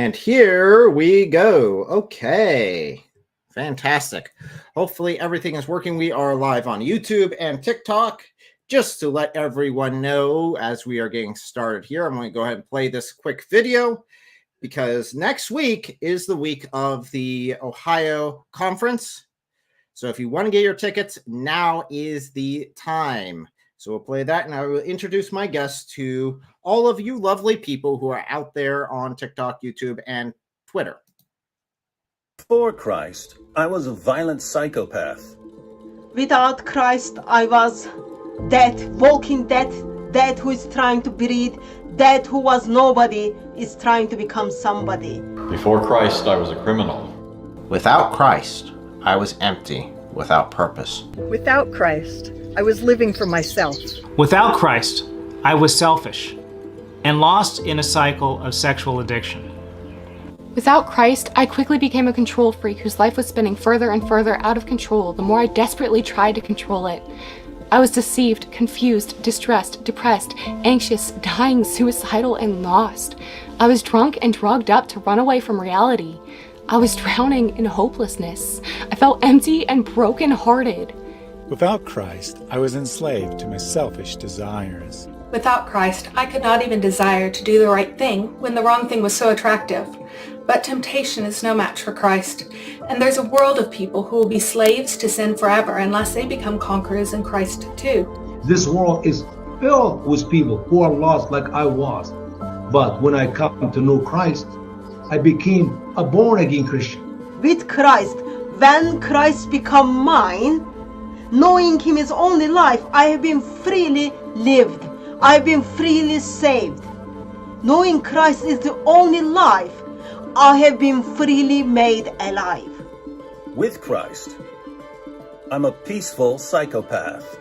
And here we go. Okay. Fantastic. Hopefully everything is working. We are live on YouTube and TikTok. Just to let everyone know, as we are getting started here, I'm going to go ahead and play this quick video because next week is the week of the Ohio conference. So if you want to get your tickets, now is the time. So we'll play that, and I will introduce my guests to all of you lovely people who are out there on TikTok, YouTube, and Twitter. Before Christ, I was a violent psychopath. Without Christ, I was dead, walking dead, dead who is trying to breathe, dead who was nobody is trying to become somebody. Before Christ, I was a criminal. Without Christ, I was empty, without purpose. Without Christ, I was living for myself. Without Christ, I was selfish and lost in a cycle of sexual addiction. Without Christ, I quickly became a control freak whose life was spinning further and further out of control the more I desperately tried to control it. I was deceived, confused, distressed, depressed, anxious, dying, suicidal, and lost. I was drunk and drugged up to run away from reality. I was drowning in hopelessness. I felt empty and broken-hearted. Without Christ, I was enslaved to my selfish desires. Without Christ, I could not even desire to do the right thing when the wrong thing was so attractive. But temptation is no match for Christ, and there's a world of people who will be slaves to sin forever unless they become conquerors in Christ too. This world is filled with people who are lost like I was. But when I come to know Christ, I became a born-again Christian. With Christ, when Christ become mine, knowing Him is only life, I have been freely lived. I have been freely saved. Knowing Christ is the only life, I have been freely made alive. With Christ, I'm a peaceful psychopath.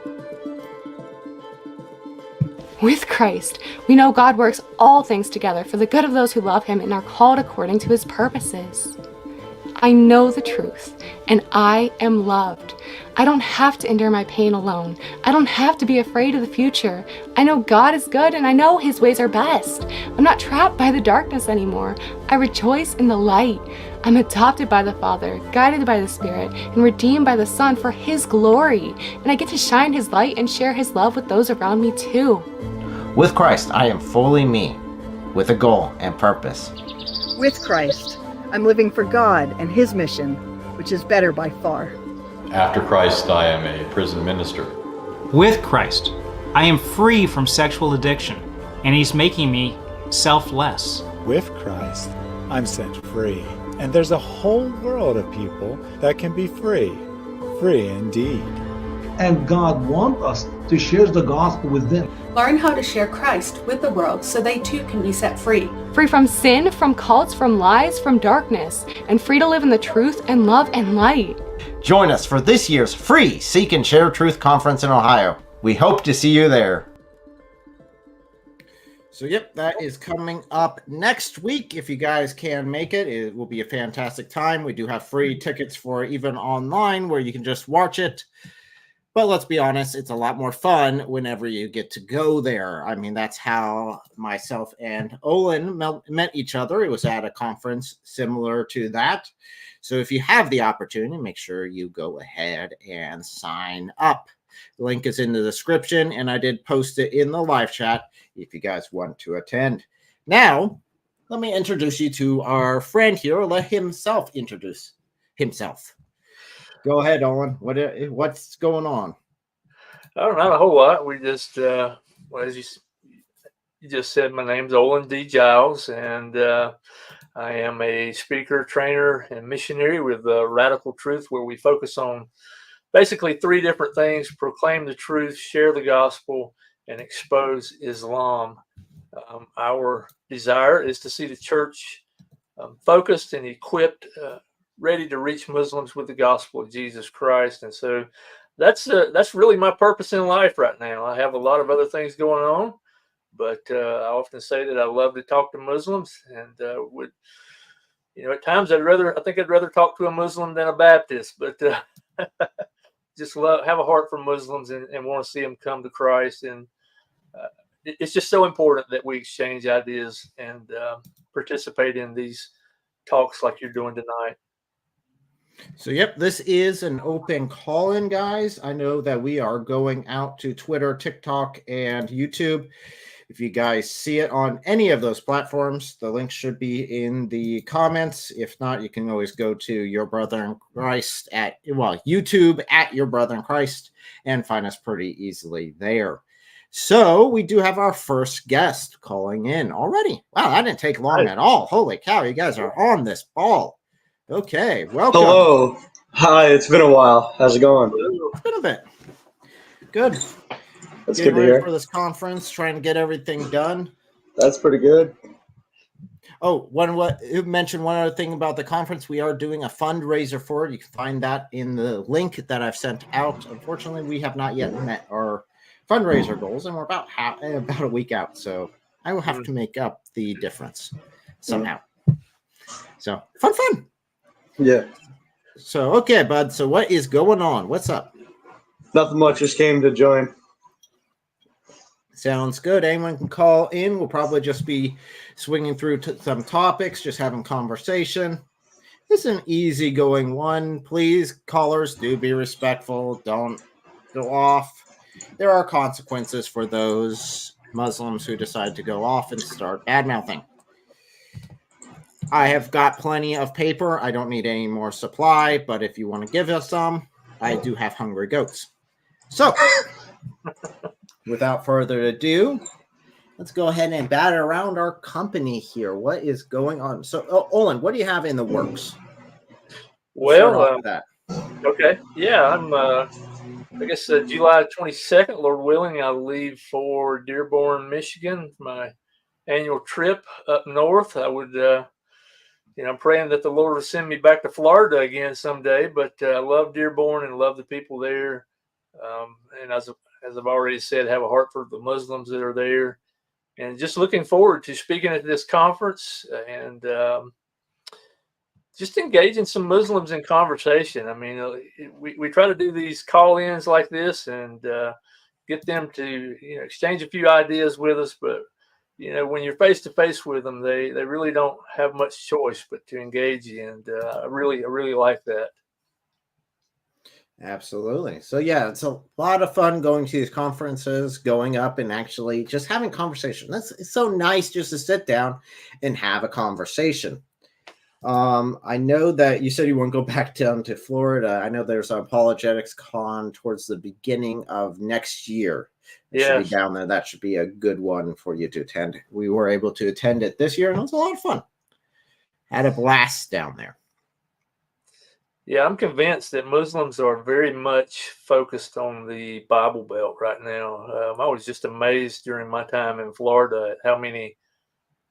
With Christ, we know God works all things together for the good of those who love Him and are called according to His purposes. I know the truth, and I am loved. I don't have to endure my pain alone. I don't have to be afraid of the future. I know God is good, and I know His ways are best. I'm not trapped by the darkness anymore. I rejoice in the light. I'm adopted by the Father, guided by the Spirit, and redeemed by the Son for His glory. And I get to shine His light and share His love with those around me too. With Christ, I am fully me, with a goal and purpose. With Christ, I'm living for God and His mission, which is better by far. After Christ, I am a prison minister. With Christ, I am free from sexual addiction, and He's making me selfless. With Christ, I'm set free. And there's a whole world of people that can be free. Free indeed. And God wants us to share the gospel with them. Learn how to share Christ with the world so they too can be set free. Free from sin, from cults, from lies, from darkness, and free to live in the truth and love and light. Join us for this year's free Seek and Share Truth Conference in Ohio. We hope to see you there. So, yep, that is coming up next week. If you guys can make it, it will be a fantastic time. We do have free tickets for even online where you can just watch it. But let's be honest, it's a lot more fun whenever you get to go there. I mean, that's how myself and Olin met each other. It was at a conference similar to that. So if you have the opportunity, make sure you go ahead and sign up. The link is in the description, and I did post it in the live chat if you guys want to attend. Now, let me introduce you to our friend here. Let himself introduce himself. Go ahead, Owen. What's going on? Oh, not a whole lot. We just, well, as you just said, my name's Olin D. Giles, and I am a speaker, trainer, and missionary with Radical Truth, where we focus on basically three different things: proclaim the truth, share the gospel, and expose Islam. Our desire is to see the church focused and equipped, ready to reach Muslims with the gospel of Jesus Christ. And so that's really my purpose in life right now. I have a lot of other things going on, but I often say that I love to talk to Muslims, and would, at times I think I'd rather talk to a Muslim than a Baptist, but just have a heart for Muslims and want to see them come to Christ. And it's just so important that we exchange ideas and participate in these talks like you're doing tonight. So, yep, this is an open call-in, guys. I know that we are going out to Twitter, TikTok, and YouTube. If you guys see it on any of those platforms, the link should be in the comments. If not, you can always go to Your Brother in Christ YouTube at Your Brother in Christ and find us pretty easily there. So we do have our first guest calling in already. Wow, that didn't take long at all. Holy cow, you guys are on this ball. Okay, welcome. Hello. Hi, it's been a while. How's it going? It's been a bit. Good. That's Getting good to ready hear. for this conference, trying to get everything done. That's pretty good. Oh, you mentioned one other thing about the conference. We are doing a fundraiser for it. You can find that in the link that I've sent out. Unfortunately, we have not yet met our fundraiser goals, and we're about a week out. So I will have to make up the difference somehow. So fun. Yeah. So, okay, bud. So what is going on? What's up? Nothing much. Just came to join. Sounds good. Anyone can call in. We'll probably just be swinging through some topics, just having conversation. This is an easygoing one. Please, callers, do be respectful. Don't go off. There are consequences for those Muslims who decide to go off and start bad-mouthing. I have got plenty of paper. I don't need any more supply, but if you want to give us some, I do have hungry goats. So, without further ado, let's go ahead and bat around our company here. What is going on? So, Olin, what do you have in the works? Well, okay. Yeah, I'm, I guess July 22nd, Lord willing, I'll leave for Dearborn, Michigan, my annual trip up north. I would, I'm praying that the Lord will send me back to Florida again someday, but I love Dearborn and love the people there. And as I've already said, have a heart for the Muslims that are there, and just looking forward to speaking at this conference and just engaging some Muslims in conversation. I mean, we try to do these call-ins like this and get them to exchange a few ideas with us, but when you're face to face with them, they really don't have much choice but to engage you, and I really like that. Absolutely. So yeah, it's a lot of fun going to these conferences, going up and actually just having conversation. It's so nice just to sit down and have a conversation. I know that you said you want to go back down to Florida. I know there's an apologetics con towards the beginning of next year. It should be down there. That should be a good one for you to attend. We were able to attend it this year, and it was a lot of fun. Had a blast down there. Yeah, I'm convinced that Muslims are very much focused on the Bible Belt right now. I was just amazed during my time in Florida at how many.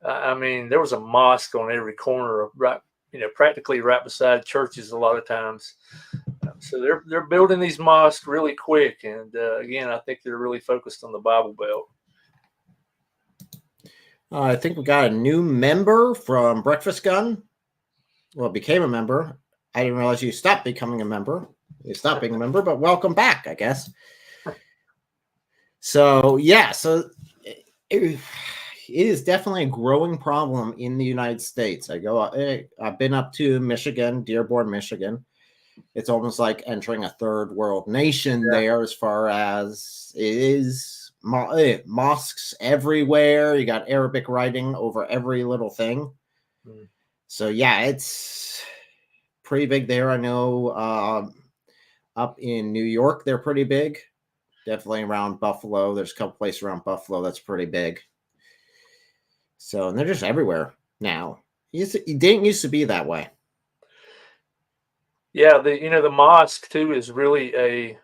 I mean, there was a mosque on every corner of practically right beside churches a lot of times. So they're building these mosques really quick, and again, I think they're really focused on the Bible Belt. I think we got a new member from Breakfast Gun. Well, became a member. I didn't realize you stopped becoming a member. You stopped being a member, but welcome back, I guess. So yeah, it is definitely a growing problem in the United States. I've been up to Michigan, Dearborn, Michigan. It's almost like entering a third world nation there, as far as it is mosques everywhere. You got Arabic writing over every little thing. So yeah, it's pretty big there. I know up in New York, they're pretty big. Definitely around Buffalo. There's a couple places around Buffalo that's pretty big. So, and they're just everywhere now. It didn't used to be that way. Yeah, the mosque too is really a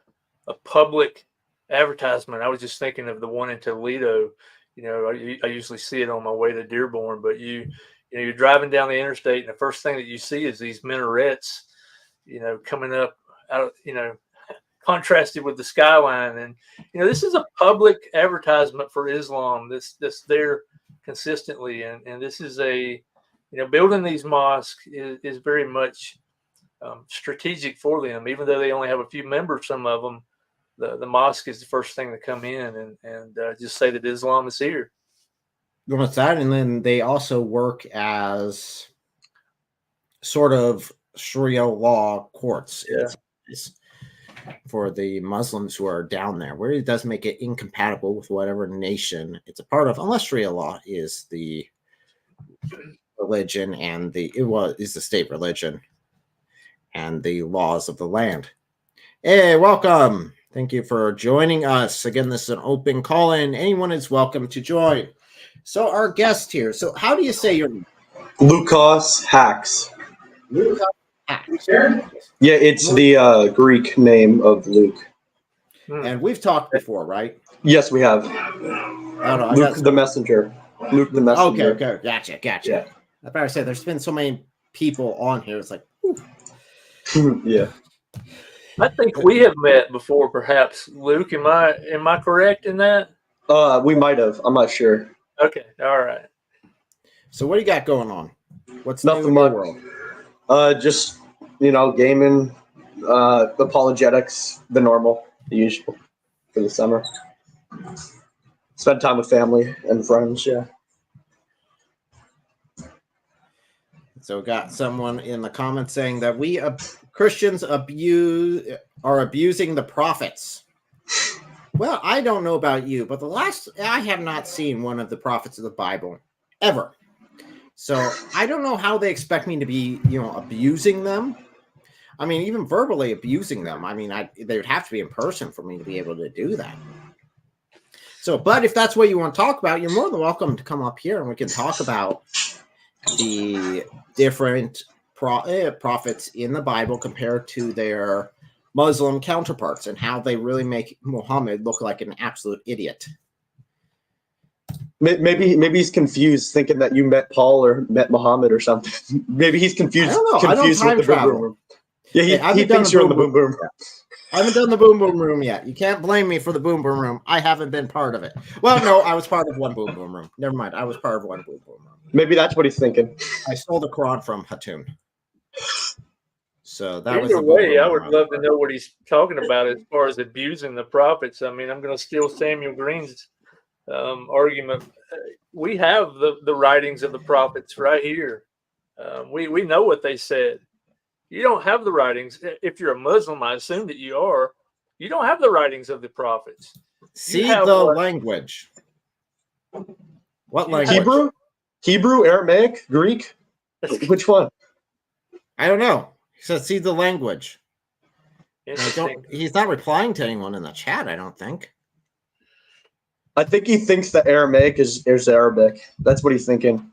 public advertisement. I was just thinking of the one in Toledo. I usually see it on my way to Dearborn, but you're driving down the interstate, and the first thing that you see is these minarets, coming up out of, contrasted with the skyline. And, this is a public advertisement for Islam that's there consistently. And this is building these mosques is very much strategic for them. Even though they only have a few members, some of them, the mosque is the first thing to come in and just say that Islam is here. What's that? And then they also work as sort of Sharia law courts for the Muslims who are down there, where it does make it incompatible with whatever nation it's a part of, unless Sharia law is the religion and the state religion and the laws of the land. Hey, welcome. Thank you for joining us. Again, this is an open call-in. Anyone is welcome to join. So our guest here. So how do you say your name? Lucas Hax. Lucas Hax. Yeah, it's the Greek name of Luke. And we've talked before, right? Yes, we have. Luke the messenger. Luke the messenger. Okay. Gotcha. Yeah. I better say, there's been so many people on here. It's like, yeah. I think we have met before, perhaps. Luke, am I correct in that? We might have. I'm not sure. Okay, all right. So what do you got going on? What's nothing new in your world? Just gaming, apologetics, the normal, the usual for the summer. Spend time with family and friends. Yeah. So got someone in the comments saying that we Christians are abusing the prophets. Well, I don't know about you, but I have not seen one of the prophets of the Bible ever. So I don't know how they expect me to be, abusing them. I mean, even verbally abusing them. I mean, they would have to be in person for me to be able to do that. So, but if that's what you want to talk about, you're more than welcome to come up here and we can talk about the different prophets in the Bible compared to their Muslim counterparts and how they really make Muhammad look like an absolute idiot. Maybe he's confused, thinking that you met Paul or met Muhammad or something. Maybe he's confused. I don't know. Confused I don't with the boom boom room. Yeah, he thinks you're in the boom boom room. I haven't done the boom boom room yet. You can't blame me for the boom boom room. I haven't been part of it. Well, no, I was part of one boom boom room. Never mind. I was part of one boom boom room. Maybe that's what he's thinking. I stole the Quran from Hatun. So that was either way. I would love to know what he's talking about as far as abusing the prophets. I mean, I'm going to steal Samuel Green's argument. We have the writings of the prophets right here. We know what they said. You don't have the writings. If you're a Muslim, I assume that you are. You don't have the writings of the prophets. See the language. What language? Hebrew, Aramaic, Greek? Which one? I don't know. He says, see the language. He's not replying to anyone in the chat, I don't think. I think he thinks that Aramaic is Arabic. That's what he's thinking.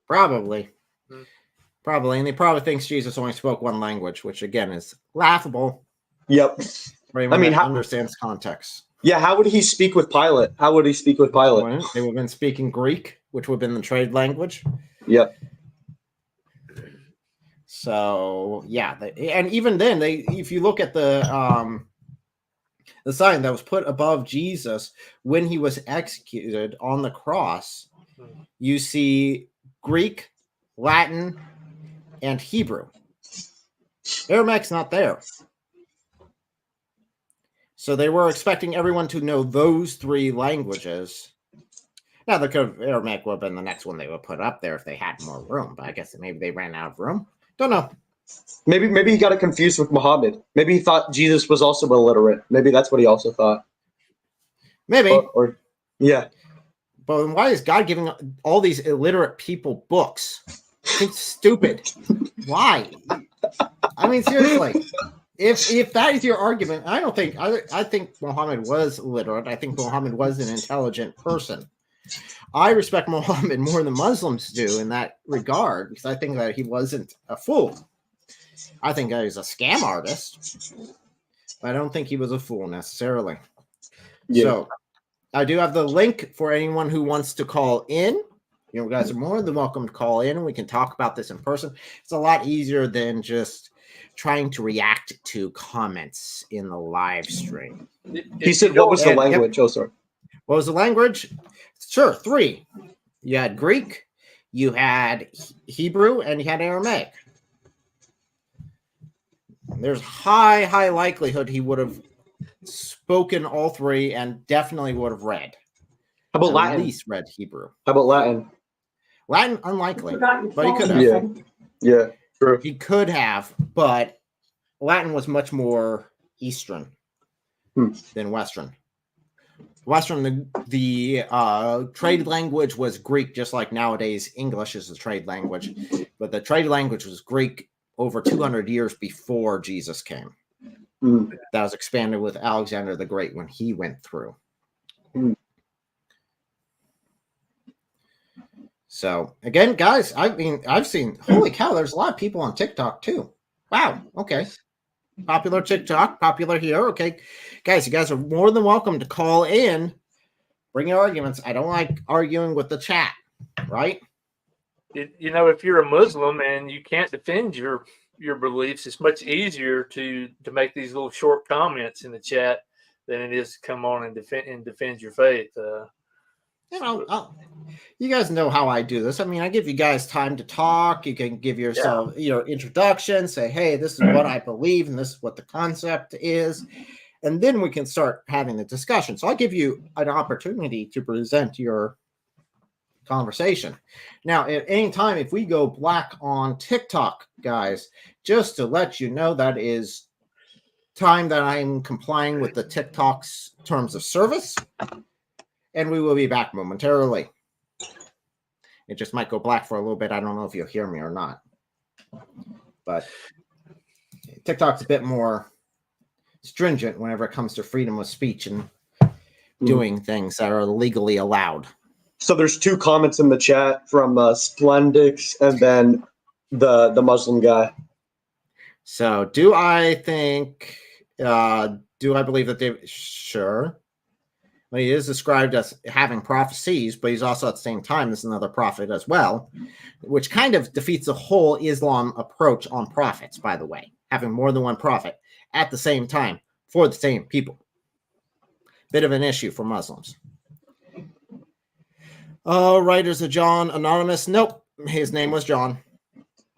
Probably. Probably. And he probably thinks Jesus only spoke one language, which, again, is laughable. Yep. I mean, how understands context. Yeah, how would he speak with Pilate? They would have been speaking Greek, which would have been the trade language. Yep. So, yeah. And even then, if you look at the sign that was put above Jesus when he was executed on the cross, you see Greek, Latin, and Hebrew. Aramac's not there. So they were expecting everyone to know those three languages. Now, Aramaic would have been the next one they would put up there if they had more room, but I guess maybe they ran out of room. Don't know. Maybe he got it confused with Muhammad. Maybe he thought Jesus was also illiterate. Maybe that's what he also thought. Maybe. Or yeah. But why is God giving all these illiterate people books? It's stupid. Why? I mean, seriously. If that is your argument, I think Muhammad was literate. I think Muhammad was an intelligent person. I respect Muhammad more than Muslims do in that regard because I think that he wasn't a fool. I think that he's a scam artist, but I don't think he was a fool necessarily. Yeah. So I do have the link for anyone who wants to call in. You guys are more than welcome to call in and we can talk about this in person. It's a lot easier than just trying to react to comments in the live stream. He said, what was the language? Oh, sorry. What was the language? Sure, 3. You had Greek, you had Hebrew, and you had Aramaic. There's high likelihood he would have spoken all 3 and definitely would have read. How about at Latin? least read Hebrew. How about Latin? Latin, unlikely, but he could have. Yeah, yeah, true. He could have, but Latin was much more Eastern than Western. Western, the trade language was Greek, just like nowadays English is the trade language. But the trade language was Greek over 200 years before Jesus came. That was expanded with Alexander the Great when he went through. So, again, guys, I've seen, holy cow, there's a lot of people on TikTok too. Wow, okay. Popular TikTok, popular here. Okay, guys, you guys are more than welcome to call in, bring your arguments. I don't like arguing with the chat, right? You know, if you're a Muslim and you can't defend your beliefs, it's much easier to make these little short comments in the chat than it is to come on and defend your faith. You know, you guys know how I do this. I mean, I give you guys time to talk. You can give yourself your introduction, say, hey, this is what I believe, and this is what the concept is. And then we can start having the discussion. So I'll give you an opportunity to present your conversation. Now, at any time, if we go black on TikTok, guys, just to let you know, that is time that I'm complying with the TikTok's terms of service. And we will be back momentarily. It just might go black for a little bit. I don't know if you'll hear me or not. But TikTok's a bit more stringent whenever it comes to freedom of speech and doing things that are legally allowed. So there's two comments in the chat from Splendix and then the Muslim guy. So do I believe that they... Sure. Well, he is described as having prophecies, but he's also at the same time, this is another prophet as well, which kind of defeats the whole Islam approach on prophets, by the way, having more than one prophet at the same time for the same people. Bit of an issue for Muslims. Writers of John Anonymous. Nope, his name was John.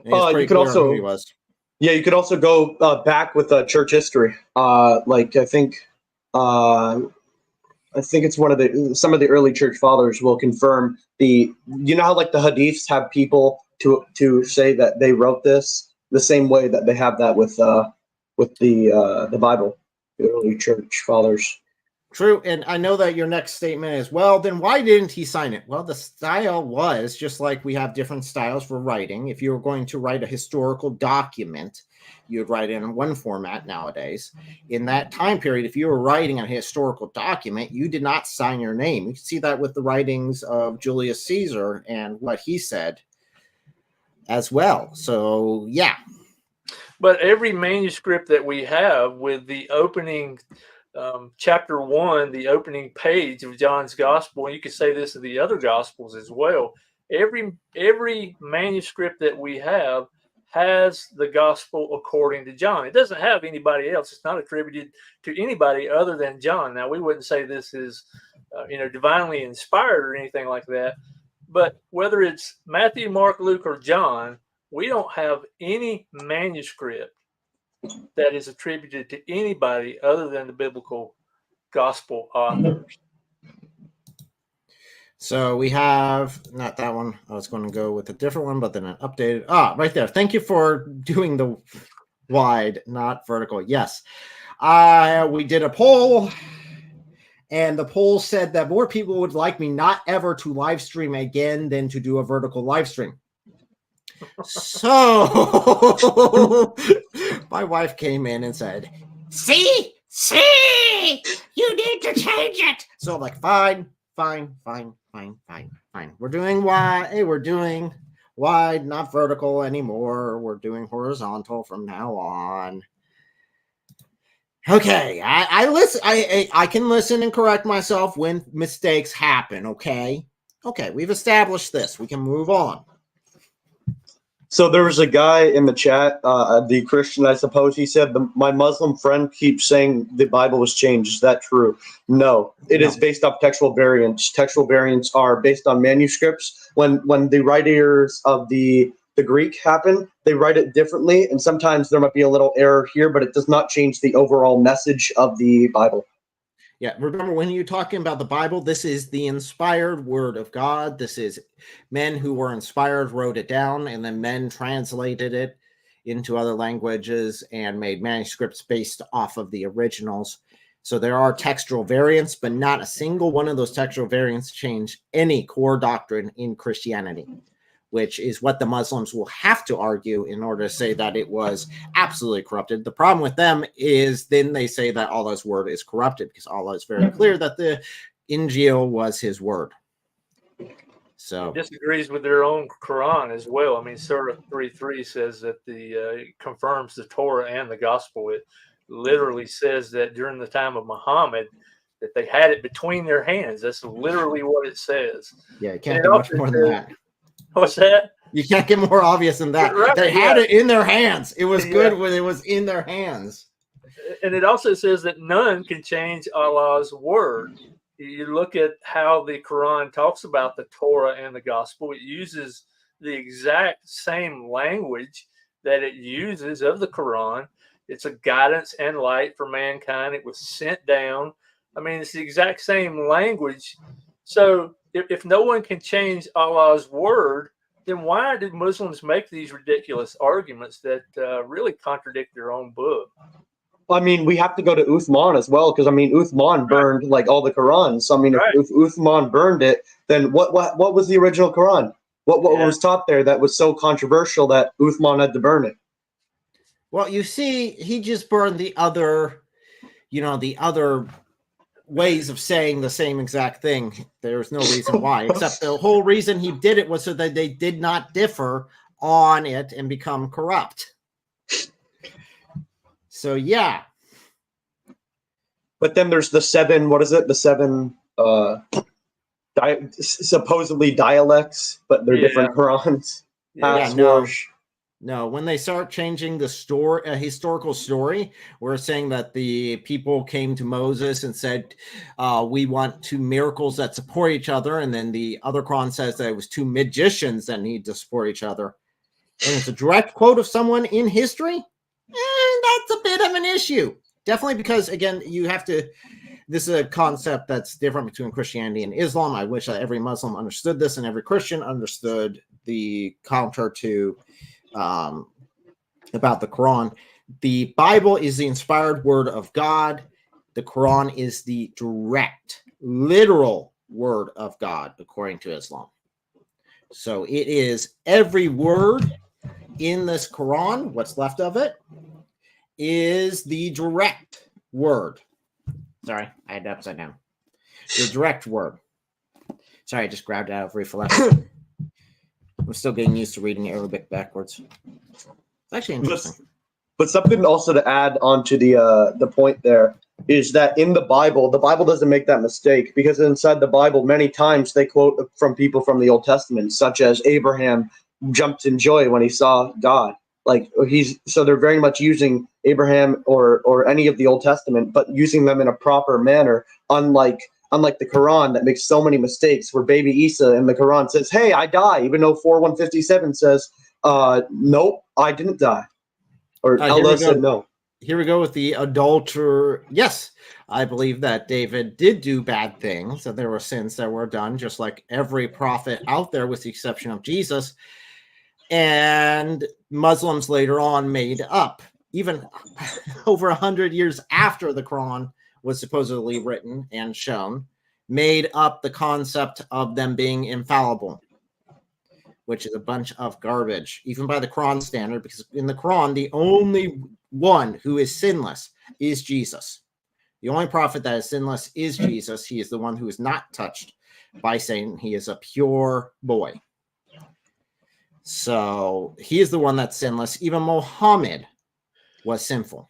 You could also, who he was. Yeah, you could also go back with church history. I think it's some of the early church fathers will confirm you know how like the hadiths have people to say that they wrote this the same way that they have that with the Bible, the early church fathers. True, and I know that your next statement is, well, then why didn't he sign it? Well, the style was just like we have different styles for writing. If you were going to write a historical document, you'd write it in one format nowadays. In that time period, if you were writing a historical document, you did not sign your name. You can see that with the writings of Julius Caesar and what he said as well. So, yeah. But every manuscript that we have with the opening chapter 1, the opening page of John's gospel, and you could say this of the other gospels as well, every manuscript that we have has the gospel according to John. It doesn't have anybody else. It's not attributed to anybody other than John. Now, we wouldn't say this is divinely inspired or anything like that, but whether it's Matthew, Mark, Luke, or John, we don't have any manuscript that is attributed to anybody other than the biblical gospel authors. So we have, not that one. I was going to go with a different one, but then an updated. Right there. Thank you for doing the wide, not vertical. Yes. We did a poll, and the poll said that more people would like me not ever to live stream again than to do a vertical live stream. So my wife came in and said, see, you need to change it. So I'm like, fine. We're doing wide. Hey, we're doing wide, not vertical anymore. We're doing horizontal from now on. Okay, I listen. I can listen and correct myself when mistakes happen. Okay, we've established this. We can move on. So there was a guy in the chat, the Christian, I suppose. He said, my Muslim friend keeps saying the Bible was changed. Is that true? No, it is based off textual variants. Textual variants are based on manuscripts. When the writers of the Greek happen, they write it differently. And sometimes there might be a little error here, but it does not change the overall message of the Bible. Yeah, remember when you're talking about the Bible, this is the inspired word of God. This is men who were inspired wrote it down, and then men translated it into other languages and made manuscripts based off of the originals. So there are textual variants, but not a single one of those textual variants change any core doctrine in Christianity, which is what the Muslims will have to argue in order to say that it was absolutely corrupted. The problem with them is then they say that Allah's word is corrupted, because Allah is very clear that the Injil was his word. So it disagrees with their own Quran as well. I mean, Surah 3:3 says that confirms the Torah and the Gospel. It literally says that during the time of Muhammad, that they had it between their hands. That's literally what it says. Yeah, it can't get much more than that. What's that? You can't get more obvious than that. Right, they had it in their hands. It was good when it was in their hands. And it also says that none can change Allah's word. You look at how the Quran talks about the Torah and the Gospel. It uses the exact same language that it uses of the Quran. It's a guidance and light for mankind. It was sent down. I mean, it's the exact same language. So if no one can change Allah's word, then why did Muslims make these ridiculous arguments that really contradict their own book? I mean, we have to go to Uthman as well, because I mean, Uthman burned like all the Qurans. So, I mean, if Uthman burned it, then what was the original Quran? What was taught there that was so controversial that Uthman had to burn it? Well, you see, he just burned the other ways of saying the same exact thing. There's no reason why, except the whole reason he did it was so that they did not differ on it and become corrupt. So yeah. But then there's the seven, what is it? The seven supposedly dialects, but they're different Qurans. No, when they start changing the story, a historical story, we're saying that the people came to Moses and said, we want two miracles that support each other. And then the other Quran says that it was two magicians that need to support each other. And it's a direct quote of someone in history. That's a bit of an issue. Definitely because, again, you have to, this is a concept that's different between Christianity and Islam. I wish that every Muslim understood this and every Christian understood the counter to about the Quran. The Bible is the inspired word of God. The Quran is the direct, literal word of God, according to Islam. So it is every word in this Quran, what's left of it, is the direct word. Sorry, I had it upside down. The direct word. Sorry, I just grabbed it out of reflection. I'm still getting used to reading Arabic backwards. It's actually interesting. But something also to add on to the point there is that in the Bible doesn't make that mistake, because inside the Bible, many times they quote from people from the Old Testament, such as Abraham jumped in joy when he saw God. So they're very much using Abraham or any of the Old Testament, but using them in a proper manner, unlike the Quran that makes so many mistakes, where baby Isa in the Quran says, hey, I die, even though 4:157 says, nope, I didn't die. Or Allah said no. Here we go with the adulterer. Yes, I believe that David did do bad things, that there were sins that were done, just like every prophet out there, with the exception of Jesus. And Muslims later on made up, even over 100 years after the Quran was supposedly written and shown, made up the concept of them being infallible, which is a bunch of garbage, even by the Quran standard, because in the Quran, the only one who is sinless is Jesus. The only prophet that is sinless is Jesus. He is the one who is not touched by Satan. He is a pure boy. So he is the one that's sinless. Even Muhammad was sinful.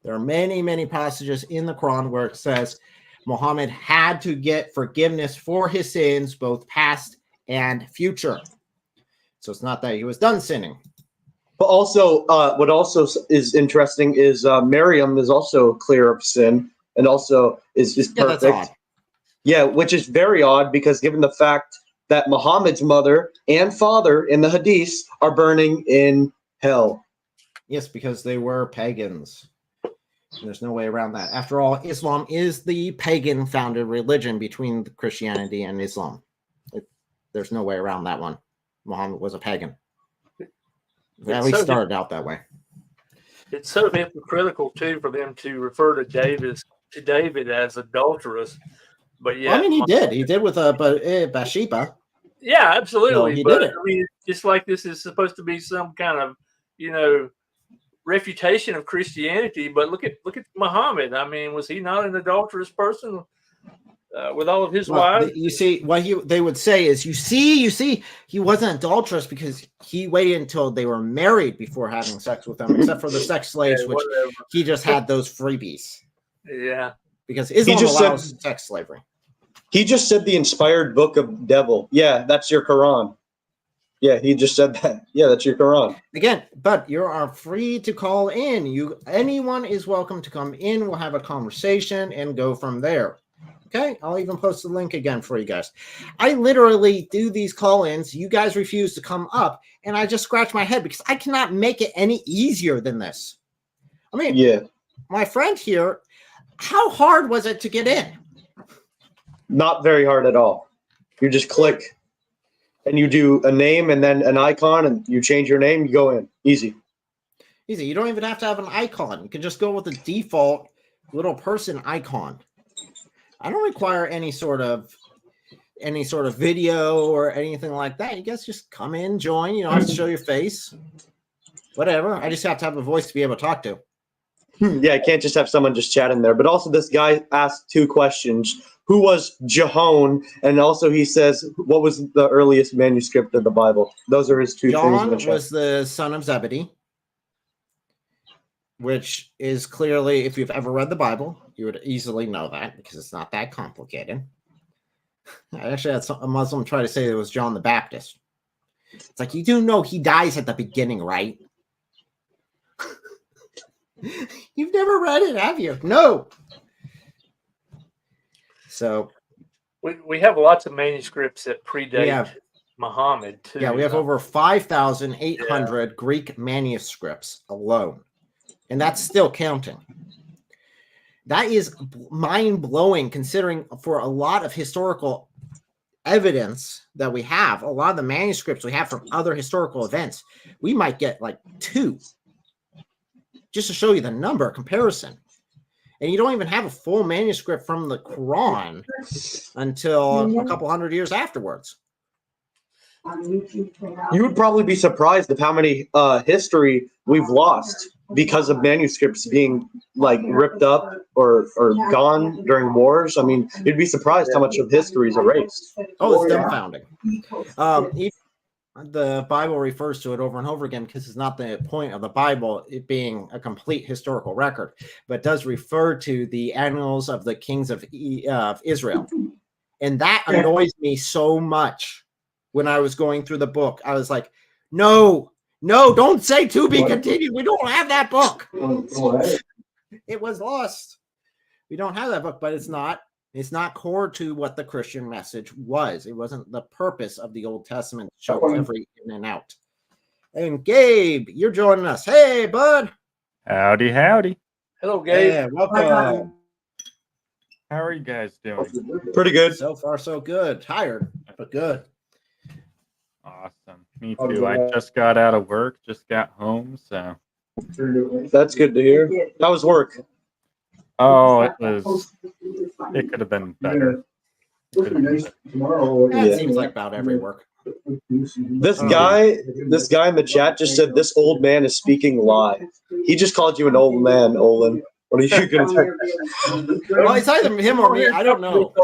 There are many, many passages in the Quran where it says Muhammad had to get forgiveness for his sins, both past and future. So it's not that he was done sinning. But also, what also is interesting is Maryam is also clear of sin and also is perfect. Yeah, that's odd. Yeah, which is very odd, because given the fact that Muhammad's mother and father in the Hadiths are burning in hell. Yes, because they were pagans. There's no way around that. After all, Islam is the pagan founded religion between Christianity and Islam. There's no way around that one. Muhammad was a pagan. At least started out that way. It's so hypocritical too for them to refer to David as adulterous. But yeah, well, I mean, he did. He did with Bathsheba. Yeah, absolutely. So he but did it. I mean, just like this is supposed to be some kind of, refutation of Christianity. But look at Muhammad. I mean, was he not an adulterous person with all of his wives? You see, what they would say is, you see, he wasn't adulterous because he waited until they were married before having sex with them, except for the sex slaves, which he just had those freebies. Yeah. Because Islam allows sex slavery. He just said the inspired book of devil. Yeah, that's your Quran. Yeah, he just said that. Yeah, that's your Quran. Again, but you are free to call in. Anyone is welcome to come in. We'll have a conversation and go from there. Okay, I'll even post the link again for you guys. I literally do these call-ins. You guys refuse to come up, and I just scratch my head because I cannot make it any easier than this. I mean, yeah, my friend here, how hard was it to get in? Not very hard at all. You just click and you do a name and then an icon and you change your name, you go in. Easy. Easy. You don't even have to have an icon. You can just go with the default little person icon. I don't require any sort of video or anything like that. You guys just come in, join. You don't have to show your face. Whatever. I just have to have a voice to be able to talk to. Yeah, I can't just have someone just chat in there. But also this guy asked 2 questions. Who was Jehon? And also he says, what was the earliest manuscript of the Bible? Those are his 2 things. John was the son of Zebedee, which is clearly, if you've ever read the Bible, you would easily know that because it's not that complicated. I actually had a Muslim try to say it was John the Baptist. It's like, you do know he dies at the beginning, right? You've never read it, have you? No. So we have lots of manuscripts that predate Muhammad too. Yeah, we have over 5,800 Greek manuscripts alone, and that's still counting. That is mind-blowing, considering for a lot of historical evidence that we have, a lot of the manuscripts we have from other historical events, we might get like 2. Just to show you the number comparison. And you don't even have a full manuscript from the Quran until a couple hundred years afterwards. You would probably be surprised at how many history we've lost because of manuscripts being like ripped up or gone during wars. I mean, you'd be surprised how much of history is erased. Oh, it's dumbfounding. The Bible refers to it over and over again because it's not the point of the Bible, it being a complete historical record, but does refer to the annals of the kings of Israel. And that annoys me so much. When I was going through the book, I was like, no, don't say to be continued. We don't have that book. It was lost. We don't have that book, but it's not core to what the Christian message was. It wasn't the purpose of the Old Testament to show every in and out. And Gabe, you're joining us. Hey, bud. Howdy. Hello, Gabe. Yeah, welcome. How are you guys doing? Pretty good. So far, so good. Tired, but good. Awesome. Me too. I just got out of work, just got home, so. That's good to hear. How was work? Oh, it could have been better. That seems like about every work. This guy in the chat just said this old man is speaking live. He just called you an old man, Olin. What are you going to do? Well, it's either him or me. I don't know.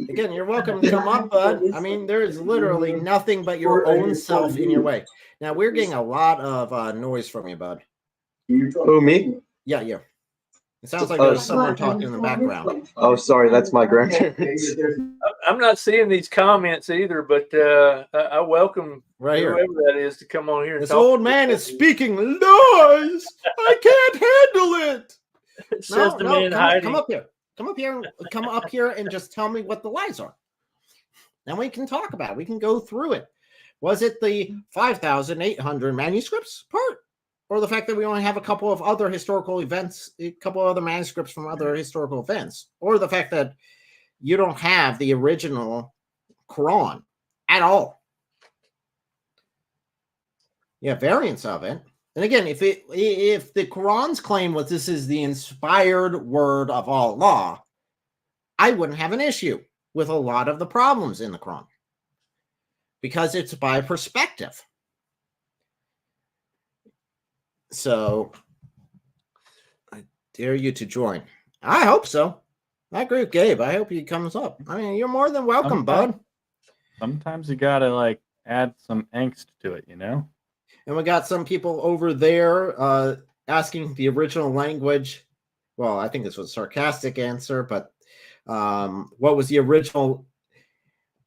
Again, you're welcome to come up, bud. I mean, there is literally nothing but your own self in your way. Now, we're getting a lot of noise from you, bud. Who, me? Yeah. It sounds like there's someone talking in the background. Oh, sorry. That's my grandparents. I'm not seeing these comments either, but I welcome whoever that is to come on here. And this old man is speaking lies. I can't handle it. Says the man hiding. Come up here. Come up here and just tell me what the lies are. Then we can talk about it. We can go through it. Was it the 5,800 manuscripts part? or the fact that we only have a couple of other historical events, a couple of other manuscripts from other historical events, or the fact that you don't have the original Quran at all. Yeah, variants of it. And again, if the Quran's claim was this is the inspired word of Allah, I wouldn't have an issue with a lot of the problems in the Quran because it's by perspective. So I dare you to join. I hope so. I agree with Gabe. I hope he comes up. I mean, you're more than welcome, bud. Sometimes you gotta like add some angst to it, you know? And we got some people over there asking the original language. Well, I think this was a sarcastic answer, but what was the original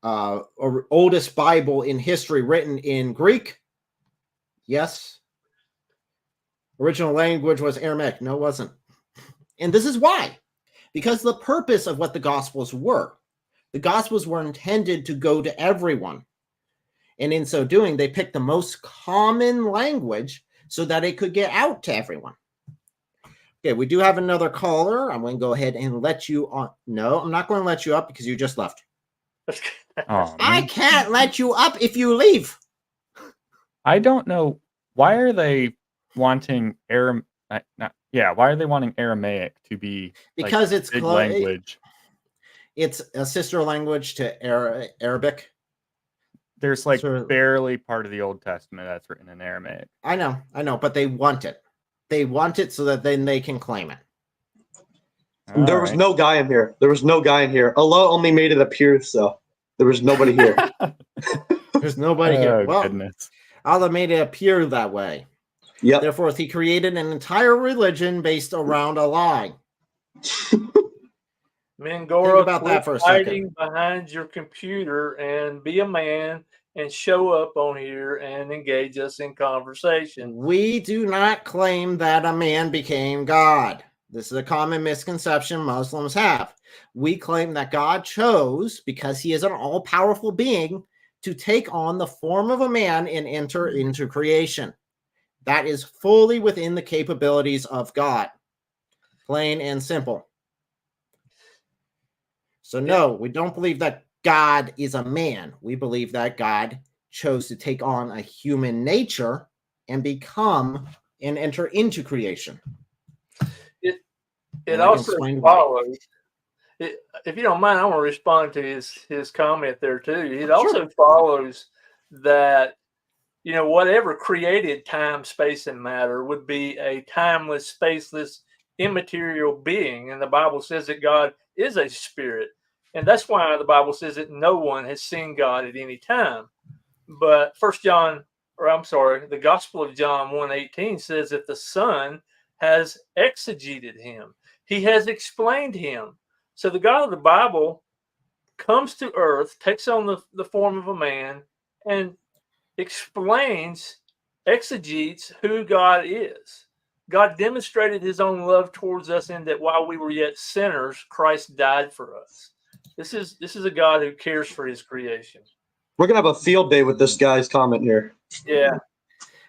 or oldest Bible in history written in Greek? Yes. Original language was Aramaic. No, it wasn't. And this is why. Because the purpose of what the Gospels were intended to go to everyone. And in so doing, they picked the most common language so that it could get out to everyone. Okay, we do have another caller. I'm going to go ahead and let you on. No, I'm not going to let you up because you just left. Oh, I can't let you up if you leave. I don't know. Why are they wanting why are they wanting Aramaic to be because like, it's big language? It's a sister language to Arabic. There's like barely part of the Old Testament that's written in Aramaic. I know, but they want it. They want it so that then they can claim it. There was no guy in here. Allah only made it appear so. There was nobody here. There's nobody here. Oh, Well, goodness. Allah made it appear that way. Yep. Therefore, he created an entire religion based around a lie. Mangora, Think about that for a second. hiding behind your computer and be a man and show up on here and engage us in conversation. We do not claim that a man became God. This is a common misconception Muslims have. We claim that God chose, because he is an all-powerful being, to take on the form of a man and enter into creation. That is fully within the capabilities of God. Plain and simple. So no, we don't believe that God is a man. We believe that God chose to take on a human nature and become and enter into creation. It also follows. If you don't mind, I want to respond to his comment there too. It also follows that, you know, whatever created time, space, and matter would be a timeless, spaceless, immaterial being. And the Bible says that God is a spirit. And that's why the Bible says that no one has seen God at any time. But the Gospel of John 1:18 says that the Son has exegeted him. He has explained him. So the God of the Bible comes to earth, takes on the form of a man, and explains, exegetes who God is. God demonstrated his own love towards us in that while we were yet sinners, Christ died for us. This is a God who cares for his creation. We're going to have a field day with this guy's comment here. Yeah.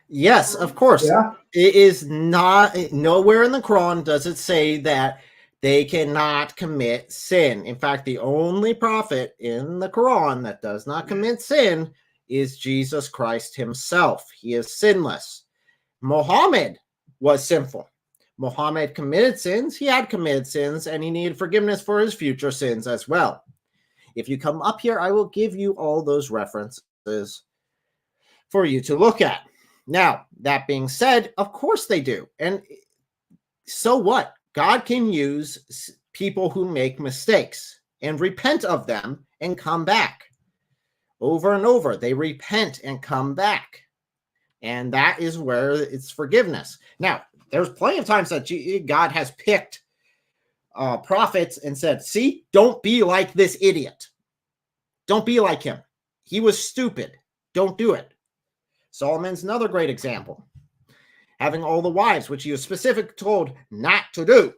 Yes, of course. Yeah. It is not, nowhere in the Quran does it say that they cannot commit sin. In fact, the only prophet in the Quran that does not commit sin is Jesus Christ himself. He is sinless. Muhammad was sinful. Muhammad committed sins. He had committed sins, and he needed forgiveness for his future sins as well. If you come up here, I will give you all those references for you to look at. Now, that being said, of course they do. And so what? God can use people who make mistakes and repent of them and come back. Over and over, they repent and come back. And that is where it's forgiveness. Now, there's plenty of times that God has picked prophets and said, see, don't be like this idiot. Don't be like him. He was stupid. Don't do it. Solomon's another great example. Having all the wives, which he was specifically told not to do.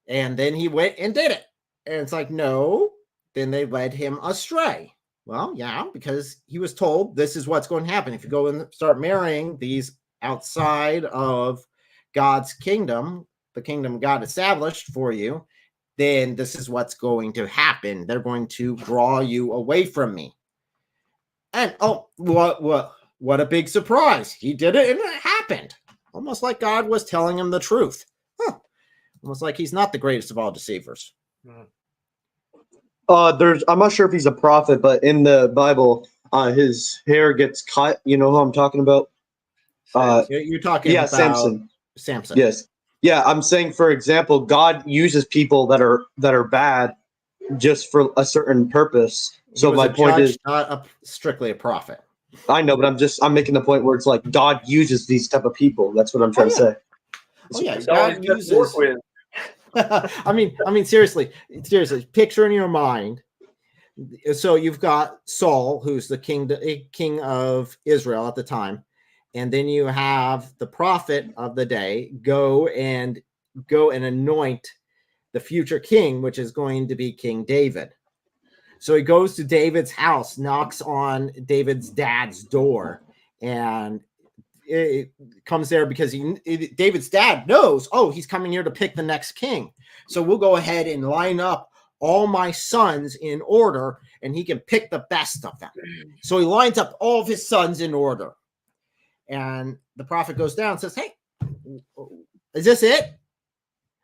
And then he went and did it. And it's like, no. Then they led him astray. Well, yeah, because he was told this is what's going to happen. If you go and start marrying these outside of God's kingdom, the kingdom God established for you, then this is what's going to happen. They're going to draw you away from me. And oh, what a big surprise. He did it and it happened. Almost like God was telling him the truth. Huh. Almost like he's not the greatest of all deceivers. I'm not sure if he's a prophet, but in the Bible, his hair gets cut. You know who I'm talking about? You're talking about Samson. Samson. Yes. Yeah, I'm saying, for example, God uses people that are bad just for a certain purpose. So my point is, not strictly a prophet. I know, but I'm making the point where it's like God uses these type of people. That's what I'm trying to say. Oh yeah, God uses. I mean, seriously, picture in your mind. So you've got Saul, who's the king of Israel at the time, and then you have the prophet of the day go and anoint the future king, which is going to be King David. So he goes to David's house, knocks on David's dad's door, and it comes there because David's dad knows, oh, he's coming here to pick the next king. So we'll go ahead and line up all my sons in order, and he can pick the best of them. So he lines up all of his sons in order. And the prophet goes down and says, hey, is this it?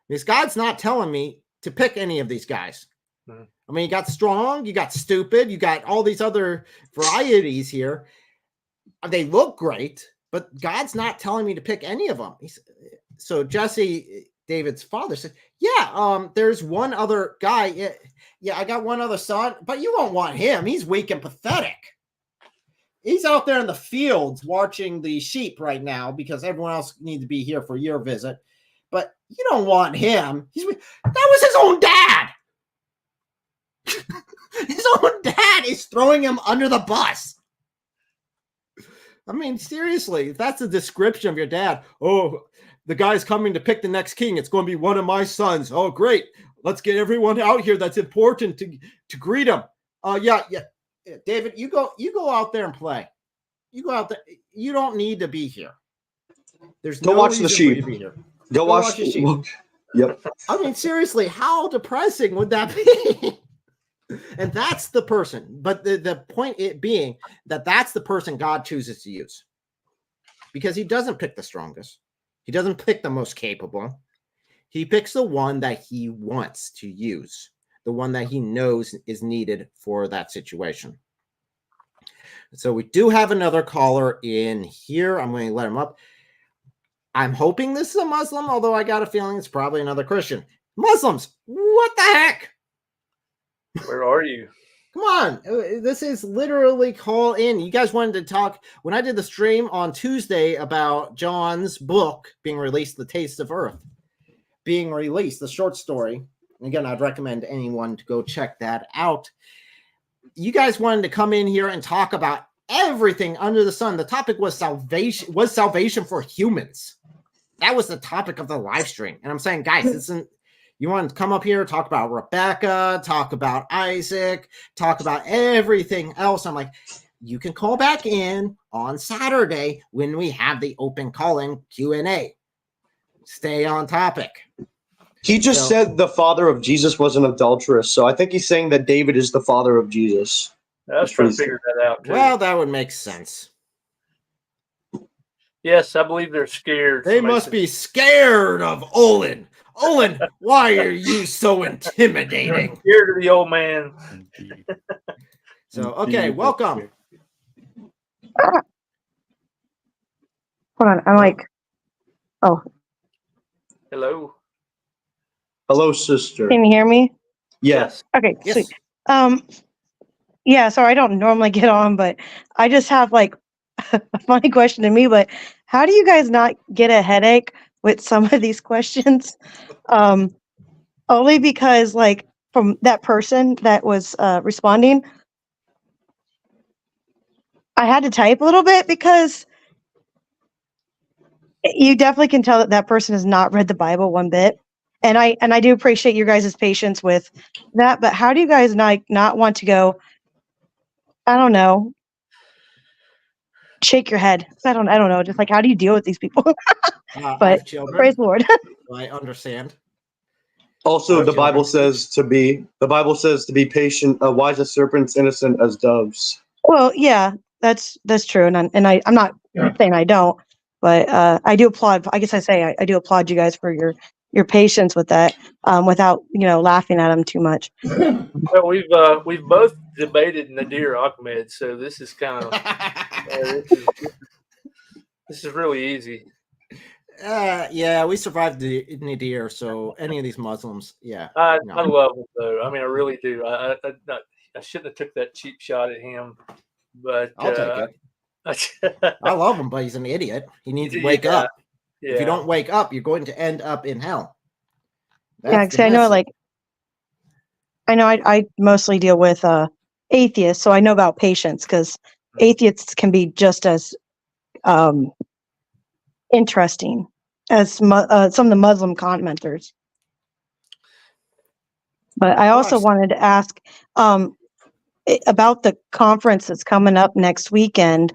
Because God's not telling me to pick any of these guys. I mean, you got strong, you got stupid, you got all these other varieties here. They look great, but God's not telling me to pick any of them. So Jesse, David's father, said, yeah, there's one other guy. Yeah, I got one other son, but you won't want him. He's weak and pathetic. He's out there in the fields watching the sheep right now because everyone else needs to be here for your visit. But you don't want him. That was his own dad. His own dad is throwing him under the bus. I mean, seriously, if that's the description of your dad, oh, the guy's coming to pick the next king. It's going to be one of my sons. Oh, great. Let's get everyone out here that's important to greet him. Yeah. David, you go out there and play. You go out there. You don't need to be here. There's no watch the sheep. Go watch the sheep. Yep. I mean, seriously, how depressing would that be? And that's the person. But the point being that that's the person God chooses to use. Because he doesn't pick the strongest. He doesn't pick the most capable. He picks the one that he wants to use. The one that he knows is needed for that situation. So we do have another caller in here. I'm going to let him up. I'm hoping this is a Muslim, although I got a feeling it's probably another Christian. Muslims, what the heck? Where are you? Come on. This is literally call in. You guys wanted to talk. When I did the stream on Tuesday about John's book being released, The Taste of Earth, being released, the short story. And again, I'd recommend anyone to go check that out. You guys wanted to come in here and talk about everything under the sun. The topic was salvation for humans. That was the topic of the live stream. And I'm saying, guys, you want to come up here, talk about Rebecca, talk about Isaac, talk about everything else. I'm like, you can call back in on Saturday when we have the open call-in Q&A. Stay on topic. He just said the father of Jesus was an adulteress. So I think he's saying that David is the father of Jesus. I was trying to figure that out, too. Well, that would make sense. Yes, I believe they're scared. They must be scared of Olin. Olin, why are you so intimidating? I'm scared of the old man. So, okay, welcome. Hold on, I'm like, oh. Hello. Hello, sister. Can you hear me? Yes. Okay, sweet. Yeah, so I don't normally get on, but I just have like a funny question to me, but how do you guys not get a headache with some of these questions? Only because like from that person that was responding, I had to type a little bit because you definitely can tell that that person has not read the Bible one bit. And I do appreciate your guys' patience with that, but how do you guys not want to go, I don't know, shake your head. I don't know. Just like, how do you deal with these people? I But have children. praise the Lord. So I understand. Also, the Bible says to be patient, wise as serpents, innocent as doves. Well, yeah, that's true, and I'm not saying I don't, but I do applaud. I guess I do applaud you guys for your patience with that, without laughing at them too much. Well, we've both debated Nadir Ahmed, so this is kind of this is really easy. Yeah, we survived the Nadir, so any of these Muslims, yeah. I love him though. I mean, I really do. I shouldn't have took that cheap shot at him, but I'll take it. I love him, but he's an idiot. He needs to wake up. If you don't wake up, you're going to end up in hell. Yeah, because I know I mostly deal with atheists, so I know about patience, because atheists can be just as interesting as some of the Muslim commenters. But I also wanted to ask about the conference that's coming up next weekend.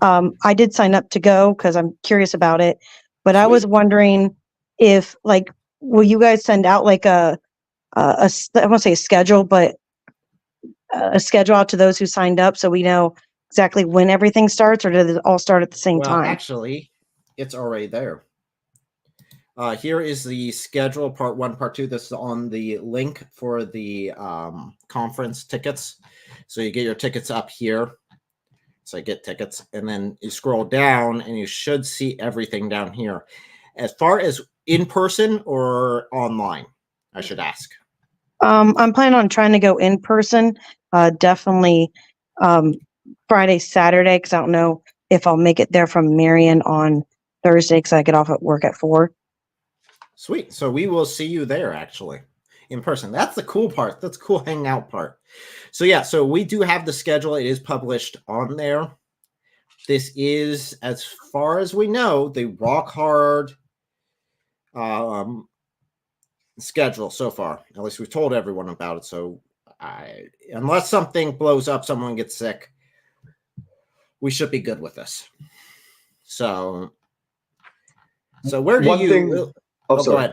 I did sign up to go because I'm curious about it, but I was wondering if, like, will you guys send out like I won't say a schedule, but a schedule out to those who signed up, so we know exactly when everything starts, or does it all start at the same time? Actually, it's already there. Here is the schedule, part 1, part 2. This is on the link for the conference tickets. So you get your tickets up here. So I get tickets, and then you scroll down, and you should see everything down here. As far as in person or online, I should ask. I'm planning on trying to go in person. Definitely Friday, Saturday, because I don't know if I'll make it there from Marion on Thursday, because I get off at work at 4. Sweet. So we will see you there, actually, in person. That's the cool part. That's the cool hangout part. So yeah, so we do have the schedule. It is published on there. This is, as far as we know, the rock hard schedule so far. At least we've told everyone about it. So unless something blows up, someone gets sick, we should be good with this. So where do you... Go ahead.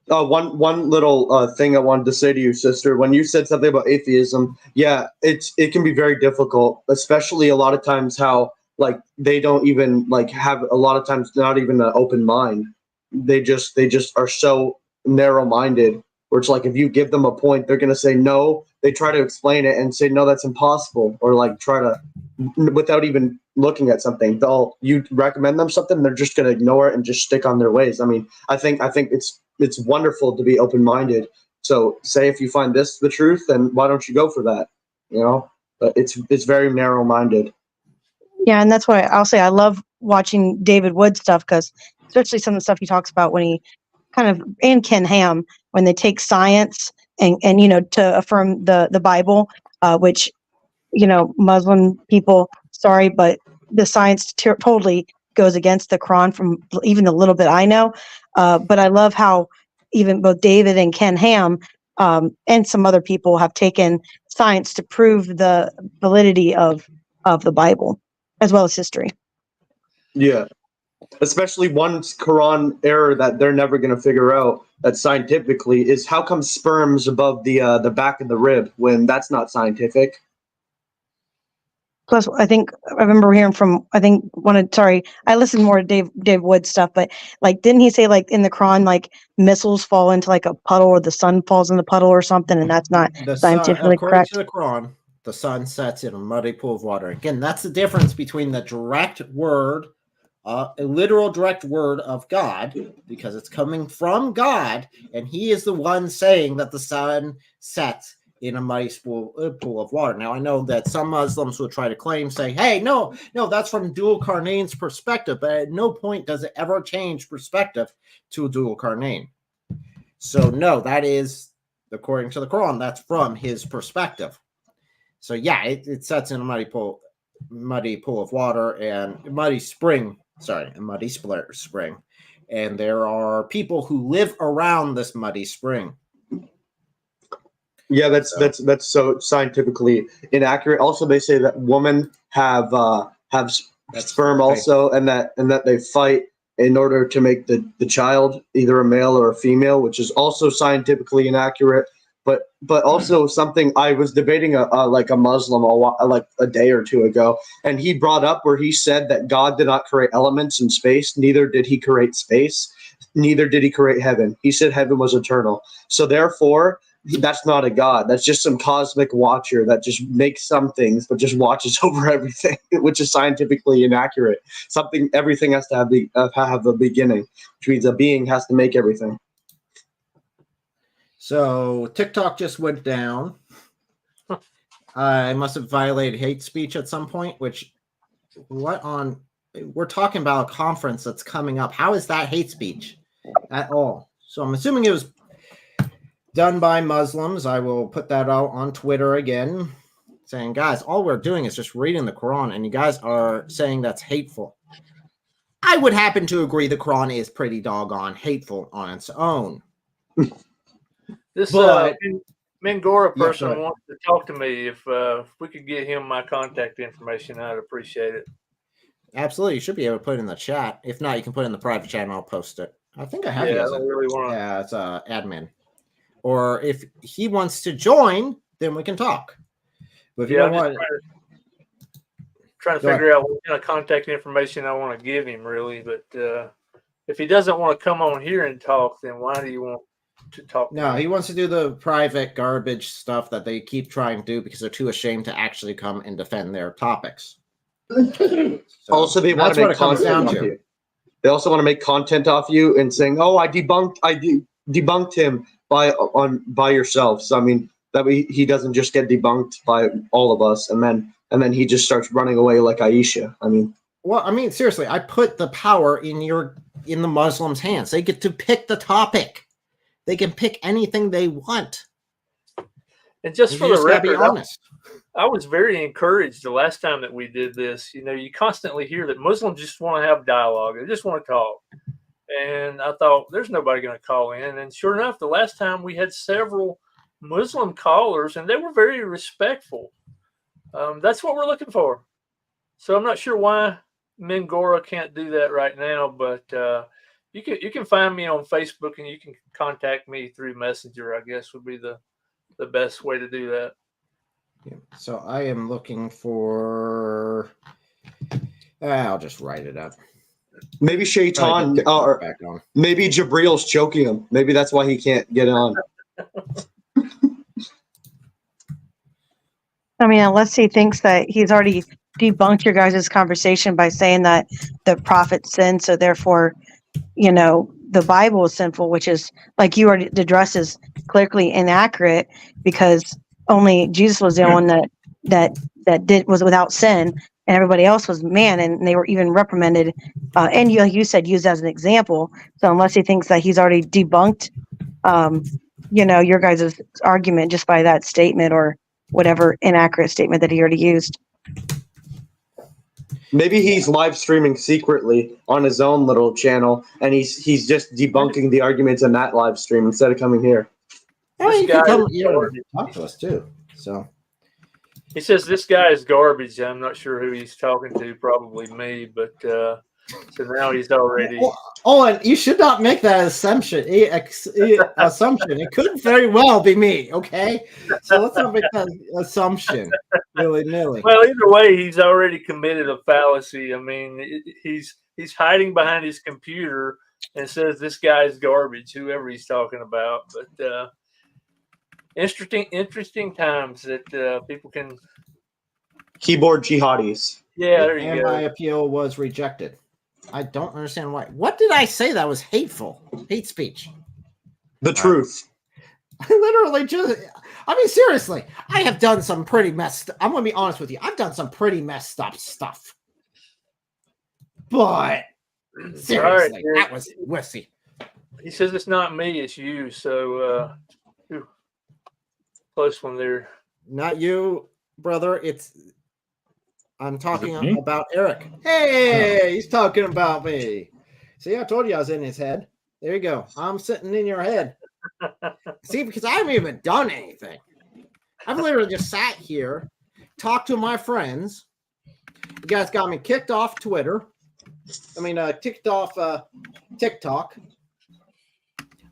One little thing I wanted to say to you, sister. When you said something about atheism, yeah, it can be very difficult, especially a lot of times how, like, they don't even, like, have a lot of times not even an open mind. They just are so narrow-minded, where it's like, if you give them a point, they're gonna say no. They try to explain it and say no, that's impossible, or like try to, without even looking at something, you recommend them something, they're just gonna ignore it and just stick on their ways. I mean, I think it's wonderful to be open-minded. So say if you find this the truth, then why don't you go for that? But it's very narrow-minded. Yeah, and that's why I'll say I love watching David Wood stuff, because especially some of the stuff he talks about when he and Ken Ham, when they take science and to affirm the Bible, which Muslim people, sorry, but the science totally goes against the Quran from even the little bit I know. But I love how even both David and Ken Ham and some other people have taken science to prove the validity of the Bible, as well as history. Yeah. Especially one Quran error that they're never going to figure out, that scientifically, is how come sperm's above the back of the rib when that's not scientific. Plus, I remember hearing from, I listened more to Dave Wood stuff, but like, didn't he say, like, in the Quran, like, missiles fall into like a puddle, or the sun falls in the puddle or something, and that's not scientifically correct? According to the Quran, the sun sets in a muddy pool of water. Again, that's the difference between the direct word, a literal direct word of God, because it's coming from God, and he is the one saying that the sun sets in a muddy pool of water. Now, I know that some Muslims will try to say, hey, no, that's from Dual Qarnayn's perspective, but at no point does it ever change perspective to a Dual Qarnayn. So, no, that is, according to the Quran, that's from his perspective. So, yeah, it sets in a muddy pool of water, and a muddy spring. And there are people who live around this muddy spring. Yeah, that's so scientifically inaccurate. Also, they say that women have sperm also, and that they fight in order to make the child either a male or a female, which is also scientifically inaccurate. But also something I was debating like a Muslim like a day or two ago, and he brought up where he said that God did not create elements in space, neither did he create space, neither did he create heaven. He said heaven was eternal. So therefore, that's not a God. That's just some cosmic watcher that just makes some things, but just watches over everything, which is scientifically inaccurate. Everything has to have a beginning, which means a being has to make everything. So TikTok just went down. I must have violated hate speech at some point, we're talking about a conference that's coming up. How is that hate speech at all? So I'm assuming it was done by Muslims. I will put that out on Twitter again, saying, guys, all we're doing is just reading the Quran, and you guys are saying that's hateful. I would happen to agree the Quran is pretty doggone hateful on its own. This Mangora person wants to talk to me. If we could get him my contact information, I'd appreciate it. Absolutely. You should be able to put it in the chat. If not, you can put it in the private chat and I'll post it. I think I have you as it's admin. Or if he wants to join, then we can talk. But if you don't want, trying to figure out what kind of contact information I want to give him, really. But if he doesn't want to come on here and talk, then why do you want to talk? No, he wants to do the private garbage stuff that they keep trying to do because they're too ashamed to actually come and defend their topics. Also, they want to make content off you. They also want to make content off you and saying, "Oh, I debunked him by yourself." So I mean, that way he doesn't just get debunked by all of us, and then he just starts running away like Aisha. I mean, well, I mean, seriously, I put the power in the Muslims' hands. They get to pick the topic. They can pick anything they want. And just for the record, be honest. I was very encouraged the last time that we did this. You know, you constantly hear that Muslims just want to have dialogue. They just want to talk. And I thought, there's nobody going to call in. And sure enough, the last time we had several Muslim callers, and they were very respectful. That's what we're looking for. So I'm not sure why Mangora can't do that right now, but you can find me on Facebook and you can contact me through Messenger, I guess would be the best way to do that. Yeah. So I am looking for. I'll just write it up. Maybe Shaitan or maybe Jabril's choking him. Maybe that's why he can't get on. I mean, unless he thinks that he's already debunked your guys' conversation by saying that the prophet sinned, so therefore, you know, the Bible is sinful, which is, like you already addressed, is clearly inaccurate because only Jesus was the one that was without sin, and everybody else was man, and they were even reprimanded. And you said used as an example. So unless he thinks that he's already debunked, you know, your guys' argument just by that statement or whatever inaccurate statement that he already used. Maybe he's live streaming secretly on his own little channel, and he's just debunking the arguments in that live stream instead of coming here. Oh, you can come talk to us too. So he says this guy is garbage. I'm not sure who he's talking to. Probably me, but so now he's already. Oh, and you should not make that assumption. Assumption. It could very well be me. Okay, so let's not make that assumption willy-nilly. Well, either way, he's already committed a fallacy. I mean, he's hiding behind his computer and says this guy's garbage, whoever he's talking about. But interesting times that people can. Keyboard jihadis. Yeah, there you go. My appeal was rejected. I don't understand why. What did I say that was hateful? Hate speech. The truth. I literally just. I mean, seriously, I have done some pretty messed. I'm going to be honest with you. I've done some pretty messed up stuff. But seriously, that was wussy. He says it's not me, it's you. So close one there. Not you, brother. I'm talking about Eric. Hey, he's talking about me. See, I told you I was in his head. There you go. I'm sitting in your head. See, because I haven't even done anything. I've literally just sat here, talked to my friends, You guys got me kicked off Twitter. Kicked off TikTok.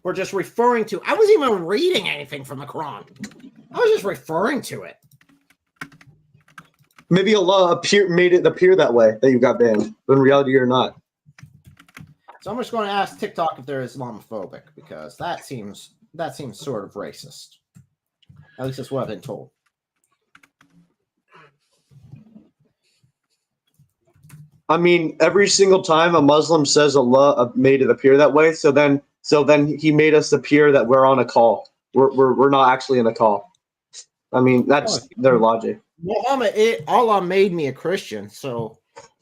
We're just referring to. I wasn't even reading anything from the Quran. I was just referring to it. Maybe Allah made it appear that way, that you got banned, but in reality you're not. So I'm just going to ask TikTok if they're Islamophobic, because that seems sort of racist. At least that's what I've been told. I mean, every single time a Muslim says Allah made it appear that way, so then he made us appear that we're on a call. We're not actually in a call. I mean, that's their logic. Allah made me a Christian,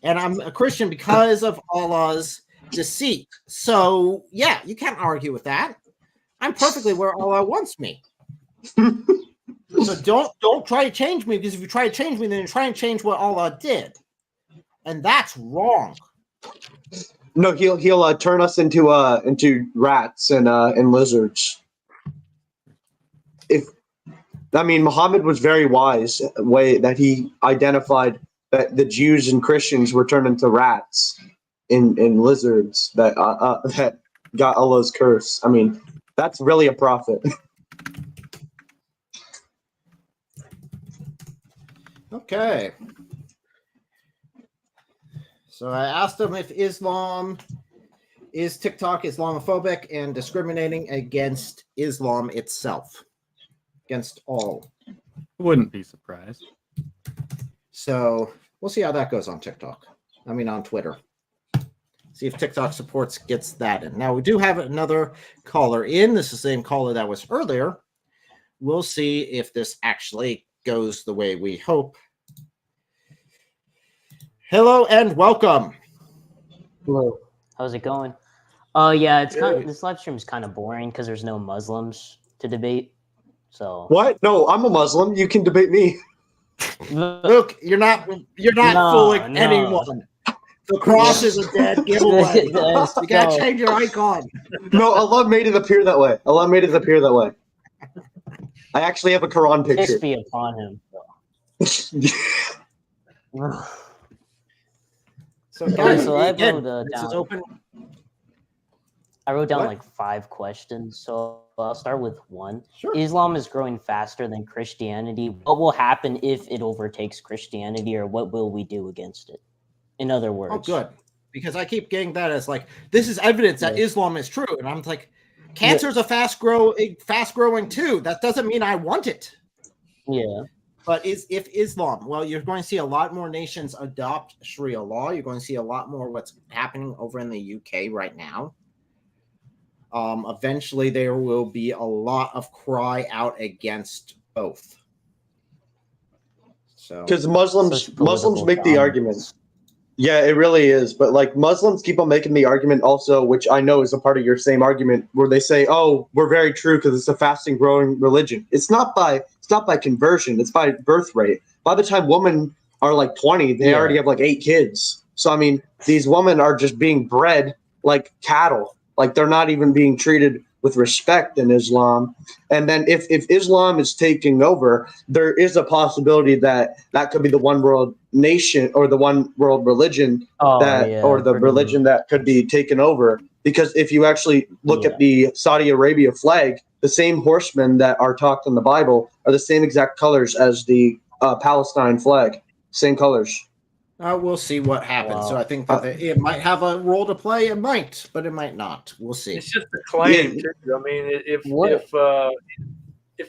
and I'm a Christian because of Allah's deceit. So yeah, you can't argue with that. I'm perfectly where Allah wants me. So don't try to change me, because if you try to change me, then you try and change what Allah did, and that's wrong. No, he'll turn us into rats and lizards. Muhammad was very wise way that he identified that the Jews and Christians were turned into rats and lizards that got Allah's curse. I mean, that's really a prophet. Okay. So I asked him if is TikTok Islamophobic and discriminating against Islam itself, against all. Wouldn't be surprised. So we'll see how that goes on TikTok. On Twitter. See if TikTok gets that in. Now we do have another caller in. This is the same caller that was earlier. We'll see if this actually goes the way we hope. Hello and welcome. Hello. How's it going? Yeah, this live stream is kind of boring because there's no Muslims to debate. So what? No, I'm a Muslim. You can debate me. Look, you're not fooling anyone. The cross is a dead giveaway. You gotta change your icon. No, Allah made it appear that way. Allah made it appear that way. I actually have a Quran picture. Peace be upon him. So guys, I wrote down like 5 questions, so I'll start with one. Sure. Islam is growing faster than Christianity. What will happen if it overtakes Christianity, or what will we do against it? In other words. Oh, good. Because I keep getting that as like, this is evidence that Islam is true. And I'm like, cancer is a fast growing too. That doesn't mean I want it. Yeah. But if Islam, well, you're going to see a lot more nations adopt Sharia law. You're going to see a lot more what's happening over in the UK right now. Eventually, there will be a lot of cry out against both. So, because Muslims make the argument. Yeah, it really is. But like Muslims keep on making the argument also, which I know is a part of your same argument, where they say, "Oh, we're very true because it's a fast and growing religion." It's not by conversion; it's by birth rate. By the time women are like 20, they already have like 8 kids. So I mean, these women are just being bred like cattle. Like they're not even being treated with respect in Islam. And then if Islam is taking over, there is a possibility that could be the one world nation or the one world religion or the religion that could be taken over. Because if you actually look at the Saudi Arabia flag, the same horsemen that are talked in the Bible are the same exact colors as the Palestine flag. Same colors. We'll see what happens. Wow. So I think that it might have a role to play. It might, but it might not. We'll see. It's just a claim, too. I mean, if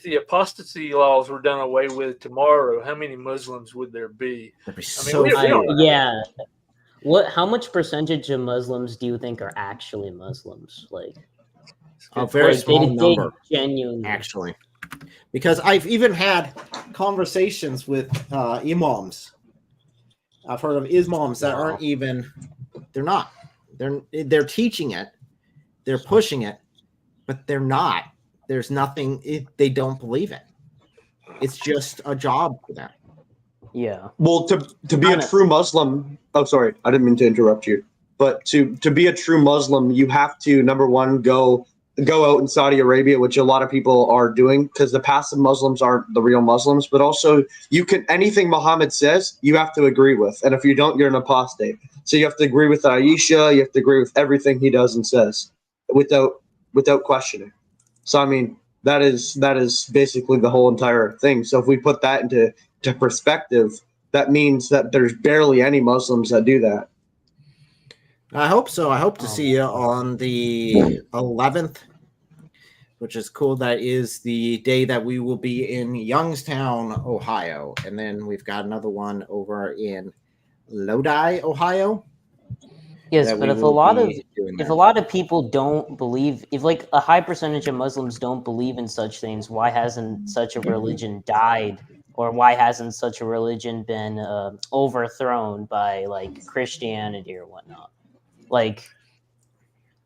the apostasy laws were done away with tomorrow, how many Muslims would there be? How much percentage of Muslims do you think are actually Muslims? Like a very small number, genuinely, actually. Because I've even had conversations with imams. I've heard of imams that aren't even, they're teaching it, they're pushing it, but they're not. There's nothing, they don't believe it. It's just a job for them. Yeah. Well, to be a true Muslim, oh, sorry, I didn't mean to interrupt you, but to be a true Muslim, you have to, number one, go go out in Saudi Arabia, which a lot of people are doing, because the passive Muslims aren't the real Muslims. But also, you can anything Muhammad says, you have to agree with, and if you don't, you're an apostate. So you have to agree with Aisha. You have to agree with everything he does and says, without questioning. So I mean, that is basically the whole entire thing. So if we put that into perspective, that means that there's barely any Muslims that do that. I hope so. I hope to see you on the 11th, which is cool. That is the day that we will be in Youngstown, Ohio. And then we've got another one over in Lodi, Ohio. Yes, but if a lot of people don't believe, if like a high percentage of Muslims don't believe in such things, why hasn't such a religion died, or why hasn't such a religion been overthrown by like Christianity or whatnot? Like,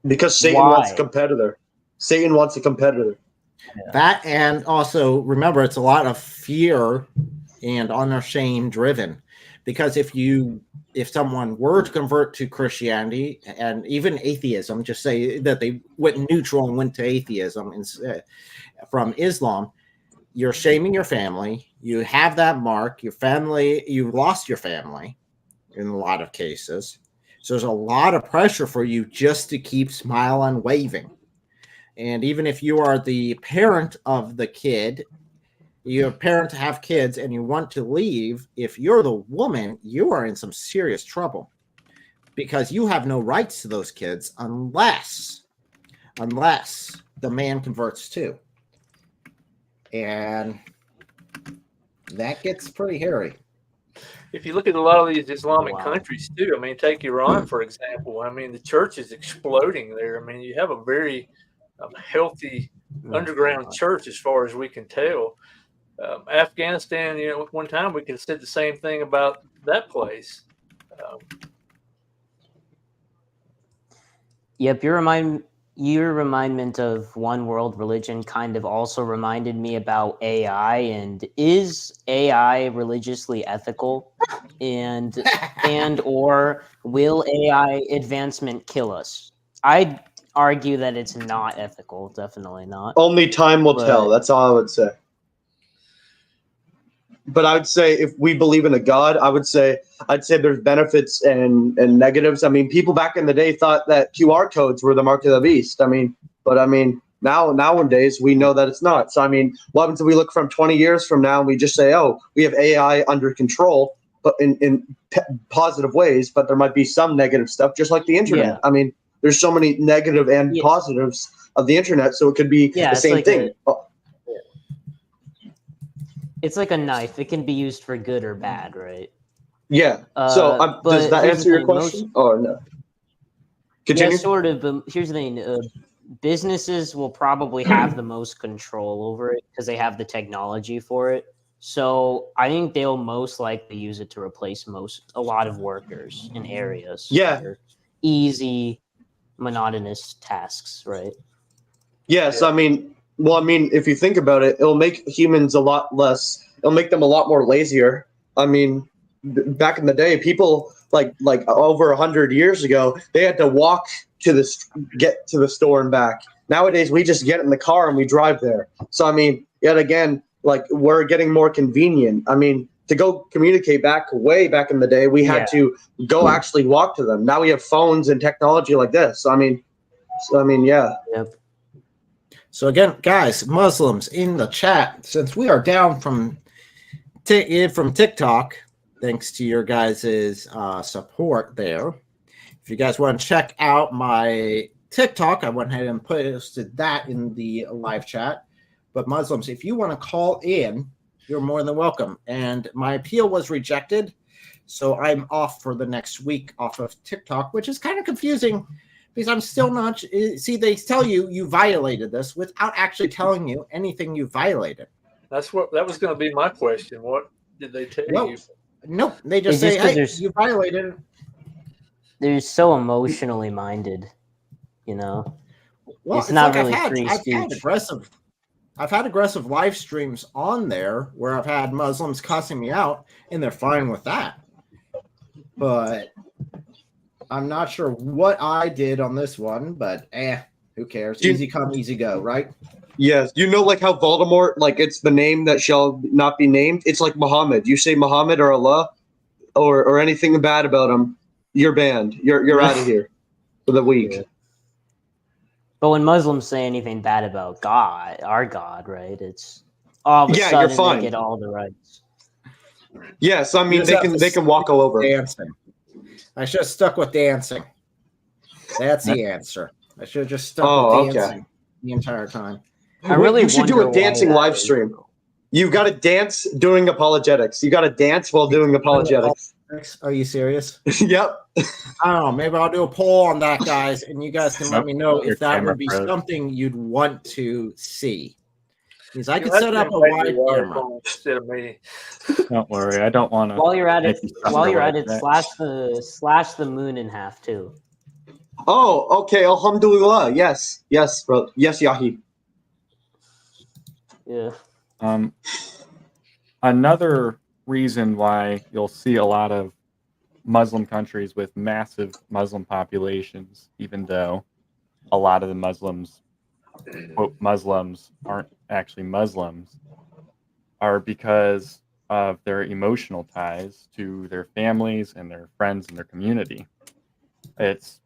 because Satan wants a competitor. Satan wants a competitor. Yeah. That, and also remember, it's a lot of fear and honor shame driven. Because if someone were to convert to Christianity and even atheism, just say that they went neutral and went to atheism from Islam, you're shaming your family. You have that mark. Your family, you've lost your family in a lot of cases. So there's a lot of pressure for you just to keep smiling and waving. And even if you are the parent of the kid, you're a parent to have kids and you want to leave, if you're the woman, you are in some serious trouble because you have no rights to those kids unless the man converts too. And that gets pretty hairy. If you look at a lot of these Islamic countries too, I mean, take Iran, for example. I mean, the church is exploding there. I mean, you have a very healthy underground church as far as we can tell. Afghanistan, at one time we could have said the same thing about that place. Yep, your remindment of one world religion kind of also reminded me about AI. And is AI religiously ethical? And or will AI advancement kill us? I'd argue that it's not ethical. Definitely not. Only time will tell. That's all I would say. But I would say if we believe in a God, I'd say there's benefits and negatives. I mean, people back in the day thought that QR codes were the mark of the beast. Nowadays we know that it's not. So I mean, what happens if we look from 20 years from now and we just say, oh, we have AI under control, but in positive ways, but there might be some negative stuff, just like the internet. Yeah. I mean, there's so many negative and positives of the internet, so it could be the same thing. It's like a knife. It can be used for good or bad, right? Yeah. So does that answer your question? Or no? Continue. Yeah, sort of. But here's the thing. Businesses will probably have the most control over it because they have the technology for it. So I think they'll most likely use it to replace a lot of workers in areas. Yeah. Easy, monotonous tasks, right? Yes. I mean, if you think about it, it'll make humans it'll make them a lot more lazier. I mean, back in the day, people like over 100 years ago, they had to walk get to the store and back. Nowadays, we just get in the car and we drive there. So, I mean, yet again, like we're getting more convenient. I mean, to go communicate way back in the day, we had to go actually walk to them. Now we have phones and technology like this. So, I mean, yeah. Yep. So again, guys, Muslims in the chat, since we are down from TikTok, thanks to your guys' support there. If you guys want to check out my TikTok, I went ahead and posted that in the live chat. But Muslims, if you want to call in, you're more than welcome. And my appeal was rejected, so I'm off for the next week off of TikTok, which is kind of confusing. Because I'm still not. See, they tell you violated this without actually telling you anything you violated. That was going to be my question. What did they tell you? Nope. They just say, "Hey, you violated it." They're so emotionally minded, Well, it's not really free speech. I've had aggressive live streams on there where I've had Muslims cussing me out, and they're fine with that. But I'm not sure what I did on this one, but who Who cares? Do you- Easy come, easy go, right? Yes. You know, like how Voldemort, like it's the name that shall not be named. It's like Muhammad. You say Muhammad or Allah or anything bad about him, you're banned. You're out of here for the week. Yeah. But when Muslims say anything bad about God, our God, right? It's all of a Yeah, you're sudden fine. they get all the rights. Yes, I You mean just have to they can walk all over. Dancing. I should have stuck with dancing. That's the answer. I should have just stuck with dancing the entire time. I really you should do a wonder why dancing that live is. stream. You got to dance doing apologetics. You got to dance while doing apologetics. Are you serious? Yep. I don't know. Maybe I'll do a poll on that, guys, and you guys can let me know Your if that camera would be froze. something you'd want to see. Because I You could have set to up a invite wide your wife camera. on instead of me. Don't worry, I don't want to. While you're at it, slash the moon in half too. Oh, okay. Alhamdulillah. Yes. Yes, bro. Yes, Yahi. Yeah. Another reason why you'll see a lot of Muslim countries with massive Muslim populations, even though a lot of the Muslims, quote, Muslims aren't actually Muslims, are because of their emotional ties to their families and their friends and their community. It's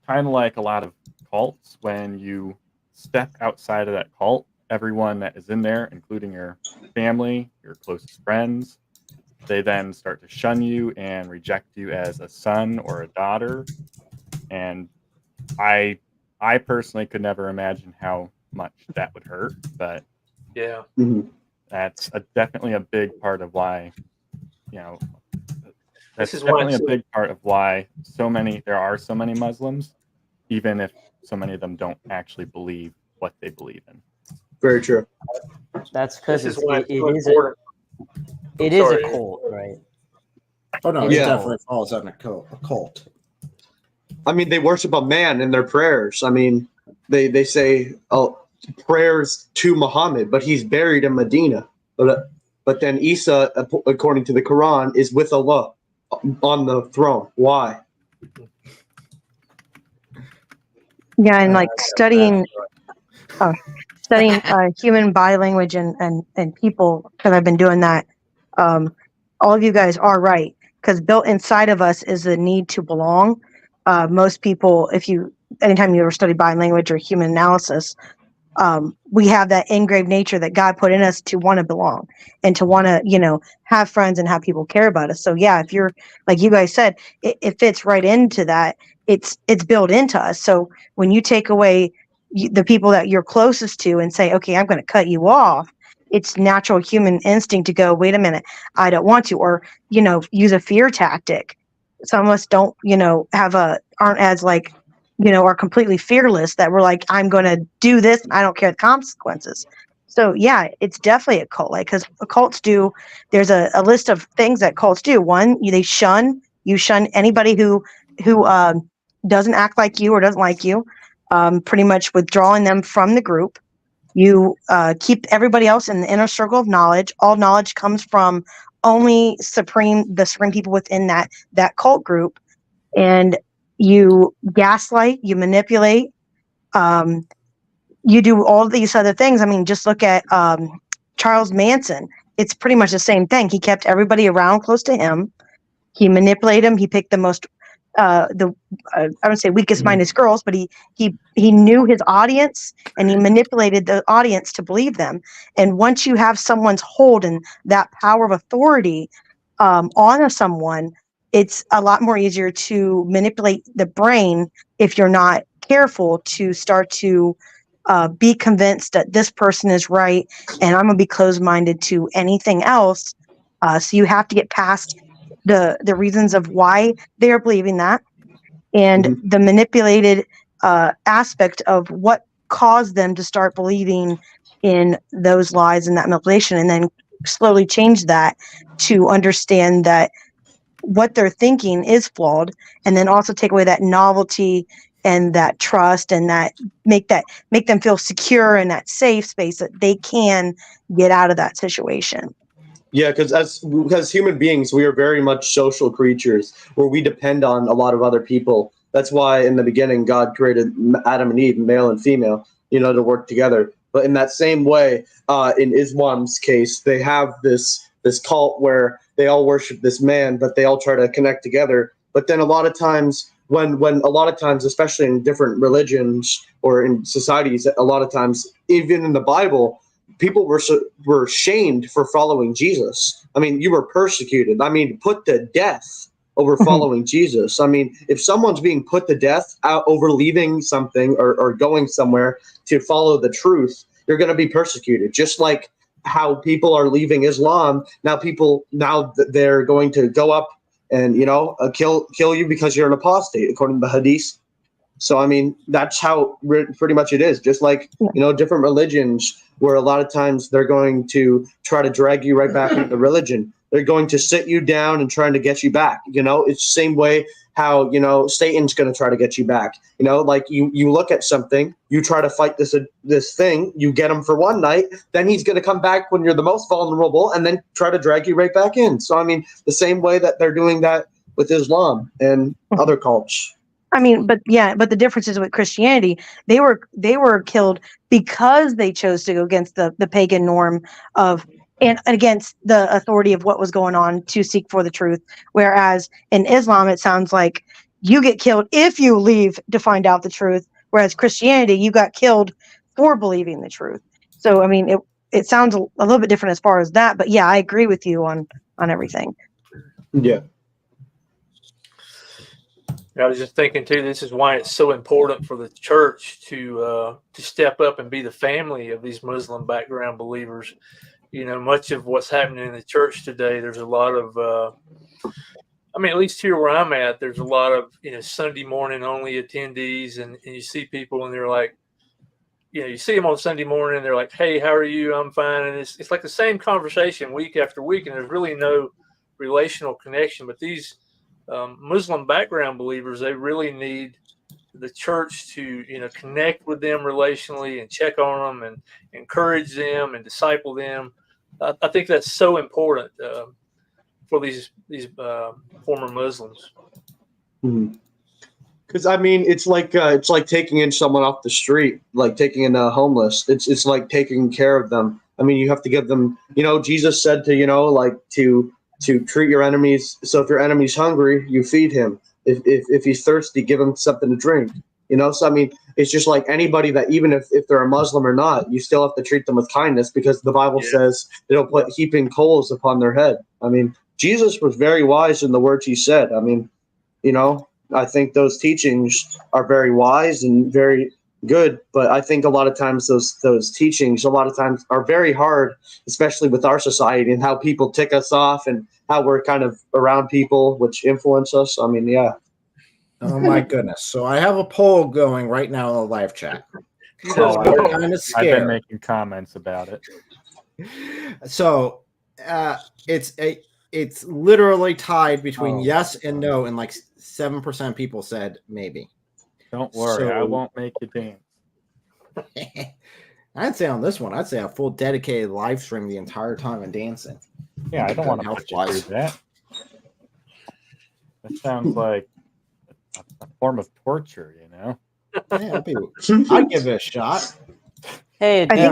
kind of like a lot of cults. When you step outside of that cult, everyone that is in there, including your family, your closest friends, they then start to shun you and reject you as a son or a daughter. And I personally could never imagine how much that would hurt, but Yeah. that's definitely a big part of why, you know, that's This is why definitely a it's- big part of why there are so many Muslims, even if so many of them don't actually believe what they believe in. Very true. That's because This is it why it's so is important. it is a Sorry. cult, right? Oh no, It's it a definitely cult. falls under a cult. I mean, they worship a man in their prayers. I mean, they say prayers to Muhammad, but he's buried in Medina. But then Isa, according to the Quran, is with Allah on the throne. Why? Yeah, and like studying human body language and people, because I've been doing that. All of you guys are right, because built inside of us is the need to belong. Most people, anytime you ever study body language or human analysis, we have that engraved nature that God put in us to want to belong and to want to, have friends and have people care about us. So yeah, if you're, like you guys said, it fits right into that. It's built into us. So when you take away the people that you're closest to and say, okay, I'm going to cut you off, it's natural human instinct to go, wait a minute, I don't want to, or, use a fear tactic. Some of us don't, aren't as like, are completely fearless, that we're like, I'm going to do this. I don't care the consequences. So yeah, it's definitely a cult, because cults do, there's a list of things that cults do. One, you shun anybody who doesn't act like you or doesn't like you, pretty much withdrawing them from the group. You keep everybody else in the inner circle of knowledge. All knowledge comes from only the supreme people within that cult group. And you gaslight, you manipulate, you do all these other things. I mean, just look at Charles Manson. It's pretty much the same thing. He kept everybody around close to him. He manipulated them. He picked the most, I would say weakest minded girls, but he knew his audience, and he manipulated the audience to believe them. And once you have someone's hold and that power of authority on someone, it's a lot more easier to manipulate the brain if you're not careful, to start to be convinced that this person is right and I'm going to be closed-minded to anything else. So you have to get past the reasons of why they are believing that, and the manipulated aspect of what caused them to start believing in those lies and that manipulation, and then slowly change that to understand that what they're thinking is flawed, and then also take away that novelty and that trust, and that make them feel secure in that safe space that they can get out of that situation. Yeah, because as human beings, we are very much social creatures, where we depend on a lot of other people That's why in the beginning God created Adam and Eve, male and female, to work together. But in that same way, in Islam's case, they have this cult where they all worship this man, but they all try to connect together. But then a lot of times, especially in different religions or in societies, a lot of times, even in the Bible, people were shamed for following Jesus. I mean, you were persecuted. I mean, put to death over following Jesus. I mean, if someone's being put to death out over leaving something or going somewhere to follow the truth, you're going to be persecuted. Just like how people are leaving Islam now, they're going to go up and kill you because you're an apostate, according to the Hadith. So I mean, that's how pretty much it is. Just like different religions, where a lot of times they're going to try to drag you right back into the religion. They're going to sit you down and trying to get you back. It's the same way how Satan's going to try to get you back. Like you look at something, you try to fight this thing, you get him for one night, then he's going to come back when you're the most vulnerable, and then try to drag you right back in. So I mean, the same way that they're doing that with Islam and other cults. I mean, but the difference is with Christianity, they were killed because they chose to go against the pagan norm and against the authority of what was going on to seek for the truth. Whereas in Islam, it sounds like you get killed if you leave to find out the truth. Whereas Christianity, you got killed for believing the truth. So, I mean, it sounds a little bit different as far as that. But yeah, I agree with you on everything. Yeah. I was just thinking too, this is why it's so important for the church to step up and be the family of these Muslim background believers. Much of what's happening in the church today, there's a lot of, at least here where I'm at, there's a lot of, Sunday morning only attendees, and you see people and they're like, you see them on Sunday morning and they're like, hey, how are you? I'm fine. And it's like the same conversation week after week, and there's really no relational connection. But these Muslim background believers, they really need the church to connect with them relationally and check on them and encourage them and disciple them. I think that's so important for these former Muslims. Because I mean, it's like taking in someone off the street, like taking in a homeless. It's like taking care of them. I mean, you have to give them. Jesus said to treat your enemies. So if your enemy's hungry, you feed him. If he's thirsty, give him something to drink. So I mean, it's just like anybody that, even if they're a Muslim or not, you still have to treat them with kindness, because the Bible says they don't put heaping coals upon their head. I mean, Jesus was very wise in the words he said. I mean, I think those teachings are very wise and very good, but I think a lot of times those teachings are very hard, especially with our society and how people tick us off and how we're kind of around people which influence us. I mean, yeah. Oh my goodness. So I have a poll going right now in the live chat. So I'm kind of scared. I've been making comments about it. So it's literally tied between yes and no, and like 7% people said maybe. Don't worry, I won't make you dance. I'd say on this one, I'd say a full dedicated live stream the entire time and dancing. Yeah, I don't want to put you through that. That sounds like a form of torture, Yeah, I'd give it a shot. Hey, it'd be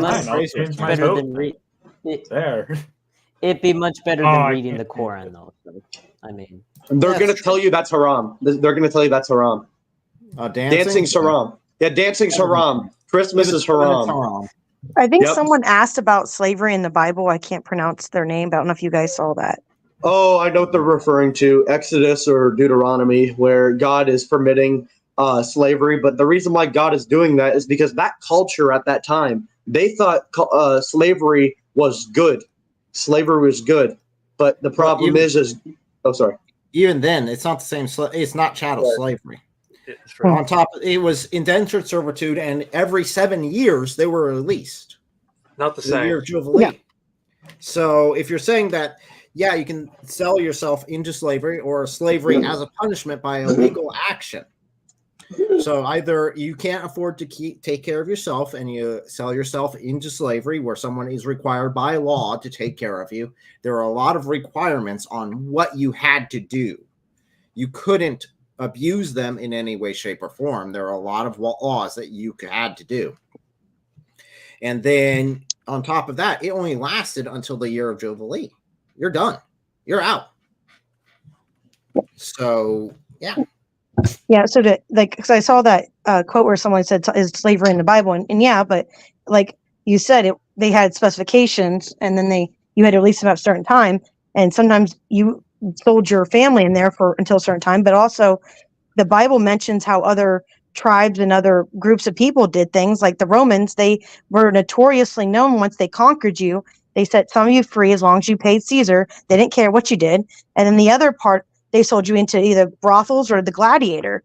much better than reading the Quran, though. So, I mean, they're going to tell you that's haram. They're going to tell you that's haram. Dancing's haram. Yeah, dancing's haram. Christmas is haram. I think someone asked about slavery in the Bible. I can't pronounce their name, but I don't know if you guys saw that. Oh, I know what they're referring to, Exodus or Deuteronomy, where God is permitting slavery. But the reason why God is doing that is because that culture at that time, they thought slavery was good. Slavery was good. But the problem is sorry. Even then, it's not the same. It's not chattel slavery. On top, it was indentured servitude, and every 7 years they were released. Not the same. Year of Jubilee. Yeah. So if you're saying that, yeah, you can sell yourself into slavery or slavery as a punishment by a legal action. So either you can't afford to take care of yourself and you sell yourself into slavery where someone is required by law to take care of you. There are a lot of requirements on what you had to do. You couldn't abuse them in any way, shape, or form. There are a lot of laws that you had to do. And then on top of that, it only lasted until the year of Jubilee. You're done. You're out. So, yeah. Yeah, so because I saw that quote where someone said, "Is slavery in the Bible?" And yeah, but like you said, they had specifications, and then you had to release them at a certain time, and sometimes you sold your family in there for until a certain time. But also, the Bible mentions how other tribes and other groups of people did things. Like the Romans, they were notoriously known once they conquered you. They set some of you free as long as you paid Caesar. They didn't care what you did. And then the other part, they sold you into either brothels or the gladiator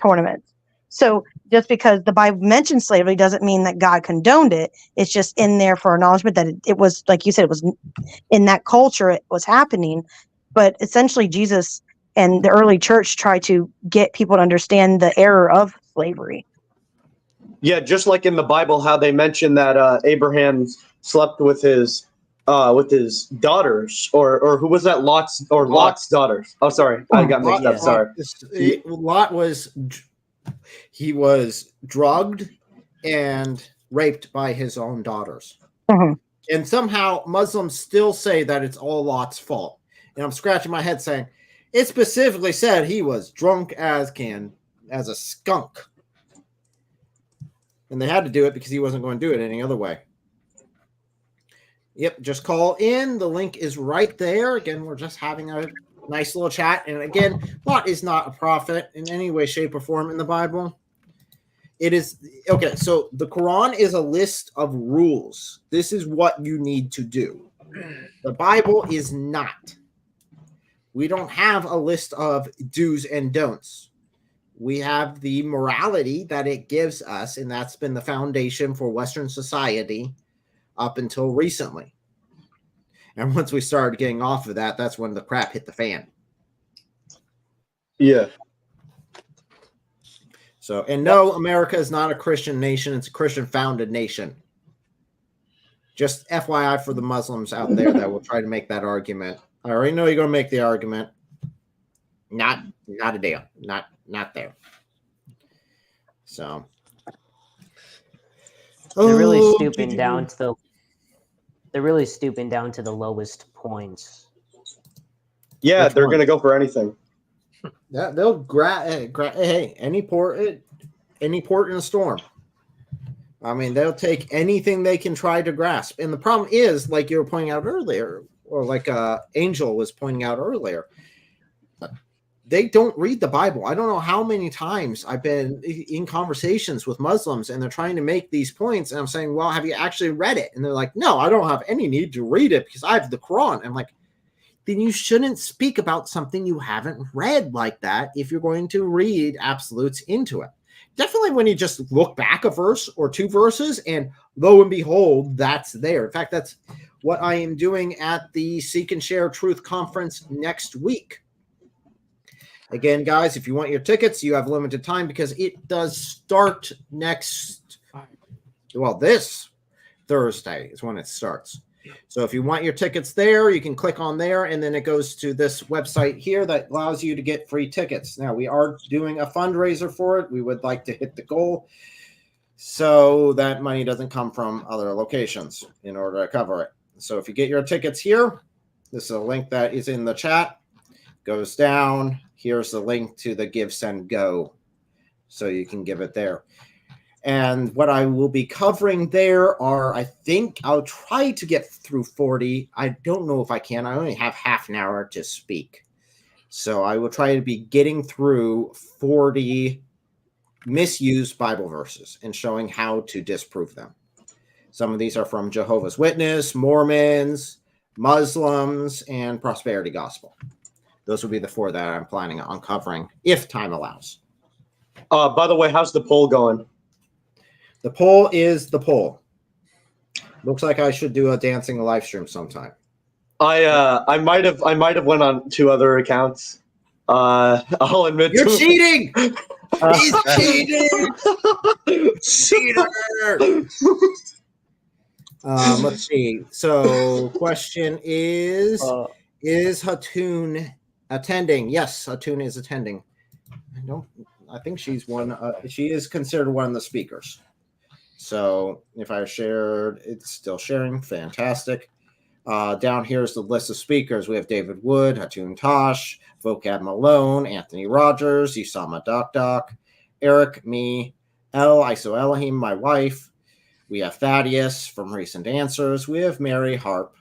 tournaments. So just because the Bible mentions slavery doesn't mean that God condoned it. It's just in there for acknowledgement that it was, like you said, it was in that culture, it was happening. But essentially, Jesus and the early church tried to get people to understand the error of slavery. Yeah, just like in the Bible, how they mention that Abraham slept with his daughters, or who was that? Lot's daughters. Oh, sorry, I got mixed up. Sorry. Lot was drugged and raped by his own daughters. Mm-hmm. And somehow Muslims still say that it's all Lot's fault. And I'm scratching my head saying, it specifically said he was drunk as a skunk. And they had to do it because he wasn't going to do it any other way. Yep, just call in. The link is right there. Again, we're just having a nice little chat. And again, Lot is not a prophet in any way, shape, or form in the Bible. It is, okay, so the Quran is a list of rules. This is what you need to do. The Bible is not. We don't have a list of do's and don'ts. We have the morality that it gives us, and that's been the foundation for Western society up until recently. And once we started getting off of that, that's when the crap hit the fan. Yeah. So, and no, America is not a Christian nation. It's a Christian-founded nation. Just FYI for the Muslims out there that will try to make that argument. I already know you're going to make the argument. Not a deal. Not there. So. They're really stooping down to the lowest points. Yeah, they're going to go for anything. Yeah, they'll hey, any port in a storm. I mean, they'll take anything they can try to grasp. And the problem is, like you were pointing out earlier, or like Angel was pointing out earlier, they don't read the Bible. I don't know how many times I've been in conversations with Muslims and they're trying to make these points. And I'm saying, well, have you actually read it? And they're like, no, I don't have any need to read it because I have the Quran. I'm like, then you shouldn't speak about something you haven't read like that if you're going to read absolutes into it. Definitely when you just look back a verse or two verses and lo and behold, that's there. In fact, that's what I am doing at the Seek and Share Truth Conference next week. Again, guys, if you want your tickets, you have limited time because it does start this Thursday is when it starts. So if you want your tickets there, you can click on there, and then it goes to this website here that allows you to get free tickets. Now, we are doing a fundraiser for it. We would like to hit the goal so that money doesn't come from other locations in order to cover it. So if you get your tickets here, this is a link that is in the chat. Goes down. Here's the link to the Give, Send, Go. So you can give it there. And what I will be covering there are, I think I'll try to get through 40. I don't know if I can. I only have half an hour to speak. So I will try to be getting through 40 misused Bible verses and showing how to disprove them. Some of these are from Jehovah's Witness, Mormons, Muslims, and Prosperity Gospel. Those will be the 4 that I'm planning on covering if time allows. By the way, how's the poll going? The poll is the poll. Looks like I should do a dancing live stream sometime. I might have went on 2 other accounts. I'll admit you're to cheating. He's cheating. Cheater. Let's see. So, question is Hatun attending? Yes, Hatun is attending. I think she's one. She is considered one of the speakers. So if I shared, it's still sharing. Fantastic. Down here is the list of speakers. We have David Wood, Hatun Tosh, Vocab Malone, Anthony Rogers, Usama Doc, Eric, me, Iso Elohim, my wife. We have Thaddeus from Recent Answers. We have Mary Harp.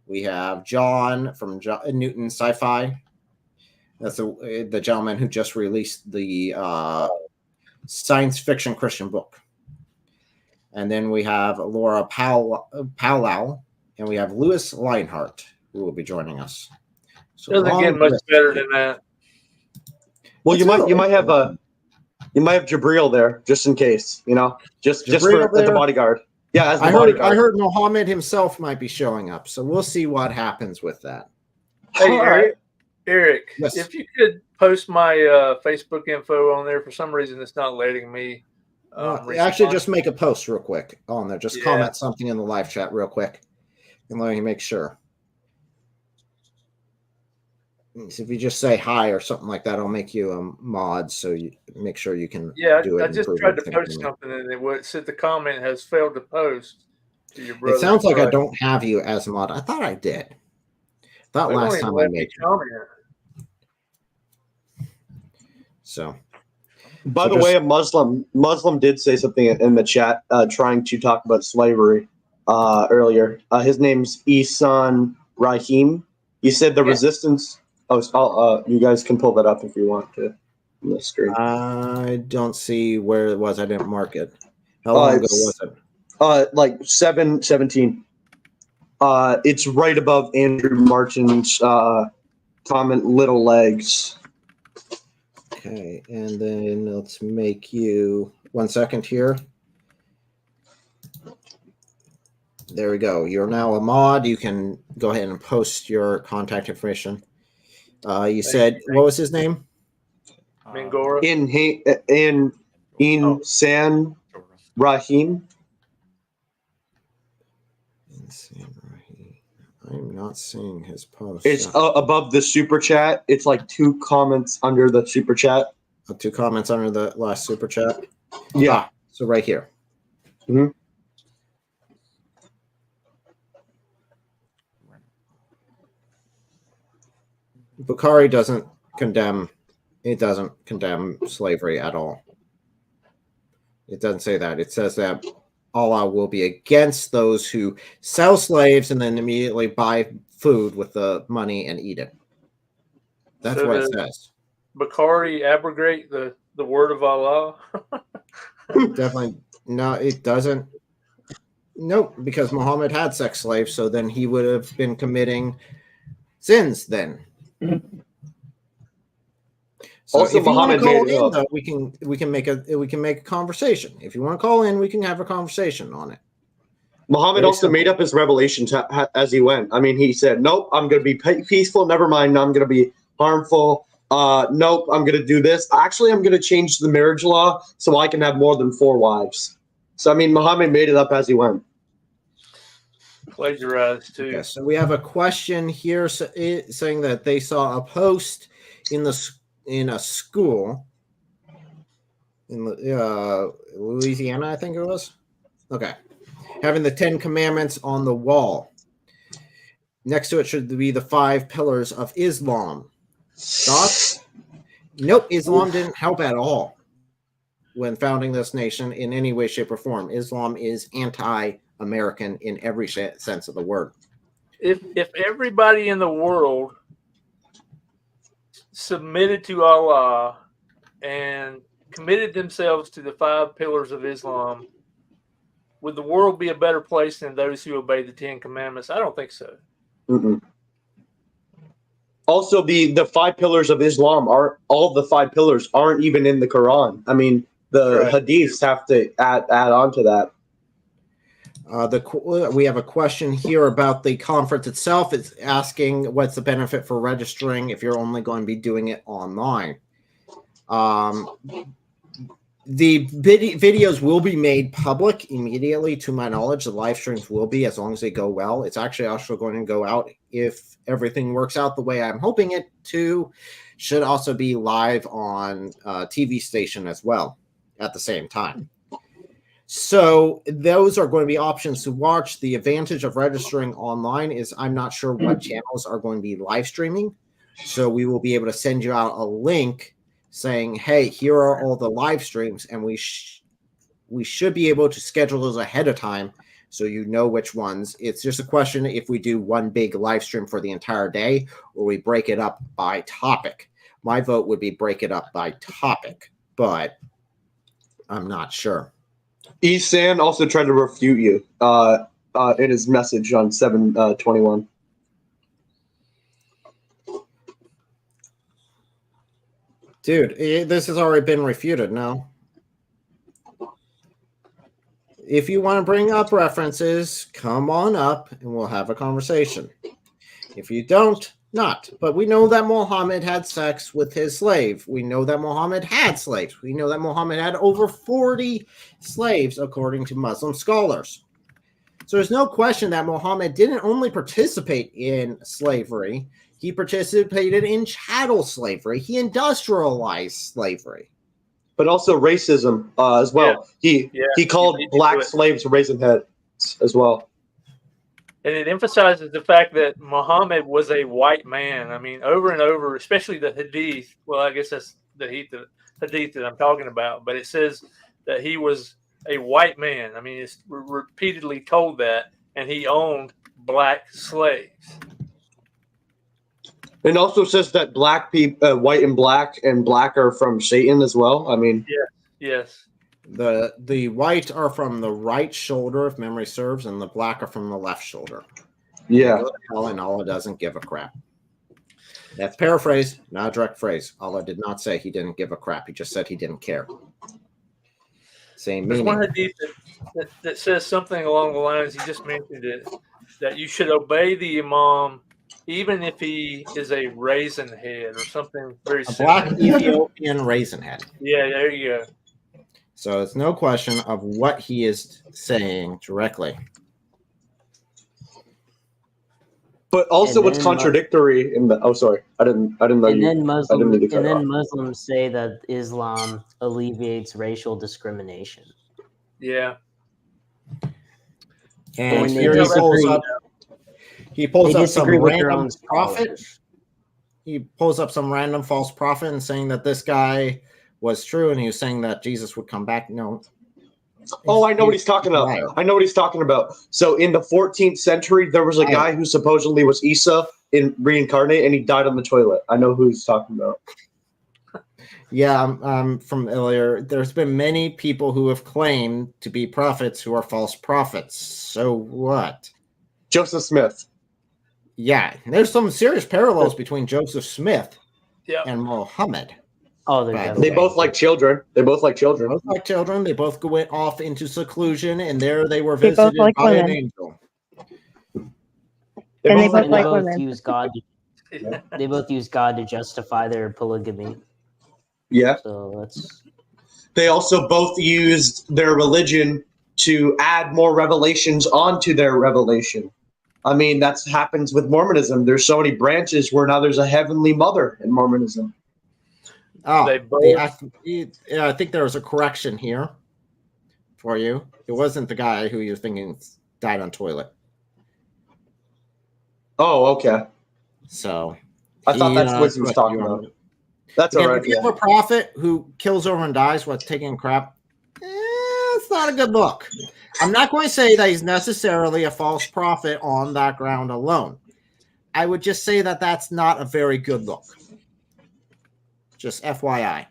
We have John from Newton Sci-Fi. That's the gentleman who just released the science fiction Christian book. And then we have Laura Powell, and we have Lewis Leinhart, who will be joining us. So doesn't get much better than that. Well, you might have Jabril there just in case, just for the bodyguard. Yeah, as the bodyguard. I heard Mohammed himself might be showing up, so we'll see what happens with that. Hey, Eric, yes. If you could post my Facebook info on there, for some reason it's not letting me. Actually, just make a post real quick on there. Just comment something in the live chat real quick, and let me make sure. So if you just say hi or something like that, I'll make you a mod, so you make sure you can. do it. I just tried to post something, and it said the comment has failed to post to your brother. It sounds like I don't have you as a mod. I thought I did. That last time I made you. So. By the way, a Muslim did say something in the chat, trying to talk about slavery earlier. His name's Ihsan Rahim. He said the resistance. Oh, you guys can pull that up if you want to. On the screen. I don't see where it was. I didn't mark it. How long ago was it? Like 7:17. It's right above Andrew Martin's comment, "Little Legs." Okay, and then let's make you 1 second here. There we go. You're now a mod. You can go ahead and post your contact information. You said, what was his name? Mangora. Insan Rahim. I'm not seeing his post. It's above the super chat. It's like 2 comments under the super chat. 2 comments under the last super chat? Yeah. So right here. Mm-hmm. Bukhari doesn't condemn slavery at all. It doesn't say that. It says that Allah will be against those who sell slaves and then immediately buy food with the money and eat it. That's what it says. Bukhari abrogate the word of Allah? Definitely. No, it doesn't. Nope, because Muhammad had sex slaves, so then he would have been committing sins then. So Also, if you want to Muhammad call in, though, we can make a conversation. If you want to call in, we can have a conversation on it. Muhammad also made up his revelations as he went. I mean, he said, "Nope, I'm going to be peaceful. Never mind, I'm going to be harmful. Nope, I'm going to do this. Actually, I'm going to change the marriage law so I can have more than 4 wives." So I mean, Muhammad made it up as he went. Plagiarized too. Okay, so we have a question here saying that they saw a post in a school in Louisiana, I think it was. Okay, having the 10 Commandments on the wall. Next to it should be the 5 pillars of Islam. Thoughts? Nope, Islam didn't help at all when founding this nation in any way, shape, or form. Islam is anti-American in every sense of the word. If everybody in the world submitted to Allah and committed themselves to the 5 pillars of Islam, would the world be a better place than those who obey the 10 Commandments? I don't think so. Mm-mm. Also, the 5 pillars of Islam the 5 pillars aren't even in the Quran. I mean, the hadiths have to add on to that. We have a question here about the conference itself. It's asking what's the benefit for registering if you're only going to be doing it online. The videos will be made public immediately, to my knowledge. The live streams will be, as long as they go well. It's actually also going to go out, if everything works out the way I'm hoping it to should also be live on TV station as well at the same time. So those are going to be options to watch. The advantage of registering online is I'm not sure what channels are going to be live streaming. So we will be able to send you out a link saying, hey, here are all the live streams, and we should be able to schedule those ahead of time so you know which ones. It's just a question if we do one big live stream for the entire day or we break it up by topic. My vote would be break it up by topic, but I'm not sure. Esan also tried to refute you in his message on 7/21. Dude, this has already been refuted now. If you want to bring up references, come on up and we'll have a conversation. If you don't, not. But we know that Muhammad had sex with his slave. We know that Muhammad had slaves. We know that Muhammad had over 40 slaves, according to Muslim scholars. So there's no question that Muhammad didn't only participate in slavery, he participated in chattel slavery. He industrialized slavery. But also racism as well. He called black slaves raisin heads as well. And it emphasizes the fact that Muhammad was a white man. I mean, over and over, especially the Hadith. Well, I guess that's the Hadith that I'm talking about. But it says that he was a white man. I mean, it's repeatedly told that. And he owned black slaves. It also says that black people, white and black are from Satan as well. I mean, yes. The white are from the right shoulder, if memory serves, and the black are from the left shoulder. Yeah. Go to hell and Allah doesn't give a crap. That's paraphrased, not a direct phrase. Allah did not say he didn't give a crap. He just said he didn't care. Same meaning. There's one hadith that says something along the lines, he just mentioned it, that you should obey the Imam even if he is a raisin head or something very similar. Black Ethiopian raisin head. Yeah, there you go. So it's no question of what he is saying directly. But also, what's contradictory in the? Oh, sorry, I didn't know and you. Then Muslims, I didn't and then Muslims say that Islam alleviates racial discrimination. Yeah. And when they here he pulls up some random prophet. He pulls up some random false prophet and saying that this guy was true, and he was saying that Jesus would come back. No. Oh, I know what he's talking about. I know what he's talking about. So in the 14th century, there was a guy who supposedly was Isa in reincarnate, and he died on the toilet. I know who he's talking about. Yeah, I'm familiar. There's been many people who have claimed to be prophets who are false prophets. So what? Joseph Smith. Yeah, there's some serious parallels between Joseph Smith and Muhammad. Oh, they both like children. They both like children. Both like children. They both went off into seclusion, and there they were visited by an angel. They both use God. They both use God to justify their polygamy. Yeah. So that's. They also both used their religion to add more revelations onto their revelation. I mean, that happens with Mormonism. There's so many branches where now there's a heavenly mother in Mormonism. Oh, I think there was a correction here for you. It wasn't the guy who you're thinking died on toilet. Oh, okay. So I thought that's what he was talking about. That's all right. If you have a prophet who kills over and dies while taking a crap, it's not a good look. I'm not going to say that he's necessarily a false prophet on that ground alone. I would just say that that's not a very good look. Just FYI.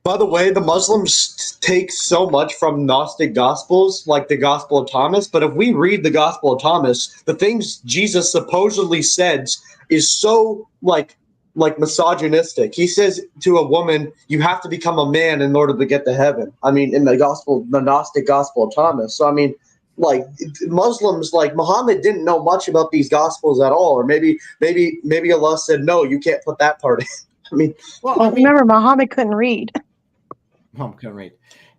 By the way, the Muslims take so much from Gnostic Gospels, like the Gospel of Thomas. But if we read the Gospel of Thomas, the things Jesus supposedly says is so like misogynistic. He says to a woman, "You have to become a man in order to get to heaven." I mean, in the Gnostic Gospel of Thomas. So I mean, like Muslims, like Muhammad didn't know much about these Gospels at all, or maybe Allah said, "No, you can't put that part in." I mean, remember, Muhammad couldn't read. Muhammad couldn't read.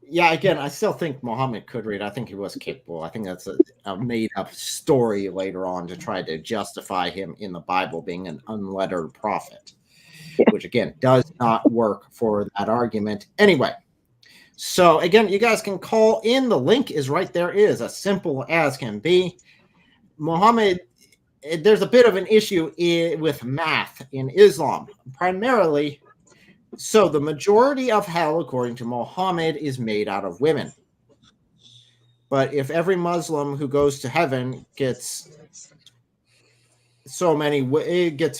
Yeah, again, I still think Muhammad could read. I think he was capable. I think that's a made-up story later on to try to justify him in the Bible being an unlettered prophet. which again does not work for that argument. Anyway, so again, you guys can call in. The link is right there. It is as simple as can be. Muhammad, there's a bit of an issue with math in Islam, primarily. So the majority of hell, according to Muhammad, is made out of women. But if every Muslim who goes to heaven gets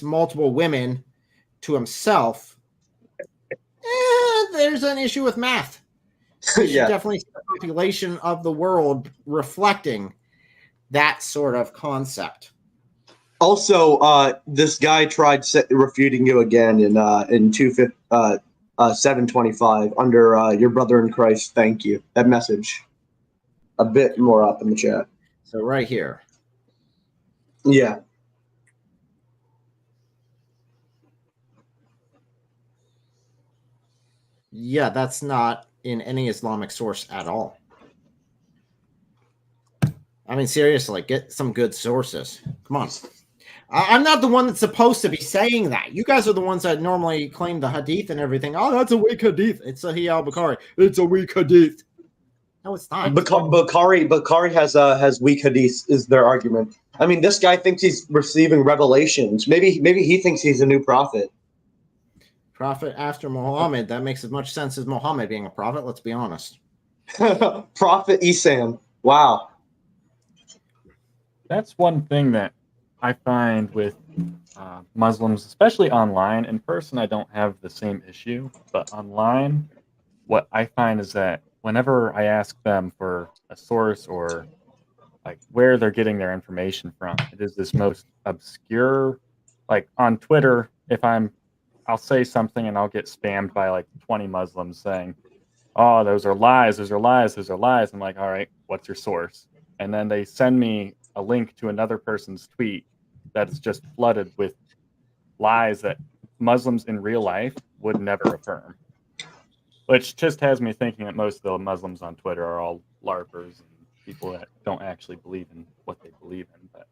multiple women to himself, there's an issue with math. You should definitely see the population of the world reflecting that sort of concept. Also, this guy tried refuting you again in 725 under your brother in Christ. Thank you. That message. A bit more up in the chat. So right here. Yeah. Yeah, that's not in any Islamic source at all. I mean, seriously, get some good sources. Come on. I'm not the one that's supposed to be saying that. You guys are the ones that normally claim the hadith and everything. Oh, that's a weak hadith. It's Sahih al-Bukhari. It's a weak hadith. No, it's not. Bukhari has weak hadith, is their argument. I mean, this guy thinks he's receiving revelations. Maybe he thinks he's a new prophet. Prophet after Muhammad. That makes as much sense as Muhammad being a prophet. Let's be honest. Prophet Isan. Wow. That's one thing that I find with Muslims, especially online. In person, I don't have the same issue, but online, what I find is that whenever I ask them for a source or like where they're getting their information from, it is this most obscure, like on Twitter, I'll say something and I'll get spammed by like 20 Muslims saying, oh, those are lies, those are lies, those are lies. I'm like, all right, what's your source? And then they send me a link to another person's tweet that is just flooded with lies that Muslims in real life would never affirm. Which just has me thinking that most of the Muslims on Twitter are all LARPers and people that don't actually believe in what they believe in. But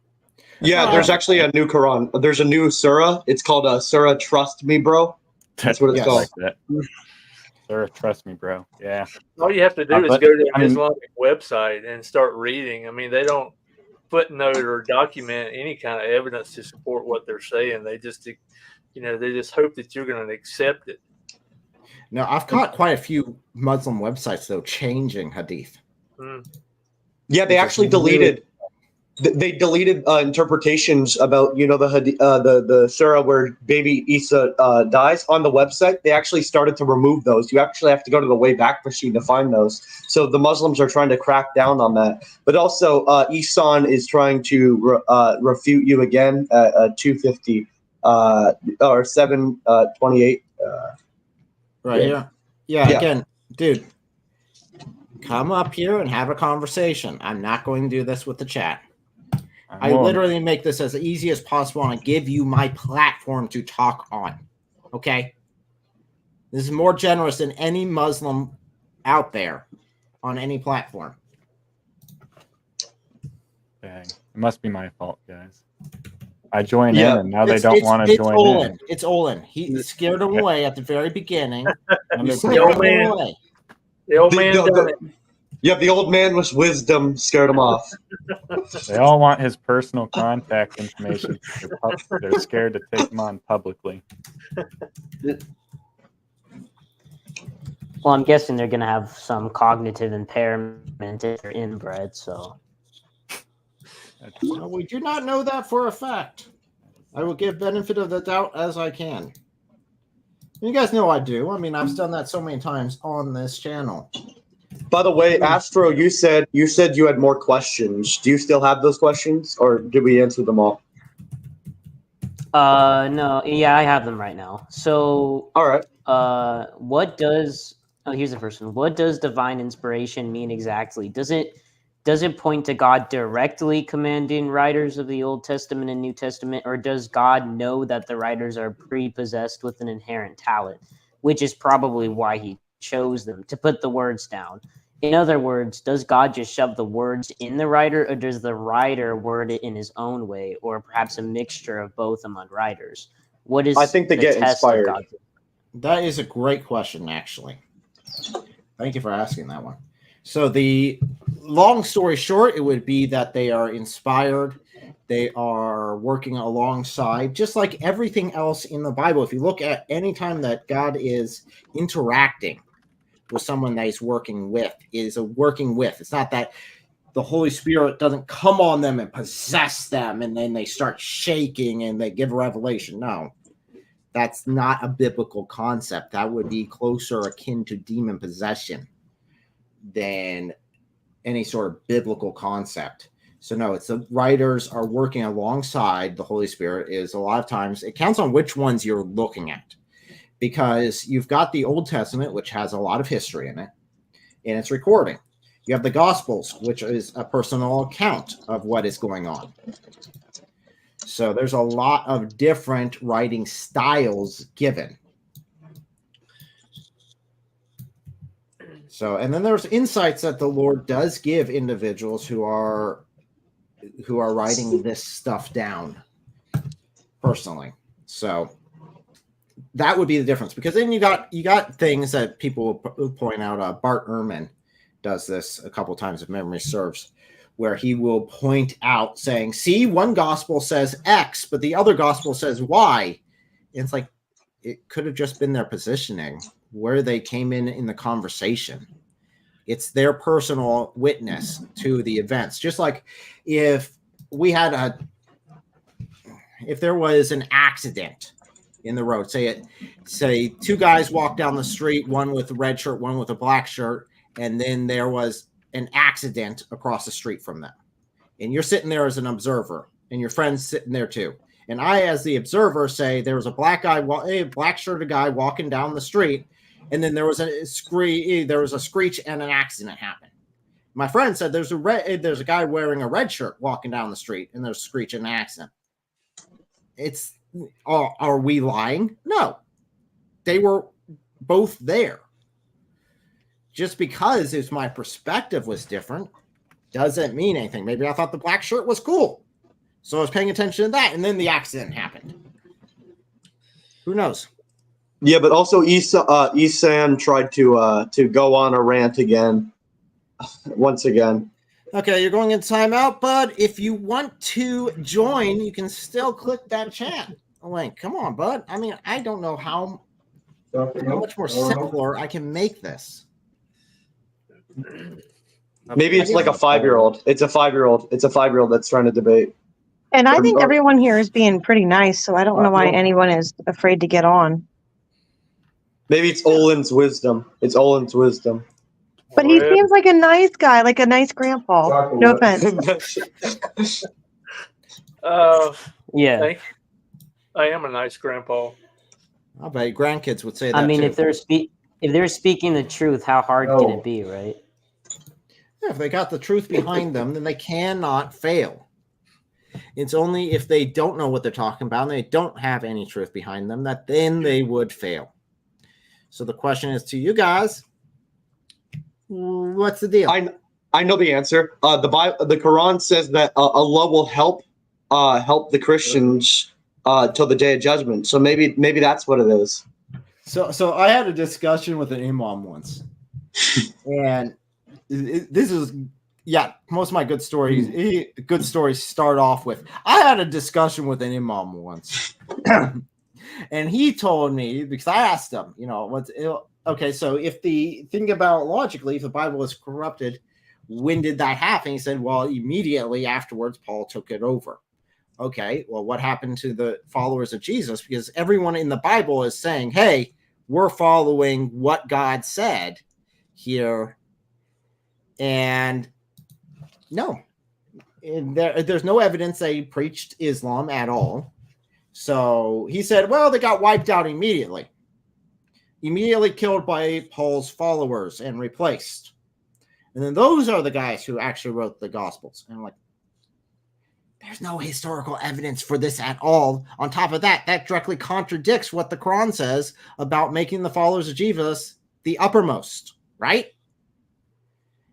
yeah, there's actually a new Quran. There's a new surah. It's called Surah Trust Me, Bro. That's what it's called. Like that. Surah Trust Me, Bro. Yeah. All you have to do is go to an Islamic website and start reading. I mean, they don't footnote or document any kind of evidence to support what they're saying. They just, they just hope that you're going to accept it. Now, I've caught quite a few Muslim websites, though, changing hadith. Yeah, they actually deleted. They deleted interpretations about the surah where baby Isa dies on the website. They actually started to remove those. You actually have to go to the Wayback Machine to find those. So the Muslims are trying to crack down on that. But also, Isan is trying to refute you again at 250 or 728. Right here. Yeah, again, dude, come up here and have a conversation. I'm not going to do this with the chat. I literally make this as easy as possible and give you my platform to talk on. Okay? This is more generous than any Muslim out there on any platform. Dang. It must be my fault, guys. I joined in, and now they don't want to join Olin. in. It's Olin. He scared him away at the very beginning. The old man done it. Yeah, the old man with wisdom scared him off. They all want his personal contact information. They're scared to take him on publicly. Well, I'm guessing they're going to have some cognitive impairment if they're inbred, so. No, we do not know that for a fact. I will give benefit of the doubt as I can. You guys know I do. I mean, I've done that so many times on this channel. By the way, Astro, you said you had more questions. Do you still have those questions, or did we answer them all? No. Yeah, I have them right now. So, all right. Here's the first one. What does divine inspiration mean exactly? Does it point to God directly commanding writers of the Old Testament and New Testament, or does God know that the writers are prepossessed with an inherent talent, which is probably why he chose them to put the words down? In other words, does God just shove the words in the writer, or does the writer word it in his own way, or perhaps a mixture of both among writers? What is I think they the get test of inspired. God? That is a great question, actually. Thank you for asking that one. So the long story short, it would be that they are inspired. They are working alongside, just like everything else in the Bible. If you look at any time that God is interacting with someone that he's working with, is a working with. It's not that the Holy Spirit doesn't come on them and possess them and then they start shaking and they give a revelation. No, that's not a biblical concept. That would be closer akin to demon possession than any sort of biblical concept. So no, it's the writers are working alongside the Holy Spirit. Is a lot of times it counts on which ones you're looking at, because you've got the Old Testament, which has a lot of history in it, and it's recording. You have the Gospels, which is a personal account of what is going on. So there's a lot of different writing styles given. So, and then there's insights that the Lord does give individuals who are writing this stuff down personally. So that would be the difference, because then you got things that people will point out. Bart Ehrman does this a couple times, if memory serves, where he will point out saying, see, one gospel says X, but the other gospel says Y. And it's like, it could have just been their positioning, where they came in the conversation. It's their personal witness to the events. Just like if there was an accident in the road, say two guys walk down the street, one with a red shirt, one with a black shirt, and then there was an accident across the street from them. And you're sitting there as an observer, and your friend's sitting there too. And I, as the observer, say there was a black shirted guy walking down the street, and then there was a screech and an accident happened. My friend said there's a guy wearing a red shirt walking down the street, and there's a screech and an accident. Are we lying? No. They were both there. Just because my perspective was different doesn't mean anything. Maybe I thought the black shirt was cool, so I was paying attention to that, and then the accident happened. Who knows? Yeah, but also Isan tried to go on a rant again, once again. Okay, you're going in timeout, bud. If you want to join, you can still click that chat link. Come on, bud. I mean, I don't know how much more simpler I can make this. Maybe it's like a 5-year-old. It's a 5-year-old. It's a 5-year-old that's trying to debate. And I think everyone here is being pretty nice, so I don't know why anyone is afraid to get on. Maybe it's Olin's wisdom. It's Olin's wisdom. But he seems like a nice guy, like a nice grandpa. No offense. Yeah. I am a nice grandpa. I bet grandkids would say that. I mean, too. if they're speaking the truth, how hard can it be, right? Yeah, if they got the truth behind them, then they cannot fail. It's only if they don't know what they're talking about and they don't have any truth behind them that then they would fail. So the question is to you guys, what's the deal? I know the answer. The Quran says that Allah will help the Christians till the day of judgment. So maybe that's what it is. So I had a discussion with an imam once, and this is most of my good stories start off with I had a discussion with an imam once. And he told me, because I asked him, so think about logically, if the Bible is corrupted, when did that happen? He said, well, immediately afterwards, Paul took it over. Okay, well, what happened to the followers of Jesus? Because everyone in the Bible is saying, hey, we're following what God said here. And no, there's no evidence that he preached Islam at all. So he said, well, they got wiped out immediately killed by Paul's followers and replaced. And then those are the guys who actually wrote the Gospels. And I'm like, there's no historical evidence for this at all. On top of that, that directly contradicts what the Quran says about making the followers of Jesus the uppermost, right?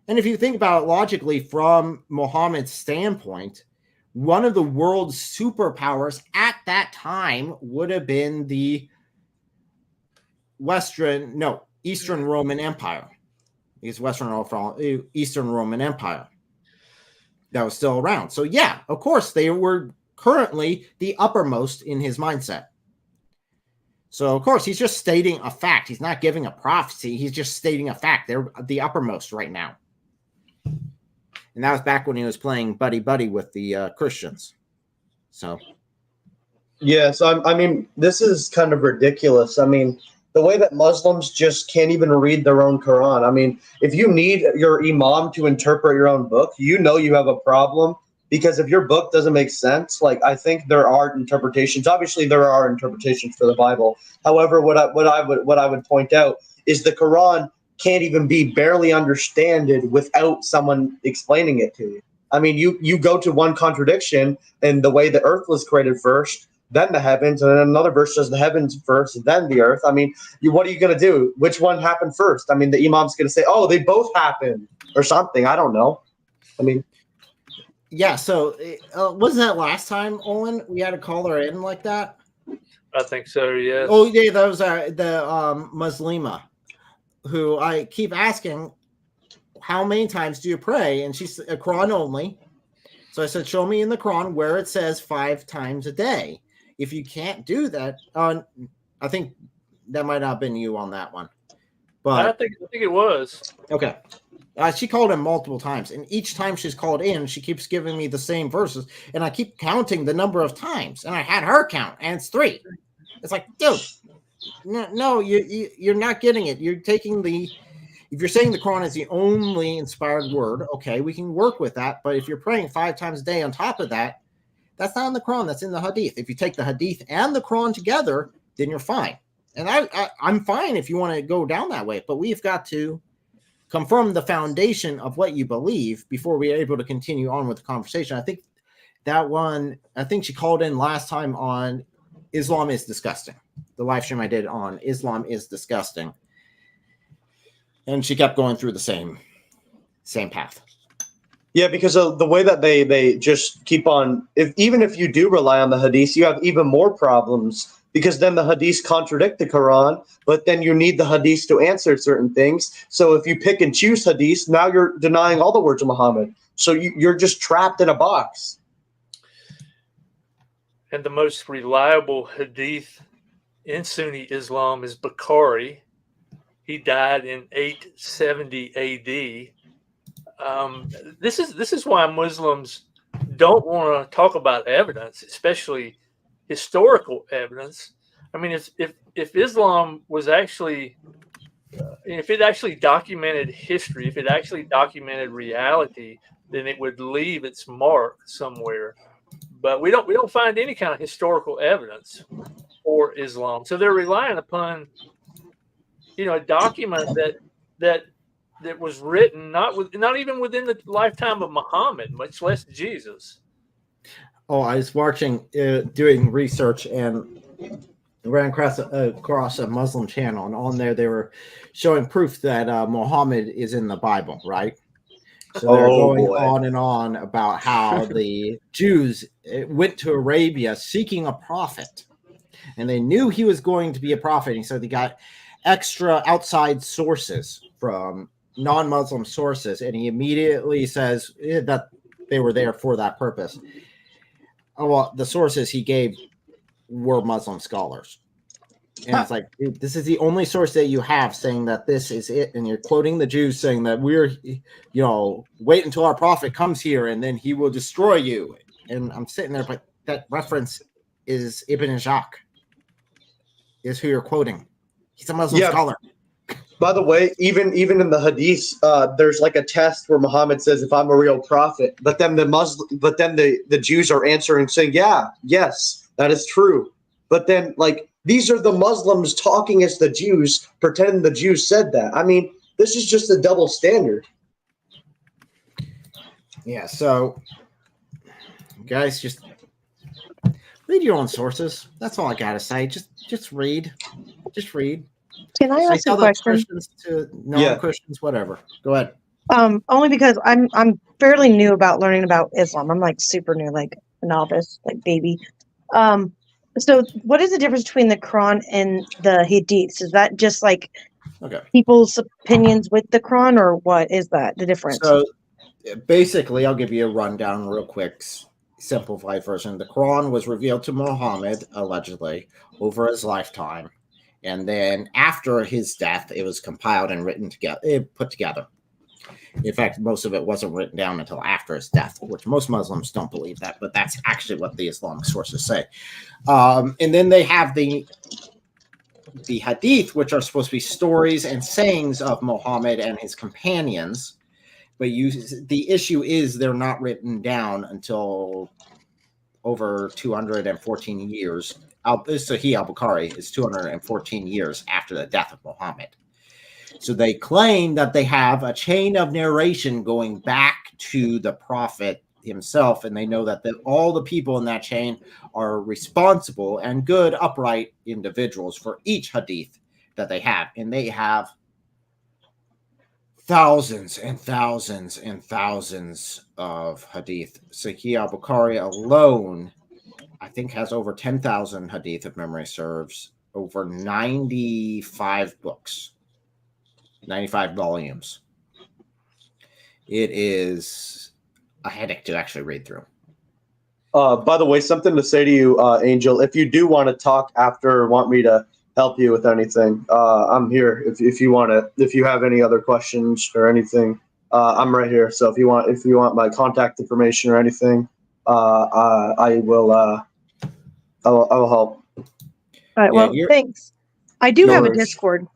And if you think about it logically from Muhammad's standpoint, one of the world's superpowers at that time would have been the Eastern Roman Empire. Eastern Roman Empire that was still around. So yeah, of course, they were currently the uppermost in his mindset. So of course, he's just stating a fact. He's not giving a prophecy. He's just stating a fact. They're the uppermost right now. And that was back when he was playing buddy-buddy with the Christians. So. Yeah, so I mean, this is kind of ridiculous. I mean, the way that Muslims just can't even read their own Quran. I mean, if you need your imam to interpret your own book, you know you have a problem, because if your book doesn't make sense, like, I think there are interpretations. Obviously, there are interpretations for the Bible. However, what I would point out is the Quran can't even be barely understood without someone explaining it to you. I mean, you go to one contradiction in the way the earth was created first, then the heavens, and then another verse says the heavens first, then the earth. I mean, what are you going to do? Which one happened first? I mean, the imam's going to say, oh, they both happened or something. I don't know. I mean. Yeah, so wasn't that last time, Olin, we had a caller in like that? I think so, yes. Oh, yeah, that was the Muslima, who I keep asking, how many times do you pray? And she's a Quran only. So I said, show me in the Quran where it says 5 times a day. If you can't do that, I think that might not have been you on that one. But I think it was. Okay. She called him multiple times, and each time she's called in, she keeps giving me the same verses, and I keep counting the number of times, and I had her count, and it's 3. It's like, dude, no, you're not getting it. You're taking if you're saying the Quran is the only inspired word, okay, we can work with that. But if you're praying 5 times a day on top of that, that's not in the Quran. That's in the Hadith. If you take the Hadith and the Quran together, then you're fine. And I'm fine if you want to go down that way. But we've got to confirm the foundation of what you believe before we are able to continue on with the conversation. I think she called in last time on Islam is disgusting. The live stream I did on Islam is disgusting. And she kept going through the same path. Yeah, because of the way that they just keep on, even if you do rely on the Hadith, you have even more problems, because then the Hadith contradict the Quran, but then you need the Hadith to answer certain things. So if you pick and choose Hadith, now you're denying all the words of Muhammad. So you're just trapped in a box. And the most reliable Hadith in Sunni Islam is Bukhari. He died in 870 AD. This is why Muslims don't want to talk about evidence, especially historical evidence. I mean, if Islam was actually, if it actually documented history, if it actually documented reality, then it would leave its mark somewhere. But we don't find any kind of historical evidence for Islam, so they're relying upon, a document that was written not even within the lifetime of Muhammad, much less Jesus. Oh, I was watching, doing research, and ran across a Muslim channel, and on there they were showing proof that Muhammad is in the Bible, right? So they're going on and on about how the Jews went to Arabia seeking a prophet, and they knew he was going to be a prophet, and so they got extra outside sources from non-Muslim sources, and he immediately says that they were there for that purpose. Oh, well, the sources he gave were Muslim scholars. And it's like, dude, this is the only source that you have saying that this is it. And you're quoting the Jews saying that we're, wait until our prophet comes here and then he will destroy you. And I'm sitting there, but that reference is Ibn Jaq, is who you're quoting. He's a Muslim scholar. By the way, even in the Hadith, there's like a test where Muhammad says, "If I'm a real prophet," but then the Jews are answering saying, "Yes, that is true." But then, these are the Muslims talking as the Jews, pretending the Jews said that. I mean, this is just a double standard. Yeah. So, guys, just read your own sources. That's all I gotta say. Just read. Just read. Can I ask a question? Christians to non-Christians, whatever. Go ahead. Only because I'm fairly new about learning about Islam. I'm like super new, like a novice, like baby. So what is the difference between the Quran and the Hadiths? Is that just like Okay. people's opinions with the Quran, or what is that the difference? So basically, I'll give you a rundown real quick, simplified version. The Quran was revealed to Muhammad, allegedly, over his lifetime. And then after his death, it was compiled and written together, put together. In fact, most of it wasn't written down until after his death, which most Muslims don't believe that, but that's actually what the Islamic sources say. And then they have the Hadith, which are supposed to be stories and sayings of Muhammad and his companions. But the issue is they're not written down until over 214 years. Sahih al-Bukhari is 214 years after the death of Muhammad. So they claim that they have a chain of narration going back to the Prophet himself, and they know that all the people in that chain are responsible and good, upright individuals for each hadith that they have. And they have thousands and thousands and thousands of hadith. Sahih al-Bukhari alone, I think, has over 10,000 hadith, if memory serves, over 95 books, 95 volumes. It is a headache to actually read through. By the way, something to say to you, Angel. If you do want to talk after or want me to help you with anything, I'm here. If you want to, if you have any other questions or anything, I'm right here. So if you want my contact information or anything, I will help. All right. Well, thanks. I do have a Discord.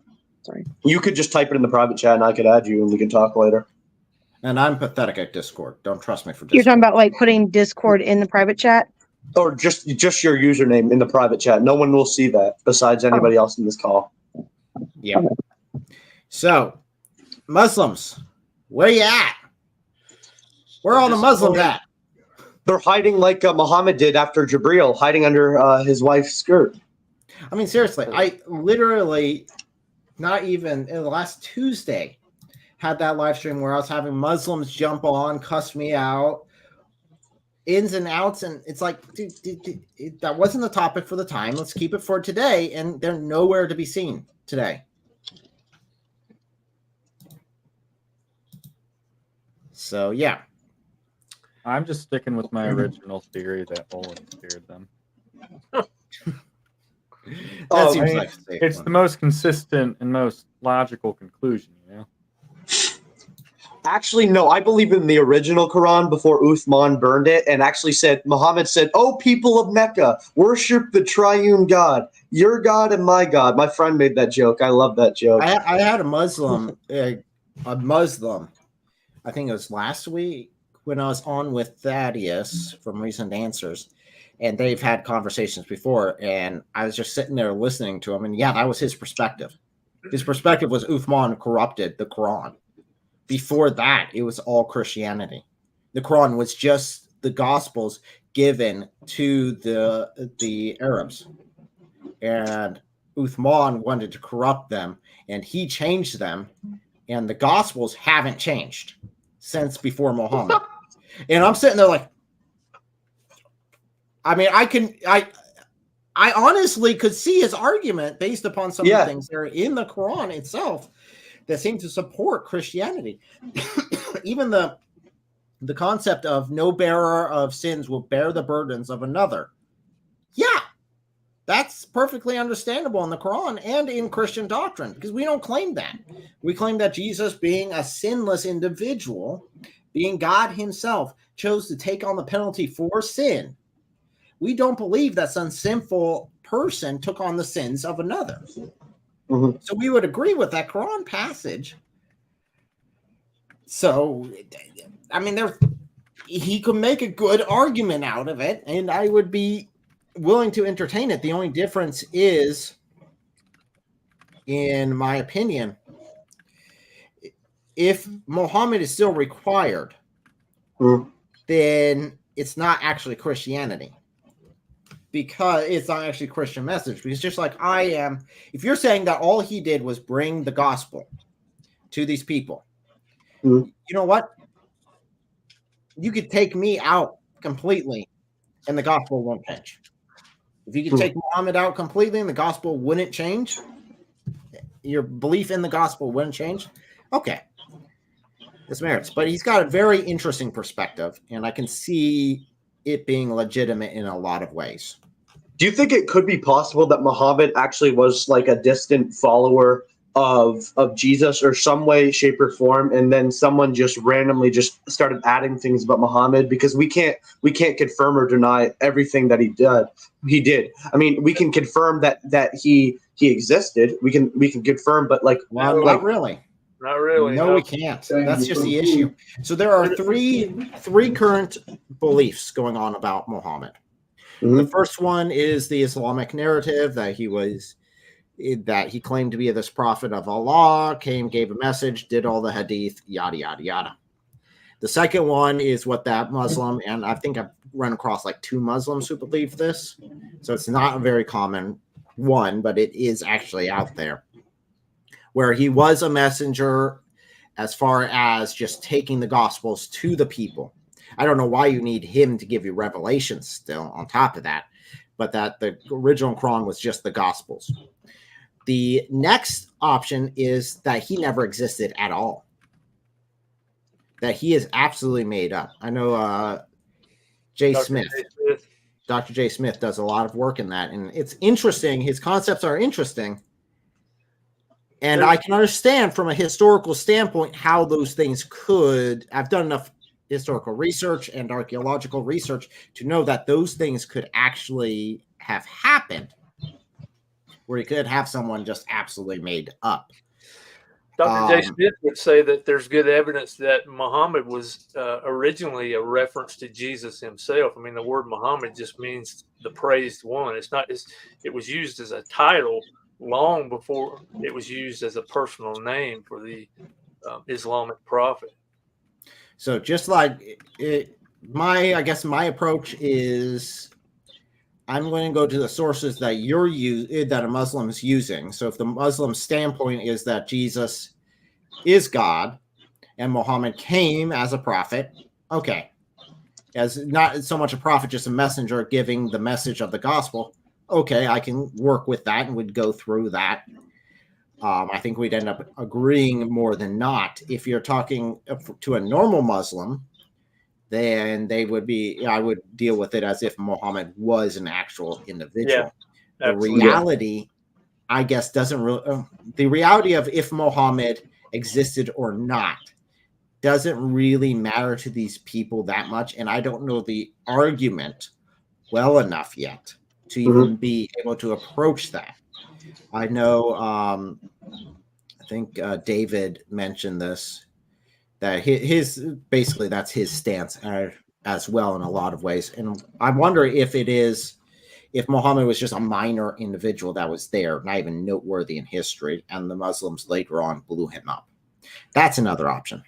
Sorry. You could just type it in the private chat, and I could add you, and we can talk later. And I'm pathetic at Discord. Don't trust me for Discord. You're talking about like putting Discord in the private chat? Or just your username in the private chat. No one will see that besides anybody else in this call. Yeah. So, Muslims, where you at? Where are all the Muslims at? They're hiding like Muhammad did after Jibreel, hiding under his wife's skirt. I mean, seriously, I literally, not even in the last Tuesday, had that live stream where I was having Muslims jump on, cuss me out, ins and outs, and it's like, dude, that wasn't the topic for the time. Let's keep it for today, and they're nowhere to be seen today. So, yeah. I'm just sticking with my original theory that Olin scared them. It's the most consistent and most logical conclusion, you know? Actually, no, I believe in the original Quran before Uthman burned it, and actually Muhammad said, "Oh, people of Mecca, worship the triune God, your God and my God." My friend made that joke. I love that joke. I had a Muslim, I think it was last week when I was on with Thaddeus from Recent Answers, and they've had conversations before, and I was just sitting there listening to him, and yeah, that was his perspective. His perspective was Uthman corrupted the Quran. Before that, it was all Christianity. The Quran was just the Gospels given to the Arabs. And Uthman wanted to corrupt them, and he changed them, and the Gospels haven't changed since before Muhammad. And I'm sitting there like, I mean, I honestly could see his argument based upon some of the things that are in the Quran itself that seem to support Christianity. Even the concept of no bearer of sins will bear the burdens of another. Yeah, that's perfectly understandable in the Quran and in Christian doctrine, because we don't claim that. We claim that Jesus, being a sinless individual, being God himself, chose to take on the penalty for sin. We don't believe that some sinful person took on the sins of another. Mm-hmm. So we would agree with that Quran passage. So, I mean, he could make a good argument out of it, and I would be willing to entertain it. The only difference is, in my opinion, if Muhammad is still required, then it's not actually Christianity. Because it's not actually a Christian message. Because just like I am, if you're saying that all he did was bring the gospel to these people, Mhm. You know what? You could take me out completely and the gospel won't change. If you could take Muhammad out completely and the gospel wouldn't change, your belief in the gospel wouldn't change, okay, this merits. But he's got a very interesting perspective, and I can see it being legitimate in a lot of ways. Do you think it could be possible that Muhammad actually was like a distant follower of Jesus or some way, shape, or form, and then someone just randomly just started adding things about Muhammad? Because we can't confirm or deny everything that he did. I mean, we can confirm that he existed. We can confirm, but like, not really. Not really. No, we can't. That's just the issue. So there are three current beliefs going on about Muhammad. The first one is the Islamic narrative that he claimed to be this prophet of Allah, gave a message, did all the hadith, yada yada yada. The second one is what that Muslim, and I think I've run across like 2 Muslims who believe this, so it's not a very common one, but it is actually out there, where he was a messenger as far as just taking the gospels to the people. I don't know why you need him to give you revelations still on top of that, but that the original Quran was just the gospels. The next option is that he never existed at all, that he is absolutely made up. I know Dr. J. Smith does a lot of work in that, and it's interesting. His concepts are interesting, and I can understand from a historical standpoint how those things could. I've done enough historical research and archaeological research to know that those things could actually have happened, where you could have someone just absolutely made up. Dr. J. Smith would say that there's good evidence that Muhammad was originally a reference to Jesus himself. I mean, the word Muhammad just means the praised one. It was used as a title long before it was used as a personal name for the Islamic prophet. So just like my approach is, I'm going to go to the sources that that a Muslim is using. So if the Muslim standpoint is that Jesus is God and Muhammad came as a prophet, okay, as not so much a prophet, just a messenger giving the message of the gospel, okay, I can work with that and would go through that. I think we'd end up agreeing more than not. If you're talking to a normal Muslim, then I would deal with it as if Muhammad was an actual individual. Yeah, the reality, I guess, doesn't really, the reality of if Muhammad existed or not doesn't really matter to these people that much. And I don't know the argument well enough yet to even be able to approach that. I know, I think David mentioned this, that basically that's his stance as well in a lot of ways. And I wonder if Muhammad was just a minor individual that was there, not even noteworthy in history, and the Muslims later on blew him up. That's another option.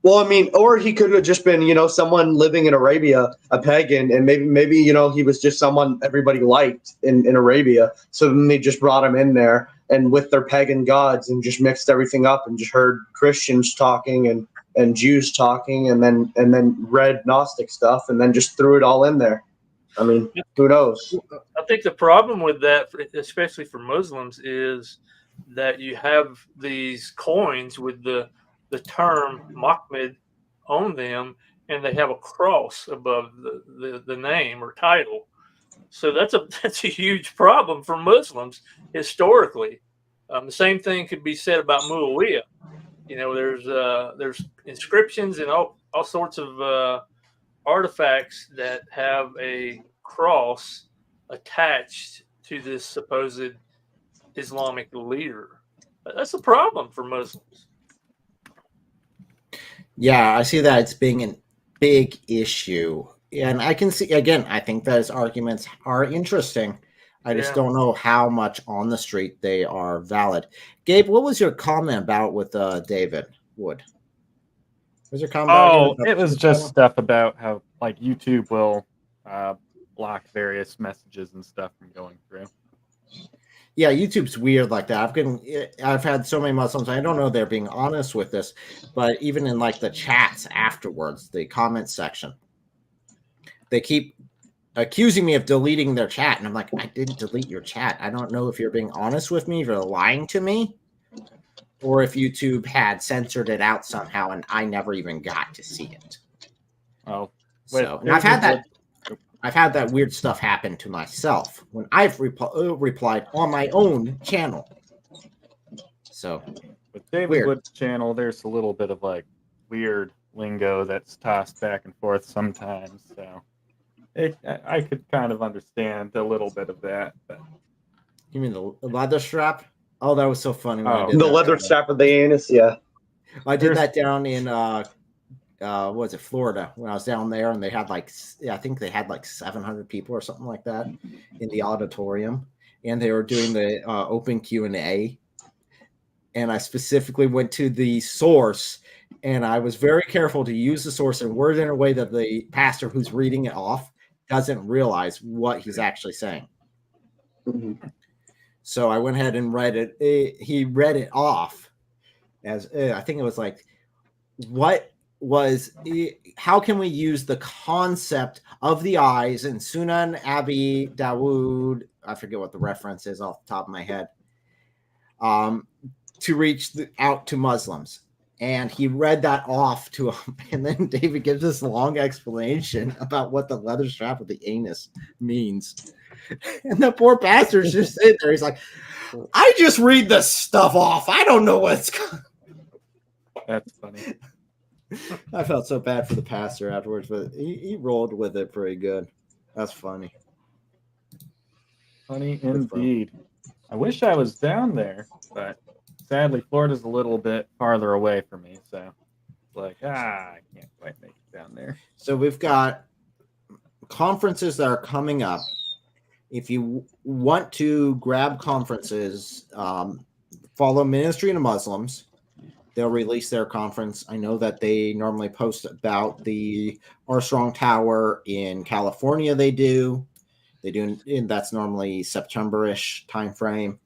Well, I mean, or he could have just been, someone living in Arabia, a pagan, and maybe he was just someone everybody liked in Arabia. So then they just brought him in there and with their pagan gods and just mixed everything up and just heard Christians talking and Jews talking and then read Gnostic stuff and then just threw it all in there. I mean, who knows? I think the problem with that, especially for Muslims, is that you have these coins with the term Muhammad on them, and they have a cross above the name or title. So that's a huge problem for Muslims historically. The same thing could be said about Muawiyah. There's inscriptions and all sorts of artifacts that have a cross attached to this supposed Islamic leader. That's a problem for Muslims. Yeah, I see that it's being a big issue. And I can see, again, I think those arguments are interesting. I just don't know how much on the street they are valid. Gabe, what was your comment about with David Wood? Was your comment? It was just stuff about how like YouTube will block various messages and stuff from going through. Yeah, YouTube's weird like that. I've had so many Muslims. I don't know if they're being honest with this, but even in like the chats afterwards, the comment section, they keep accusing me of deleting their chat, and I'm like, I didn't delete your chat. I don't know if you're being honest with me, if you're lying to me, or if YouTube had censored it out somehow, and I never even got to see it. Oh, So, and I've had that weird stuff happen to myself when I've replied on my own channel. So, with David weird. Wood's channel, there's a little bit of like weird lingo that's tossed back and forth sometimes. So, I could kind of understand a little bit of that. But. You mean the leather strap? Oh, that was so funny when I The did that. leather strap of the anus, yeah. I did that down in what was it, Florida, when I was down there, and they had like, I think they had like 700 people or something like that in the auditorium, and they were doing the open Q&A, and I specifically went to the source, and I was very careful to use the source and word in a way that the pastor who's reading it off doesn't realize what he's actually saying. So I went ahead and read it. He read it off as I think it was like, how can we use the concept of the eyes in Sunan Abi Dawood? I forget what the reference is off the top of my head. To reach out to Muslims. And he read that off to him. And then David gives this long explanation about what the leather strap of the anus means. And the poor pastor's just sitting there. He's like, I just read this stuff off. I don't know what's going. That's funny. I felt so bad for the pastor afterwards, but he rolled with it pretty good. That's funny. Funny indeed. I wish I was down there, but sadly, Florida's a little bit farther away from me. So, like, I can't quite make it down there. So we've got conferences that are coming up. If you want to grab conferences, follow Ministry to Muslims. They'll release their conference. I know that they normally post about the Armstrong Tower in California. They do, and that's normally September-ish timeframe.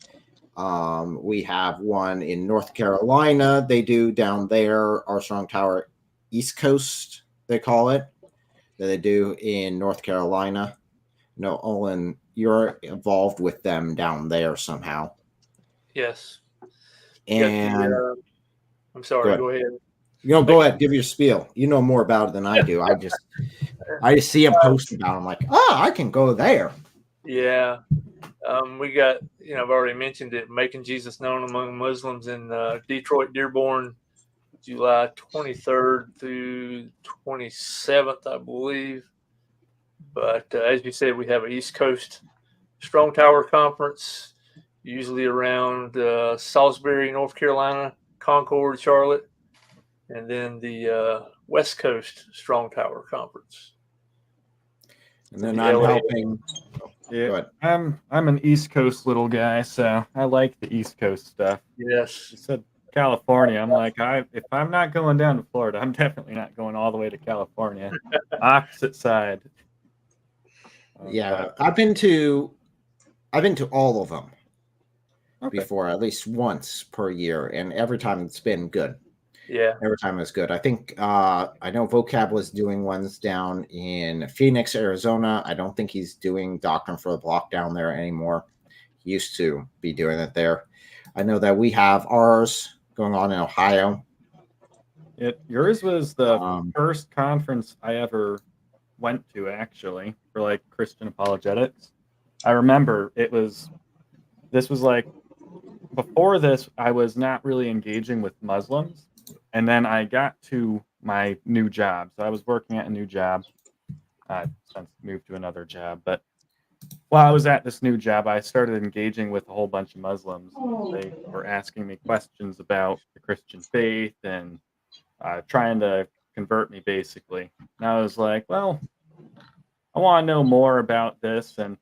We have one in North Carolina. They do down there, Armstrong Tower East Coast, they call it, that they do in North Carolina. No, Olin, you're involved with them down there somehow. Yes. And I'm sorry, go ahead. Go ahead, give your spiel. You know more about it than I do. I just see them post about it. I'm like, I can go there. Yeah. We got, I've already mentioned it, Making Jesus Known Among Muslims in Detroit, Dearborn, July 23rd through 27th, I believe. But as you said, we have an East Coast Strong Tower Conference, usually around Salisbury, North Carolina, Concord, Charlotte, and then the West Coast Strong Tower Conference. And then I'm helping. Yeah, go ahead. I'm an East Coast little guy, so I like the East Coast stuff. Yes. You said California. I'm like, if I'm not going down to Florida, I'm definitely not going all the way to California. Opposite side. Yeah, I've been to all of them before, at least once per year, and every time it's been good. Yeah, every time it's good. I think I know Vocab was doing ones down in Phoenix, Arizona. I don't think he's doing Doctrine for the Block down there anymore. He used to be doing it there. I know that we have ours going on in Ohio. Yours was the first conference I ever went to, actually, for like Christian apologetics. I remember this was like, before this, I was not really engaging with Muslims. And then I got to my new job. So I was working at a new job. I've since moved to another job. But while I was at this new job, I started engaging with a whole bunch of Muslims. They were asking me questions about the Christian faith and trying to convert me, basically. And I was like, well, I want to know more about this. And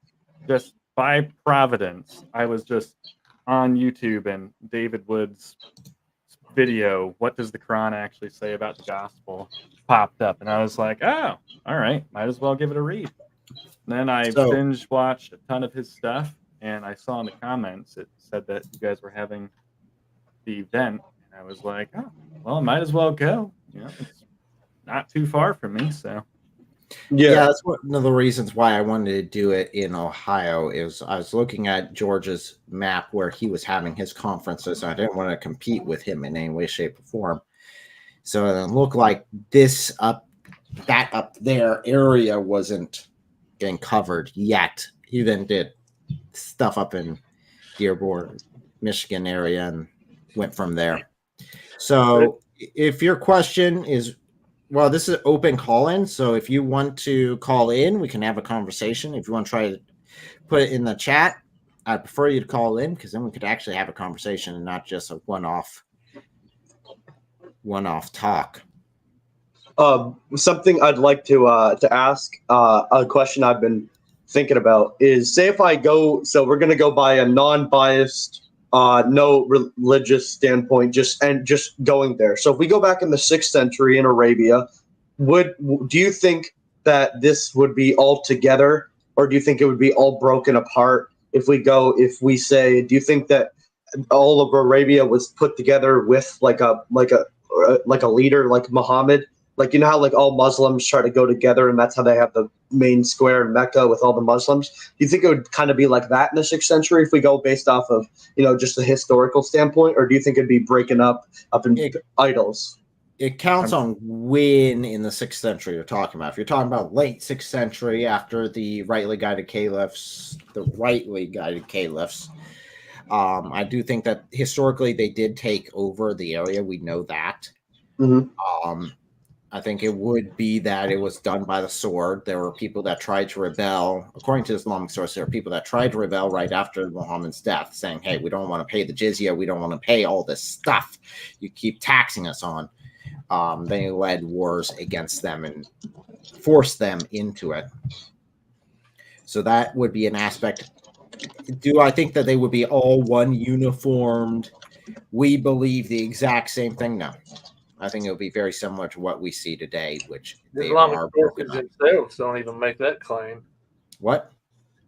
just by providence, I was just on YouTube, and David Wood's video, "What does the Quran actually say about the gospel?" popped up, and I was like, oh, all right, might as well give it a read. And then I binge watched a ton of his stuff, and I saw in the comments it said that you guys were having the event, and I was like, oh, well, I might as well go. You know, it's not too far from me, so. Yeah, that's one of the reasons why I wanted to do it in Ohio. Is I was looking at George's map where he was having his conferences, and I didn't want to compete with him in any way, shape, or form. So it looked like that up there area wasn't getting covered yet. He then did stuff up in Dearborn, Michigan area, and went from there. So if your question is, well, this is open call-in, so if you want to call in, we can have a conversation. If you want to try to put it in the chat, I prefer you to call in, because then we could actually have a conversation and not just a one-off talk. Something I'd like to ask, a question I've been thinking about is, say if I go, so we're going to go by a non-biased, no religious standpoint, just going there. So if we go back in the 6th century in Arabia, do you think that this would be all together, or do you think it would be all broken apart? Do you think that all of Arabia was put together with like a leader like Muhammad? Like, you know how like all Muslims try to go together, and that's how they have the main square in Mecca with all the Muslims. Do you think it would kind of be like that in the 6th century if we go based off of, just a historical standpoint, or do you think it'd be breaking up in idols? It counts on when in the 6th century you're talking about. If you're talking about late 6th century after the rightly guided caliphs, I do think that historically they did take over the area. We know that. Mm-hmm. I think it would be that it was done by the sword. There were people that tried to rebel. According to Islamic sources, there are people that tried to rebel right after Muhammad's death, saying, hey, we don't want to pay the jizya. We don't want to pay all this stuff you keep taxing us on. They led wars against them and forced them into it. So that would be an aspect. Do I think that they would be all one uniformed? We believe the exact same thing? No. I think it would be very similar to what we see today, which The they Islamic are sources broken up. themselves don't even make that claim. What?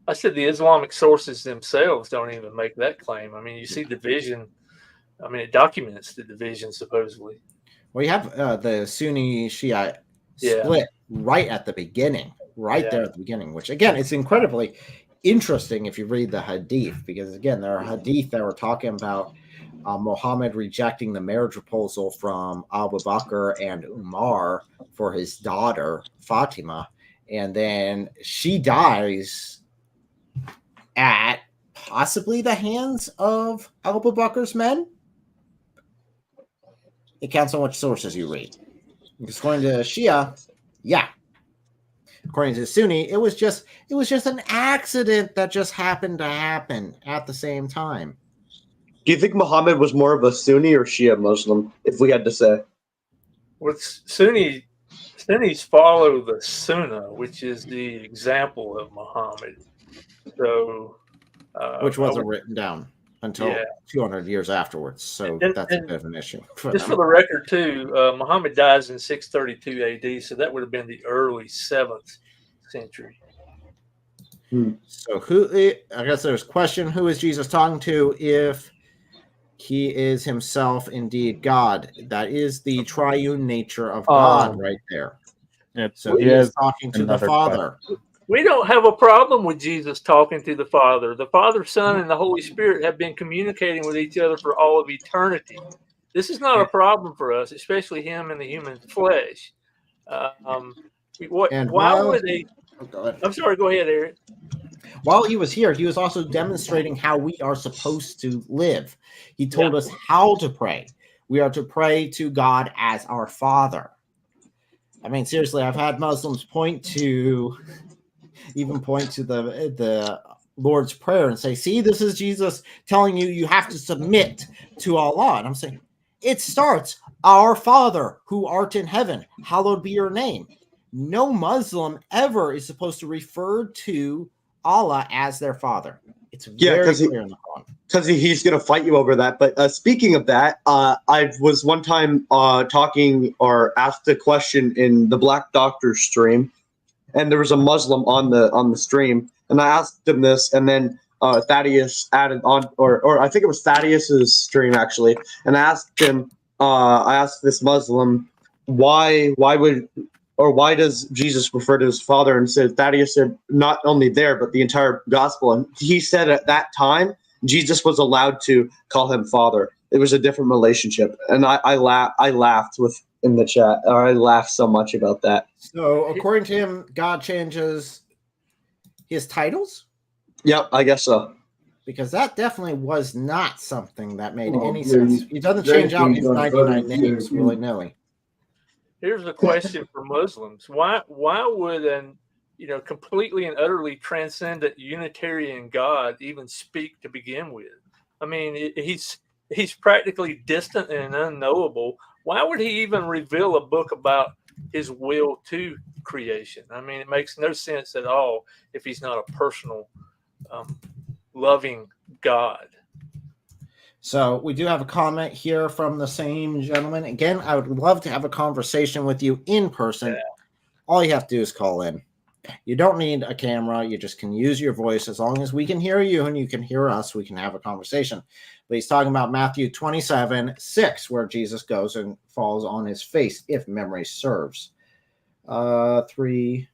I said the Islamic sources themselves don't even make that claim. I mean, you see division. I mean, it documents the division, supposedly. Well, you have the Sunni Shia split right at the beginning, there at the beginning, which, again, it's incredibly interesting if you read the Hadith, because, again, there are Hadith that were talking about Muhammad rejecting the marriage proposal from Abu Bakr and Umar for his daughter, Fatima, and then she dies at possibly the hands of Abu Bakr's men. It counts on which sources you read. Because according to Shia, yeah. According to Sunni, it was just an accident that just happened to happen at the same time. Do you think Muhammad was more of a Sunni or Shia Muslim, if we had to say? Well, Sunnis follow the Sunnah, which is the example of Muhammad. So, which wasn't written down until 200 years afterwards. So that's a bit of an issue. Just for the record, too, Muhammad dies in 632 AD, so that would have been the early 7th century. So I guess there's a question, who is Jesus talking to if he is himself indeed God? That is the triune nature of God right there. So he is talking to the Father. We don't have a problem with Jesus talking to the Father. The Father, Son, and the Holy Spirit have been communicating with each other for all of eternity. This is not a problem for us, especially him in the human flesh. I'm sorry, go ahead, Eric. While he was here, he was also demonstrating how we are supposed to live. He told us how to pray. We are to pray to God as our Father. I mean, seriously, I've had Muslims point to the Lord's Prayer and say, see, this is Jesus telling you have to submit to Allah. And I'm saying, it starts, our Father who art in heaven, hallowed be your name. No Muslim ever is supposed to refer to Allah as their Father. It's very clear in the Quran. Because he's going to fight you over that. But speaking of that, I was one time talking or asked a question in the Black Doctor stream, and there was a Muslim on the stream, and I asked him this, and then Thaddeus added on, or I think it was Thaddeus's stream actually, and I asked him, I asked this Muslim, why does Jesus refer to his father? And said Thaddeus said not only there but the entire gospel, and he said at that time Jesus was allowed to call him father. It was a different relationship, and I laughed in the chat, or I laughed so much about that. So according to him, God changes his titles? Yep, I guess so. Because that definitely was not something that made any sense. He doesn't change out his 99 names willy-nilly. Here's a question for Muslims: Why would an completely and utterly transcendent Unitarian God even speak to begin with? I mean, he's practically distant and unknowable. Why would he even reveal a book about his will to creation? I mean, it makes no sense at all if he's not a personal, loving God. So we do have a comment here from the same gentleman. Again, I would love to have a conversation with you in person. Yeah. All you have to do is call in. You don't need a camera. You just can use your voice. As long as we can hear you and you can hear us, we can have a conversation. But he's talking about Matthew 27:6, where Jesus goes and falls on his face, if memory serves. 3.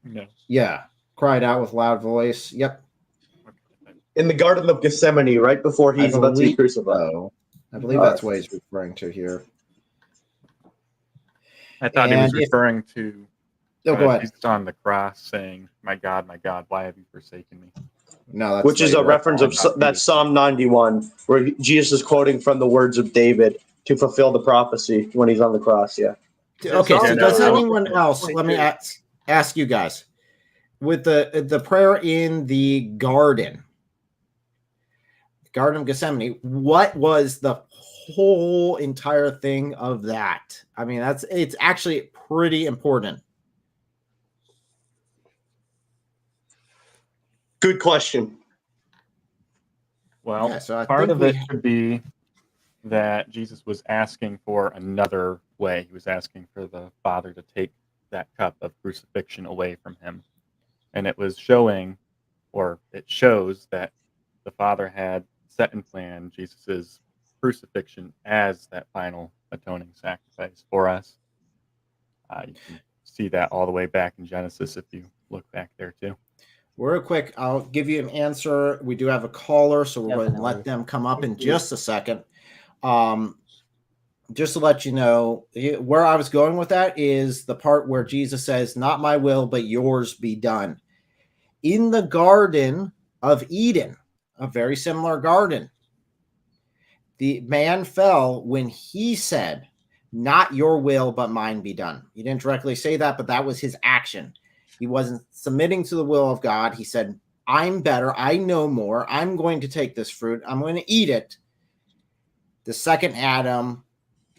No. Yeah. Cried out with loud voice. Yep. In the Garden of Gethsemane, right before he's about to be crucified. I believe that's what he's referring to here. I thought he was referring to go ahead. Jesus on the cross saying, my God, why have you forsaken me? No, that's which is a reference of that Psalm 91, where Jesus is quoting from the words of David to fulfill the prophecy when he's on the cross. Yeah. Okay, so does anyone else, let me ask you guys, with the prayer in the Garden of Gethsemane, what was the whole entire thing of that? I mean, it's actually pretty important. Good question. Well, so part of it could be that Jesus was asking for another way. He was asking for the Father to take that cup of crucifixion away from him. And it was showing, or it shows, that the Father had set in plan Jesus's crucifixion as that final atoning sacrifice for us. You can see that all the way back in Genesis if you look back there too. Real quick, I'll give you an answer. We do have a caller, so we're going to let them come up in just a second. Just to let you know, where I was going with that is the part where Jesus says, not my will, but yours be done. In the Garden of Eden, a very similar garden, the man fell when he said, not your will, but mine be done. He didn't directly say that, but that was his action. He wasn't submitting to the will of God. He said, I'm better. I know more. I'm going to take this fruit. I'm going to eat it. The second Adam,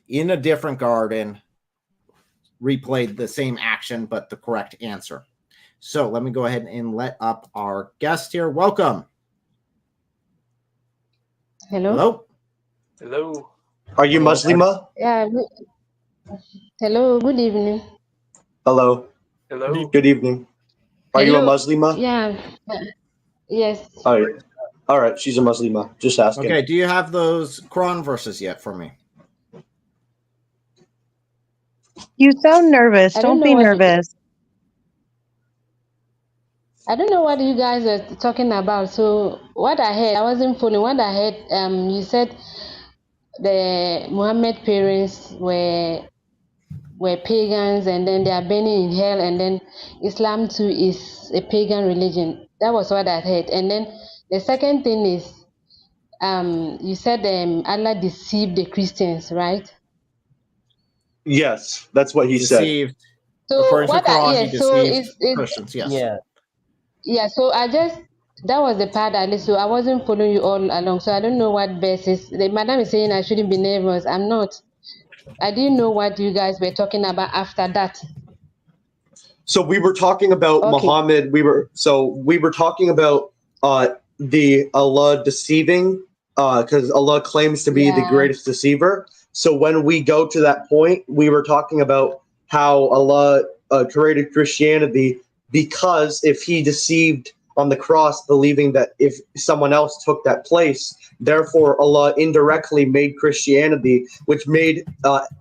in a different garden, replayed the same action, but the correct answer. So let me go ahead and let up our guest here. Welcome. Hello. Hello. Are you Muslima? Yeah. Hello. Good evening. Hello. Hello. Good evening. Are you a Muslima? Yeah. Yes. All right. She's a Muslima. Just asking. Okay. Do you have those Quran verses yet for me? You sound nervous. Don't be nervous. I don't know what you guys are talking about. So what I heard, I wasn't following. What I heard, you said the Muhammad parents were pagans, and then they are burning in hell, and then Islam too is a pagan religion. That was what I heard. And then the second thing is, you said Allah deceived the Christians, right? Yes, that's what he said. So According to what Quran, he deceived it's Christians. Yes. Yeah. So that was the part I listened to. I wasn't following you all along, so I don't know what verses. The madam is saying I shouldn't be nervous. I'm not. I didn't know what you guys were talking about after that. So we were talking about Muhammad. We were talking about the Allah deceiving, because Allah claims to be the greatest deceiver. So when we go to that point, we were talking about how Allah created Christianity, because if he deceived on the cross, believing that if someone else took that place, therefore Allah indirectly made Christianity, which made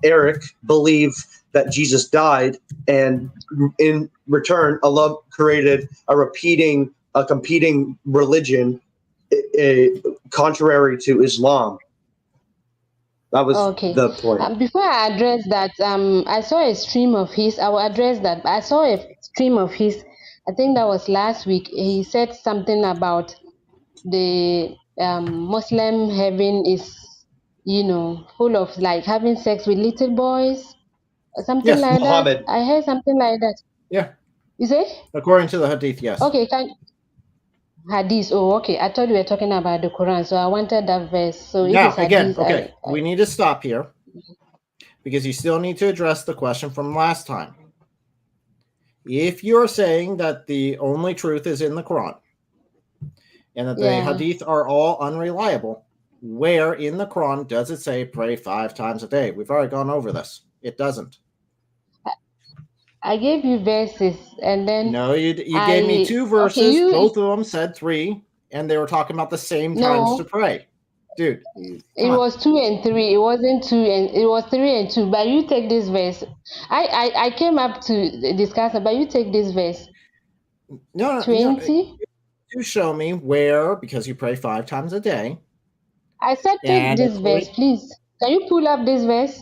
Eric believe that Jesus died, and in return, Allah created a competing religion, contrary to Islam. That was Okay. the point. Before I address that, I saw a stream of his. I will address that. I saw a stream of his. I think that was last week. He said something about the Muslim heaven is, full of like having sex with little boys or something Yes, like that. Muhammad. I heard something like that. Yeah. You say? According to the Hadith, yes. Okay, Hadith. Oh, okay. I thought we were talking about the Quran, so I wanted that verse. So if Now, it's again, Hadith, okay, we need to stop here because you still need to address the question from last time. If you're saying that the only truth is in the Quran and that the Hadith are all unreliable, where in the Quran does it say pray 5 times a day? We've already gone over this. It doesn't. I gave you verses, and then no, you gave me 2 verses. Okay, both of them said 3, and they were talking about the same times to pray. Dude, it was 2 and 3. It wasn't 2 and it was 3 and 2. But you take this verse. I came up to discuss it, but you take this verse. No, 20. You show me where, because you pray 5 times a day. I said take this verse, please. Can you pull up this verse?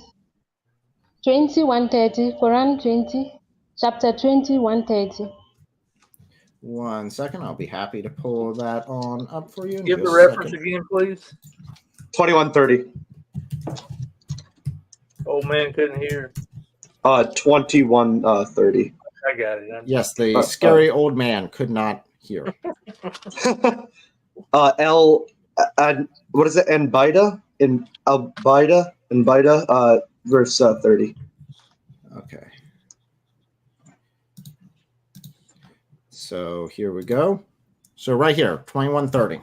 20, 130, Quran 20, chapter 20, 130. 1 second, I'll be happy to pull that on up for you. Give the reference again, please. 2130. Old man couldn't hear. 2130. I got it. Yes, the scary old man could not hear. What is it? Anbida, verse 30. Okay. So here we go. So right here, 2130.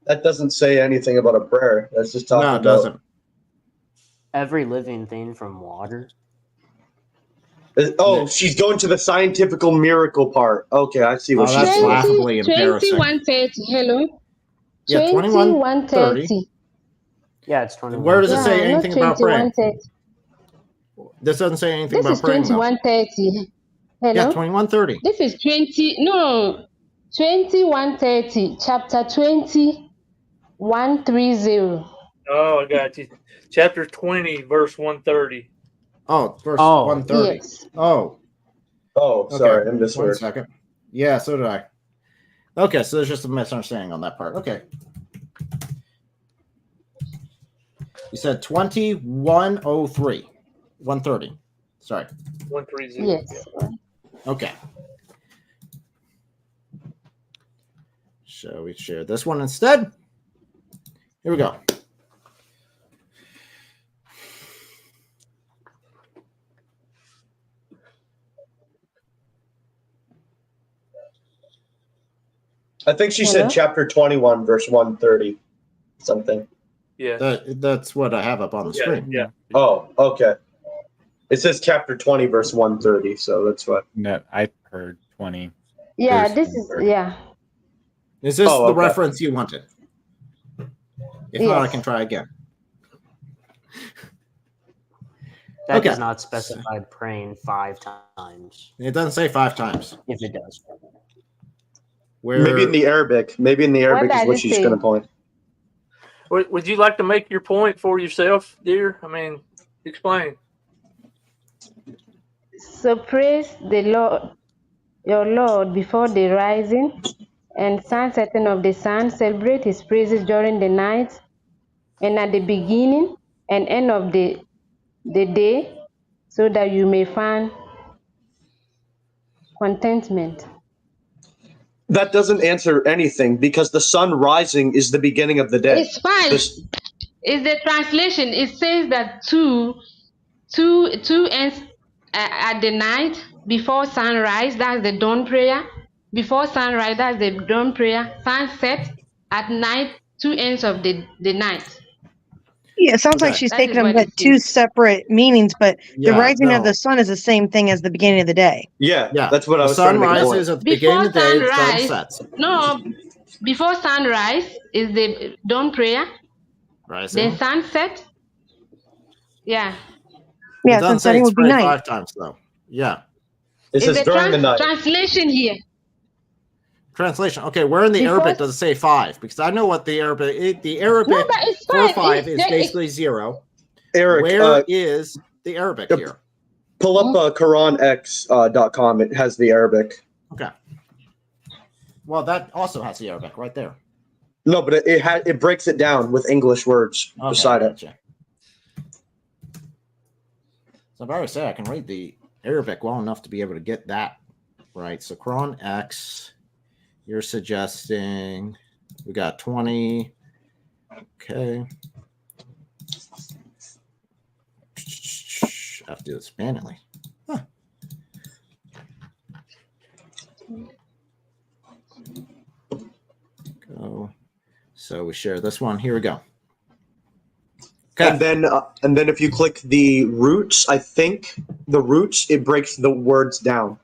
That doesn't say anything about a prayer. That's just talking about. No, it doesn't. Every living thing from water. Oh, she's going to the scientific miracle part. Okay, I see what she's that's saying. laughably embarrassing. 2130. Hello. Yeah, 2130. Yeah, it's 21. Where does it say anything about praying? This doesn't say anything about praying. This is 2130. Hello? Yeah, 2130. This is 2130, chapter 20, 130. Oh, I got you. Chapter 20, verse 130. Oh, verse 130. Yes. Oh, sorry, I misheard. 1 second. Yeah, so did I. Okay, so there's just a misunderstanding on that part. Okay. You said 2103. 130. Sorry. 130. Yes. Okay. Shall we share this one instead? Here we go. I think she said chapter 21, verse 130, something. Yeah. That's what I have up on the screen. Yeah. Oh, okay. It says chapter 20, verse 130, so that's what. No, I heard 20. Yeah, this is, Is this the reference you wanted? If not, I can try again. That does not specify praying 5 times. It doesn't say 5 times. If it does. Maybe in the Arabic. Maybe in the Arabic is what she's going to point. Would you like to make your point for yourself, dear? I mean, explain. So praise the Lord, your Lord, before the rising and sunsetting of the sun. Celebrate his praises during the night and at the beginning and end of the day, so that you may find contentment. That doesn't answer anything because the sun rising is the beginning of the day. It's fine. It's the translation. It says that two ends at the night before sunrise. That's the dawn prayer. Before sunrise, that's the dawn prayer. Sunset at night, 2 ends of the night. Yeah, it sounds like Okay. she's That taking is them what at it two is. separate meanings, but the Yeah, rising of no. the sun is the same thing as the beginning of the day. Yeah, Yeah. that's what I The was trying sun to make a point. rises at the beginning Before of the day, the sun sunrise, sets. no, before sunrise is the dawn prayer. Then Rising. sunset. Yeah. It Yeah, doesn't say sunsetting it's would be prayed night. 5 times though. Yeah. It Is says the during the night. translation here? Translation. Okay, where in the Before. Arabic does it say 5? Because I know what the Arabic No, Arabic but it's for fine. 5 is basically 0. Eric, Where is the Arabic here? pull up QuranX.com. It has the Arabic. Okay. Well, that also has the Arabic right there. No, but it breaks it down with English words beside it. Gotcha. So if I would say I can read the Arabic well enough to be able to get that right. So Quran X, you're suggesting we got 20. Okay. I have to do this manually. Huh. Go. So we share this one. Here we go. Okay. And then if you click the roots, I think the roots, it breaks the words down,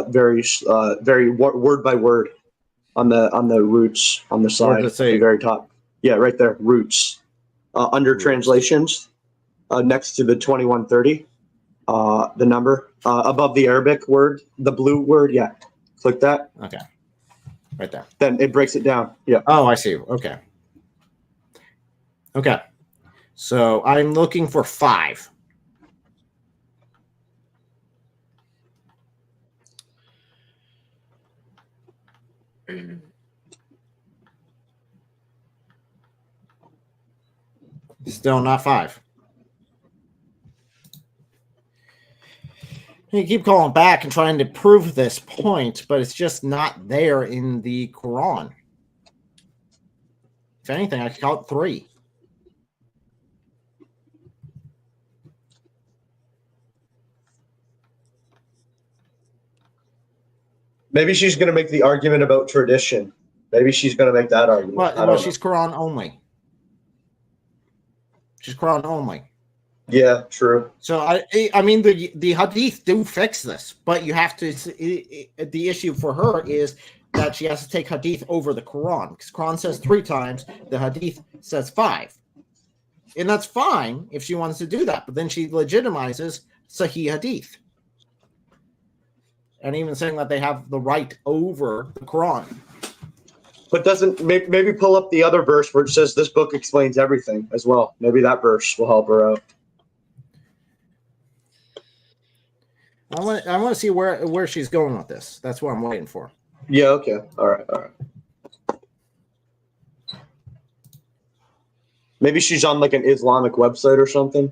very word by word on the roots on the side, does it say? the very top. Yeah, right there, roots. Under Roots. translations, next to the 2130, the number above the Arabic word, the blue word. Yeah, click that. Okay. Right there. Then it breaks it down. Yeah. Oh, I see. Okay. Okay. So I'm looking for 5. Still not 5. You keep calling back and trying to prove this point, but it's just not there in the Quran. If anything, I could call it 3. Maybe she's going to make the argument about tradition. Maybe she's going to make that argument. Well, she's Quran only. She's Quran only. Yeah, true. So I mean the hadith do fix this, but you have to. The issue for her is that she has to take hadith over the Quran, because Quran says 3 times, the hadith says 5, and that's fine if she wants to do that. But then she legitimizes Sahih hadith, and even saying that they have the right over the Quran. But doesn't maybe pull up the other verse where it says this book explains everything as well. Maybe that verse will help her out. I want to see where she's going with this. That's what I'm waiting for. Yeah. Okay. All right. Maybe she's on like an Islamic website or something.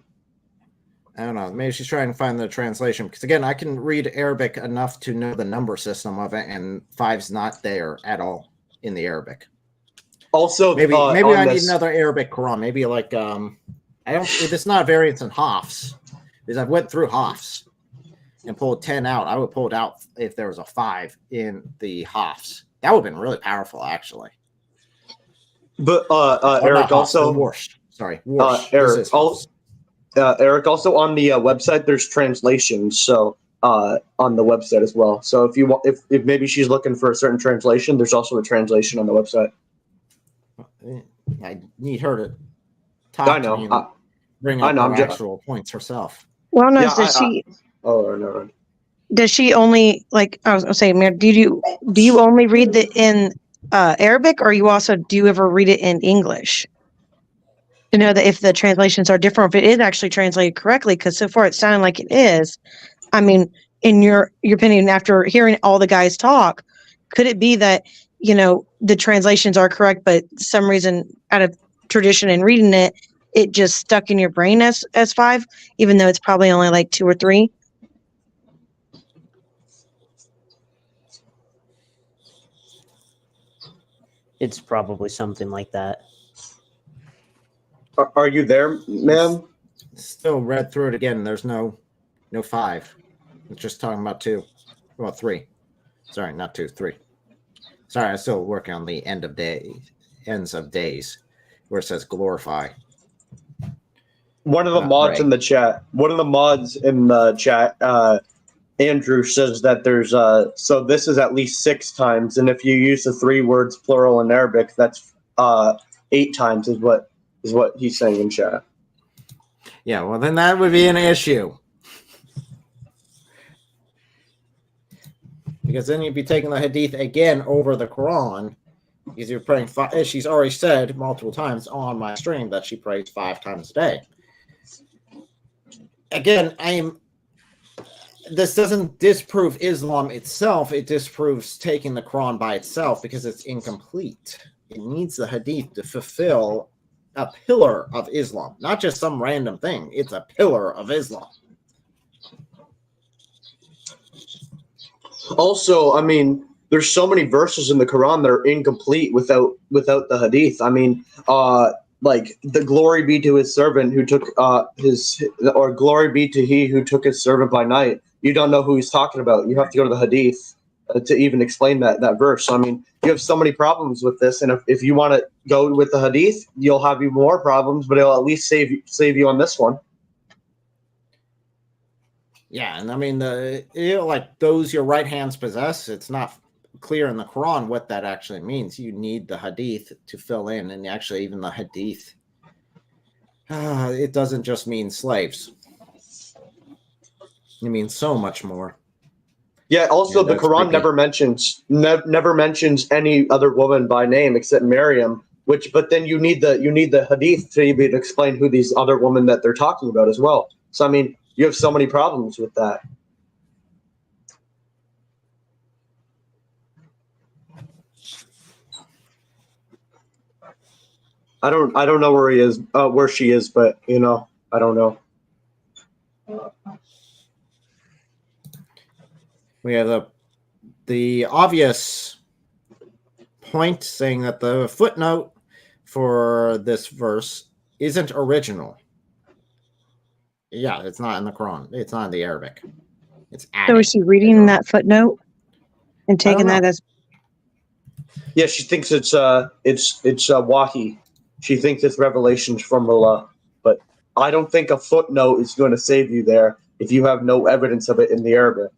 I don't know. Maybe she's trying to find the translation, because again, I can read Arabic enough to know the number system of it, and 5's not there at all in the Arabic. Also, maybe I need another Arabic Quran. Maybe like I don't. It's not a variance in Hafs, because I went through Hafs and pulled 10 out. I would pull it out if there was a 5 in the Hafs. That would have been really powerful, actually. But Eric also Warsh. Sorry, Eric also. Eric, also on the website, there's translations. So on the website as well. So if you want, if maybe she's looking for a certain translation, there's also a translation on the website. I need her to talk to me and bring up her actual points herself. Well, no, does she? Oh no. Does she only, like I was gonna say, Mir, do you only read it in Arabic, or do you ever read it in English? To know that if the translations are different, if it is actually translated correctly, because so far it sounded like it is. I mean, in your opinion, after hearing all the guys talk, could it be that, the translations are correct, but some reason out of tradition and reading it, it just stuck in your brain as 5, even though it's probably only like 2 or 3? It's probably something like that. Are you there, ma'am? Still read through it again. There's no 5. It's just talking about 2. Well, 3. Sorry, not 2, 3. Sorry, I'm still working on the ends of days, where it says glorify. One of the Not mods pray. in the chat. One of the mods in the chat. Andrew says that there's so this is at least 6 times, and if you use the 3 words plural in Arabic, that's 8 times is what he's saying in chat. Yeah, well then that would be an issue. Because then you'd be taking the hadith again over the Quran, because you're praying she's already said multiple times on my stream that she prays 5 times a day. Again, this doesn't disprove Islam itself, it disproves taking the Quran by itself because it's incomplete. It needs the hadith to fulfill a pillar of Islam, not just some random thing. It's a pillar of Islam. Also, I mean, there's so many verses in the Quran that are incomplete without the hadith. I mean, like the glory be to his servant who took or glory be to he who took his servant by night. You don't know who he's talking about. You have to go to the hadith to even explain that verse. So, I mean, you have so many problems with this, and if you want to go with the hadith, you'll have even more problems, but it'll at least save you on this one. Yeah, and I mean, like those your right hands possess, it's not clear in the Quran what that actually means. You need the hadith to fill in, and actually even the hadith, it doesn't just mean slaves. It means so much more. Yeah, also the Quran never mentions any other woman by name except Maryam, but then you need the hadith to even explain who these other women that they're talking about as well. So I mean, you have so many problems with that. I don't know where she is, but I don't know. We have the obvious point saying that the footnote for this verse isn't original. Yeah, it's not in the Quran. It's not in the Arabic. It's added. So is she reading that footnote and taking that as? Yeah, she thinks it's wahi. She thinks it's revelations from Allah, but I don't think a footnote is going to save you there if you have no evidence of it in the Arabic.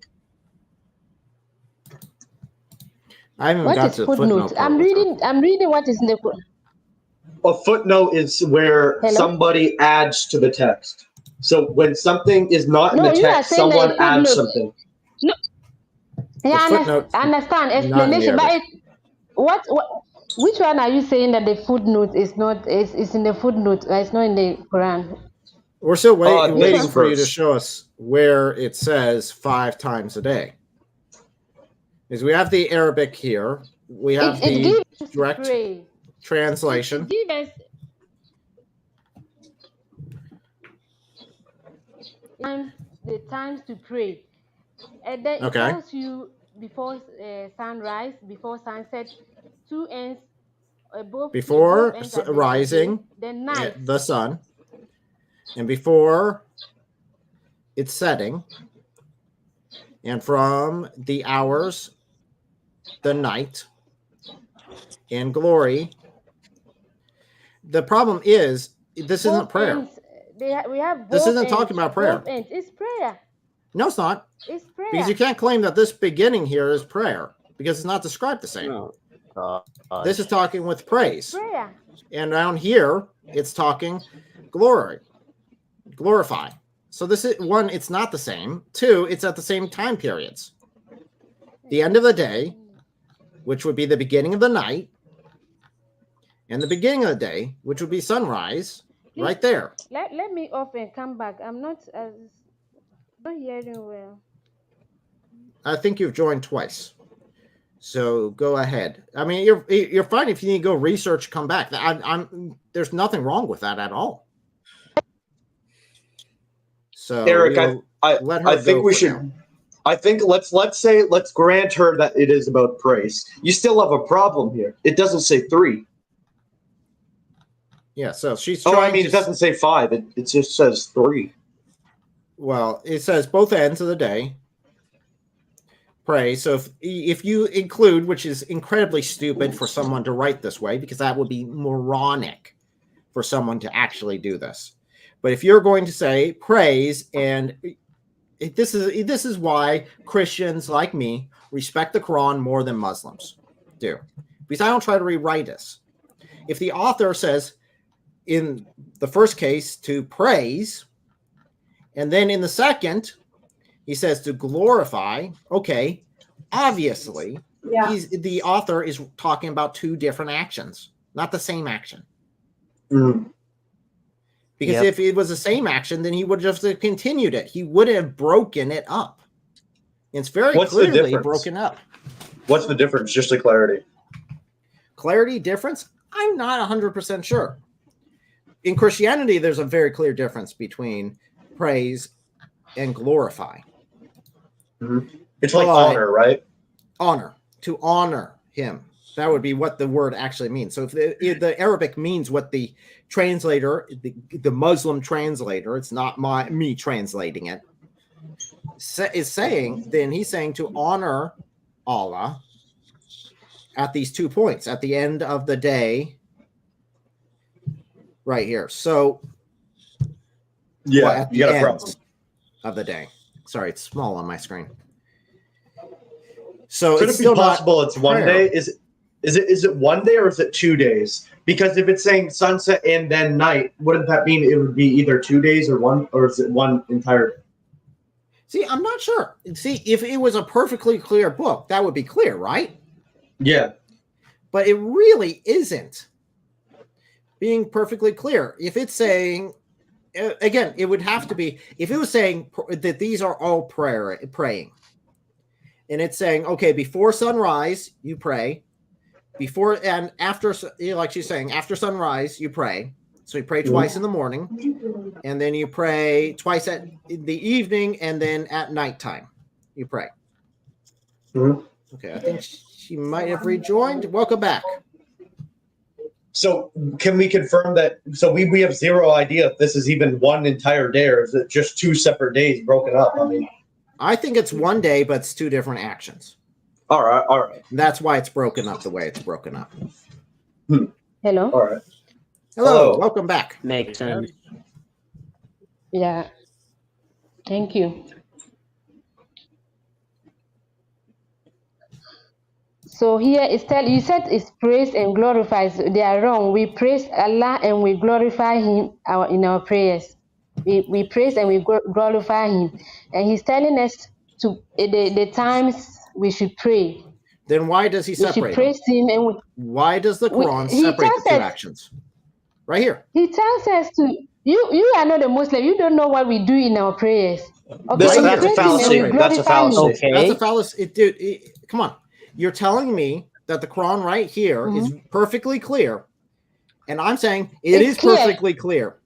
I haven't What got is to the footnote? I'm reading what is in the Quran. A footnote is where somebody adds to the text. So when something is not in the text, someone adds something. No. Yeah, I understand explanation, but which one are you saying that the footnote is not is in the footnote? It's not in the Quran. We're still waiting for you to show us where it says 5 times a day. Because we have the Arabic here, we have the direct translation. The times to pray, and then it tells you before sunrise, before sunset, 2 ends. Before rising, then night, the sun, and before it's setting, and from the hours, the night, and glory. The problem is, this isn't prayer. This isn't talking about prayer. It's prayer. No, it's not. It's prayer. Because you can't claim that this beginning here is prayer, because it's not described the same. No. This is talking with praise. Prayer. And down here, it's talking glory. Glorify. So this is 1, it's not the same. 2, it's at the same time periods. The end of the day, which would be the beginning of the night, and the beginning of the day, which would be sunrise, right there. Let me off and come back. I'm not hearing well. I think you've joined twice. So go ahead. I mean, you're fine if you need to go research, come back. There's nothing wrong with that at all. So Eric, I think we should. Now. I think let's grant her that it is about praise. You still have a problem here. It doesn't say 3. Yeah, so she's trying. It doesn't say 5. It just says 3. Well, it says both ends of the day. Pray. So if you include, which is incredibly stupid for someone to write this way, because that would be moronic for someone to actually do this. But if you're going to say praise, and this is why Christians like me respect the Quran more than Muslims do, because I don't try to rewrite this. If the author says in the first case to praise, and then in the second he says to glorify, okay, obviously the author is talking about two different actions, not the same action. Because if it was the same action, then he would have just continued it. He would have broken it up. It's very clearly broken up. What's the difference? Just a clarity. Clarity difference? I'm not 100% sure. In Christianity, there's a very clear difference between praise and glorify. It's like honor, right? Honor. To honor him. That would be what the word actually means. So if the Arabic means what the translator, the Muslim translator, it's not me translating it, is saying, then he's saying to honor Allah at these 2 points, at the end of the day, right here. So at the end of the day. Sorry, it's small on my screen. So could it be possible it's one day? Is it one day or is it 2 days? Because if it's saying sunset and then night, wouldn't that mean it would be either 2 days or is it one entire day? See, I'm not sure. See, if it was a perfectly clear book, that would be clear, right? Yeah. But it really isn't being perfectly clear. If it's saying, again, it would have to be, if it was saying that these are all praying, and it's saying, okay, before sunrise, you pray. Before and after, like she's saying, after sunrise, you pray. So you pray twice in the morning, and then you pray twice in the evening, and then at nighttime, you pray. Okay, I think she might have rejoined. Welcome back. So can we confirm that? So we have zero idea if this is even one entire day, or is it just 2 separate days broken up? I mean, I think it's one day, but it's 2 different actions. All right. And that's why it's broken up the way it's broken up. Hello. All right. Hello. Welcome back. Makes sense. Yeah. Thank you. So here you said it's praise and glorify. So they are wrong. We praise Allah and we glorify Him in our prayers. We praise and we glorify Him, and He's telling us to the times we should pray. Then why does he separate? We should praise Him, and why does the Quran separate the 2 actions? Right here. He tells us to. You are not a Muslim. You don't know what we do in our prayers. Okay, that's a fallacy. That's a fallacy. Okay. That's a fallacy. Dude, come on. You're telling me that the Quran right here is perfectly clear, and I'm saying it's perfectly clear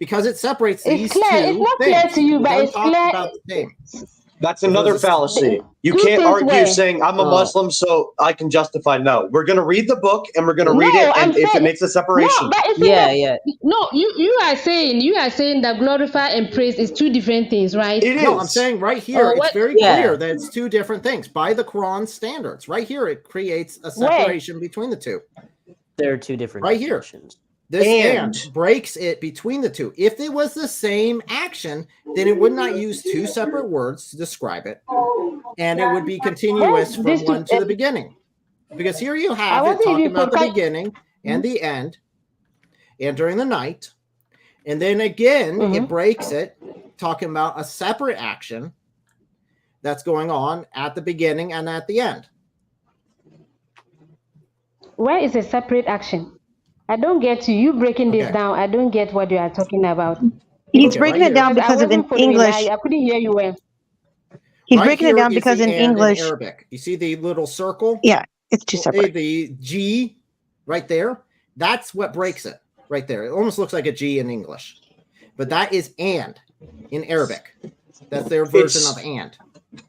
because it separates these two things. It's not clear to you, but it's clear. About the same. That's another fallacy. You can't argue saying I'm a Muslim, so I can justify. No, we're going to read the book and we're going to read it, and if it makes a separation. No, you are saying that glorify and praise is 2 different things, right? It is. No, I'm saying right here, it's very clear that it's 2 different things by the Quran standards. Right here, it creates a separation between the 2. There are 2 different right here. This and breaks it between the 2. If it was the same action, then it would not use 2 separate words to describe it, and it would be continuous from one to the beginning. Because here you have it talking about the beginning and the end, and during the night, and then again it breaks it, talking about a separate action that's going on at the beginning and at the end. Where is a separate action? I don't get you. You breaking this down. I don't get what you are talking about. He's breaking it down because of in English. I couldn't hear you well. He's breaking it down because in English. In Arabic. You see the little circle? Yeah, it's 2 separate. The G right there, that's what breaks it right there. It almost looks like a G in English. But that is and in Arabic. That's their version of and.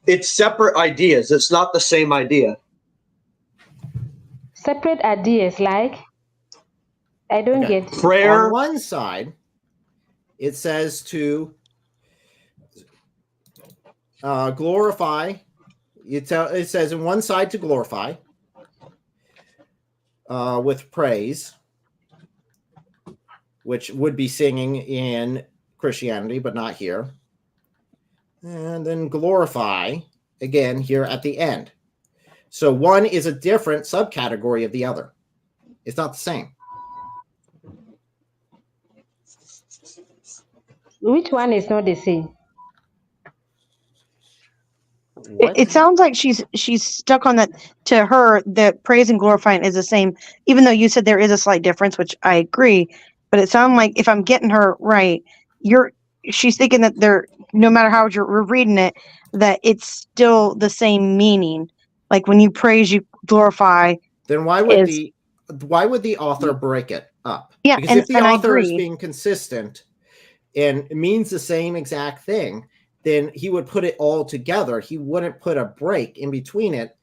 It's separate ideas. It's not the same idea. Separate ideas like? I don't get prayer. On one side, it says to glorify. It says in one side to glorify with praise, which would be singing in Christianity, but not here. And then glorify, again, here at the end. So one is a different subcategory of the other. It's not the same. Which one is not the same? It sounds like she's stuck on that. To her, that praise and glorifying is the same, even though you said there is a slight difference, which I agree. But it sounds like, if I'm getting her right, she's thinking that no matter how you're reading it, that it's still the same meaning. Like when you praise, you glorify. Then why would the author break it up? Yeah, because if the I author is agree. being consistent and it means the same exact thing, then he would put it all together. He wouldn't put a break in between it.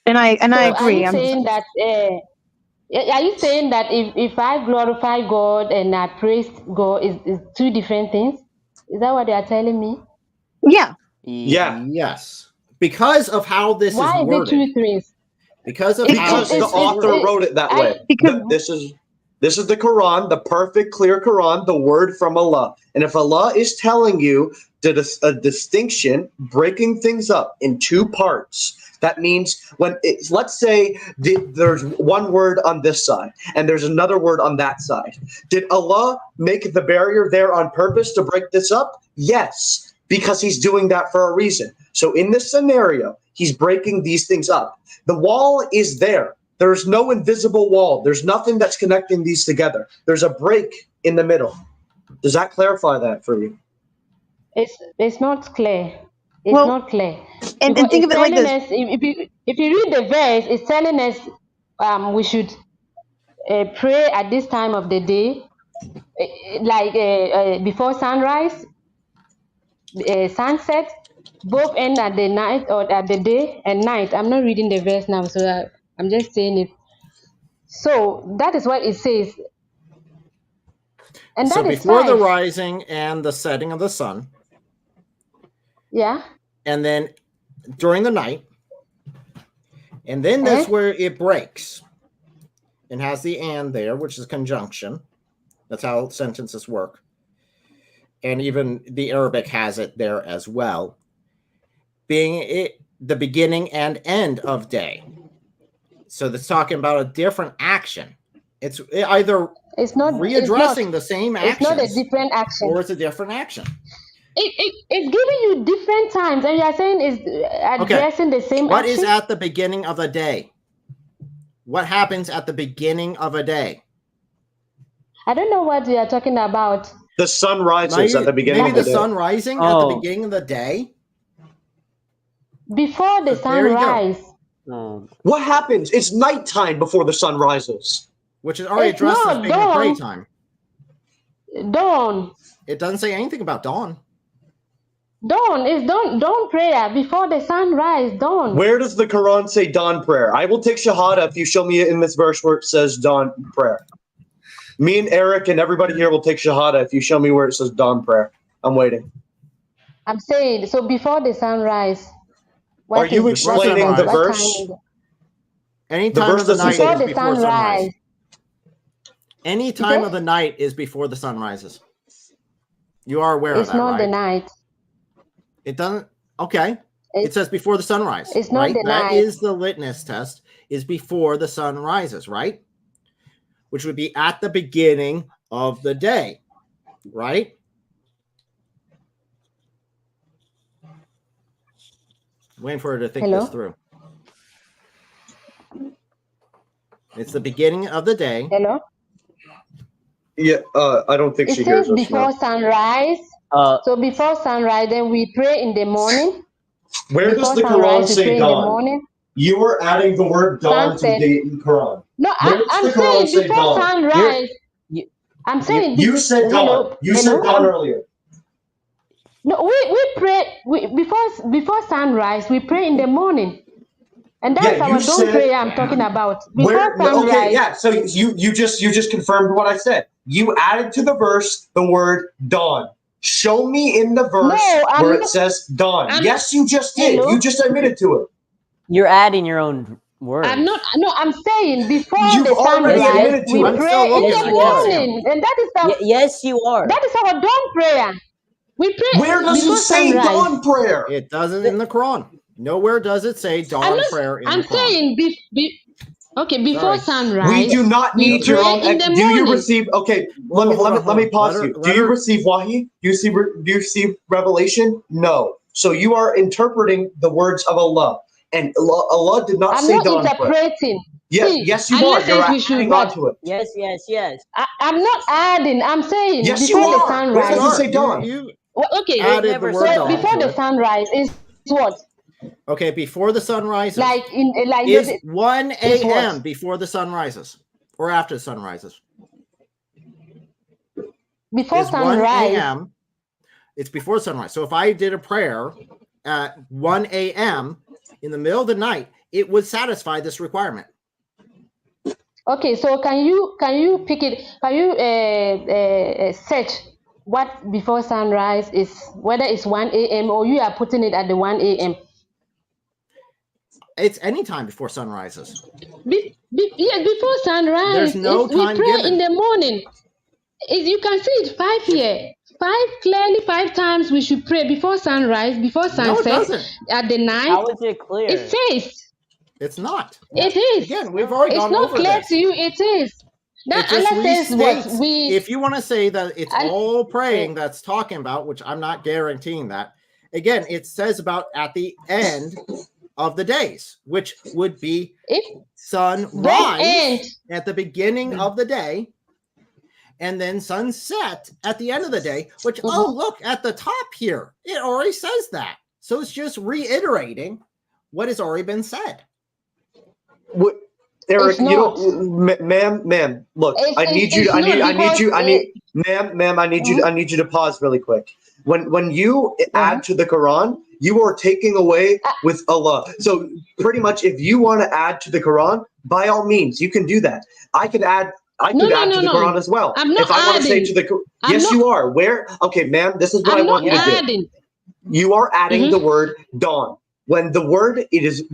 And I agree. Are you saying that? Are you saying that if I glorify God and I praise God is two different things? Is that what they are telling me? Yeah. Yeah. Yes. Because of how this Why is worded. Why is it two things? Because of Because the author wrote it that way. This is the Quran, the perfect, clear Quran, the word from Allah. And if Allah is telling you a distinction, breaking things up in two parts, that means let's say there's one word on this side and there's another word on that side. Did Allah make the barrier there on purpose to break this up? Yes, because he's doing that for a reason. So in this scenario, he's breaking these things up. The wall is there. There's no invisible wall. There's nothing that's connecting these together. There's a break in the middle. Does that clarify that for you? It's not clear. It's not clear. And think of it like this. If you read the verse, it's telling us we should pray at this time of the day, before sunrise, sunset, both end at the night or at the day and night. I'm not reading the verse now, so I'm just saying it. So that is what it says. And so that is before the five. rising and the setting of the sun. Yeah. And then during the night. And then that's where it breaks. And has the and there, which is conjunction. That's how sentences work. And even the Arabic has it there as well. Being the beginning and end of day. So that's talking about a different action. It's either readdressing the same action. It's not a different action. Or it's a different action. It's giving you different times, and you are saying it's addressing the same What action. is at the beginning of a day? What happens at the beginning of a day? I don't know what you are talking about. The sun rises at the beginning of the day. Maybe the sun rising at the beginning of the day? Before the sunrise. What happens? It's nighttime before the sun rises. Which is already addressed as being the pray time. Dawn. It doesn't say anything about dawn. Dawn is dawn prayer before the sunrise. Dawn. Where does the Quran say dawn prayer? I will take shahada if you show me in this verse where it says dawn prayer. Me and Eric and everybody here will take shahada if you show me where it says dawn prayer. I'm waiting. I'm saying, so before the sunrise. Are you explaining the verse? Any time of the night before is the before sunrise. sunrise. Any time of the night is before the sun rises. You are aware of that, right? It's not the night. It doesn't. Okay. It says before the sunrise. It's not the That night. is the litmus test. Is before the sun rises, right? Which would be at the beginning of the day, right? Waiting for her to think this through. It's the beginning of the day. Hello? Yeah, I don't think It she hears says us before now. sunrise. So before sunrise, then we pray in the morning. Where Before does the Quran sunrise, we say pray in the dawn? morning. You were adding the word dawn Sunset. to the Quran. No, Where does I'm the Quran saying say before dawn? sunrise. I'm saying You said dawn. hello, You said hello, dawn earlier. No, we pray before sunrise. We pray in the morning, and that's Yeah, our you dawn said- prayer I'm talking about. Before Where? sunrise. Okay, yeah. So you just confirmed what I said. You added to the verse the word dawn. Show me in the verse No, where it says dawn. Yes, you just did. Hello? You just admitted to it. You're adding your own words. I'm saying before You've the already sunrise, admitted to we it. pray in Yes, the you are. morning, and that is our Yes, you are. that is our dawn prayer. We pray Where does it before say sunrise. dawn prayer? It doesn't in the Quran. Nowhere does it say dawn prayer in I'm the Quran. saying before Sorry. sunrise. We do not we need your pray own. in the Do you morning. receive? Okay, Whoa, let me pause Let her- you. Do let you her- receive wahi? Do you receive revelation? No. So you are interpreting the words of Allah, and Allah did not I'm say not dawn prayer. interpreting. Yeah, See, yes, you Allah are. You're says we should adding what? on to it. Yes. I'm not adding. I'm saying Yes, before you the are. sunrise. Where does it say dawn? You Okay. added the word dawn before to the it. sunrise is what? Okay, before the sun rises. Like is 1 is what? a.m. before the sun rises or after the sun rises? Before Is 1 sunrise. a.m. It's before sunrise. So if I did a prayer at 1 a.m. in the middle of the night, it would satisfy this requirement. Okay, so can you pick it? Can you search what before sunrise is? Whether it's 1 a.m. or you are putting it at the 1 a.m. It's any time before sun rises. Yes, before sunrise. There's no we time pray given. in the morning. You can see it 5 here. 5 times we should pray before sunrise, before No, it sunset, doesn't. at the night. How is it clear? It says. It's not. It is. Again, we've already It's gone not over clear this. to you. It is. That It just Allah says what restates. we. If you want to say that it's all praying that's talking about, which I'm not guaranteeing that, again, it says about at the end of the days, which would be sunrise at the beginning of the day, and then sunset at the end of the day, which, oh, look at the top here. It already says that. So it's just reiterating what has already been said. What, Eric, you don't, ma'am, look, I need you to pause really quick. When you add to the Quran, you are taking away with Allah. So pretty much, if you want to add to the Quran, by all means, you can do that. I could add to the Quran as well. I'm not if I want to say adding. to the yes, you are. Where? Okay, ma'am, this is what I want you to do. You are adding the word dawn. When the word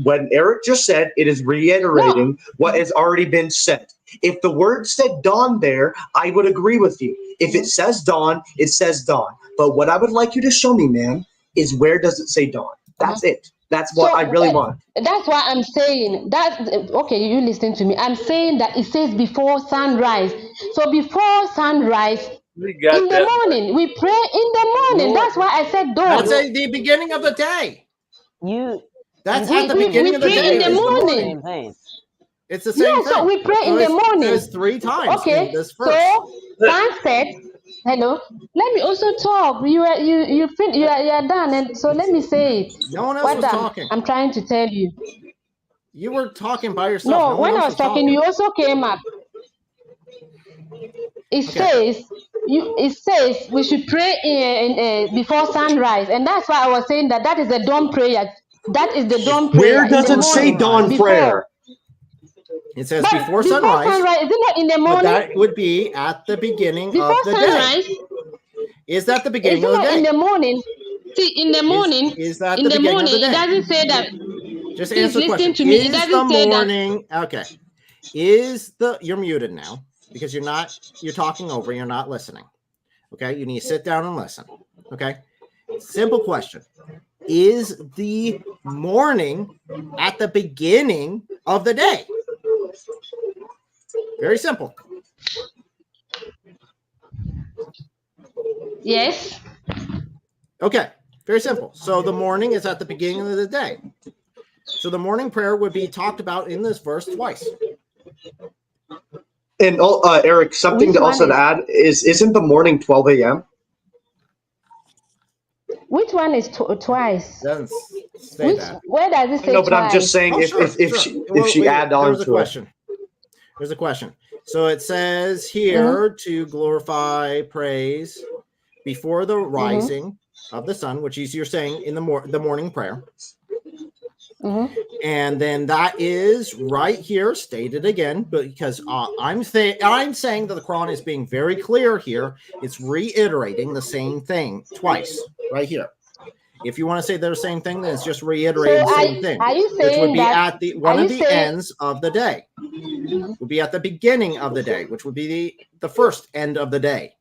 when Eric just said, it is reiterating what has already been said. If the word said dawn there, I would agree with you. If it says dawn, it says dawn. But what I would like you to show me, ma'am, is where does it say dawn? That's it. That's what I really want. That's why I'm saying that. Okay, you listen to me. I'm saying that it says before sunrise. So before sunrise, in the morning, we pray in the morning. That's why I said dawn. That's at the beginning of the day. That's at the we beginning of the pray day. in the is morning. It's the same thing. So we pray in the morning. There's 3 times in this verse. So sunset. Hello. Let me also talk. You are done, and so let me say it. No one else was talking. I'm trying to tell you. You were talking by yourself. No, when I was talking, you also came up. It says we should pray before sunrise, and that's why I was saying that is the dawn prayer. That is the dawn prayer. Where does it say dawn prayer? It says before sunrise. Before sunrise, isn't it in the morning? But that would be at the beginning before of the sunrise, day. Is that the beginning of the day? In the morning. See, in the morning. Is that in the the beginning morning? of the day? It doesn't say that. Just Please answer the listen question. to me. It Is doesn't the say morning okay? You're muted now because you're talking over. You're not listening. Okay, you need to sit down and listen. Okay, simple question. Is the morning at the beginning of the day? Very simple. Yes. Okay, very simple. So the morning is at the beginning of the day. So the morning prayer would be talked about in this verse twice. And Eric, something to also add isn't the morning 12 a.m.? Which one is twice? Doesn't say that. Where does it say No, but twice? I'm just saying if she add on there's a to question. There's a question. So it says here to glorify, praise before the rising of the sun, which is you're saying in the morning prayer. And then that is right here stated again, because I'm saying that the Quran is being very clear here. It's reiterating the same thing twice right here. If you want to say they're the same thing, then it's just reiterating So the same thing, are you which would saying be that? at the Are one you of the saying? ends of the day. Would be at the beginning of the day, which would be the first end of the day.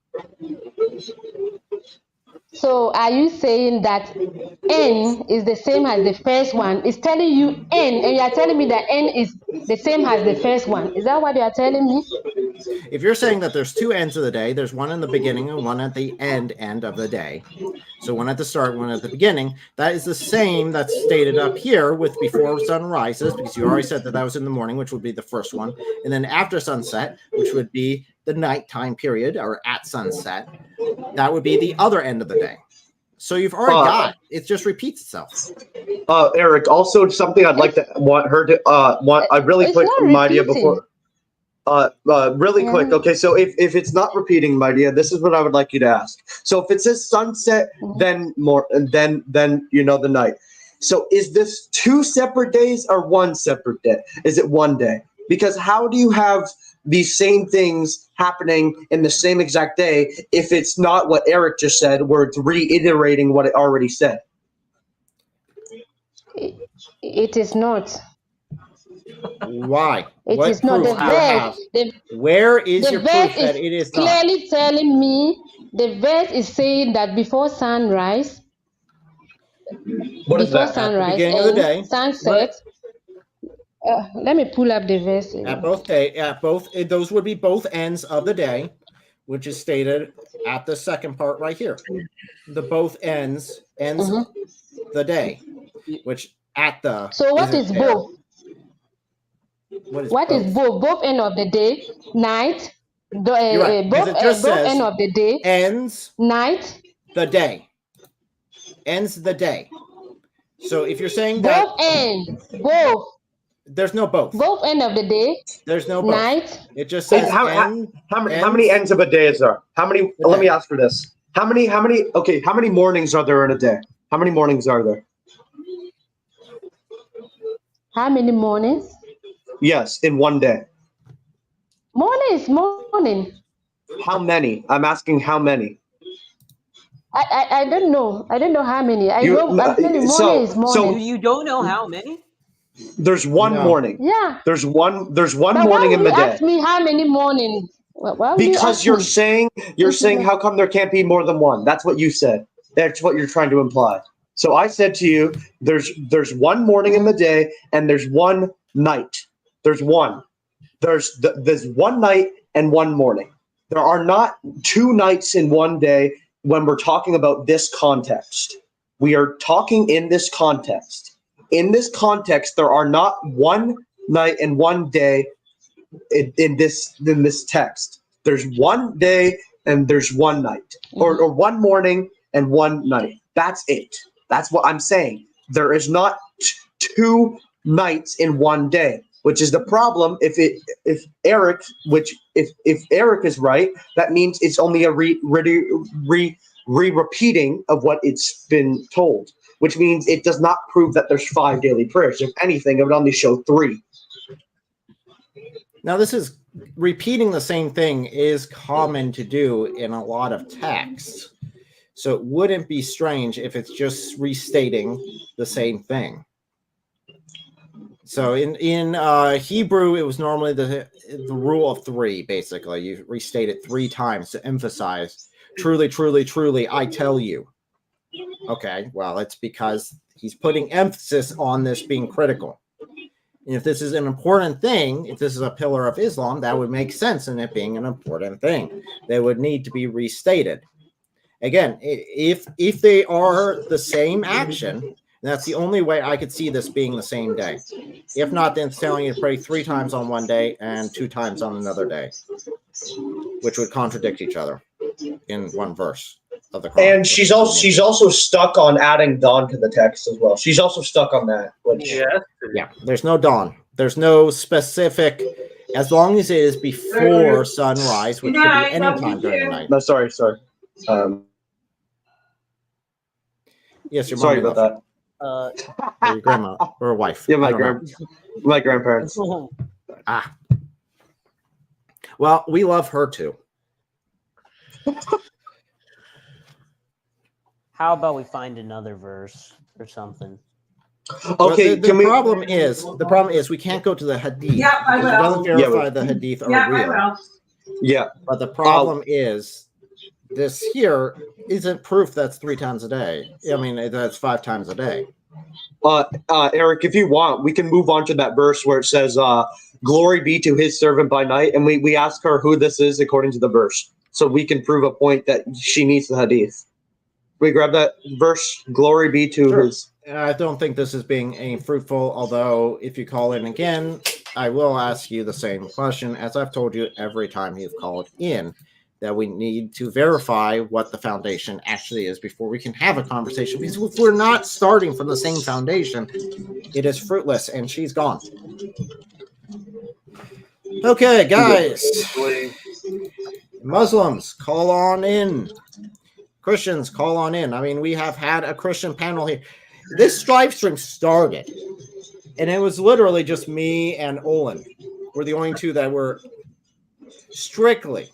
So are you saying that N is the same as the first one? It's telling you N, and you are telling me that N is the same as the first one. Is that what you are telling me? If you're saying that there's two ends of the day, there's one in the beginning and one at the end of the day. So one at the start, one at the beginning. That is the same that's stated up here with before sun rises, because you already said that that was in the morning, which would be the first one. And then after sunset, which would be the nighttime period, or at sunset. That would be the other end of the day. So you've already got it. It just repeats itself. Eric, also something I'd like to want her to I really It's quick, not my dear, repeating. before really quick. Okay, so if it's not repeating, my dear, this is what I would like you to ask. So if it says sunset, then more, and then you know the night. So is this 2 separate days or 1 separate day? Is it 1 day? Because how do you have these same things happening in the same exact day if it's not what Eric just said, where it's reiterating what it already said? It is not. Why? It What is not. proof The do you have? verse. Where is The your verse proof is that it is not? clearly telling me. The verse is saying that before sunrise. What is Before that? At the sunrise beginning of the and day. sunset. Let me pull up the verse. Those would be both ends of the day, which is stated at the second part right here. The both ends the day, which at the. So what is there. both? What is both? Both end of the day, night. You're right, because it just both says end of the day, ends night. the day. Ends the day. So if you're saying that both end, both. There's no both. Both end of the day. There's no both. Night. It just says how many ends of a day is there? How many? Let me ask for this. How many? Okay, how many mornings are there in a day? How many mornings are there? How many mornings? Yes, in 1 day. Morning is morning. How many? I'm asking how many. I don't know. I don't know how many. I'm telling you, morning is morning. You don't know how many? There's one morning. Yeah. There's one But morning in the why would you ask day. me how many mornings? Why would Because you you're ask saying how come there can't be more than one? That's what you said. That's what you're trying to imply. So I said to you, there's one morning in the day and there's one night. There's one. There's one night and one morning. There are not 2 nights in 1 day when we're talking about this context. We are talking in this context. In this context, there are not 1 night and 1 day in this text. There's 1 day and there's 1 night, or 1 morning and 1 night. That's it. That's what I'm saying. There is not 2 nights in 1 day, which is the problem. If Eric is right, that means it's only a repeating of what it's been told, which means it does not prove that there's 5 daily prayers. If anything, it would only show 3. Now, this is repeating the same thing is common to do in a lot of texts. So it wouldn't be strange if it's just restating the same thing. So in Hebrew, it was normally the rule of 3, basically. You restate it 3 times to emphasize, truly, truly, truly, I tell you. Okay, well, it's because he's putting emphasis on this being critical. And if this is an important thing, if this is a pillar of Islam, that would make sense in it being an important thing. They would need to be restated. Again, if they are the same action, that's the only way I could see this being the same day. If not, then it's telling you to pray 3 times on 1 day and 2 times on another day, which would contradict each other in one verse of the Quran. And she's also stuck on adding dawn to the text as well. She's also stuck on that. Yeah, there's no dawn. There's no specific, as long as it is before sunrise, which could be any time during the night. No, sorry. Yes, your sorry mommy about love. that. Or your grandma or wife. Yeah, I don't know. my grandparents. Ah. Well, we love her too. How about we find another verse or something? Okay, the problem is we can't go to the hadith because it doesn't verify the hadith are real. Yeah. But the problem is this here isn't proof that's 3 times a day. I mean, that's 5 times a day. Eric, if you want, we can move on to that verse where it says, glory be to his servant by night. And we ask her who this is according to the verse. So we can prove a point that she needs the hadith. We grab that verse, glory be to his. I don't think this is being fruitful, although if you call in again, I will ask you the same question, as I've told you every time you've called in, that we need to verify what the foundation actually is before we can have a conversation. Because if we're not starting from the same foundation, it is fruitless, and she's gone. Okay, guys. Muslims, call on in. Christians, call on in. I mean, we have had a Christian panel here. This live stream started, and it was literally just me and Olin. We're the only two that were strictly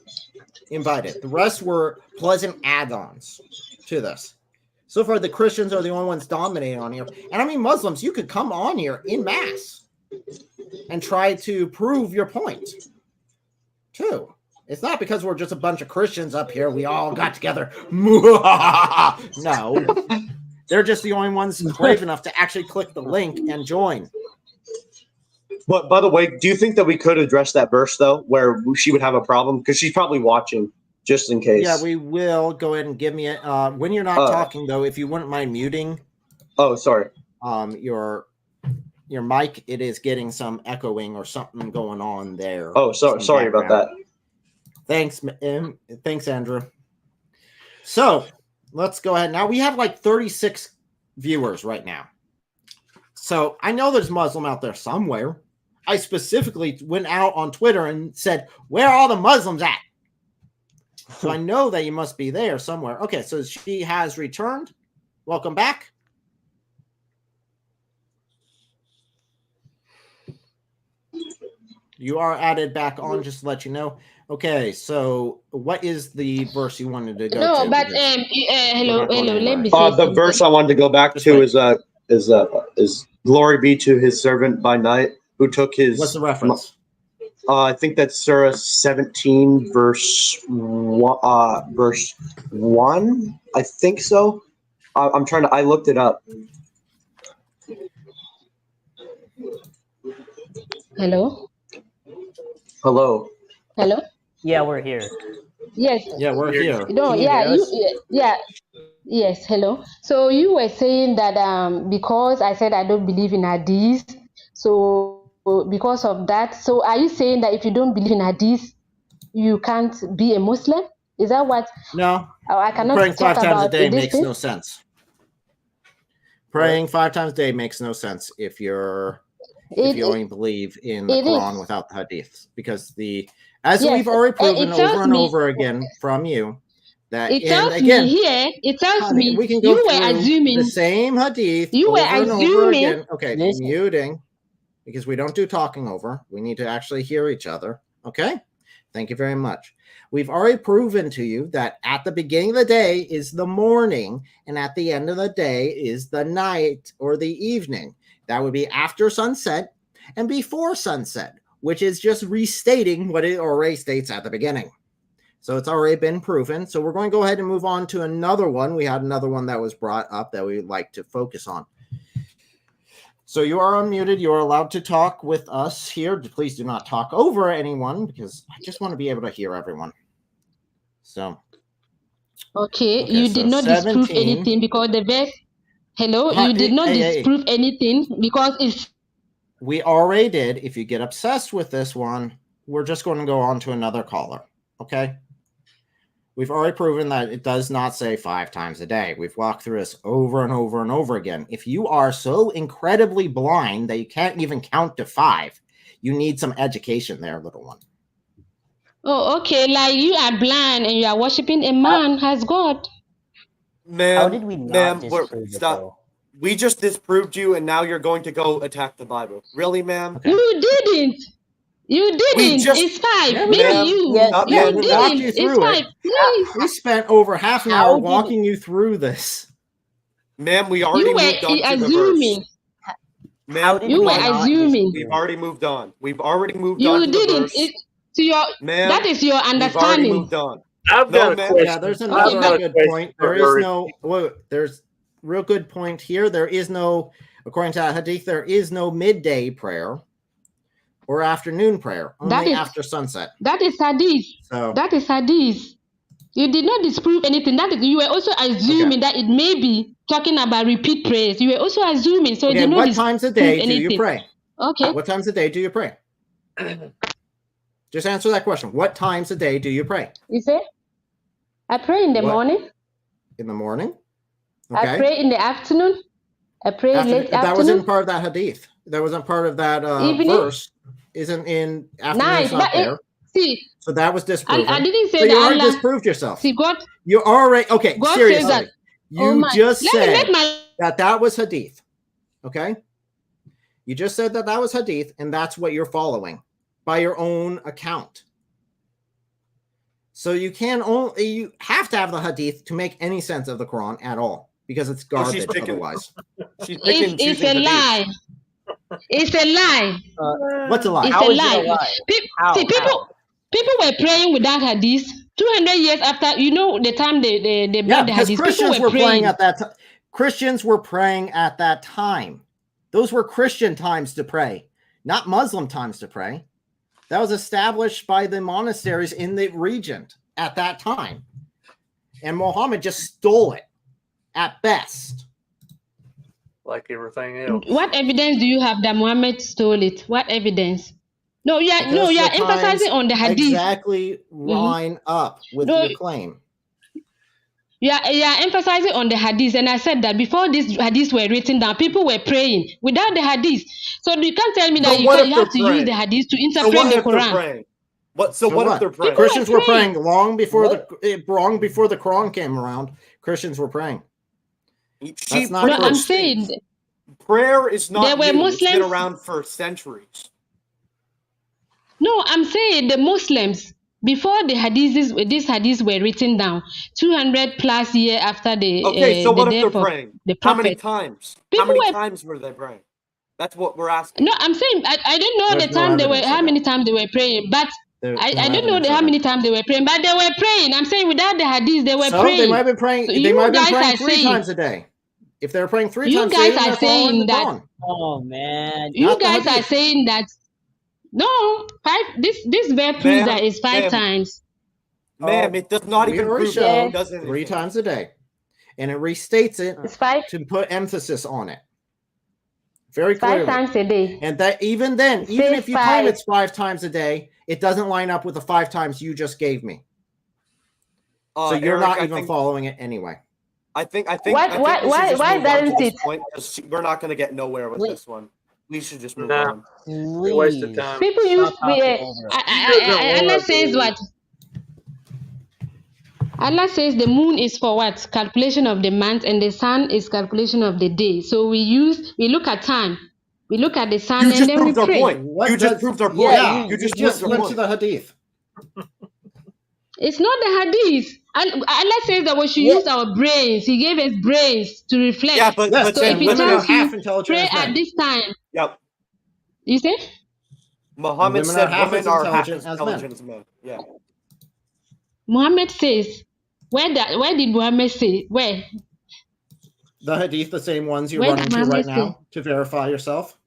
invited. The rest were pleasant add-ons to this. So far, the Christians are the only ones dominating on here. And I mean, Muslims, you could come on here in mass and try to prove your point, too. It's not because we're just a bunch of Christians up here. We all got together. No. They're just the only ones brave enough to actually click the link and join. But by the way, do you think that we could address that verse, though, where she would have a problem? Because she's probably watching, just in case. Yeah, we will. Go ahead and give me a... when you're not talking, though, if you wouldn't mind muting... Oh, sorry. Your mic, it is getting some echoing or something going on there. Oh, sorry about that. Thanks, Andrew. So, let's go ahead. Now, we have like 36 viewers right now. So, I know there's Muslim out there somewhere. I specifically went out on Twitter and said, where are all the Muslims at? So, I know that you must be there somewhere. Okay, so she has returned. Welcome back. You are added back on, just to let you know. Okay, so what is the verse you wanted to go to? No, but hello, let me say the something. verse I wanted to go back to is glory be to his servant by night who took his. What's the reference? I think that's Surah 17, verse 1. I think so. I looked it up. Hello. Hello. Hello. Yeah, we're here. Yes. Yeah, we're here. No, yes, hello. So you were saying that because I said I don't believe in hadith, so because of that, so are you saying that if you don't believe in hadith, you can't be a Muslim? Is that what? No. I cannot Praying 5 times a day makes thing? no sense. Praying 5 times a day makes no sense if you only believe in the Quran without the hadiths, because we've already proven over and over again from you that it tells me here. It tells me we can go you were assuming the same hadith. You were over and over assuming. again. Okay, muting, because we don't do talking over. We need to actually hear each other. Okay, thank you very much. We've already proven to you that at the beginning of the day is the morning, and at the end of the day is the night or the evening. That would be after sunset and before sunset, which is just restating what it already states at the beginning. So it's already been proven. So we're going to go ahead and move on to another one. We had another one that was brought up that we'd like to focus on. So you are unmuted. You are allowed to talk with us here. Please do not talk over anyone, because I just want to be able to hear everyone. So. Okay, you did not disprove anything because the verse. Hello, you did not disprove anything because it's. We already did. If you get obsessed with this one, we're just going to go on to another caller. Okay? We've already proven that it does not say 5 times a day. We've walked through this over and over and over again. If you are so incredibly blind that you can't even count to 5, you need some education there, little one. Oh, okay. Like you are blind and you are worshiping a man as God. Ma'am, How did we not disprove it, stop. though? We just disproved you, and now you're going to go attack the Bible. Really, ma'am? Okay. You didn't. It's 5. Yeah, Maybe you. Yes, you we walked didn't. you through it's 5. it. Please. We spent over half an hour walking you through this. Ma'am, we already You were moved on to the verse. assuming. Ma'am, You were assuming. We've already moved on. We've already moved You on to the didn't. verse. To your, Ma'am, that is your we've already understanding. moved on. I've No, got a ma'am. question. Yeah, there's I've another got a good question point. for There is her. no. Whoa, there's real good point here. There is no, according to that hadith, there is no midday prayer or afternoon prayer. That Only is- after sunset. That is hadith. So That is hadith. You did not disprove anything. That is, you were also assuming that it may be talking about repeat prayers. You were also assuming. So you okay, did not what disprove times a day do anything. you pray? Okay. What times a day do you pray? Just answer that question. What times a day do you pray? You say? I pray in the What? morning. In the morning? Okay. I pray in the afternoon. I pray late that afternoon. wasn't part of that hadith. That wasn't part of that Evening? verse. Isn't in afternoon. Night. It's not there. See, So that was disproven. I didn't say so you that already Allah- disproved yourself. See, God. You already okay. God seriously, says that. you Oh my- just Let me said make my- that was hadith. Okay, you just said that was hadith, and that's what you're following by your own account. So you have to have the hadith to make any sense of the Quran at all, because it's Oh, she's garbage picking- otherwise. She's picking. It's a lie. It's a lie. What's a lie? It's How a is it a lie. lie? Pe- How? See, people were praying without hadith 200 years after. You know the time they Yeah, brought the because hadith. Christians People were were praying at that time. Christians were praying at that time. Those were Christian times to pray, not Muslim times to pray. That was established by the monasteries in the region at that time. And Muhammad just stole it at best. Like everything else. What evidence do you have that Muhammad stole it? What evidence? No, you are Because the emphasizing times on the hadith. exactly line up with No, your claim. You are emphasizing on the hadith, and I said that before these hadiths were written down, people were praying without the hadith. So you can't tell me that you have to use the hadith to interpret the Quran. What if they're praying? Christians were praying long before the Quran came around. Christians were praying. That's not No, true. I'm saying Prayer is not There were new. It's been Muslims- around for centuries. no, I'm saying the Muslims before these hadiths were written down, 200 plus years after the Okay, so the what if they're death of praying? the How many prophet. times? People How many were- times were they praying? That's what we're asking. No, I'm saying I don't know There's the no time they were evidence how of many times they were praying, but There's I no don't know evidence how of many times they were praying, but they were praying. I'm saying without the hadith, they were So praying. they might have been praying. So They you might have been guys praying are 3 saying- times a day. If they're praying 3 You times a guys day, then are they're following saying the that- Quran. Oh man. You Not the guys are hadith. saying that no, this verse proves Ma'am, that it's 5 ma'am. times. Ma'am, it does not We even already prove showed it doesn't. 3 times a day, and it restates it to put emphasis on it very 5 clearly. times a day. And that even then, It even says if you claim 5. it's 5 times a day, it doesn't line up with the 5 times you just gave me. So you're Eric, not I even think- following it anyway. I think Why- we should just why move on to doesn't this it- point, 'cause we're not going to get nowhere with this one. We should just move Nah. on. It's a waste of time. People use Stop talking over it. Allah says what? Allah says the moon is for what? Calculation of the month, and the sun is calculation of the day. So we look at time. We look at the sun You and just then we proved our pray. point. You just proved our point. Yeah, you just just proved our went to point. the hadith. It's not the hadith. And Allah says that we should use our brains. He gave us brains to reflect. Yeah, but Yes, so and if it women are tells half you intelligent pray as men. at this time, Yep. you say? Muhammad Women said are half women as are half intelligent as as intelligent as men. Yeah. Muhammad says. Where did Muhammad say? Where? The hadith, the same ones you're Where running did to right Muhammad now to verify yourself.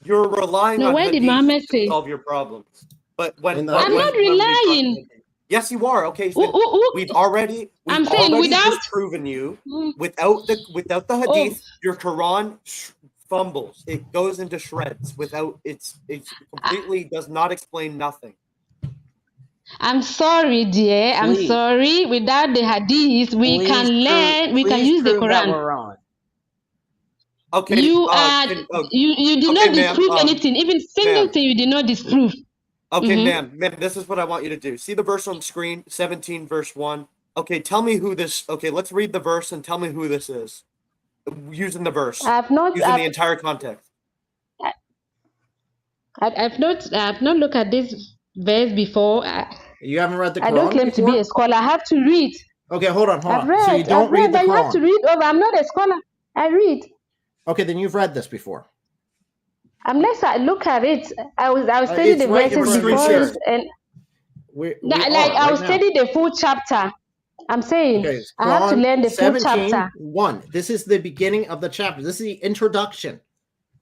You're relying No, on where did hadith Muhammad to say? solve your problems. But when In the- I'm not relying. Yes, you are. Okay, so we've I'm already saying without- disproven you. Mm. Without the hadith, your Quran fumbles. It goes into shreds. Without it completely does not explain nothing. I'm sorry, dear. I'm Please. sorry. Without the hadith, we Please can learn. We can please use the prove that Quran. we're wrong. Okay. You are. You did not ma'am, disprove anything. Even single ma'am. thing you did not disprove. Okay, Mhm. ma'am, this is what I want you to do. See the verse on the screen, 17 verse 1. Okay, tell me who this, okay, let's read the verse and tell me who this is. Using the verse. I've not. Using the I've, entire context. I've not looked at this verse before. You haven't read the Quran I don't claim to be before? a scholar. I have to read. Okay, hold on. I've read. So you don't I've read, read the but you have to Quran. read over. I'm not a scholar. I read. Okay, then you've read this before. Unless I look at it, I will study it's the right in verses front of before you. it, and We like are I'll right now. study the full chapter. I'm saying Okay, I have to Quran learn the full 17, chapter. 1. This is the beginning of the chapter. This is the introduction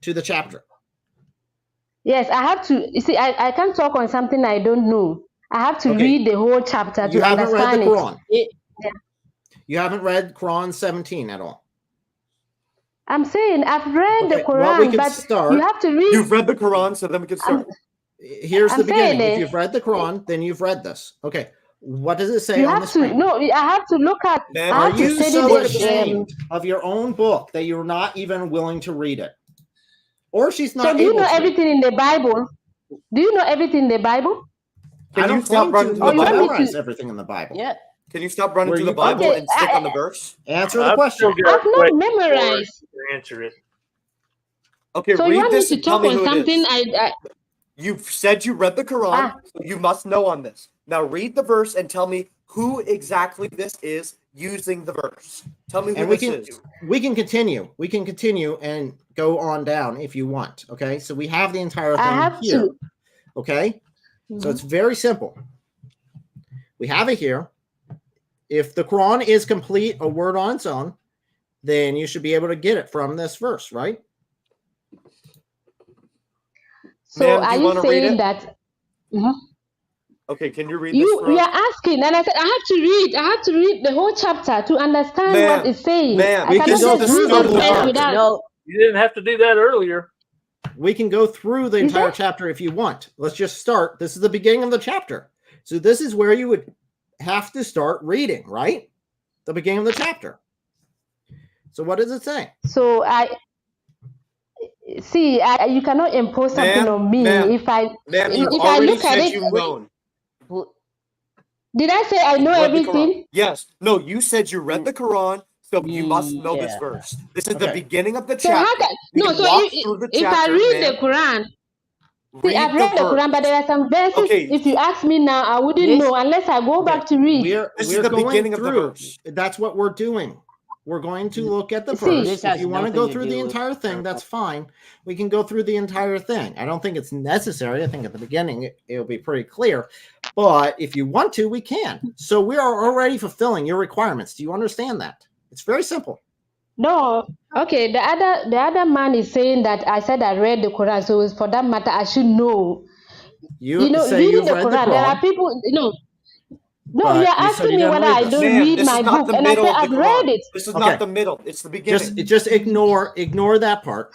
to the chapter. Yes, I have to. You see, I can't talk on something I don't know. I have to Okay. read the whole chapter You to haven't read the understand Quran. it. Yeah. You haven't read Quran 17 at all. I'm saying I've read the Okay, well, we Quran, can but start. you have to read. You've read the Quran, so then we can start. Here's I'm the beginning. saying If you've read the Quran, then you've read this. Okay. What does it say You on the have to. screen? No, I have to look at. I Are have to you study so the. ashamed of your own book that you're not even willing to read it? Or she's not So do you able know to? everything in the Bible? Do you know everything in the Bible? I don't claim to memorize everything in the Bible. Yeah. Can you stop running Where to the you- Bible Okay, and stick on the verse? Answer the question. I've not memorized. Answer it. Okay, So you read want me this to and tell talk me on who it something is. You've said you read the Quran, so you must know on this. Now read the verse and tell me who exactly this is using the verse. Tell me who And we this can is. we can continue. We can continue and go on down if you want. Okay. So we have the entire I thing have here. to. Okay. So it's very simple. We have it here. If the Quran is complete, a word on its own, then you should be able to get it from this verse, right? So Ma'am, do are you you wanna read saying it? that? Okay, can you read this You for you us? are asking, and I said I have to read. I have to read the whole chapter to understand what Ma'am, it's saying. ma'am, I cannot go just through read the it whole verse chapter. without. No, You didn't have to do that earlier. We can go through the entire chapter if you want. Let's just start. This is the beginning of the chapter. So this is where you would have to start reading, right? The beginning of the chapter. So what does it say? So I see. You cannot impose something on me Ma'am, if I you if I already look at said it. you known. Did I say I know Read the Quran. everything? Yes. No, you said you read the Quran, so you must know this Yeah. verse. This is the Okay. beginning of the So how chapter. can We no? can So walk through the if I chapter, read ma'am. the Quran, see, I've Read read the verse. Quran, but there are some verses. Okay. If you ask me now, I wouldn't This- know unless I go back to read. This is We're the going beginning of the through. verse. That's what we're doing. We're going to look at the See, verse. This If has you want to nothing go to through do the with- entire thing, that's fine. We can go through the entire thing. I don't think it's necessary. I think at the beginning it'll be pretty clear. But if you want to, we can. So we are already fulfilling your requirements. Do you understand that? It's very simple. No, okay. The other man is saying that I said I read the Quran, so for that matter, I should know. You know, say reading you've the read the Quran, there are Quran, people. No, but you are you said asking you me didn't whether read I this. don't Ma'am, read this my is not book, the and I middle said of the I've read Quran. it. This is Okay. not the middle. It's the beginning. Just ignore that part.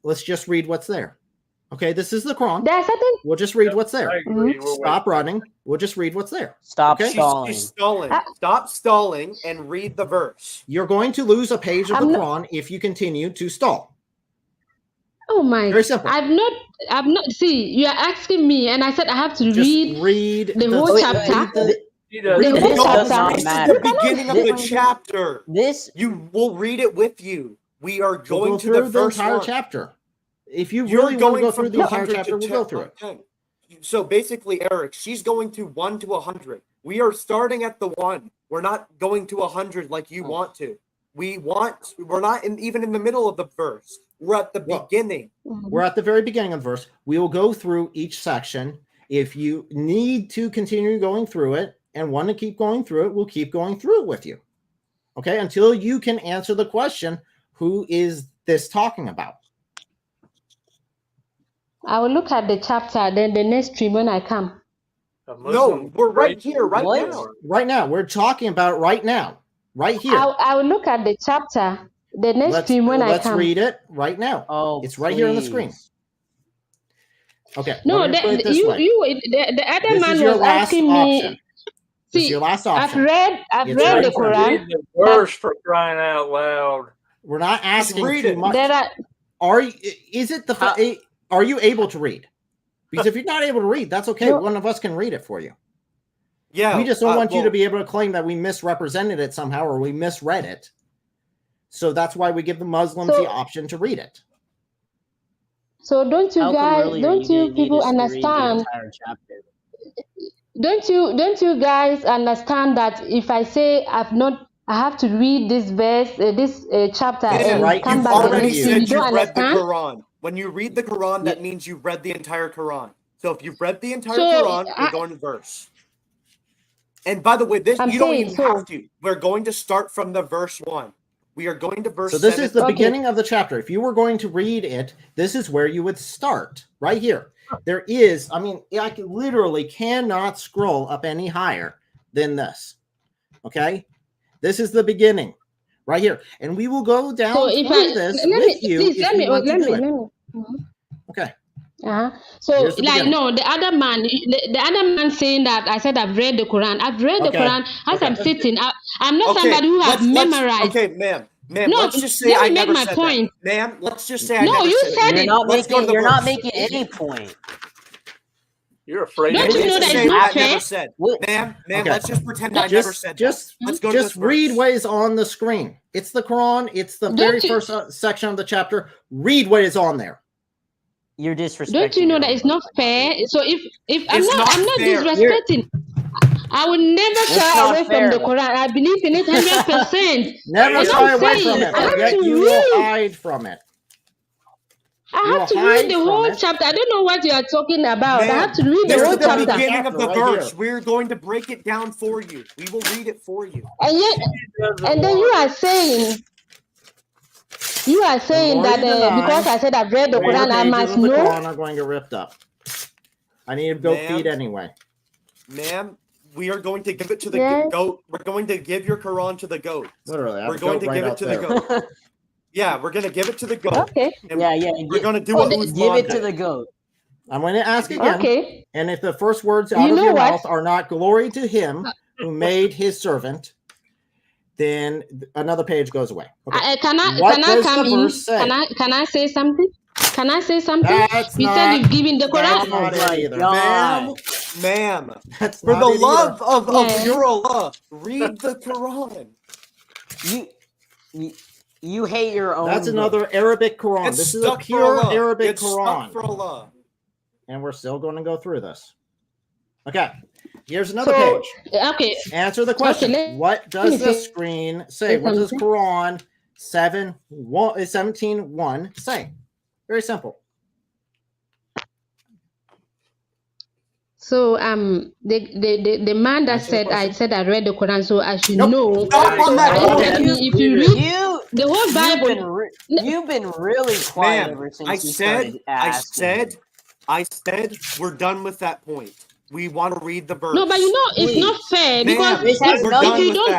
Let's just read what's there. Okay, this is the Quran. There are certain. We'll just read what's there. I agree. We'll Stop running. We'll just read what's there. Stop Okay? stalling. She's stalling. Stop stalling and read the verse. You're going to lose a page of the I'm not- Quran if you continue to stall. Oh my! Very simple. I've not. See, you are asking me, and I said I have to Just read the whole read chapter. He The doesn't. whole This does chapter. not This is matter. the beginning of the This- chapter. This You will read it with you. We are We'll going go to through the the first entire one. chapter. If you You're really want to going go from through the entire 100 chapter, to we'll go through it. 10. So basically, Eric, she's going to 1 to 100. We are starting at the 1. We're not going to 100 like you want to. We're not even in the middle of the verse. We're at the beginning. We're at the very beginning of the verse. We will go through each section. If you need to continue going through it and want to keep going through it, we'll keep going through it with you. Okay, until you can answer the question, who is this talking about? I will look at the chapter, then the next stream when I come. No, we're right here, right What? now. Right now. We're talking about it right now. Right here. I will look at the chapter, the next stream when I come. Let's read it right now. Oh, it's right here on the screen. please. Okay. No, let me put it this way. the other This man is your was last asking option. me. This is See, your last I've option. read It's the right in front of you. Quran. Read the verse for crying out loud. We're not asking read too it. much. There are Are you able to read? Because if you're not able to read, that's okay. No. One of us can read it for you. Yeah. We just don't want you to well, be able to claim that we misrepresented it somehow or we misread it. So that's why we give the Muslims the option to read it. So don't you How come guys, earlier don't you you didn't need people us to read the understand? entire chapter? don't you guys understand that if I say I have to read this verse, this chapter, and right come in back front the of next you. week, you You've don't read the understand? Quran. When you read the Quran, that means you've read the entire Quran. So if you've read the entire So, Quran, we're going to verse. And by the way, this I'm you don't saying even so. have to. We're going to start from the verse 1. We are going to verse So this 7. is the beginning of the chapter. If you were going to read it, this is where you would start, right here. There is, I mean, I literally cannot scroll up any higher than this. Okay? This is the beginning, right here. And we will go down So if through this with you if you want to do it. Okay. So Here's the like beginning. no, the other man saying that I said I've read the Quran. I've read the Okay. Quran as Okay. I'm sitting. I'm not somebody who have let's- memorized. Okay, ma'am, No, let's just say let I me make never my said point. that. Ma'am, let's just say I No, never you said said it. it. Let's go to the You're not verse. making any point. You're afraid Don't of you it. know that Say it's not I fair? never said. Ma'am, Okay. let's just pretend I never said that. Let's go to Just this read verse. what is on the screen. It's the Quran. It's the Don't very you- first section of the chapter. Read what is on there. You're disrespecting. Don't you know your that own it's not fair? So if I'm It's not not fair. disrespecting. I will never It's shy not away fair. from the Quran. I believe in it 100%. Never But shy I'm away saying from it, I but have yet to you will read. hide from it. I You have to will read hide the from whole it. chapter. I don't know what you are talking about. I Ma'am, have to read the this whole is the chapter. beginning of the Chapter right verse. here. We're going to break it down for you. We will read it for you. And yet, and then you are saying more that you deny, because I said I've read the more Quran, I pages must of the know. Quran are going to get ripped up. I need to go Ma'am. feed anyway. Ma'am, we are going to give it to the Yes. goat. We're going to give your Quran to the goat. Literally, I have We're a going goat to right give it out to there. the goat. Yeah, we're going to give it to the goat. Okay. And Yeah. we're going to do Oh, what the- Usman Give it to did. the goat. I'm going to ask again. Okay. And if the first words out You of know your what? mouth are not glory to him who made his servant, then another page goes away. Okay. Can I What does come the in? verse say? Can I say something? Can I say something? That's You not, said you've given the that's Quran. not Oh my it either. God. Ma'am, That's for not the it either. love of Yeah. your Allah, read the Quran. You hate your own. That's book. another Arabic Quran. Get This is a stuck for pure Allah. Arabic Get stuck Quran. for Allah. And we're still going to go through this. Okay. Here's another So, page. okay. Answer the question. What does me the say screen say? What does something. Quran 17:1 say? Very simple. So the man that Answer the said question. I read the Quran, so I should Nope. know. Stop on that That point. if you read the whole Bible, You've been really quiet Ma'am, ever since I you said, started asking. I said, we're done with that point. We want to read the verse. no, but you know it's not Please. fair Ma'am, because This has we're nothing. done if you with don't,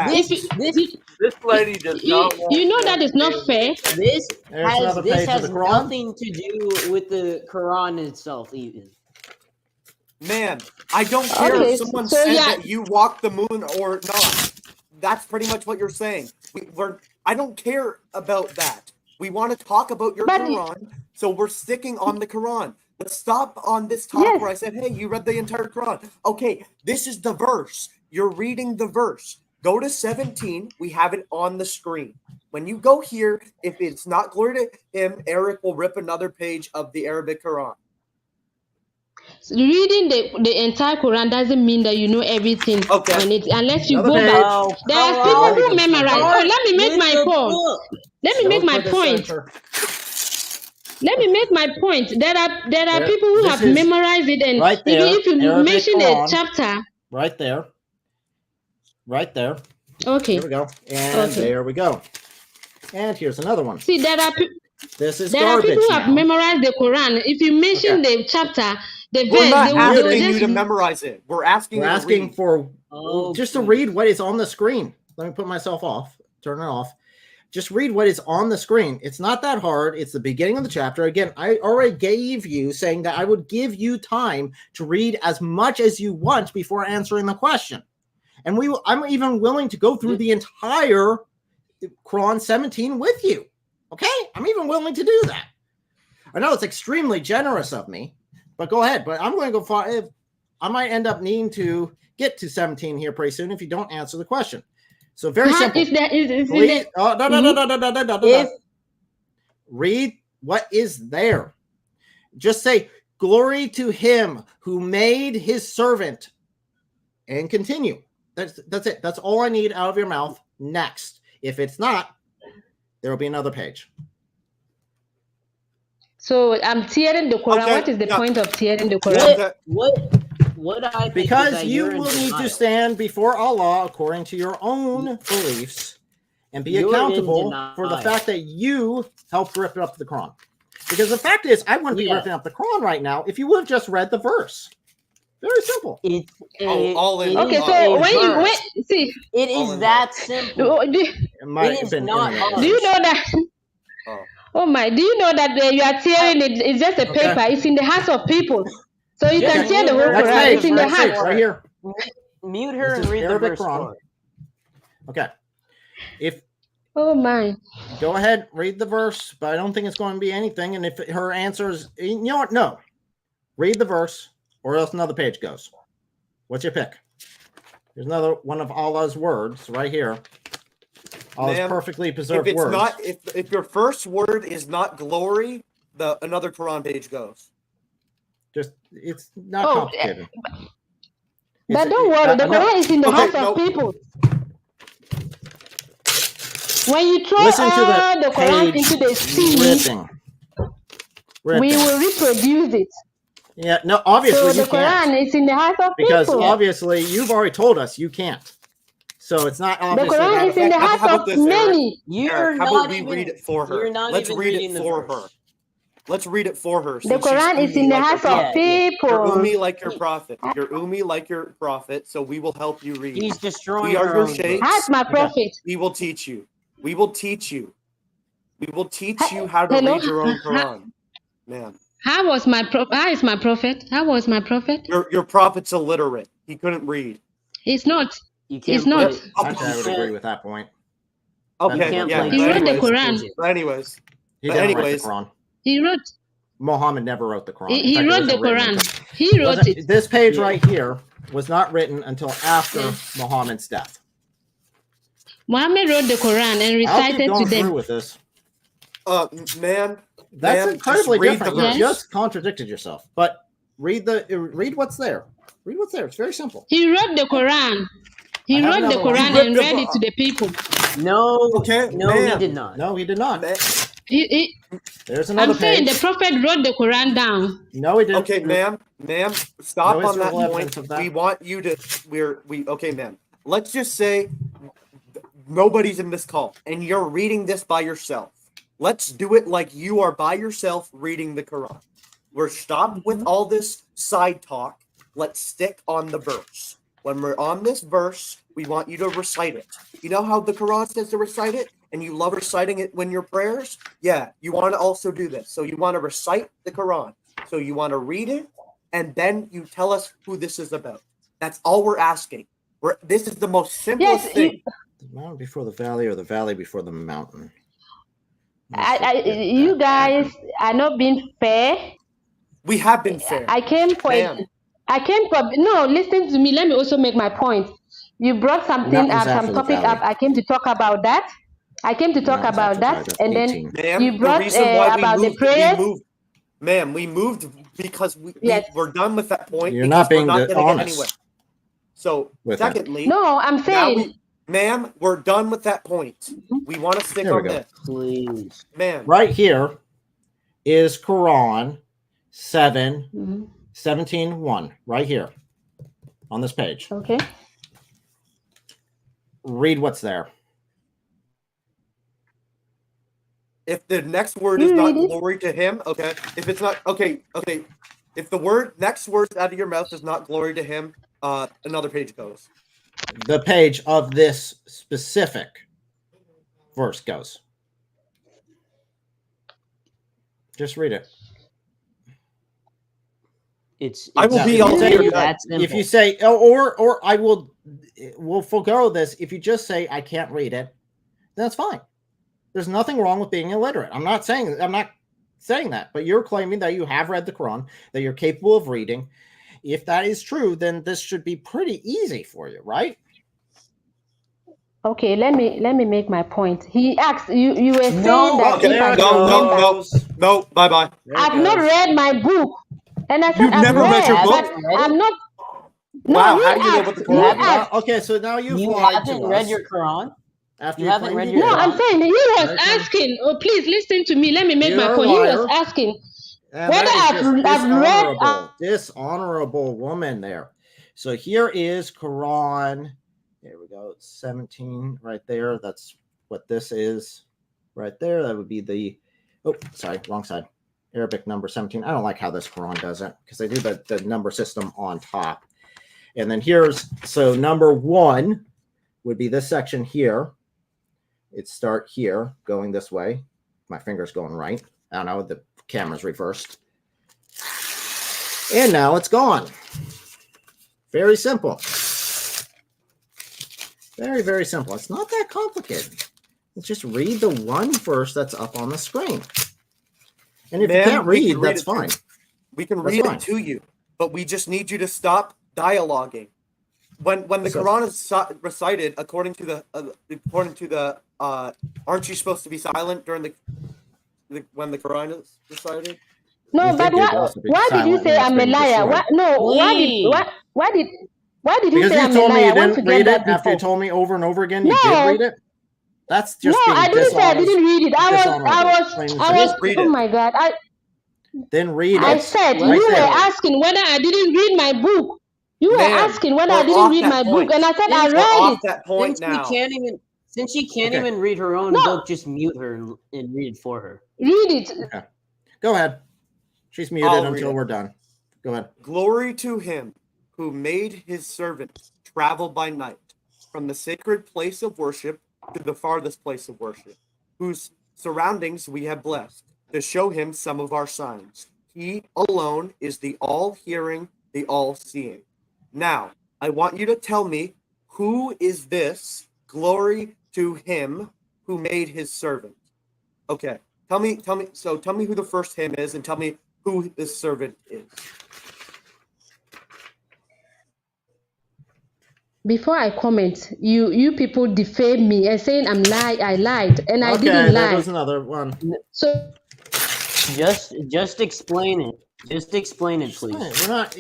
that. This lady does not want you know them that is to not be- fair. This There's another page of the Quran. nothing to do with the Quran itself, even. Ma'am, I don't care Okay, if someone so said yeah. that you walked the moon or not. That's pretty much what you're saying. I don't care about that. We want to talk about your But- Quran, so we're sticking on the Quran. Let's stop on this talk Yes. where I said, hey, you read the entire Quran. Okay, this is the verse. You're reading the verse. Go to 17. We have it on the screen. When you go here, if it's not glory to him, Eric will rip another page of the Arabic Quran. Reading the entire Quran doesn't mean that you know everything on it, unless you Another go page. back. Oh, There are come people on. who memorize. Oh, let me make With my the point. book. Let me Go make my for the point. center. Let me make my point. There are There- people who this have is memorized it, and right there, even if you Arabic mention Quran. a chapter, Right there. Right there. okay. There we go. And Okay. there we go. And here's another one. See, This is there are garbage people who have now. memorized the Quran. If you mention the chapter, the We're verse, not they will asking you just to memorize it. We're asking We're you to asking read. for Oh, just to please. read what is on the screen. Let me put myself off. Turn it off. Just read what is on the screen. It's not that hard. It's the beginning of the chapter. Again, I already gave you saying that I would give you time to read as much as you want before answering the question. And I'm even willing to go through the entire Quran 17 with you. Okay? I'm even willing to do that. I know it's extremely generous of me, but go ahead. But I'm going to go far. I might end up needing to get to 17 here pretty soon if you don't answer the question. So very simple. Please, read what is there. Just say, glory to him who made his servant. and continue. That's it. That's all I need out of your mouth. Next. If it's not, there will be another page. So I'm tearing the Quran. Okay, What is the yeah. point of tearing the Quran? Okay. What I think is Because that you you're in will need to denial. stand before Allah according to your own beliefs and be You're in accountable for the denial. fact that you helped rip up the Quran. Because the fact is, I wouldn't be Yeah. ripping up the Quran right now if you would have just read the verse. Very simple. It's all in. Okay, all so in. when you see, it All is in that simple. do, It might It have is been not internet hard. do you issues. know that? Oh. Oh my! Do you know that you are tearing it? It's just a Okay. paper. It's in the hands of people, so you Just can tear the mute whole her. Next Quran. page, It's in the next page, hands. right here. Mute her This and is read the Arabic verse Quran. for her. Okay. If Oh my! go ahead, read the verse, but I don't think it's going to be anything. And if her answer is, you know what? No. Read the verse, or else another page goes. What's your pick? There's another one of Allah's words right here. Allah's Ma'am, perfectly If preserved it's words. not, if your first word is not glory, another Quran page goes. Just it's not Oh, complicated. But don't worry, the no. Quran is in the Okay, hands no. of people. When you throw Listen to all the Quran page into the sea, ripping. we will reproduce it. Yeah, no, obviously So you the can't. Quran is in the hands of Because people. obviously you've already told us you can't. So it's not The obviously Quran that is in the effective. hands How about of this, Eric? many. You're Eric, how not about we even. read it for her? You're not Let's even read reading it the for verse. her. Let's read it for her. The Since she's Quran is Ummi in the like hands your of prophet. Yeah. people. You're Ummi like your prophet. You're Ummi like your prophet, so we will help you read. He's destroying We are her your own book. sheikhs. Ask my prophet. We will teach you. We will teach you. We will teach you how to Hello? read your own Quran. Man, How is my prophet? How was my prophet? your prophet's illiterate. He couldn't read. It's not. You can't It's put not. it. Actually, I would agree with that point. Okay, can't yeah. play He wrote the Anyways, Quran. but anyways, He but didn't anyways, write the Quran. He wrote. Muhammad never wrote the Quran. In He fact, it wrote the wasn't written Quran. until- He wrote wasn't- it. This page Yeah. right here was not written until after Muhammad's death. Muhammad wrote the Quran and I'll keep recited to going through them. with this. man, That's ma'am, incredibly just read different. the You verse. just contradicted yourself. But read what's there. Read what's there. It's very simple. He wrote the Quran. He I have wrote the another one. Quran He ripped and the read it to the people. No. Okay, No, he ma'am. did not. No, he did not. I'm There's another saying page. the prophet wrote the Quran down. No, he didn't. Okay, ma'am, stop No on that historical evidence point. of that. We want you to. Okay, ma'am. Let's just say nobody's in this call, and you're reading this by yourself. Let's do it like you are by yourself reading the Quran. We're stopped with all this side talk. Let's stick on the verse. When we're on this verse, we want you to recite it. You know how the Quran says to recite it? And you love reciting it when your prayers? Yeah, you want to also do this. So you want to recite the Quran. So you want to read it, and then you tell us who this is about. That's all we're asking. This is the most simplest thing. The mountain before the valley, or the valley before the mountain. You guys are not being fair. We have been fair. I came for no, listen to me. Let me also make my point. You brought something up, some topic up. I came to talk about that. And then Ma'am, you brought the reason why about we the prayers. We moved because Yes. we're done with that point. You're because not being we're not gonna get honest anywhere. So, with that. secondly, No, I'm saying. ma'am, we're done with that point. We want to stick There we on go. this. Please. Ma'am. Right here is Quran 17:1. Right here on this page. Okay. Read what's there. If the next word You is not read it. glory to him, okay. If it's not okay. If the next word out of your mouth is not glory to him, another page goes. The page of this specific verse goes. Just read it. I will be Now, all if you there. say- If you say, or I will forego this. If you just say I can't read it, that's fine. There's nothing wrong with being illiterate. I'm not saying that, but you're claiming that you have read the Quran, that you're capable of reading. If that is true, then this should be pretty easy for you, right? Okay, let me make my point. He asked you were saying that Okay. if I No. Bye bye. I've not read my book, and I said You've I've never read your book? but I'm not. Wow, how do you know what the Quran is? Okay, so now you've You lied haven't to read us. your Quran? After You haven't read claimed your No, you I'm did. saying he was Okay. asking. Oh, please listen to me. Let me make You're my a point. He was liar. asking And whether that is just I've read. dishonorable woman there. So here is Quran. There we go. 17 right there. That's what this is right there. That would be the, oh, sorry, wrong side. Arabic number 17. I don't like how this Quran does it because they do the number system on top. And then here's, so number 1 would be this section here. It'd start here, going this way. My finger's going right. I don't know, the camera's reversed. And now it's gone. Very simple. Very, very simple. It's not that complicated. Let's just read the one verse that's up on the screen. And if you can't read, that's fine. We can That's read fine. it to you, but we just need you to stop dialoguing. When the Quran is recited according to the aren't you supposed to be silent during when the Quran is recited? No, but why did you say I'm a liar? What? No, why did you Because say you I'm a told me liar? you I want to didn't get read that it after you before. told me over and over again you No. did read it. That's just No, being I didn't say I dishonest. didn't read it. I was. Read Oh it. my God! Then read I it. said right you there. were asking whether I didn't read my book. You were Ma'am, asking whether we're I didn't off read that my point. book, and I said I Since We're read off it. that point now. Since she can't Okay. even read her own No. book, just mute her and read it for her. Read it. Okay. Go ahead. She's muted I'll read until it. we're done. Go ahead. Glory to him who made his servants travel by night from the sacred place of worship to the farthest place of worship, whose surroundings we have blessed, to show him some of our signs. He alone is the all-hearing, the all-seeing. Now, I want you to tell me, who is this glory to him who made his servant? Okay, tell me who the first him is and tell me who this servant is. Before I comment, you people defame me and saying I lied, and I didn't Okay, there lie. goes another one. So Just explain it. Just explain it, please. We're not.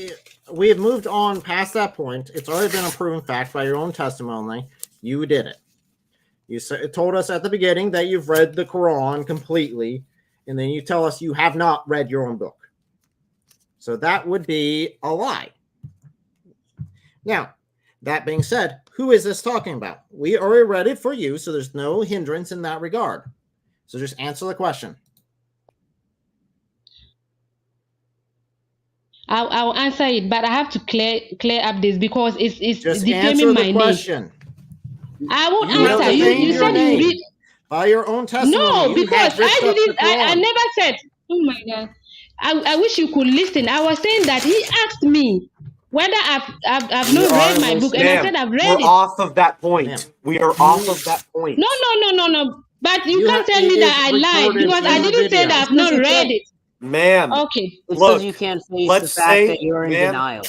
We have moved on past that point. It's already been a proven fact by your own testimony. You did it. You told us at the beginning that you've read the Quran completely, and then you tell us you have not read your own book. So that would be a lie. Now, that being said, who is this talking about? We already read it for you, so there's no hindrance in that regard. So just answer the question. I'll answer it, but I have to clear up this because it's Just defaming answer my the name. question. I won't You answer. have You named said your you name. read. By your own testimony, No, you because have ripped I up the didn't. I Quran. never said. Oh my God! I wish you could listen. I was saying that he asked me whether I've not read my book, and I said I've read we're it. off of that point. We are off of that point. No. But you You can't ha- tell it me that is I lied recorded because I in the didn't say video. that I've not Because you read can't- it. Ma'am, Okay. It's look, because you can't face the let's fact say, that you're in ma'am, denial.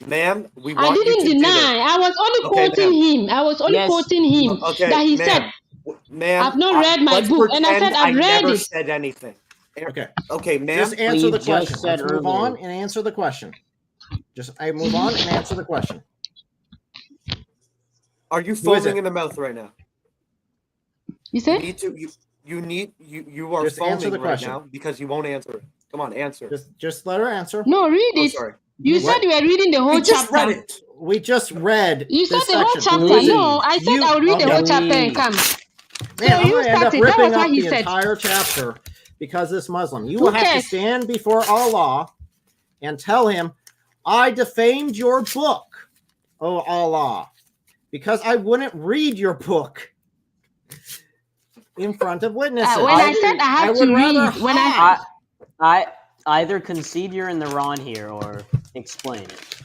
Ma'am, we I want you didn't to do deny. this. I was only Okay, quoting ma'am. him. I was only Yes. quoting him Okay, that he ma'am. said Ma'am, I've not read my let's book, and I pretend said I've read never it. said anything. Okay. Okay, ma'am. Just answer you the just question. said Let's move earlier. on and answer the question. I move on and answer the question. Are you Who is foaming it? in the mouth right now? You said? You are Just answer foaming the right question. now because you won't answer it. Come on, answer. Just let her answer. No, read Oh, it. sorry. You said you were reading the whole We just chapter. read it. We just read You said this the whole section. chapter. Please. No, I said I'll read the whole chapter and Please. come. Man, So I'm you going to end up started. That ripping was what up he the said. entire chapter because this Muslim. You Who will have to cares? stand before Allah and tell him, I defamed your book, oh Allah, because I wouldn't read your book in front of witnesses. When I said I have would to rather read, when hide. I either concede you're in the wrong here or explain it.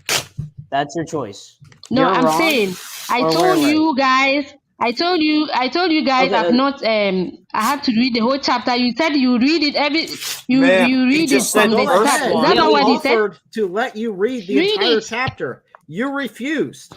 That's your choice. No, You're I'm wrong saying I or told we're you guys. I told you guys Okay, I've not I have to read the whole chapter. You said you read it you Ma'am, you he read it just said from the verse start. Is one. that not We what he said? offered to let you read the Read entire it. chapter. You refused.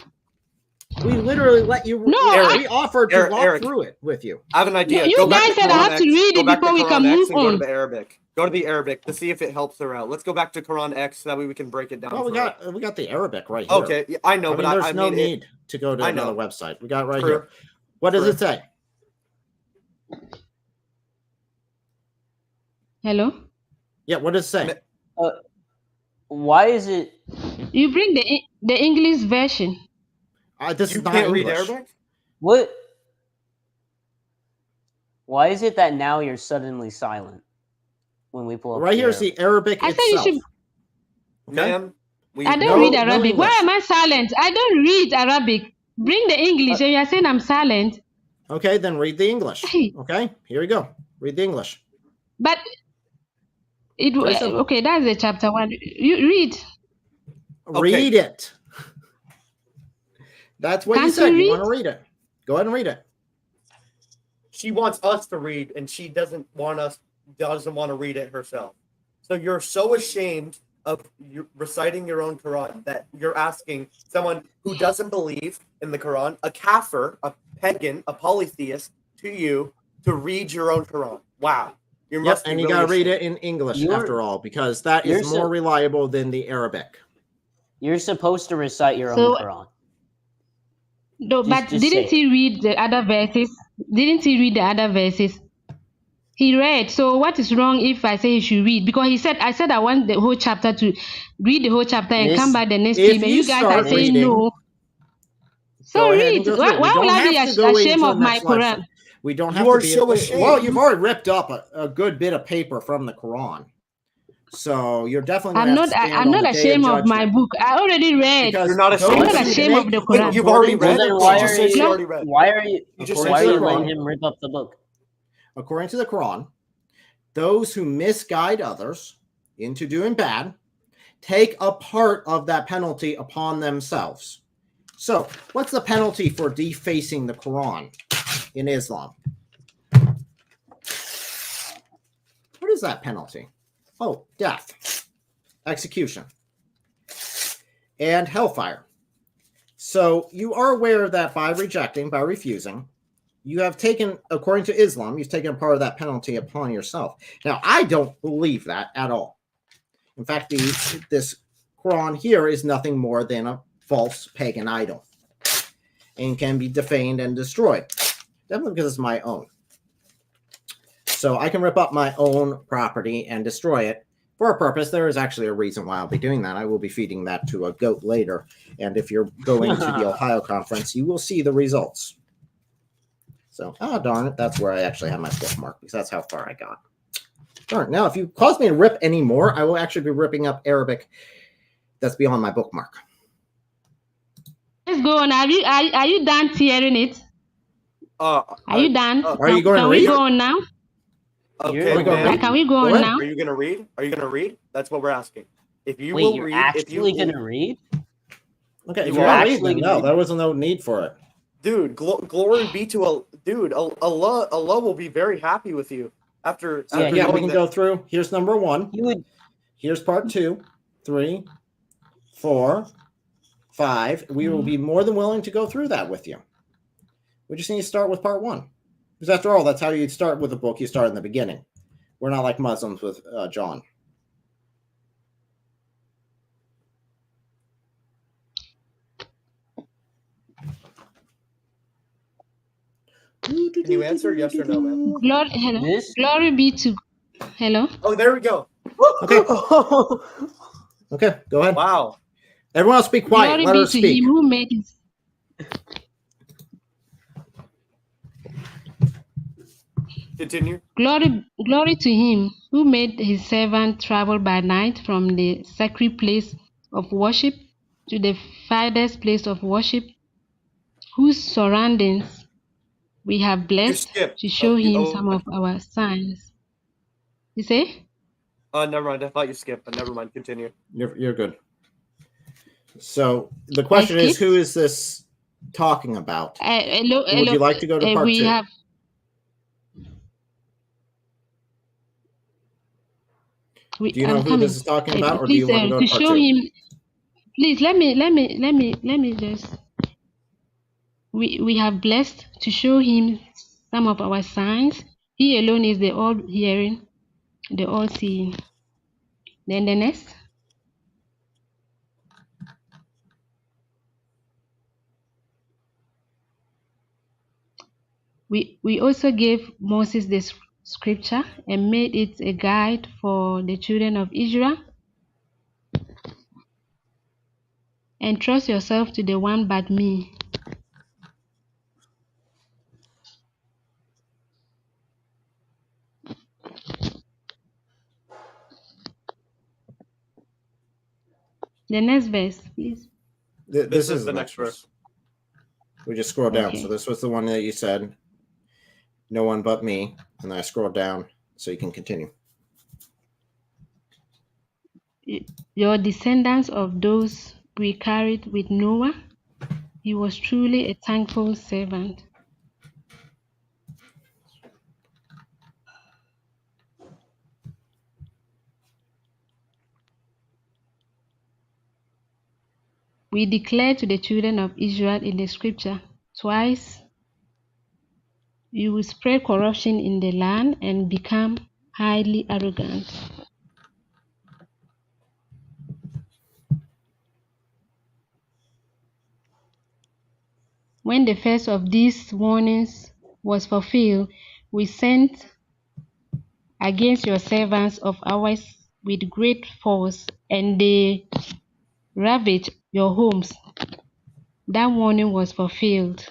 We literally let you. No, we offered to walk Eric. through it with you. I have an idea. You Go back guys to said I Quran have to X. read Go it back to before we Quran can X move and go to on. the Arabic. Go to the Arabic to see if it helps her out. Let's go back to Quran X. That way we can break it down. Well, we got the Arabic right here. Okay, yeah, I know, but there's no need to go to another website. We got it right here. What does it say? Hello? Yeah, what does it say? Why is it? You bring the English version. This You is not can't read English. Arabic? What? Why is it that now you're suddenly silent when we pull up? Right here is the Arabic I said you itself. should. Ma'am, I don't read Arabic. Why am I silent? I don't read Arabic. Bring the English, and you're saying I'm silent. Okay, then read the English. Okay, here we go. Read the English. But it okay. That's the chapter 1. You read. Read it. That's what you said. You want to read it. Go ahead and read it. She wants us to read, and she doesn't want to read it herself. So you're so ashamed of reciting your own Quran that you're asking someone who doesn't believe in the Quran, a kafir, a pagan, a polytheist, to read your own Quran. Wow. You Yep, and you gotta read it in English after all, because that is more reliable than the Arabic. You're supposed to recite your own Quran. No, but didn't he read the other verses? Didn't he read the other verses? He read. So what is wrong if I say he should read? Because I said I want the whole chapter to read the whole chapter and come back the next stream, and you guys are saying no. So read. Why would I be ashamed of my Quran? We don't have to be so ashamed. Well, you've already ripped up a good bit of paper from the Quran. So you're definitely I'm not ashamed of my book. I already read. Because you're not ashamed. I'm not ashamed of the Quran. You've already read it. Why are you letting him rip up the book? According to the Quran, those who misguide others into doing bad take a part of that penalty upon themselves. So, what's the penalty for defacing the Quran in Islam? What is that penalty? Oh, death, execution, and hellfire. So you are aware that by refusing, you have taken, according to Islam, you've taken part of that penalty upon yourself. Now, I don't believe that at all. In fact, this Quran here is nothing more than a false pagan idol and can be defamed and destroyed. Definitely because it's my own. So I can rip up my own property and destroy it for a purpose. There is actually a reason why I'll be doing that. I will be feeding that to a goat later. And if you're going to the Ohio conference, you will see the results. So, darn it. That's where I actually have my bookmark, because that's how far I got. Darn. Now, if you cause me to rip any more, I will actually be ripping up Arabic that's beyond my bookmark. Let's go on. Are you done hearing it? Are you done? Are you going to read? Can we go on now? Okay, can we go on now? Are you going to read? Are you going to read? That's what we're asking. If you Wait, will you're read, actually going to read? Okay, if you're actually no, there was no need for it. Dude, glory be to Allah. Allah will be very happy with you after. Yeah, we can go through. Here's number 1. Here's part 2, 3, 4, 5. We will be more than willing to go through that with you. We just need to start with part 1. Because after all, that's how you start with a book. You start in the beginning. We're not like Muslims with John. Can you answer yes or no, ma'am? Glory be to. Hello. Oh, there we go. Okay. Okay, go ahead. Wow. Everyone else speak quiet. Glory Let be her to speak. him who made his. Continue. Glory to him who made his servant travel by night from the sacred place of worship to the farthest place of worship, whose surroundings we have blessed to show him some of our signs. You say? Never mind. I thought you skipped, but never mind. Continue. You're good. So the question is, who is this talking about? Would you like to go to part 2? Do you know who this is talking about, or do you want to go to part 2? Him, please let me just. We have blessed to show him some of our signs. He alone is the all-hearing, the all-seeing. Then the next. We also gave Moses the scripture and made it a guide for the children of Israel. And trust yourself to the one but me. The next verse, please. This is the next verse. We just scroll down. Okay. So this was the one that you said, no one but me. And then I scrolled down so you can continue. Your descendants of those we carried with Noah, he was truly a thankful servant. We declare to the children of Israel in the scripture twice, you will spread corruption in the land and become highly arrogant. When the first of these warnings was fulfilled, we sent against your servants of ours with great force, and they ravaged your homes. That warning was fulfilled.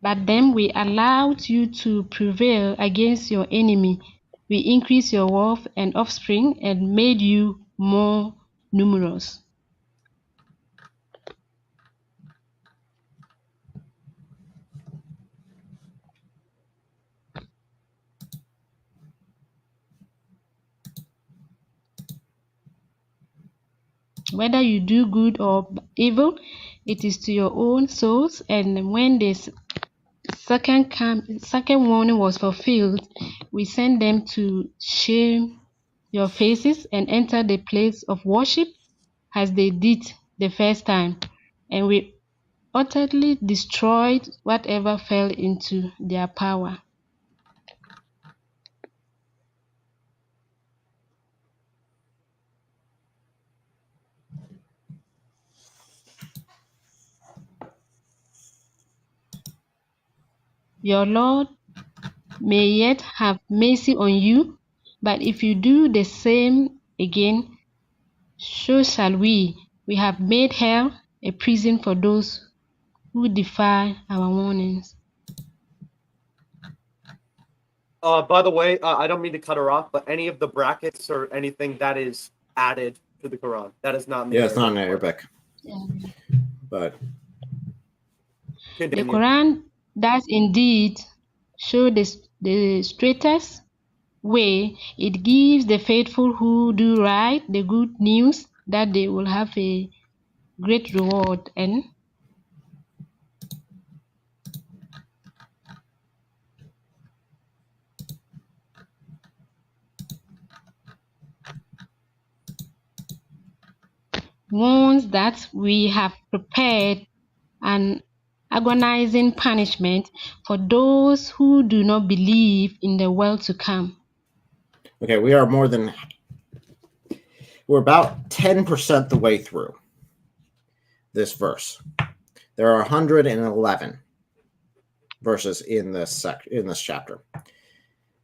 But then we allowed you to prevail against your enemy. We increased your wealth and offspring and made you more numerous. Whether you do good or evil, it is to your own souls. And when this second warning was fulfilled, we sent them to shame your faces and enter the place of worship as they did the first time. And we utterly destroyed whatever fell into their power. Your Lord may yet have mercy on you, but if you do the same again, so shall we. We have made hell a prison for those who defy our warnings. By the way, I don't mean to cut her off, but any of the brackets or anything that is added to the Quran, that is not in the Yeah, it's not in Arabic. Arabic. But continue. The Quran does indeed show the straightest way. It gives the faithful who do right the good news that they will have a great reward. And warns that we have prepared an agonizing punishment for those who do not believe in the world to come. okay, we're about 10% the way through this verse. There are 111 verses in this chapter.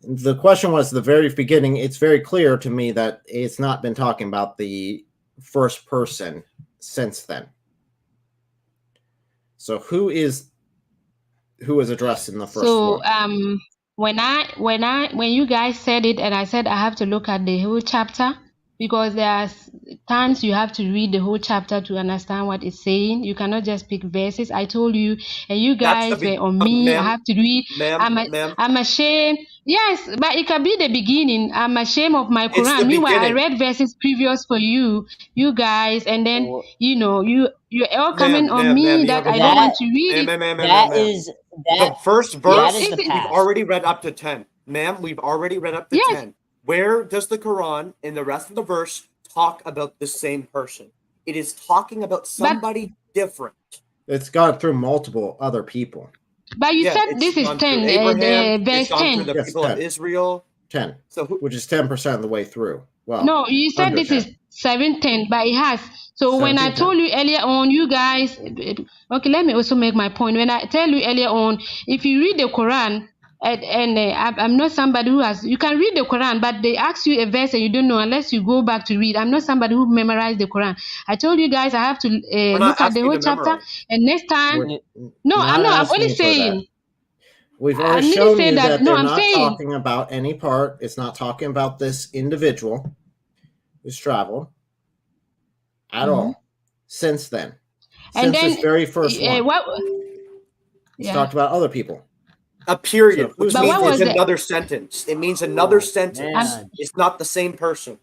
The question was the very beginning. It's very clear to me that it's not been talking about the first person since then. So who is addressed in the first one? When you guys said it, and I said I have to look at the whole chapter, because there are times you have to read the whole chapter to understand what it's saying. You cannot just pick verses. I told you, and you guys were on me. I have to read. I'm ashamed. Yes, but it can be the beginning. I'm ashamed of my Quran. Meanwhile, I read verses previous for you guys, and then you're all coming on me that I don't want to read it. The first verse. That is the We've past. already read up to 10, ma'am. We've already read up to 10. Where does the Quran in the rest of the verse talk about the same person? It is talking about somebody different. It's gone through multiple other people. But you said it's this is gone 10, through Abraham, verse it's gone through 10. the people of 10. Israel. 10. So which is 10% of the way through. Well, No, you said under this 10. is 710, but it has. So when I 17:10. told you earlier on, you guys, okay, let me also make my point. When I tell you earlier on, if you read the Quran, I'm not somebody who has, you can read the Quran, but they ask you a verse and you don't know unless you go back to read. I'm not somebody who memorized the Quran. I told you guys I have to look at the whole chapter, and next time, I'm only saying. We've already I'm shown saying you that no, they're I'm not saying, talking about any part. It's not talking about this individual who's traveled at all since then. And Since then this very first one. It's Yeah. talked about other people. A period, So, which But means what was it's the- another sentence. It means another sentence. man. It's not the same person.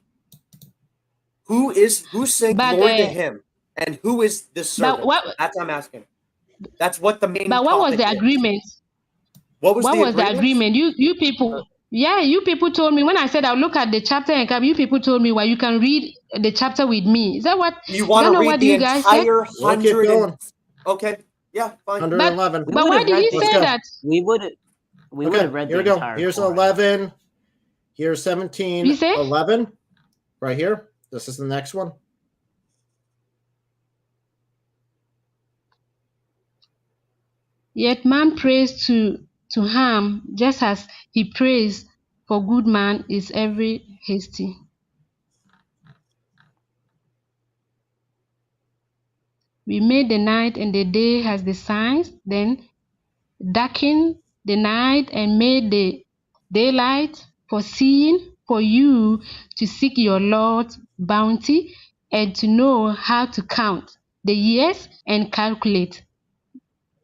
Who's saying But, glory to him, and who is this servant? what- That's what I'm asking. That's what the main. But what was topic the is. agreement? What was the agreement? You people, you people told me when I said I'll look at the chapter and come. You people told me, well, you can read the chapter with me. Is that what You want to read the entire We'll keep 100? going. Okay, yeah, fine. 111. But why did he say that? We would have read Here the we go. entire Here's Quran. 11. Here's 17. You say? 11. Right here. This is the next one. Yet man prays to harm, just as he prays for good man is every hasty. We made the night and the day as the signs, then darkened the night and made the daylight for seeing, for you to seek your Lord's bounty and to know how to count the years and calculate.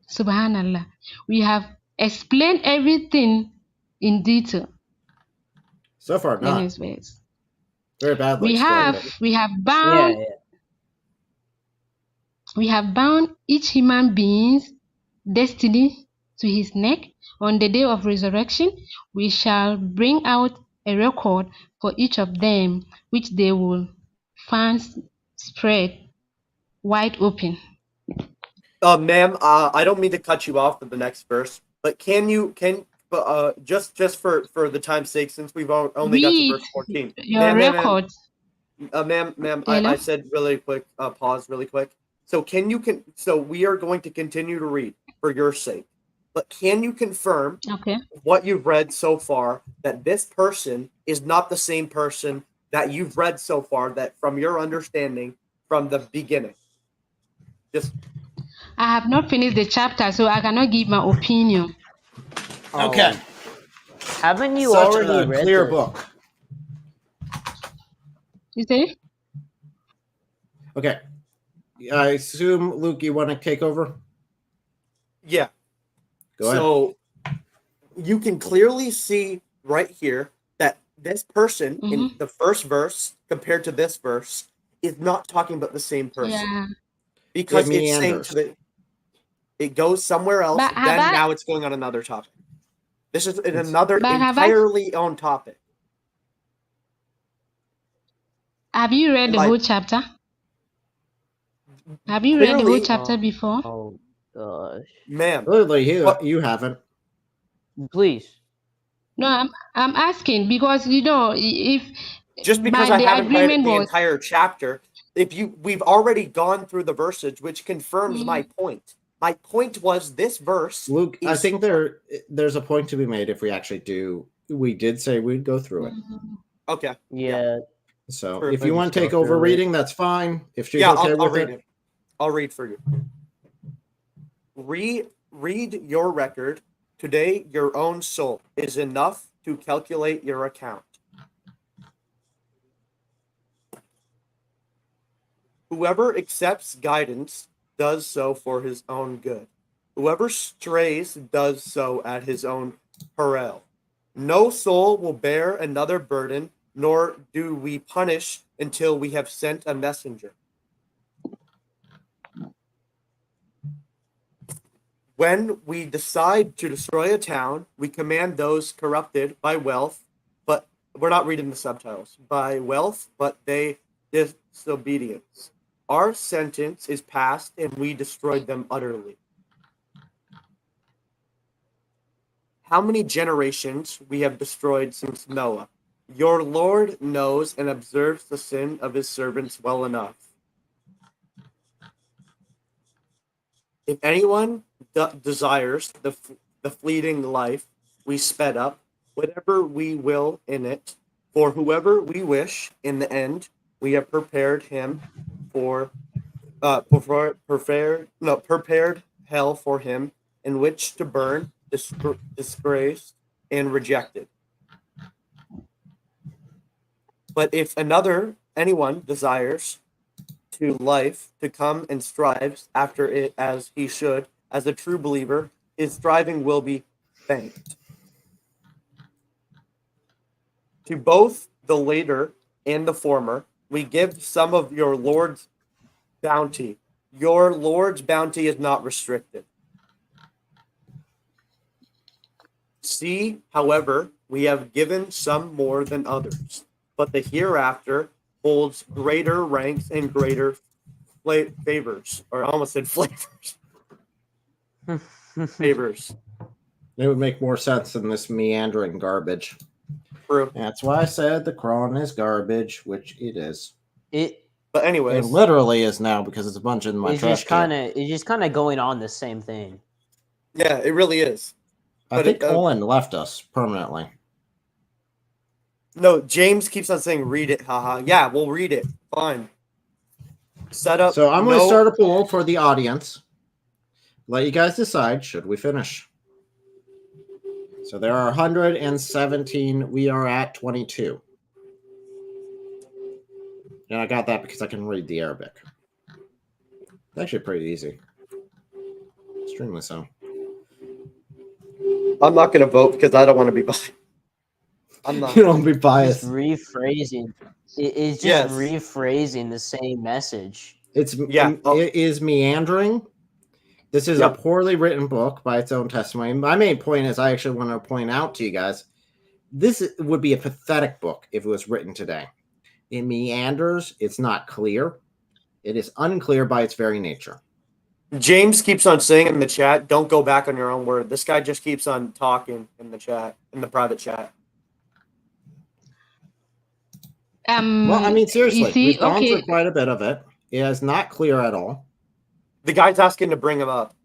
Subhanallah. We have explained everything in detail. So far, The not. next verse. Very badly We explained. have bound each human being's destiny to his neck. On the day of resurrection, we shall bring out a record for each of them, which they will find spread wide open. Ma'am, I don't mean to cut you off for the next verse, but just for the time's sake, since we've only got to verse 14. Your record. Ma'am, I said really quick, pause really quick. So so we are going to continue to read for your sake, but can you confirm what you've read so far, that this person is not the same person that you've read so far, that from your understanding from the beginning? I have not finished the chapter, so I cannot give my opinion. Okay. Haven't you Such already a read clear the book. You say? Okay. I assume, Luke, you want to take over? Yeah. Go ahead. So you can clearly see right here that this person in the first verse compared to this verse is not talking about the same person. Yeah. Because it's saying it goes somewhere else, now it's going on another topic. This is another entirely own topic. Have you read the whole chapter? Have you read the whole chapter before? Oh gosh, ma'am. Clearly, you haven't. Please. No, I'm asking because if just because I haven't read the entire chapter, we've already gone through the verses, which confirms my point. My point was this verse. Luke, I think there's a point to be made if we actually do. We did say we'd go through it. Okay. Yeah. So Perfect. if you want to take over reading, that's fine. If she's okay I'll with read it. I'll read for you. Read your record. Today, your own soul is enough to calculate your account. Whoever accepts guidance does so for his own good. Whoever strays does so at his own peril. No soul will bear another burden, nor do we punish until we have sent a messenger. When we decide to destroy a town, we command those corrupted by wealth, but we're not reading the subtitles, by wealth, but they disobedience. Our sentence is passed and we destroyed them utterly. How many generations we have destroyed since Noah? Your Lord knows and observes the sin of his servants well enough. If anyone desires the fleeting life we sped up, whatever we will in it, for whoever we wish in the end, we have prepared him prepared hell for him, in which to burn, disgraced and rejected. But if anyone desires to life to come and strives after it as he should, as a true believer, his striving will be thanked. To both the later and the former, we give some of your Lord's bounty. Your Lord's bounty is not restricted. See, however, we have given some more than others, but the hereafter holds greater ranks and greater favors, or I almost said flavors. Favors. It would make more sense than this meandering garbage. True. That's why I said the Quran is garbage, which it is. But anyways, it literally is now because it's a bunch of my trash can. It's just kind of going on the same thing. Yeah, it really is. I think Olin left us permanently. No, James keeps on saying, read it, haha. Yeah, we'll read it. Fine. Set up. So I'm going to start a poll for the audience. Let you guys decide, should we finish? So there are 117. We are at 22. And I got that because I can read the Arabic. It's actually pretty easy. Extremely so. I'm not going to vote because I don't want to be biased. I'm not. You don't be biased. Just rephrasing. It's just rephrasing the same message. It is meandering. This is a poorly written book by its own testimony. My main point is I actually want to point out to you guys, this would be a pathetic book if it was written today. It meanders. It's not clear. It is unclear by its very nature. James keeps on saying in the chat, don't go back on your own word. This guy just keeps on talking in the chat, in the private chat. Well, I mean, seriously, we've gone through quite a bit of it. It is not clear at all. The guy's asking to bring him up.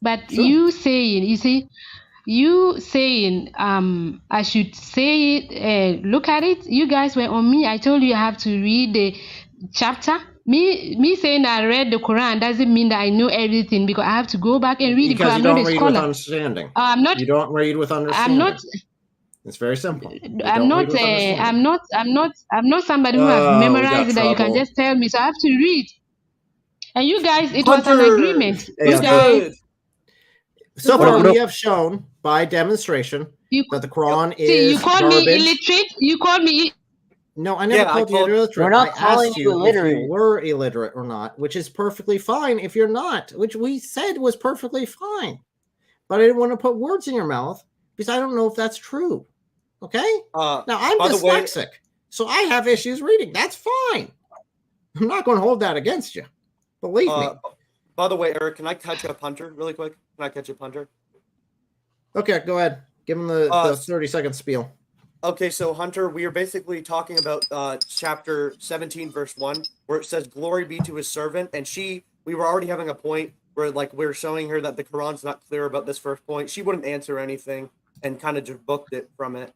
But you saying, I should say it, look at it. You guys were on me. I told you I have to read the chapter. Me saying I read the Quran doesn't mean that I know everything, because I have to go back and read it. Because I'm you not don't a read scholar. with understanding. I'm not. You don't read with understanding. I'm not. It's very simple. I'm not somebody who have memorized it that you can just tell me. So I have to read. And you guys, it was an agreement. You guys. So far, we have shown by demonstration that the Quran is you called garbage. me illiterate. You called me. No, I never called you illiterate. We're not I calling asked you you illiterate. if you were illiterate or not, which is perfectly fine if you're not, which we said was perfectly fine. But I didn't want to put words in your mouth because I don't know if that's true. Okay? Now, I'm dyslexic, so I have issues reading. That's fine. I'm not going to hold that against you. Believe me. By the way, Eric, can I catch up Hunter really quick? Can I catch up Hunter? Okay, go ahead. Give him the 30-second spiel. Okay, so Hunter, we are basically talking about chapter 17, verse 1, where it says, glory be to his servant. And we were already having a point where we were showing her that the Quran's not clear about this first point. She wouldn't answer anything and kind of just booked it from it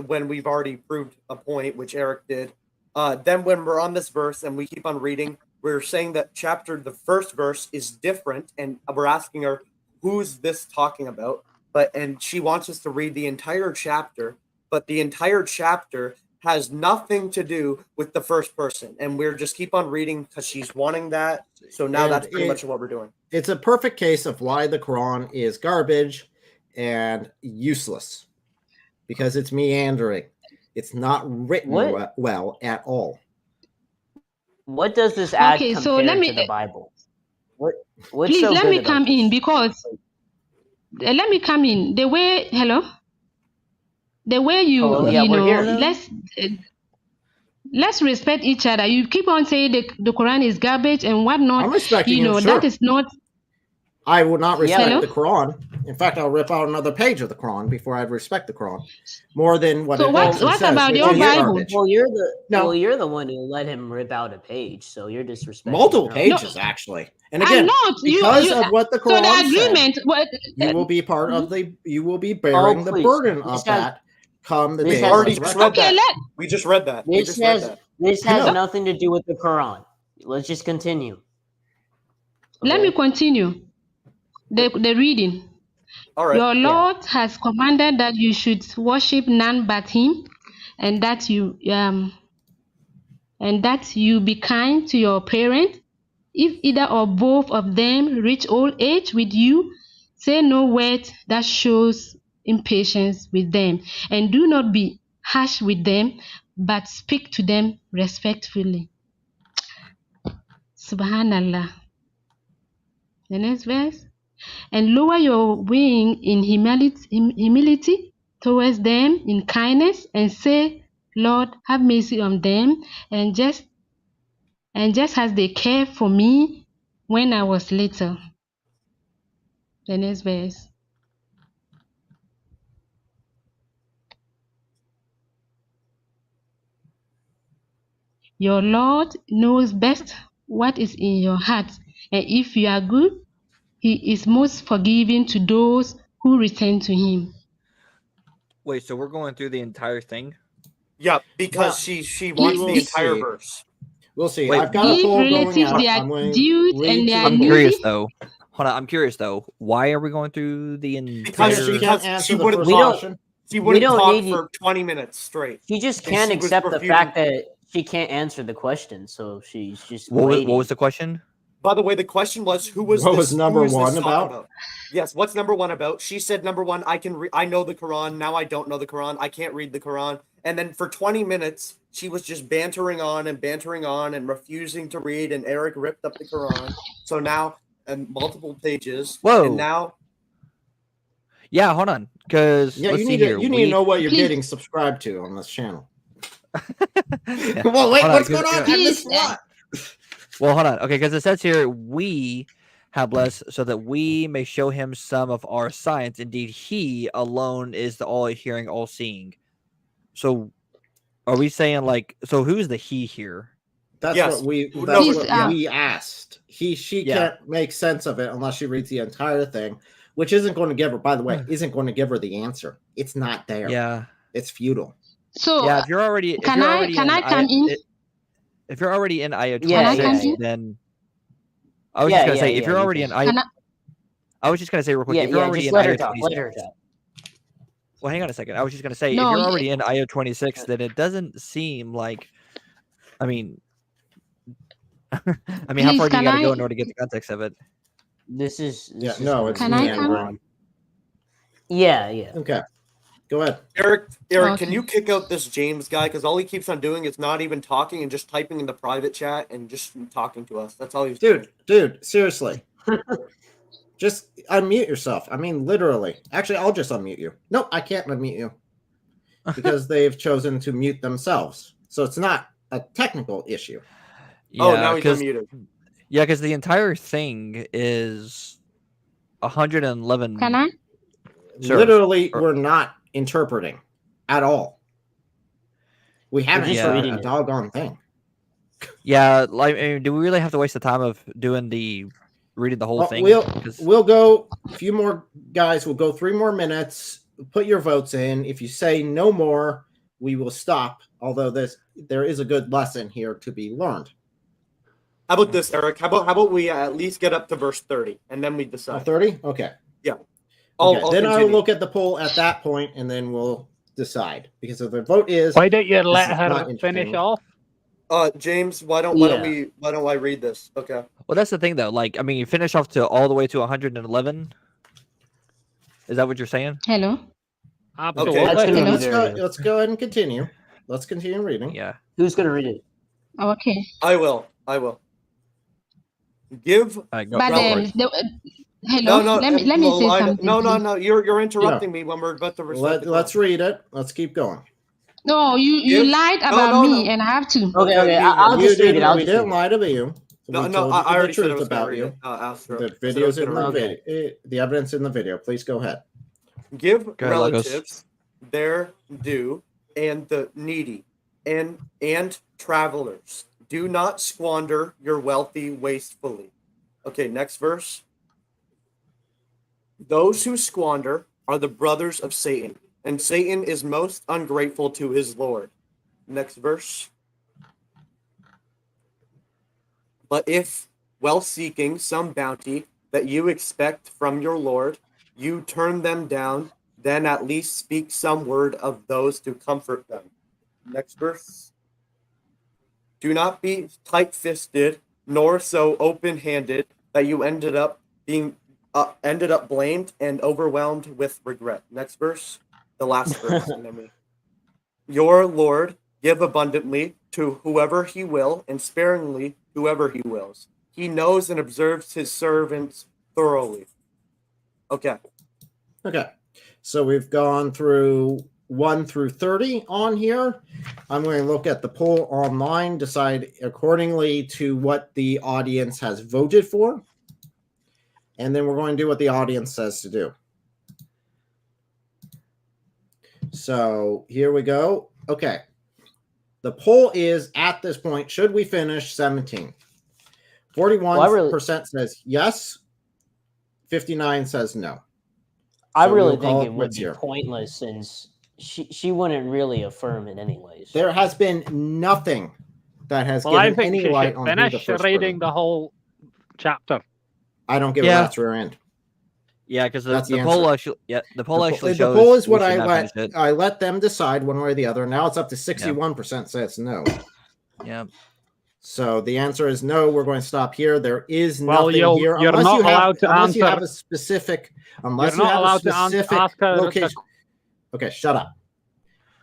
when we've already proved a point, which Eric did. Then when we're on this verse and we keep on reading, we're saying that the first verse is different, and we're asking her, who's this talking about? And she wants us to read the entire chapter, but the entire chapter has nothing to do with the first person. And we're just keep on reading because she's wanting that. So now that's pretty much what we're doing. It's a perfect case of why the Quran is garbage and useless, because it's meandering. It's not written well at all. What does this add compared to the Bible? What's please so let good me about come this? in, because let me come in. The way the way you Hello? Yeah, you we're know, here. let's let's respect each other. You keep on saying the Quran is garbage and whatnot. I'm respecting You know, sure. that is not. I will not respect Hello? the Quran. In fact, I'll rip out another page of the Quran before I'd respect the Quran. More than what So it what actually says, about which your is Bible? garbage. Well, you're the No. well, you're the one who let him rip out a page, so you're disrespecting. Multiple your own. pages, actually. And I'm again, not. because of what the So the Quran agreement. said, you will be part of the. You will be bearing the please. burden This of has- that come the this day has- of already resurrection. read Okay, that. We just read that. We This just read has that. this has No. nothing to do with the Quran. Let's just continue. let me continue the reading. All right. Your Lord has commanded that you should worship none but Him, and that you be kind to your parents. If either or both of them reach old age with you, say no word that shows impatience with them, and do not be harsh with them, but speak to them respectfully. Subhanallah. The next verse. And lower your wing in humility towards them in kindness, and say, Lord, have mercy on them, and just as they cared for me when I was little. The next verse. Your Lord knows best what is in your heart, and if you are good, He is most forgiving to those who return to Him. Wait, so we're going through the entire thing? Yeah, because she wants the entire verse. We'll see. Wait, I've got a Give poll going relatives out. their I'm going dues to read and to their the I'm poll. curious though. Hold on, I'm curious though. Why are we going through the entire? Because she wouldn't She we wouldn't don't talk need you- for 20 minutes straight. She just And can't she was accept the refuting- fact that she can't answer the question, so she's just What waiting. was the question? By the way, the question was who was What this, was number who is this one talking about? Yes, what's number one about? She said number one, I know the Quran, now I don't know the Quran, I can't read the Quran. And then for 20 minutes, she was just bantering on and refusing to read, and Eric ripped up the Quran. So now, and multiple pages. Whoa. And now Yeah, hold on, because Yeah, let's you see need here. to know what you're getting subscribed to on this channel. Well, wait, Hold what's on, going on? I Please, missed a lot. Well, hold on. Okay, because it says here, we have blessed so that we may show him some of our science. Indeed, he alone is the all-hearing, all-seeing. So, are we saying like? So, who's the he here? That's Yes. what we. No, That's but- what yeah. we asked. She Yeah. can't make sense of it unless she reads the entire thing, which isn't going to give her. By the way, isn't going to give her the answer. It's not there. Yeah. It's futile. So Yeah, if you're already can I come in? If you're already in IO Yeah, 26, yeah. then I was Yeah, just gonna yeah, say if yeah, you're you already can. in IO, Can I- I was just gonna say real quick, Yeah, if you're yeah, already just in let IO her talk. 26, Let her talk. well, hang on a second. I was just gonna say No, if you're y- already in IO 26, then it doesn't seem like, I mean, how Please, far do you can gotta go I- in order to get the context of it? This is Yeah, is no, gonna it's be Can I me, come? Ron. Yeah, yeah. Okay, go ahead. Eric, Okay. can you kick out this James guy? Because all he keeps on doing is not even talking and just typing in the private chat and just talking to us. That's all he's doing. Dude, seriously. Just unmute yourself. I mean, literally. Actually, I'll just unmute you. Nope, I can't unmute you because they've chosen to mute themselves. So it's not a technical issue. Oh, now he's 'cause- unmuted. Yeah, because the entire thing is 111. Can I? Sure. Literally, we're not interpreting at all. We haven't just interpreted reading a it. doggone thing. Yeah, like, I mean, do we really have to waste the time of doing reading the whole Well, thing? We'll 'Cause- we'll go a few more guys. We'll go 3 more minutes. Put your votes in. If you say no more, we will stop. Although there is a good lesson here to be learned. How about this, Eric? How about we at least get up to verse 30 and then we decide. 30? Okay. Yeah. Okay. I'll Then I'll continue. look at the poll at that point, and then we'll decide. Because if the vote is, Why don't you this let is her not finish entertaining. off? James, why don't I read this? Okay. Well, that's the thing, though. Like, I mean, you finish off to all the way to 111. Is that what you're saying? Hello. Absolutely. Okay. That's gonna be Let's very. let's go ahead and continue. Let's continue reading. Yeah. Who's gonna read it? Okay. I will. Give Go, But go for it. hello. Let me say something. No, please. you're interrupting me when we're about to recite the Let's Quran. read it. Let's keep going. No, you lied about me, and I have to. Okay, I'll You just read it. didn't. I'll We just read didn't it. lie to you. No, We no, told I you the already said I truth was gonna about read you. it. Astro. The I said I videos was in gonna the read it. video, the evidence in the video. Please go ahead. Give Go ahead, Lagos. relatives their due, and the needy, and travelers. Do not squander your wealthy wastefully. Okay, next verse. Those who squander are the brothers of Satan, and Satan is most ungrateful to his Lord. Next verse. But if, while seeking some bounty that you expect from your Lord, you turn them down, then at least speak some word of those to comfort them. Next verse. Do not be tight-fisted, nor so open-handed that you ended up blamed and overwhelmed with regret. Next verse, the last verse. And then your Lord give abundantly to whoever he will, and sparingly whoever he wills. He knows and observes his servants thoroughly. Okay. Okay. So we've gone through 1 through 30 on here. I'm going to look at the poll online, decide accordingly to what the audience has voted for. And then we're going to do what the audience says to do. So here we go. Okay. The poll is, at this point, should we finish 17? 41% says yes. 59 says no. I So really we'll call think it would quits be here. pointless since she wouldn't really affirm it anyways. There has been nothing that has Well, I given think any she light should on who the finish first reading the whole chapter. I don't give a rat's rear end. Yeah, because That's the the poll answer. actually, the poll actually The shows poll is we what should I not let finish it. I let them decide one way or the other. Now it's up to 61% says no. Yeah. So the answer is no. We're going to stop here. There is Well, nothing here you're not allowed to unless you answer. have a specific You're not allowed to ask her location. Okay, shut up.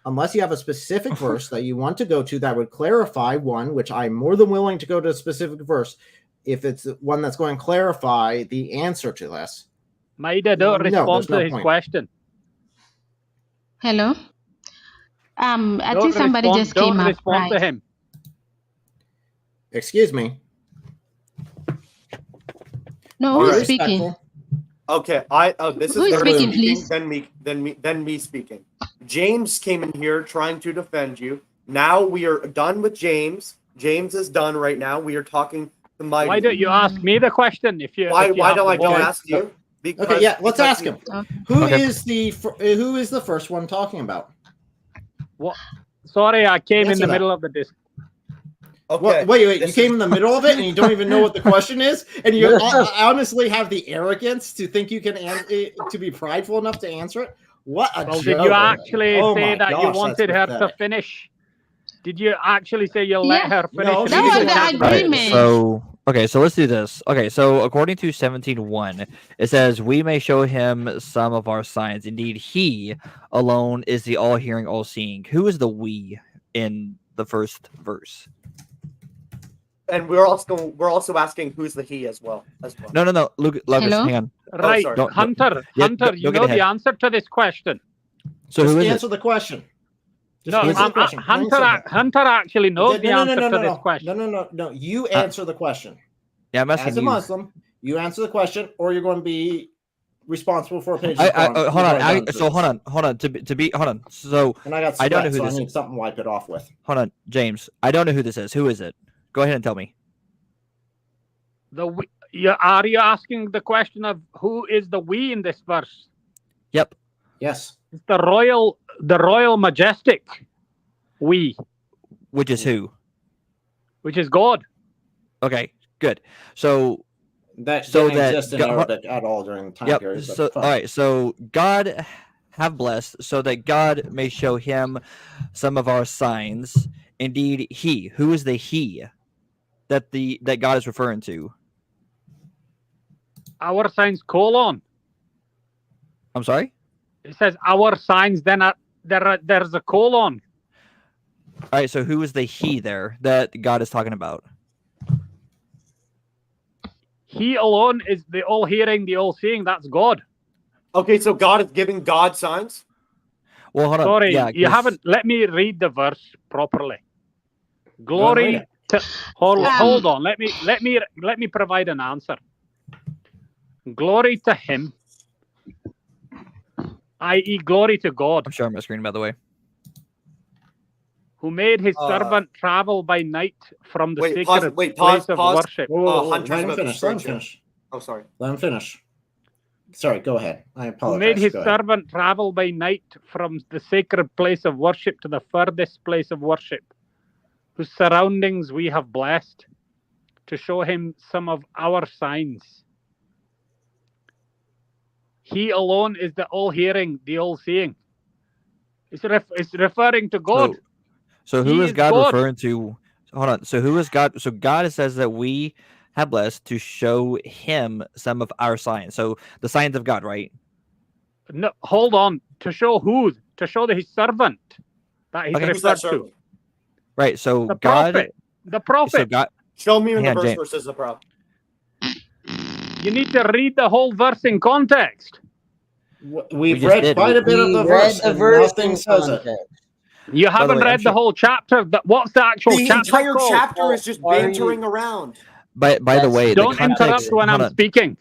Unless you have a specific verse that you want to go to that would clarify one, which I'm more than willing to go to a specific verse, if it's one that's going to clarify the answer to this. Maida, don't respond there's no to his point. question. Hello. I Don't think somebody respond- just came don't up. respond to Right. him. Excuse me. No, All who's right. speaking? Okay, this Who is is Barry speaking, please? then me speaking. James came in here trying to defend you. Now we are done with James. James is done right now. We are talking to Mighty. Why don't you ask me the question if you? Why if you don't have I the don't voice? ask you? Okay, yeah, let's ask him. Who Okay. is the first one talking about? What? Sorry, I came in Answer the that. middle of the disc. Okay. Wait, you came in the middle of it and you don't even know what the question is, and you honestly have the arrogance to think you can to be prideful enough to answer it. What a Well, joke! did you actually Oh say my that you gosh, wanted that's her to pathetic. finish? Did you actually say you'll let her finish? No, and that you was can the have agreement. So so let's do this. Okay, so according to 17:1, it says we may show him some of our signs. Indeed, he alone is the all-hearing, all-seeing. Who is the we in the first verse? And we're also asking who's the he as well. No. Lucas, Hello? hang on. Right, Don't- Hunter. yeah, Hunter, don't you get know the ahead. answer to this question. So who is answer it? the question. Just No, answer the question. Plain simple. Hunter actually knows the answer to this question. No. You answer the question. Yeah, I'm asking As a you. Muslim, you answer the question, or you're going to be responsible for a page. Hold on. Hold on. So And I got I don't know sweat, who so I this need is. something to wipe it off with. Hold on, James. I don't know who this is. Who is it? Go ahead and tell me. Are you asking the question of who is the we in this verse? Yep. Yes. It's the royal majestic we. Which is who? Which is God. Okay, good. So that didn't exist in Arabic at all during the time period. But So fine. all right. So God have blessed, so that God may show him some of our signs. Indeed, he. Who is the he that God is referring to? Our signs colon. I'm sorry. It says our signs. Then there's a colon. All right. So who is the he there that God is talking about? He alone is the all-hearing, the all-seeing. That's God. Okay, so God is giving God signs. Well, hold on. Sorry, Yeah, you 'cause- haven't let me read the verse properly. Go and read Glory it. to hold on. Let me provide an answer. Glory to him, i.e., glory to God, I'm sharing my screen, by the way. who made his servant travel by night from the Wait, sacred pause, place of pause. worship. Hunter's Let him about to finish. Let him stretch you. finish. Oh, sorry. Let him finish. Sorry, go ahead. I Who apologize. made his Go ahead. servant travel by night from the sacred place of worship to the furthest place of worship, whose surroundings we have blessed, to show him some of our signs. He alone is the all-hearing, the all-seeing. It's referring to God. So who He is is God God. referring to? Hold on. So who is God? So God says that we have blessed to show him some of our signs. So the signs of God, right? No, hold on. To show who? To show that his servant that he's Okay. Who's referred that servant? to. Right. So The God. prophet. The prophet. So God. Show me in the Hang on, verse James. where it says the prophet. You need to read the whole verse in context. We've read quite a bit of the verse, and nothing says it. You By the haven't way, I'm read the sure- whole chapter. What's the actual The chapter entire called? chapter is just bantering around. By the way, Don't the context. interrupt when hold I'm on. speaking.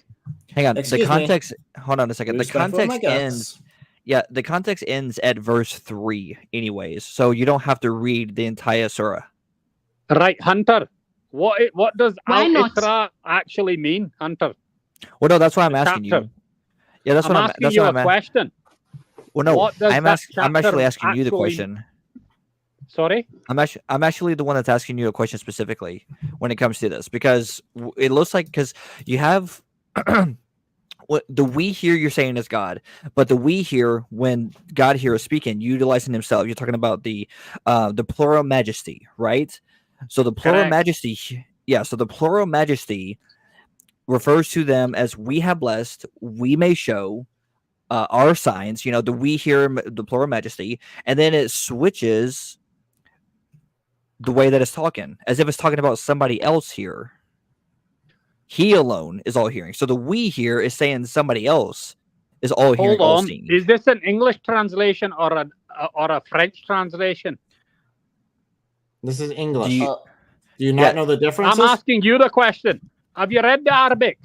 Hang on. Excuse the me. context. Hold on a second. The Respectful of my context guts. ends. Yeah, the context ends at verse 3, anyways. So you don't have to read the entire surah. Right, Hunter. What does Why not? Al-Isra actually mean, Hunter? Well, no, that's why I'm The asking chapter. you. Yeah, that's I'm what I'm. asking That's you what a question. Well, no, What does I'm that I'm actually chapter asking you the actually- question. Sorry? I'm actually the one that's asking you a question specifically when it comes to this, because it looks like, because you have what the we here you're saying is God, but the we here, when God here is speaking, utilizing himself, you're talking about the plural majesty, right? So the plural Correct. majesty, yeah. So the plural majesty refers to them as we have blessed, we may show our signs. You know, the we here, the plural majesty, and then it switches the way that it's talking, as if it's talking about somebody else here. He alone is all hearing. So the we here is saying somebody else is all hearing, Hold all on. seeing. Is this an English translation or a French translation? This is English. Do Do you- you not know the differences? I'm asking you the question. Have you read the Arabic?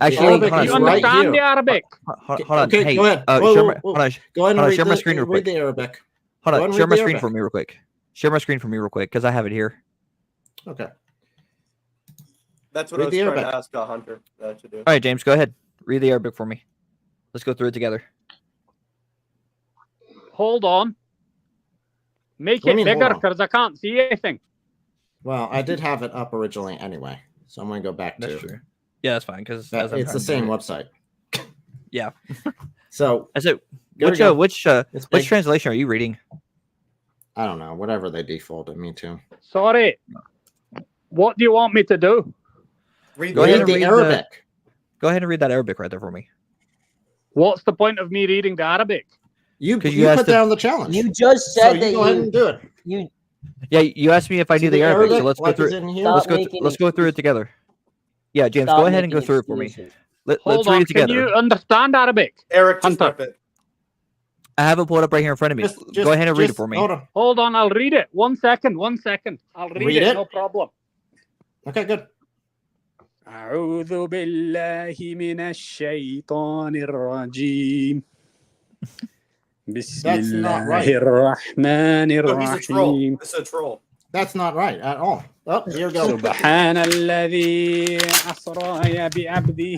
Actually, Arabic hold on Do a you second. understand the Arabic? Hold on. Okay, Hey, go ahead. share Whoa, my, whoa, hold whoa. on. Go ahead and hold on, read share my screen real read quick. the Arabic. Hold Go on, and share read my the screen Arabic. for me real quick. Share my screen for me real quick, because I have it here. Okay. That's what Read I was the trying to Arabic. ask Hunter to do. All right, James, go ahead. Read the Arabic for me. Let's go through it together. Hold on. Make What do it you mean, hold bigger on? because I can't see anything. Well, I did have it up originally anyway, so I'm going to go back That's to. true. Yeah, that's fine, because It's the same website. Yeah. So I said, there we go. which It's big. translation are you reading? I don't know. Whatever they defaulted me to. Sorry. What do you want me to do? Go ahead and the read Arabic. Go ahead and read that Arabic right there for me. What's the point of me reading the Arabic? You asked put down the challenge. You just So said you that go ahead and do it. you Yeah, you asked me if I See knew the the Arabic, so Arabic, let's go like through is it. in here? Let's Stop go. making Let's go through it together. Yeah, James, Stop go ahead and go making through it for me. excuses. Let's Hold read on. it together. Can you understand Arabic? Eric, just Hunter. rip it. I have it pulled up right here in front of me. Go ahead and read it for me. Hold on. Hold on. I'll read it. 1 second. 1 second. I'll read, Read it. No problem. Okay, good. أعوذ بالله من الشيطان الرجيم بسم That's not الله right. الرحمن No, he's a troll. الرحيم This is a troll. That's not right at all. Oh, here we go. سبحان الذي أسرى بعبده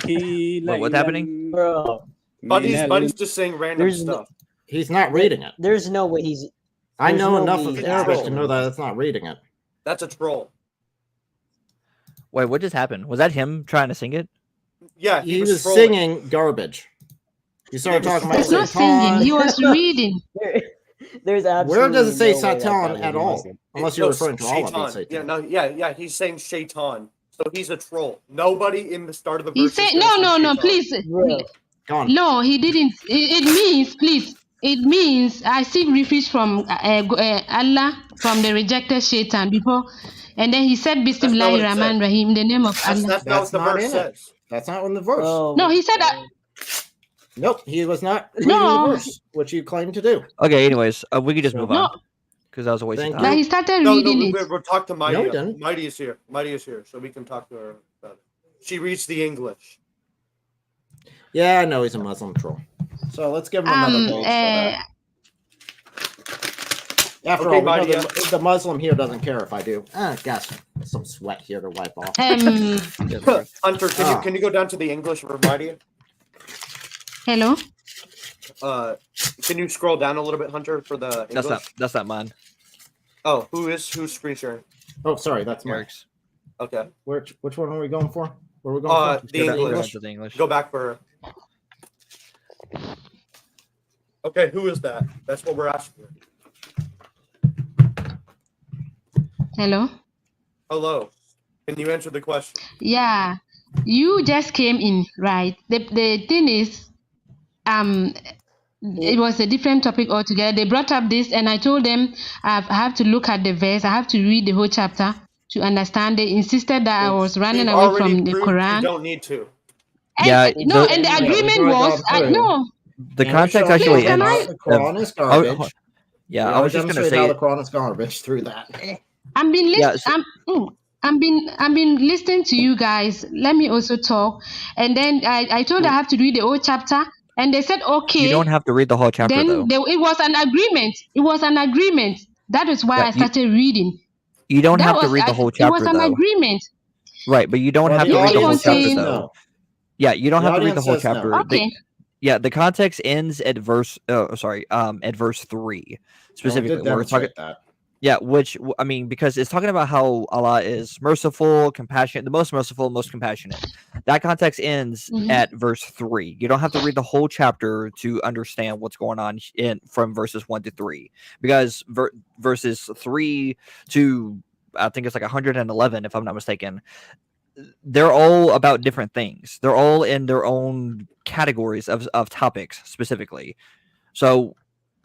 Wait, what's ليلا happening? Bro, Buddy's just saying random There's stuff. He's not reading it. there's no way he's. I there's know no enough way of he's Arabic to actually- know that it's not reading it. That's a troll. Wait, what just happened? Was that him trying to sing it? Yeah, He was trolling. singing garbage. He started talking about He's not singing. He was reading. There's absolutely Where does it say no way that Satan was at him all? listening. Unless you're referring to all of Shaitan. it. Satan. Yeah, no, yeah, he's saying Shaitan. So he's a troll. Nobody in the start of the He verse. said, no, please. Gone. No, he didn't. It means, please. It means I seek refuge from Allah, from the rejected Shaitan before. And then he said, Bismillahir Rahman Rahim, in the name of Allah. That's not what the not verse in it. says. That's not in the verse. Oh, No, he said that. Nope, he was not reading the No, verse, which you claimed to do. Okay, anyways, we can just move no, on because that was a waste of Thank time. but he started No, reading it. we'll talk to Mighty. No, he didn't. Mighty is here. Mighty is here, so we can talk to her about it. She reads the English. Yeah, I know he's a Muslim troll. So let's give him another page for that. After Okay, all, we know Mighty, the Muslim here doesn't care if I do. Gosh, some sweat here to wipe off. Hunter, can you go down to the English for Mighty? Hello. Can you scroll down a little bit, Hunter, for the English? That's not mine. Oh, who's screen sharing? Oh, sorry, that's Mike's. Okay. Which one are we going for? Where are we going for? The English. Go back for. Okay, who is that? That's what we're asking. Hello. Hello. Can you answer the question? Yeah, you just came in, right? The thing is, it was a different topic altogether. They brought up this, and I told them I have to look at the verse. I have to read the whole chapter to understand. They insisted that I was running away from the Quran. You don't need to. Yeah, No, and the agreement was no. The context actually ends. The Quran is garbage. Yeah, I was just going to say how the Quran is garbage through that. I'm been listening to you guys. Let me also talk. And then I told I have to read the whole chapter, and they said okay. You don't have to read the whole chapter Then though. it was an agreement. It was an agreement. That is why I started reading. You don't That have to was read the whole chapter It was an though. agreement. Right, but you don't have to You read the keep whole on chapter saying though. Yeah, you don't The have to read the audience whole says no. chapter. Okay. The context ends at verse. At verse 3 specifically. did Where we're talking. demonstrate that. Yeah, which I mean, because it's talking about how Allah is merciful, compassionate, the most merciful, most compassionate. That context ends at verse 3. You don't have to read the whole chapter to understand what's going on from verses 1 to 3, because verses 3 to I think it's like 111, if I'm not mistaken. They're all about different things. They're all in their own categories of topics specifically. So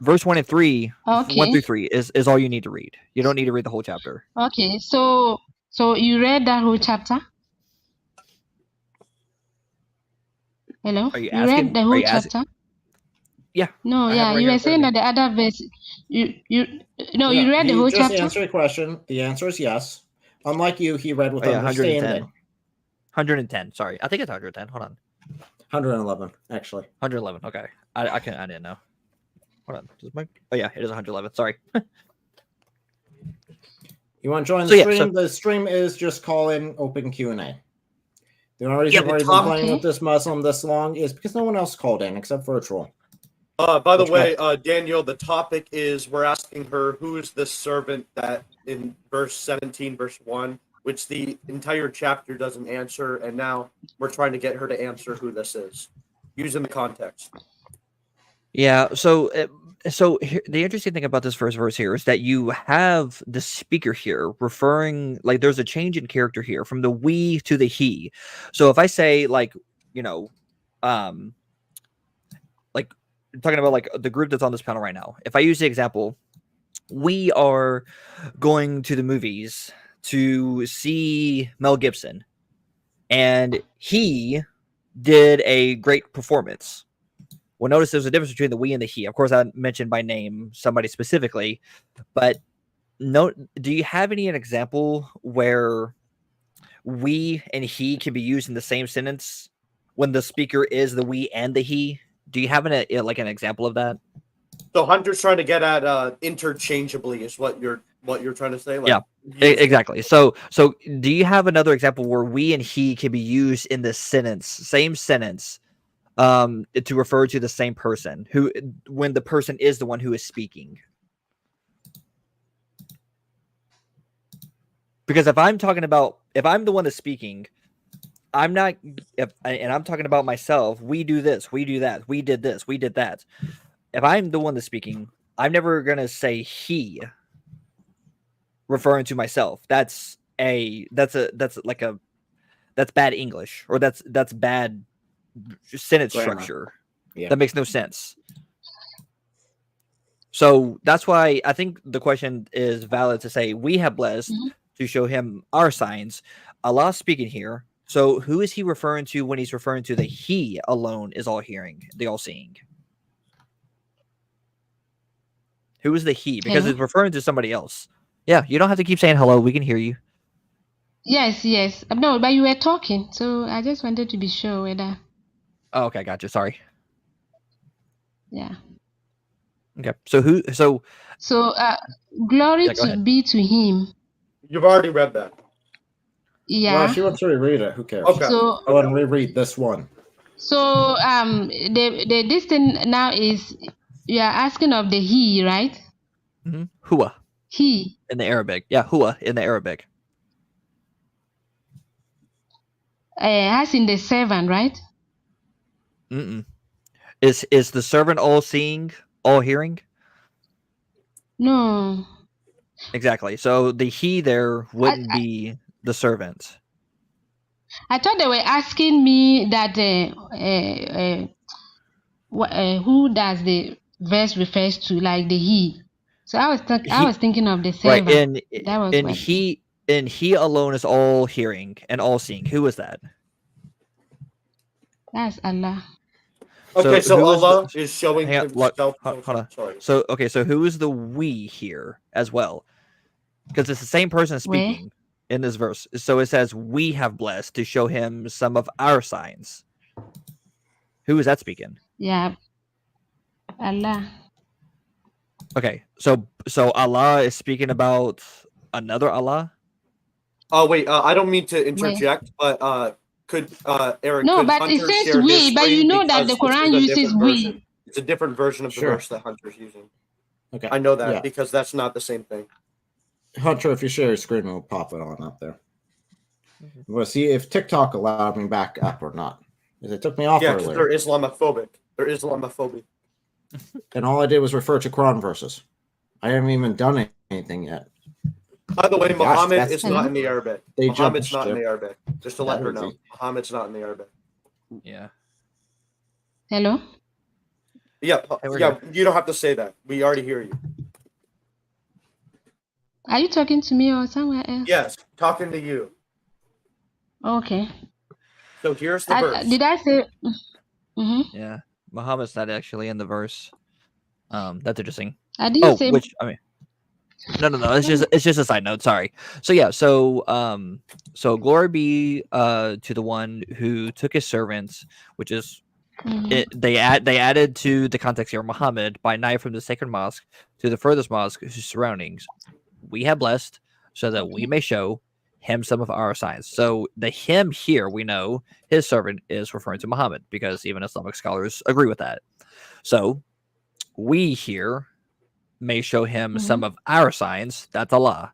verse 1 and 3, 1 through 3 is all you need to read. You don't need to read the whole chapter. Okay. So you read that whole chapter? Hello? Are you read asking? the whole chapter? Yeah. No, I have yeah. it right You here were in front saying of that the other verse. You read the He whole just chapter? answered your question. The answer is yes. Unlike you, he read with Oh, yeah, understanding. 110. Sorry, I think it's 110. Hold on. 111, actually. 111. Okay, I didn't know. Hold on. Oh yeah, it is 111. Sorry. You want to join the So, yeah, stream? so- The stream is just call in open Q&A. The only Yeah, reason but we've been Tom- playing with this Muslim this long is because no one else called in except for a troll. By the Which way, Daniel, the topic is we're asking her who is this servant that in verse 17, verse 1, which the entire chapter doesn't answer, and now we're trying to get her to answer who this is, using the context. Yeah. So the interesting thing about this first verse here is that you have the speaker here referring, like, there's a change in character here from the we to the he. So if I say, like, like talking about like the group that's on this panel right now, if I use the example, we are going to the movies to see Mel Gibson, and he did a great performance. Well, notice there's a difference between the we and the he. Of course, I mentioned by name somebody specifically, but do you have an example where we and he can be used in the same sentence when the speaker is the we and the he? Do you have an example of that? So Hunter's trying to get at interchangeably is what you're trying to say? Like, Yeah, exactly. So do you have another example where we and he can be used in the same sentence, to refer to the same person when the person is the one who is speaking? Because if I'm the one that's speaking, and I'm talking about myself, we do this, we do that, we did this, we did that. If I'm the one that's speaking, I'm never going to say he referring to myself. That's bad English, or that's bad sentence Grammar. structure. Yeah. That makes no sense. So that's why I think the question is valid to say we have blessed to show him our signs. Allah speaking here. So who is he referring to when he's referring to the he alone is all hearing, the all seeing? Who is the he? Because Hello? it's referring to somebody else. Yeah, you don't have to keep saying hello. We can hear you. Yes, yes. No, but you were talking, so I just wanted to be sure whether. Oh, okay, gotcha. Sorry. Yeah. Okay. So who? So So, glory yeah, go to ahead. be to him. You've already read that. Well, Yeah. if you want to reread it, who cares? Okay. So, Go and reread this one. so the this thing now is you are asking of the he, right? Mm-hmm. Hua He. in the Arabic. Yeah, hua in the Arabic. As in the servant, right? Mm-mm. Is the servant all seeing, all hearing? No. Exactly. So the he there wouldn't be the servant. I thought they were asking me that who does the verse refers to, like the he. So I was thinking of the Right. servant. That was And what. he alone is all hearing and all seeing. Who is that? That's Allah. Okay, so who is Allah is showing hang on, look, himself. hold on. Sorry. So okay, so who is the we here as well? Because it's the same person speaking in this verse. So it says we have blessed to show him some of our signs. Who is that speaking? Yeah. Allah. Okay, so Allah is speaking about another Allah. Oh wait, I don't mean to interject, but could Aaron? No, could but Hunter it says share his we, but you screen know that the because this Quran is a uses different we. version. It's a different version of the Sure. verse that Hunter's using. Okay. I know that Yeah. because that's not the same thing. Hunter, if you share your screen, we'll pop it on up there. We'll see if TikTok allowed me back up or not. Because it took me off Yeah, because earlier. they're Islamophobic. They're Islamophobic. And all I did was refer to Quran verses. I haven't even done anything yet. By the way, Gosh, Muhammad that's- is not in the Arabic. They Muhammad's jumped not in ship. the Arabic. Just to let That her is know, easy. Muhammad's not in the Arabic. Yeah. Hello? Yeah, we're yeah. You don't have to say that. We already hear you. Are you talking to me or somewhere else? Yes, talking to you. Okay. So here's the verse. Did I say? Mm-hmm. Yeah, Muhammad's not actually in the verse. That's interesting. I didn't say. Which I mean, no. It's just a side note. Sorry. So yeah. So glory be to the one who took his servants, which is they added to the context here Muhammad by night from the sacred mosque to the furthest mosque whose surroundings we have blessed, so that we may show him some of our signs. So the him here, we know his servant is referring to Muhammad because even Islamic scholars agree with that. So we here may show him some of our signs. That's Allah.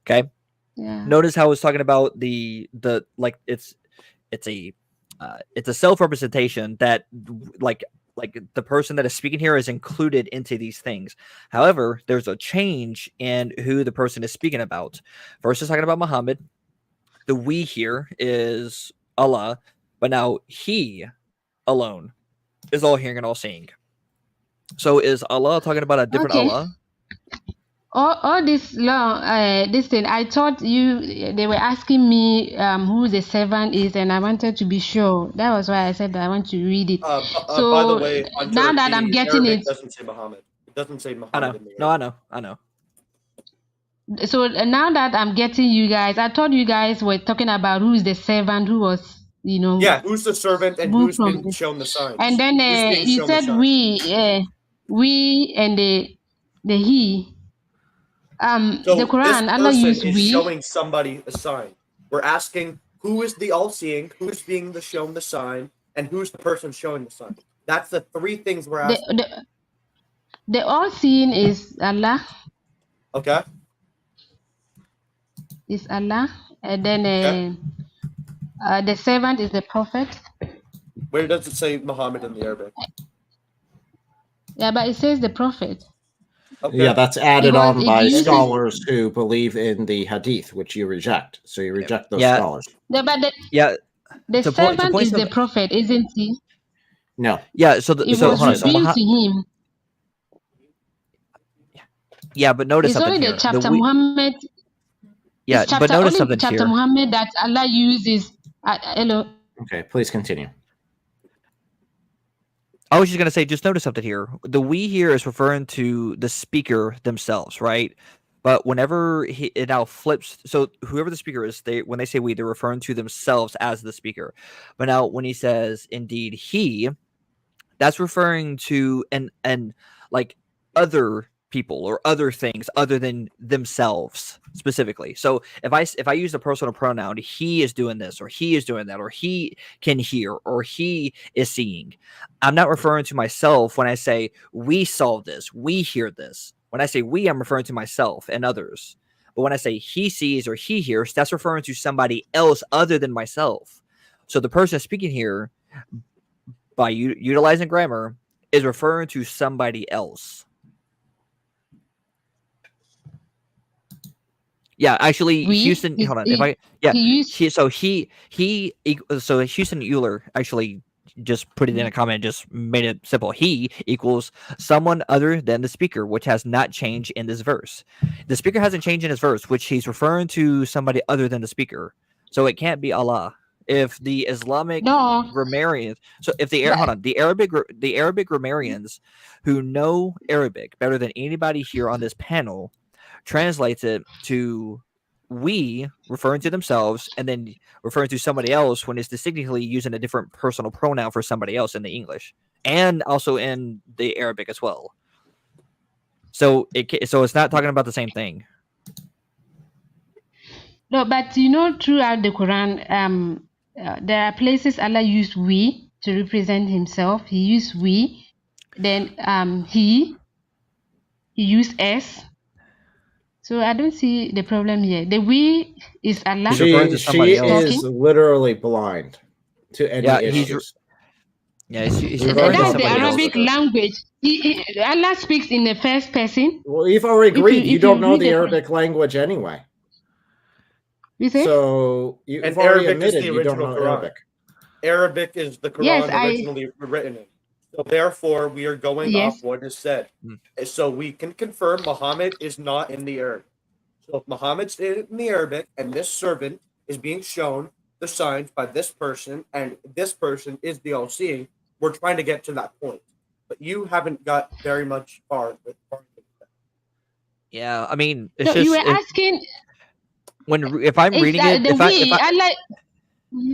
Okay. Yeah. Notice how it's talking about the like it's a self-representation that like the person that is speaking here is included into these things. However, there's a change in who the person is speaking about. First is talking about Muhammad. The we here is Allah, but now he alone is all hearing and all seeing. So is Allah talking about a different Allah? All this law, this thing, I thought they were asking me who the servant is, and I wanted to be sure. That was why I said that I want to read it. So by the way, Hunter, now that I'm the getting Arabic it, doesn't say Muhammad. It doesn't say Muhammad. I know. In the No, I know. so now that I'm getting you guys, I thought you guys were talking about who's the servant who was, Yeah, who's the servant and moved who's from been this. shown the signs? And then Who's being you shown the said signs? we and the he. So the Quran, this Allah person used is we. showing somebody a sign. We're asking who is the all-seeing, who's being shown the sign, and who's the person showing the sign. That's the three things we're asking. The all-seeing is Allah. Okay. Is Allah, and then the servant is the prophet. Where does it say Muhammad in the Arabic? Yeah, but it says the prophet. Okay. Yeah, that's added Because on it by uses- scholars who believe in the hadith, which you reject. So you reject those Yeah. scholars. Yeah, but the To servant point is the some- prophet, isn't he? No. Yeah. So It so was hold on. So revealed to him. yeah, but notice It's only something the here. chapter Muhammad. Yeah, It's chapter, but notice only something chapter here. Muhammad that Allah uses Hello. Okay, please continue. I was just going to say, just notice something here. The we here is referring to the speaker themselves, right? But whenever it now flips, so whoever the speaker is, when they say we, they're referring to themselves as the speaker. But now when he says, indeed, he, that's referring to and like other people or other things other than themselves specifically. So if I use the personal pronoun, he is doing this or he is doing that or he can hear or he is seeing, I'm not referring to myself when I say we saw this, we hear this. When I say we, I'm referring to myself and others. But when I say he sees or he hears, that's referring to somebody else other than myself. So the person speaking here, by utilizing grammar, is referring to somebody else. Yeah, actually, Houston. Hold on. So Houston Euler actually just put it in a comment, just made it simple. He equals someone other than the speaker, which has not changed in this verse. The speaker hasn't changed in his verse, which he's referring to somebody other than the speaker. So it can't be Allah. If the Islamic grammarians, so if the Arabic grammarians who know Arabic better than anybody here on this panel translates it to we referring to themselves and then referring to somebody else when it's distinctly using a different personal pronoun for somebody else in the English and also in the Arabic as well. So it's not talking about the same thing. No, but throughout the Quran, there are places Allah used we to represent himself. He used we. Then he used s. So I don't see the problem here. The we is Allah. She is literally blind to any issues. That's the Arabic language. Allah speaks in the first person. Well, you've already agreed. You don't know the Arabic language anyway. So you've already admitted you don't know Arabic. Arabic is the Quran originally written in. So therefore, we are going off what is said. So we can confirm Muhammad is not in the Arabic. So if Muhammad's in the Arabic and this servant is being shown the signs by this person and this person is the all-seeing, we're trying to get to that point. But you haven't got very much far with that. Yeah, I mean, it's so just... You were asking... If I'm reading it...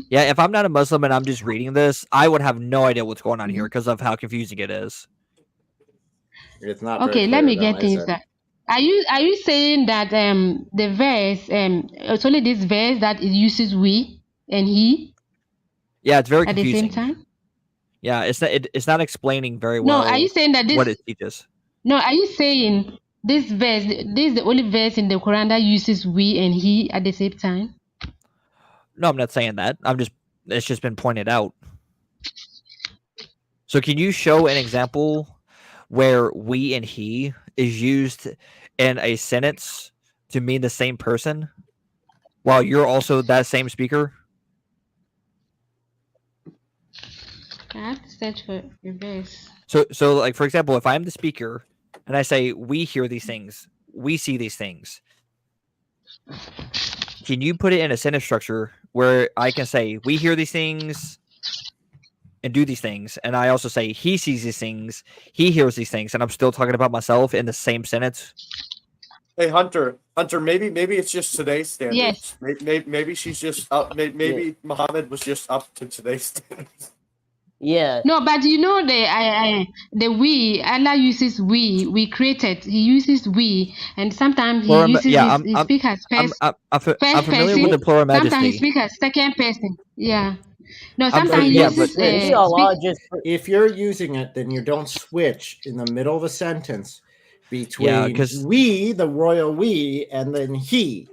if I'm not a Muslim and I'm just reading this, I would have no idea what's going on here because of how confusing it is. It's not okay. Let me get things that. Are you saying that the verse it's only this verse that it uses we and he? Yeah, it's very confusing. At the same time. Yeah, it's not explaining very well. No, are you saying that what it teaches? No, are you saying this verse? This is the only verse in the Quran that uses we and he at the same time? No, I'm not saying that. It's just been pointed out. So can you show an example where we and he is used in a sentence to mean the same person while you're also that same speaker? I have to search for a verse. So like, for example, if I'm the speaker and I say, we hear these things, we see these things, can you put it in a sentence structure where I can say, we hear these things and do these things, and I also say, he sees these things, he hears these things, and I'm still talking about myself in the same sentence? Hey, Hunter, maybe it's just today's standards. Yes. Maybe she's just up. Maybe Muhammad was just up to today's standards. Yeah. No, but the we, Allah uses we created. He uses we, and sometimes he uses he speaks as first familiar person. with the plural majesty. Sometimes he speaks as second person. Yeah. No, sometimes he uses if you're using it, then you don't switch in the middle of a sentence between we, the royal we, and then he,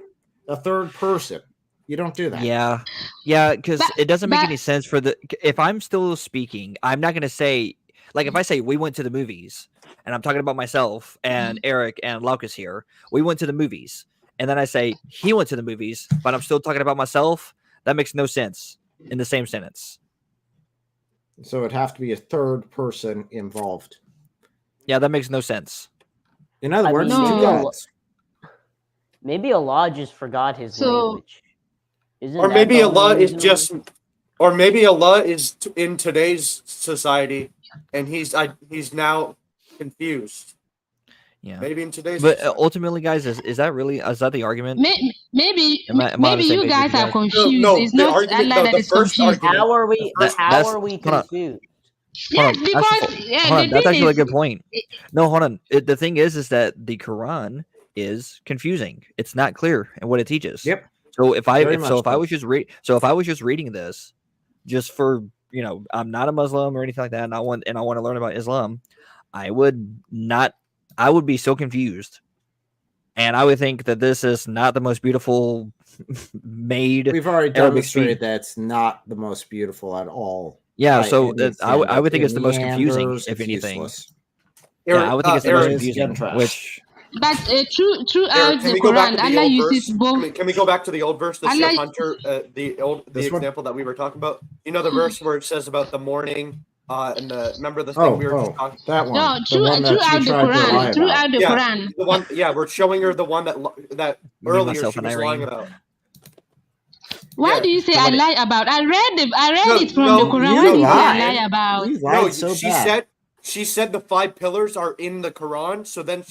the third person. You don't do that. Yeah, because it doesn't make any sense for if I'm still speaking, I'm not going to say, like, if I say we went to the movies and I'm talking about myself and Eric and Laucus here, we went to the movies, and then I say he went to the movies, but I'm still talking about myself, that makes no sense in the same sentence. So it'd have to be a third person involved. Yeah, that makes no sense. In other words, maybe Allah just forgot his language. Isn't Or that maybe the only Allah is reason just, or maybe Allah is in today's society, and he's now confused. Yeah. Maybe in today's But society. ultimately, guys, is that the argument? Maybe Am I on the maybe same you page with guys you are guys? confused. No, It's the not argument, Allah no, that the is first confused. argument. How are we? That, How that's are we hold on, confused? Yes, hold on. because Hold the on. That's thing actually a is, good point. No, hold on. The thing is that the Quran is confusing. It's not clear in what it teaches. Yep. So if I Very if much so if I so. was just reading this, just for I'm not a Muslim or anything like that, and I want to learn about Islam, I would be so confused, and I would think that this is not the most beautiful made. We've already Arabic demonstrated speech. that it's not the most beautiful at all. Yeah, by so any I would think standard. it's the most confusing, meanders, if it's anything. useless. Yeah, I would think it's the most Eric is confusing. getting trashed. Which but throughout Eric, can the we go back Quran, to the Allah old uses verse? both. Can we go back to the old verse to show Allah, Hunter the This one? example that we were talking about? You know the verse where it says about the morning, and remember the thing we were just talking. That one. no, The one that she throughout the tried to lie Quran, about. throughout the Yeah, Quran. the one. Yeah, we're showing her the one that Me, earlier myself, she and was lying Irene. about. Why Yeah. do you say The I one lie about? I read No, it from no, the Quran. you Why do you say I lied. lie about? You No, lied so she bad. said the 5 pillars are in the Quran. So then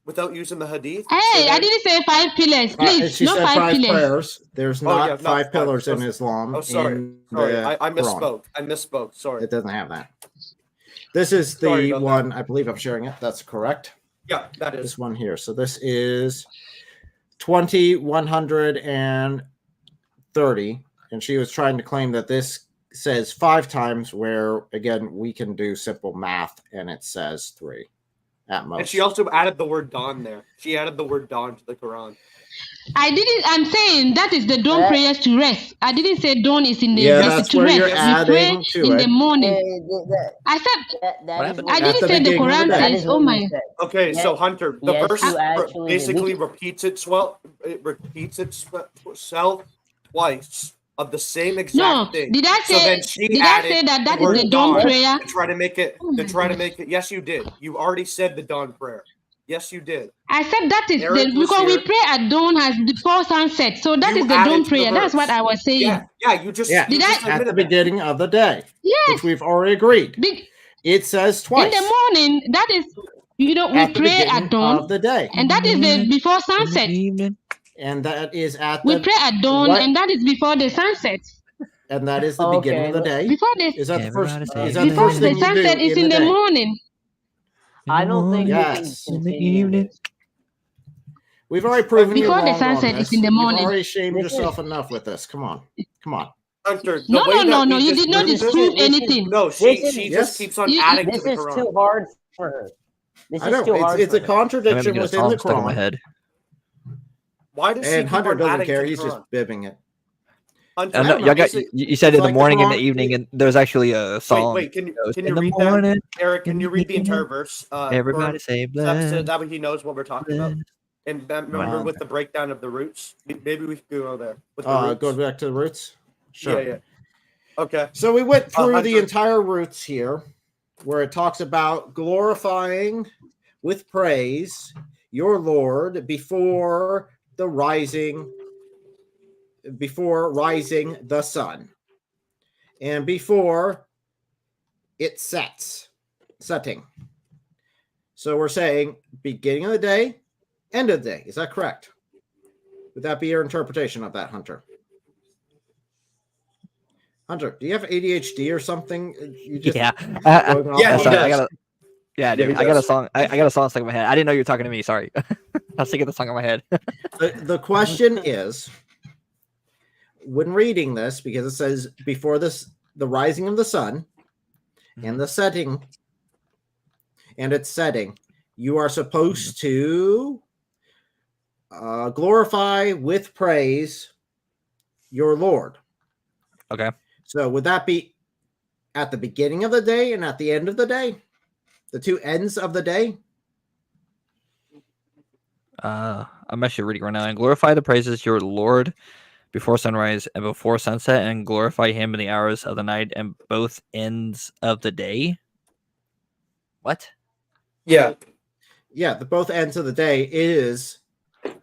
without using the hadith. Hey, so then, I didn't say 5 pillars, And please. she Not said 5 5 pillars. prayers. There's Oh, not yeah, not 5 5. pillars in Oh, Islam. Oh, sorry. In Sorry, the I Quran. misspoke. Sorry. It doesn't have that. This is Sorry the about one, I believe I'm sharing it. That's correct. Yeah, that is. This one here. So this is 2130. And she was trying to claim that this says 5 times, where, again, we can do simple math, and it says 3 at most. And she also added the word dawn there. She added the word dawn to the Quran. I'm saying that is the dawn prayers to rest. I didn't say dawn is in the Yeah, verse that's to where rest. you're We pray adding to in it. the morning. I said I didn't say the Quran says, oh my. Okay, so Hunter, the verse you actually did. basically repeats itself twice of the same exact No, thing. did I So say- then she did I added say that the is word the dawn prayer? to try to make it Oh my goodness. Yes, you did. You already said the dawn prayer. Yes, you did. I said that is Eric was because we here. pray at dawn as before sunset. So that You is the added dawn to the prayer. That's what verse. I was saying. Yeah, you just Yeah, Did I- at the admitted that. beginning of the day, Yes. which we've already agreed. It says twice. In the morning, that is, we At the pray beginning at dawn, of the day. and that is the before sunset. And that is at We the pray at dawn, what? and that is before the sunset. And that is the beginning of the day. Before the Is that the first? Everybody Is that the before first the thing you do sunset is in the day? morning. I don't think Yes. we can continue this. We've already proven you Before the wrong on sunset this. is in the You've morning. already shamed This yourself enough with this. Come on. Hunter, the No, way no, that no, we you just did not proved this- disprove anything. No, This she is- just Yes. keeps on You- adding This to the is Quran. too hard for her. This I is know too hard it's for a her. contradiction get a within song the stuck in my Quran. head. Why does she And keep Hunter on doesn't adding care. to the He's Quran? just bibbing it. Hunter, I don't know. You said It's in the like morning and the Quran. evening, and there's actually a song. Wait, can you that goes, can "In you the read morning, that? Eric, can in you the read the entire evening, verse? everybody say so bless. that way he knows what we're talking about. And remember Um, with the breakdown of the roots? Maybe we could go there. With the roots. Go back to the roots. Sure. Yeah. Okay. So we went through the Hunter. entire roots here, where it talks about glorifying with praise your Lord before rising the sun, and before it setting. So we're saying beginning of the day, end of the day. Is that correct? Would that be your interpretation of that, Hunter? Hunter, do you have ADHD or something? You just Yeah. going off Yeah, on he that? does. Dude, he I got a does. song. I got a song stuck in my head. I didn't know you were talking to me. Sorry. I was thinking the song in my head. The question is, when reading this, because it says before the rising of the sun and the setting, and its setting, you are supposed to glorify with praise your Lord. Okay. So would that be at the beginning of the day and at the end of the day? The two ends of the day? I'm actually reading right now. And glorify the praises your Lord before sunrise and before sunset, and glorify him in the hours of the night and both ends of the day. What? Yeah. Yeah, the both ends of the day is,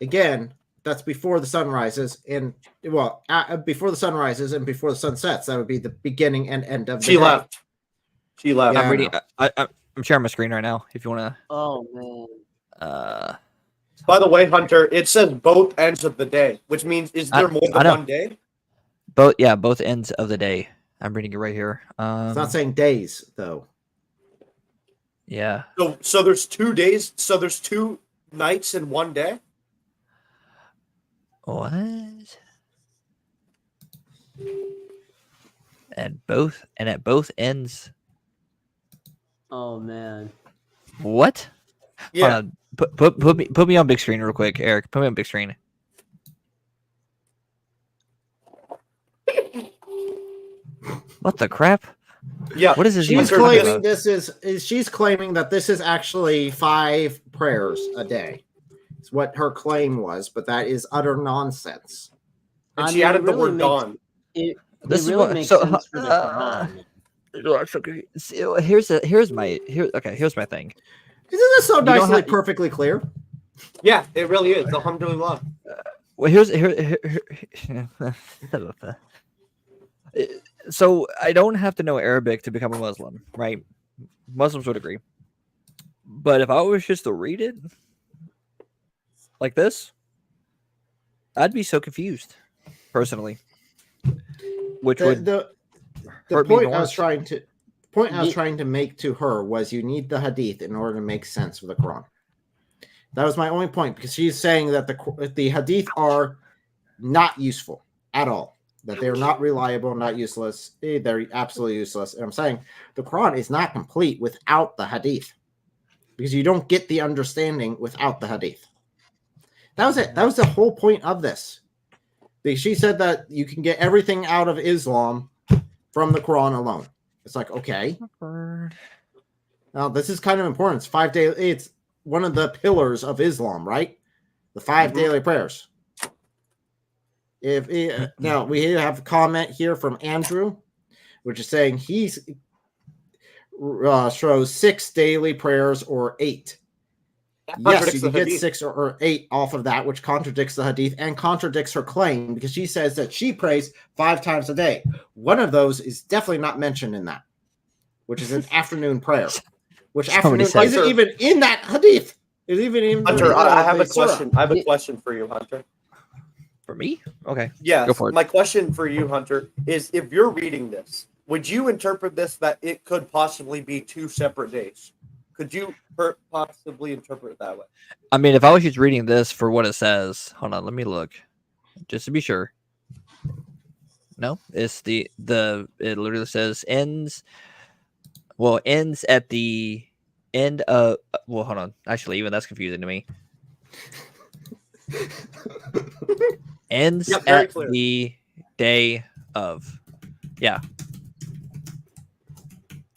again, that's before the sun rises, and before the sun rises and before the sun sets. That would be the beginning and end of the She day. left. She left. Yeah, I'm I reading. know. I'm sharing my screen right now. If you want to. Oh man. By the way, Hunter, it says both ends of the day, which means is there more I than know. one day? Both ends of the day. I'm reading it right here. It's not saying days though. Yeah. So there's 2 days. So there's 2 nights in one day. What? And at both ends. Oh man. What? Yeah. Put me on big screen real quick, Eric. Put me on big screen. What the crap? Yeah. What is this? She's even claiming about? she's claiming that this is actually 5 prayers a day. It's what her claim was, but that is utter nonsense. And she added the word dawn. It This really is makes so, sense for the Quran. So here's my thing. Isn't this so You don't nicely have- perfectly clear? Yeah, it really is. Alhamdulillah. Well, here. So I don't have to know Arabic to become a Muslim, right? Muslims would agree. But if I was just to read it like this, I'd be so confused, personally. Which would the hurt me point I was enormous. trying to make to her was you need the hadith in order to make sense of the Quran. That was my only point, because she's saying that the hadith are not useful at all, that they're not reliable, not useless. They're absolutely useless. And I'm saying the Quran is not complete without the hadith, because you don't get the understanding without the hadith. That was it. That was the whole point of this. Because she said that you can get everything out of Islam from the Quran alone. It's like, okay. Now, this is kind of important. It's 5 days. It's one of the pillars of Islam, right? The 5 daily prayers. Now we have a comment here from Andrew, which is saying he's shows 6 daily prayers or 8. Yes, you can get 6 or 8 off of that, which contradicts the hadith and contradicts her claim, because she says that she prays 5 times a day. One of those is definitely not mentioned in that, which is an afternoon prayer, which afternoon isn't even in that hadith. Is even in Hunter, I have a question. I have a question for you, Hunter. For me? Okay. Yes. Go for it. My question for you, Hunter, is if you're reading this, would you interpret this that it could possibly be 2 separate days? Could you possibly interpret it that way? I mean, if I was just reading this for what it says, hold on, let me look, just to be sure. No, it's it literally says ends at the end of. Well, hold on. Actually, even that's confusing to me. Ends at the day of. Yeah.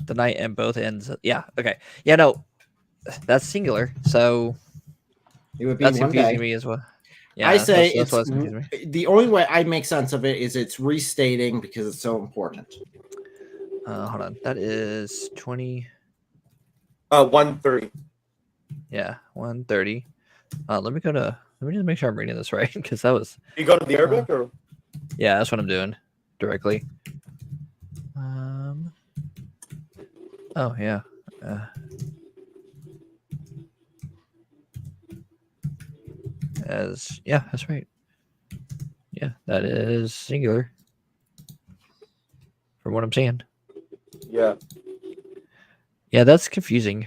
The night and both ends. Yeah. Okay. Yeah. No, that's singular. So it would be that's one confusing day. me as well. Yeah. I say that's what's confusing me. the only way I make sense of it is it's restating, because it's so important. Hold on. That is 20. 1:30. Yeah, 1:30. Let me just make sure I'm reading this right, because that was. You go to the Arabic or? Yeah, that's what I'm doing directly. Oh yeah. Yeah, that's right. Yeah, that is singular. From what I'm seeing. Yeah. Yeah, that's confusing.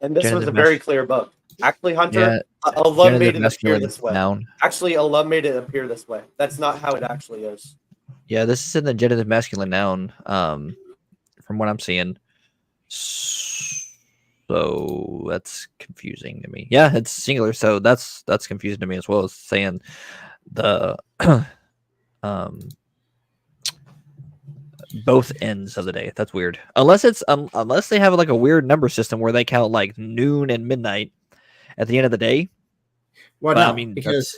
And this was a very clear book. Actually, Hunter, Allah made it appear this way. Noun. Actually, Allah made it appear this way. That's not how it actually is. Yeah, this is in the genitive masculine noun. From what I'm seeing. So that's confusing to me. Yeah, it's singular, so that's confusing to me as well as saying the both ends of the day. That's weird. Unless it's unless they have like a weird number system where they count like noon and midnight at the end of the day. Well, but, no, I mean, because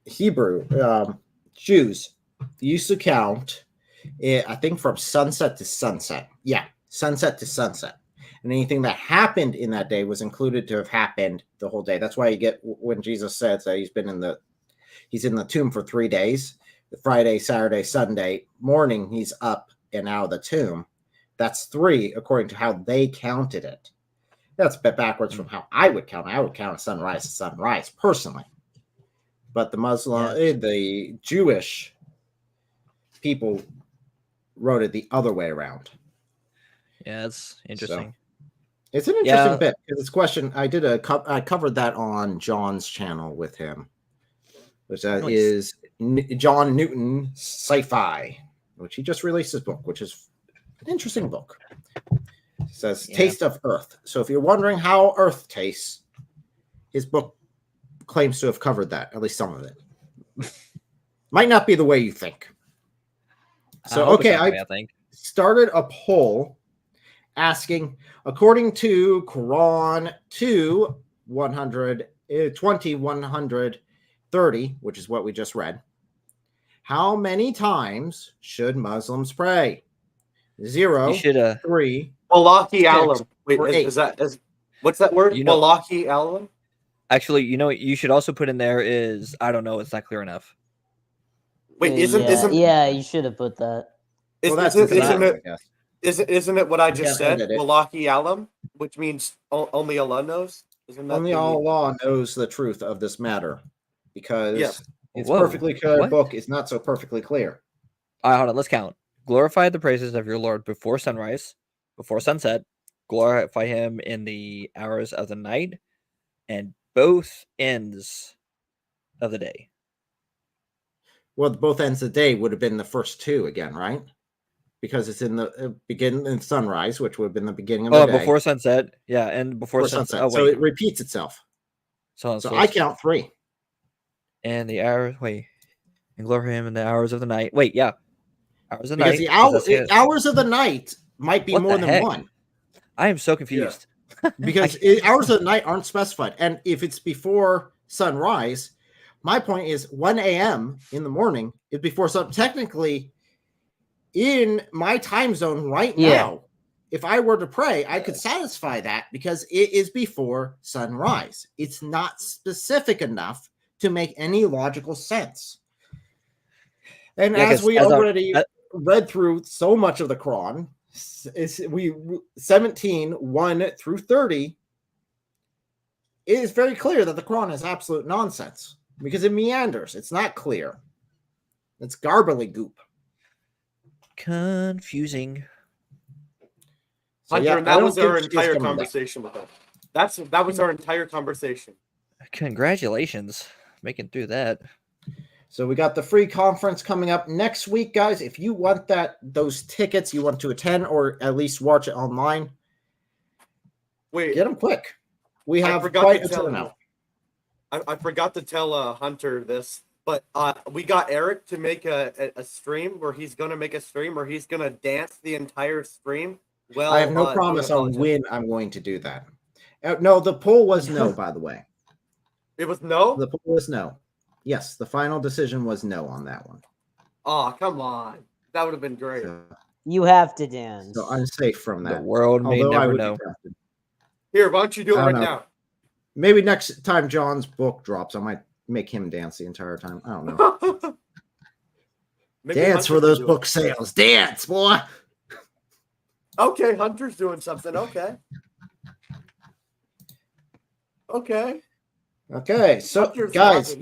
Hebrew Jews used to count, I think, from sunset to sunset. Yeah, sunset to sunset. And anything that happened in that day was included to have happened the whole day. That's why you get when Jesus says that he's in the tomb for 3 days, Friday, Saturday, Sunday morning, he's up and out of the tomb. That's 3 according to how they counted it. That's a bit backwards from how I would count. I would count a sunrise to sunrise personally. But the Jewish people wrote it the other way around. Yeah, it's interesting. So, it's an interesting bit. This question, I covered that on John's channel with him, which is John Newton Sci-Fi, which he just released his book, which is an interesting book. It says Taste of Earth. So if you're wondering how Earth tastes, his book claims to have covered that, at least some of it. Might not be the way you think. So, okay, I started a poll asking, according to Quran 130, which is what we just read, how many times should Muslims pray? 0, 3, Wallahi alam. 6, Wait, or 8. What's that word? Wallahi alam? Actually, you should also put in there is, I don't know, it's not clear enough. Wait, you should have put that. Isn't it what I just said? Wallahi alam, which means only Allah knows. Only Allah knows the truth of this matter, because it's perfectly clear. Book is not so perfectly clear. All right, hold on. Let's count. Glorify the praises of your Lord before sunrise, before sunset. Glorify him in the hours of the night, and both ends of the day. Well, both ends of the day would have been the first 2 again, right? Because it's in the beginning in sunrise, which would have been the beginning of the day. Before sunset. Yeah, and before sunset. So it repeats itself. So I count 3. And the hours, and glorify him in the hours of the night. Hours of the night. Because the hours of the night might be more than 1. I am so confused. Because hours of the night aren't specified. And if it's before sunrise, my point is 1 a.m. in the morning is before sun. Technically, in my time zone right now, if I were to pray, I could satisfy that because it is before sunrise. It's not specific enough to make any logical sense. And as we already read through so much of the Quran, 17, 1 through 30, it is very clear that the Quran is absolute nonsense because it meanders. It's not clear. It's garbly goop. Confusing. So, that was our entire conversation with them. That was our entire conversation. Congratulations, making through that. So we got the free conference coming up next week, guys. If you want those tickets, you want to attend or at least watch it online, get them quick. We have quite a turnout. I forgot to tell Hunter this, but we got Eric to make a stream where he's going to make a stream where he's going to dance the entire stream. Well, I have no promise on when I'm going to do that. No, the poll was no, by the way. It was no? The poll was no. Yes, the final decision was no on that one. Oh, come on. That would have been great. You have to dance. So I'm safe from that. The world may never know. Here, why don't you do it right now? Maybe next time John's book drops, I might make him dance the entire time. I don't know. Dance for those book sales. Dance, boy. Okay, Hunter's doing something. Okay. Okay, so guys,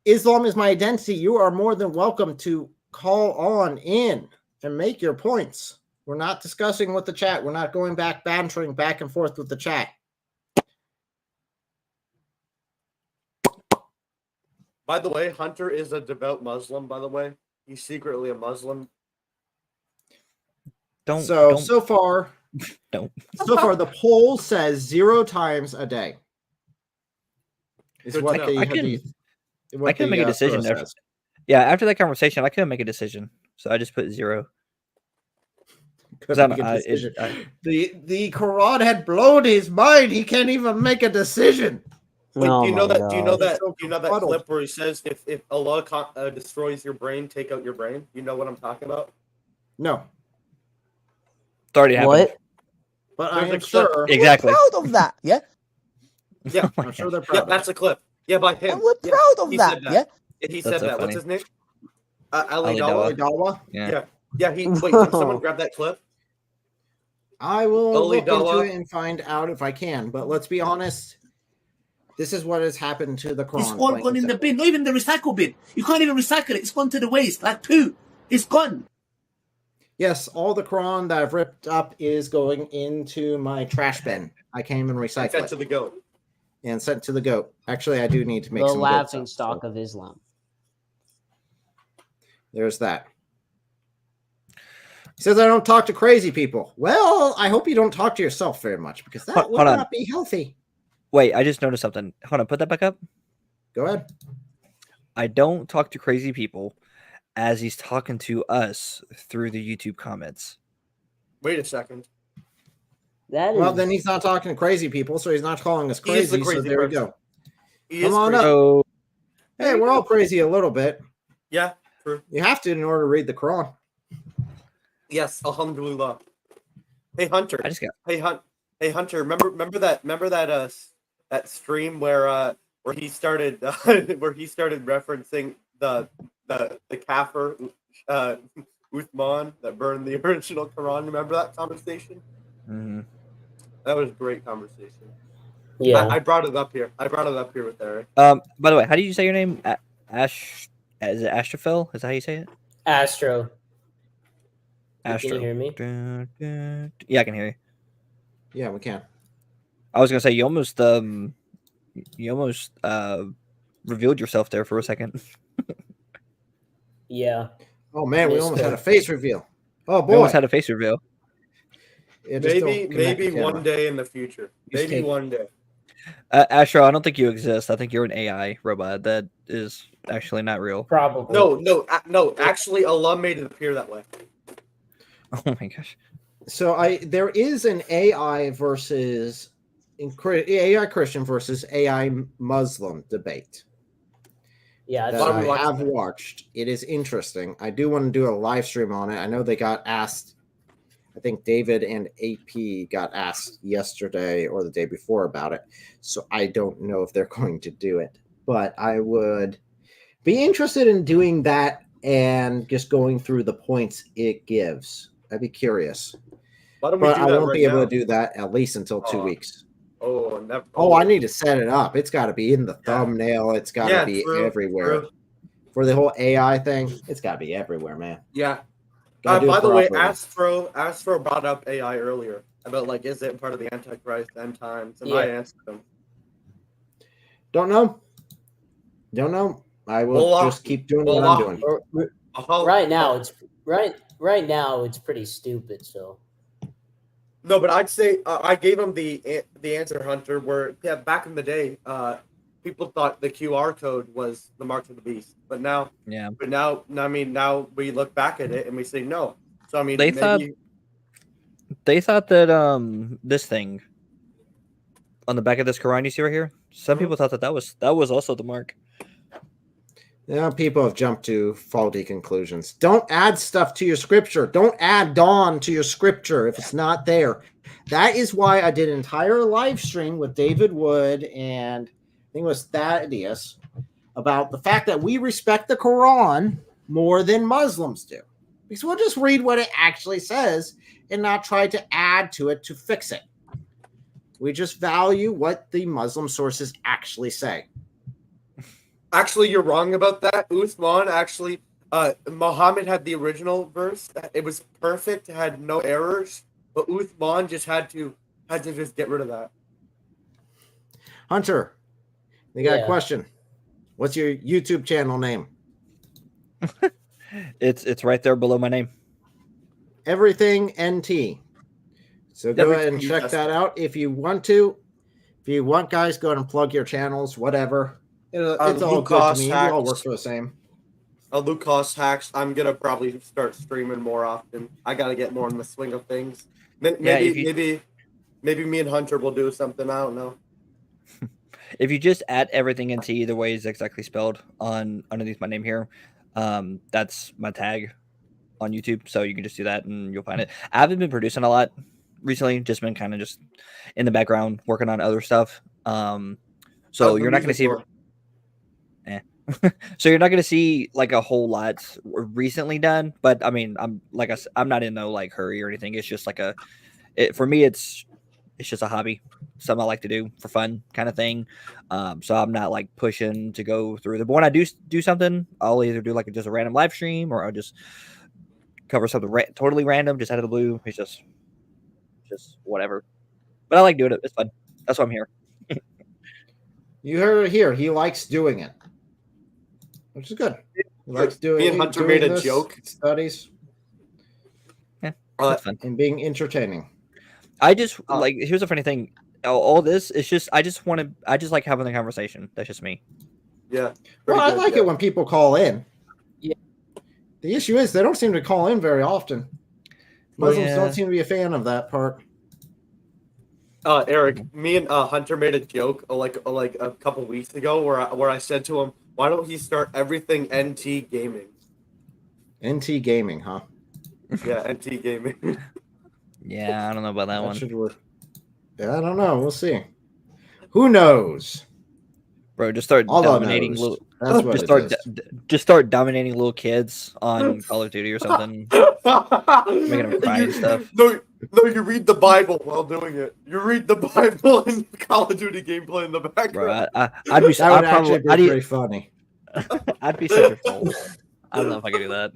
Islam is my identity. You are more than welcome to call on in and make your points. We're not discussing with the chat. We're not going back, bantering back and forth with the chat. By the way, Hunter is a devout Muslim, by the way. He's secretly a Muslim. So far, the poll says 0 times a day. I couldn't make a decision. After that conversation, I couldn't make a decision. So I just put 0. The Quran had blown his mind. He can't even make a decision. Wait, do you know that clip where he says, if Allah destroys your brain, take out your brain? You know what I'm talking about? No. It's already happened. But I There's a am clip. sure. Exactly. We're proud of that, yeah? Yeah, I'm sure they're yeah, proud. that's a clip. Yeah, by him. And we're Yeah, proud of he that, said that. yeah? Yeah, he That's said so that. What's funny. his name? Ali Ali Dawa? Dawa. Dawa? Yeah. Yeah. He. Wait, can someone grab that clip? I will Ali look into Dawa. it and find out if I can. But let's be honest. This is what has happened to the Quran. It's all gone in the bin, not even the recycle bin. You can't even recycle it. It's gone to the waste, like poo. It's gone. Yes, all the Quran that I've ripped up is going into my trash bin. I can't even recycle Sent it. to the goat. And sent to the goat. Actually, I do need to make The some laughing goat stock stuff, of Islam. There's that. He says I don't talk to crazy people. Well, I hope you don't talk to yourself very much because that would Hold on. not be healthy. Wait, I just noticed something. Hold on, put that back up. Go ahead. I don't talk to crazy people as he's talking to us through the YouTube comments. Wait a second. Well, then he's not talking to crazy people, so he's not calling us He is the crazy. So crazy there we person. go. He Come is on crazy. up. So, Hey, we're all crazy a little bit. Yeah, true. You have to in order to read the Quran. Yes, alhamdulillah. Hey Hunter. I just got. Hey Hunter. Remember that stream where he started referencing the kafir Uthman that burned the original Quran. Remember that conversation? Mm-hmm. That was a great conversation. Yeah. I brought it up here. With Eric. By the way, how do you say your name? Ash. Is it Astrophil? Is that how you say it? Astro. Astro. Can you hear me? Yeah, I can hear you. Yeah, we can. I was gonna say you almost revealed yourself there for a second. Yeah. Oh man, we almost had a face reveal. Oh boy, We almost had a face reveal. Yeah, just don't Maybe connect the camera. one day in the future. Just Maybe take- one day. Astro, I don't think you exist. I think you're an AI robot that is actually not real. Probably. No. Actually, Allah made it appear that way. Oh my gosh. So there is an AI versus AI Christian versus AI Muslim debate. Yeah, that I have watched. It is interesting. I do want to do a live stream on it. I know they got asked. I think David and AP got asked yesterday or the day before about it. So I don't know if they're going to do it, but I would be interested in doing that and just going through the points it gives. I'd be curious. Why don't we But do I that won't right be able now? to do that at least until 2 weeks. Oh, never. Oh, I need to set it up. It's got to be in the thumbnail. It's got to Yeah, be true, everywhere. true. For the whole AI thing, it's got to be everywhere, man. Yeah. Gotta do it By the way, properly. Astro brought up AI earlier about like, is it part of the Antichrist end times? And I Yeah. answered him. Don't know. I will Wallah. just keep doing what I'm doing. Right now, it's right now it's pretty stupid. So No, but I'd say I gave him the answer, Hunter. Where back in the day, people thought the QR code was the mark of the beast, but now now we look back at it and we say no. So I mean, They thought that this thing on the back of this Quran you see right here. Some people thought that was also the mark. Yeah, people have jumped to faulty conclusions. Don't add stuff to your scripture. Don't add dawn to your scripture if it's not there. That is why I did an entire live stream with David Wood and I think it was Thaddeus about the fact that we respect the Quran more than Muslims do. Because we'll just read what it actually says and not try to add to it to fix it. We just value what the Muslim sources actually say. Actually, you're wrong about that. Uthman actually, Muhammad had the original verse. It was perfect, had no errors. But Uthman just had to just get rid of that. Hunter, they got Yeah. a question. What's your YouTube channel name? It's right there below my name. Everything NT. So go ahead and check that out if you want to. If you want, guys, go ahead and plug your channels, whatever. It's all good to me. We all work for the same. Lucas hacks. I'm gonna probably start streaming more often. I gotta get more in the swing of things. Maybe me and Hunter will do something. I don't know. If you just add everything into either way is exactly spelled on underneath my name here. That's my tag on YouTube, so you can just do that and you'll find it. I haven't been producing a lot recently. Just been kind of just in the background working on other stuff. So you're not going to see. So you're not going to see like a whole lot recently done. But I mean, I'm like I said, I'm not in no like hurry or anything. It's just like for me, it's just a hobby, something I like to do for fun, kind of thing. So I'm not like pushing to go through But when I do something, I'll either do like just a random live stream, or I'll just cover something totally random, just out of the blue. It's just whatever. But I like doing it. It's fun. That's why I'm here. You heard it here. He likes doing it, which is good. He likes doing. Me and Hunter made a joke. Studies. Yeah, that's fun. And being entertaining. I just like. Here's the funny thing. All this is just. I just like having the conversation. That's just me. Yeah. Well, I like it when people call in. Yeah. The issue is they don't seem to call in very often. Muslims don't seem to be a fan of that part. Eric, me and Hunter made a joke like a couple weeks ago where I said to him, "Why don't he start everything NT gaming?" NT gaming, huh? Yeah, NT gaming. Yeah, I don't know about that one. Should work. Yeah, I don't know. We'll see. Who knows? Bro, just start dominating little. That's what just start dominating little kids on Call of Duty or something, making them cry and stuff. No, you read the Bible while doing it. You read the Bible and Call of Duty gameplay in the background. Bro, I'd be very funny. I'd be such a fool. I don't know if I could do that.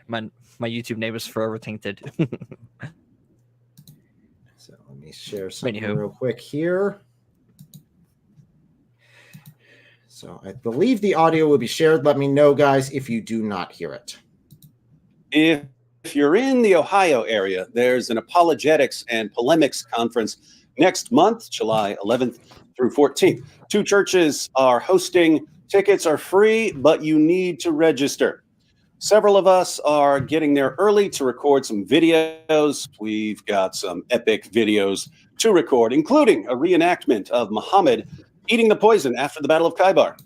My YouTube name is forever tainted. So let me share something Anywho. real quick here. So I believe the audio will be shared. Let me know, guys, if you do not hear it. If you're in the Ohio area, there's an apologetics and polemics conference next month, July 11th through 14th. 2 churches are hosting. Tickets are free, but you need to register. Several of us are getting there early to record some videos. We've got some epic videos to record, including a reenactment of Muhammad eating the poison after the Battle of Khaybar.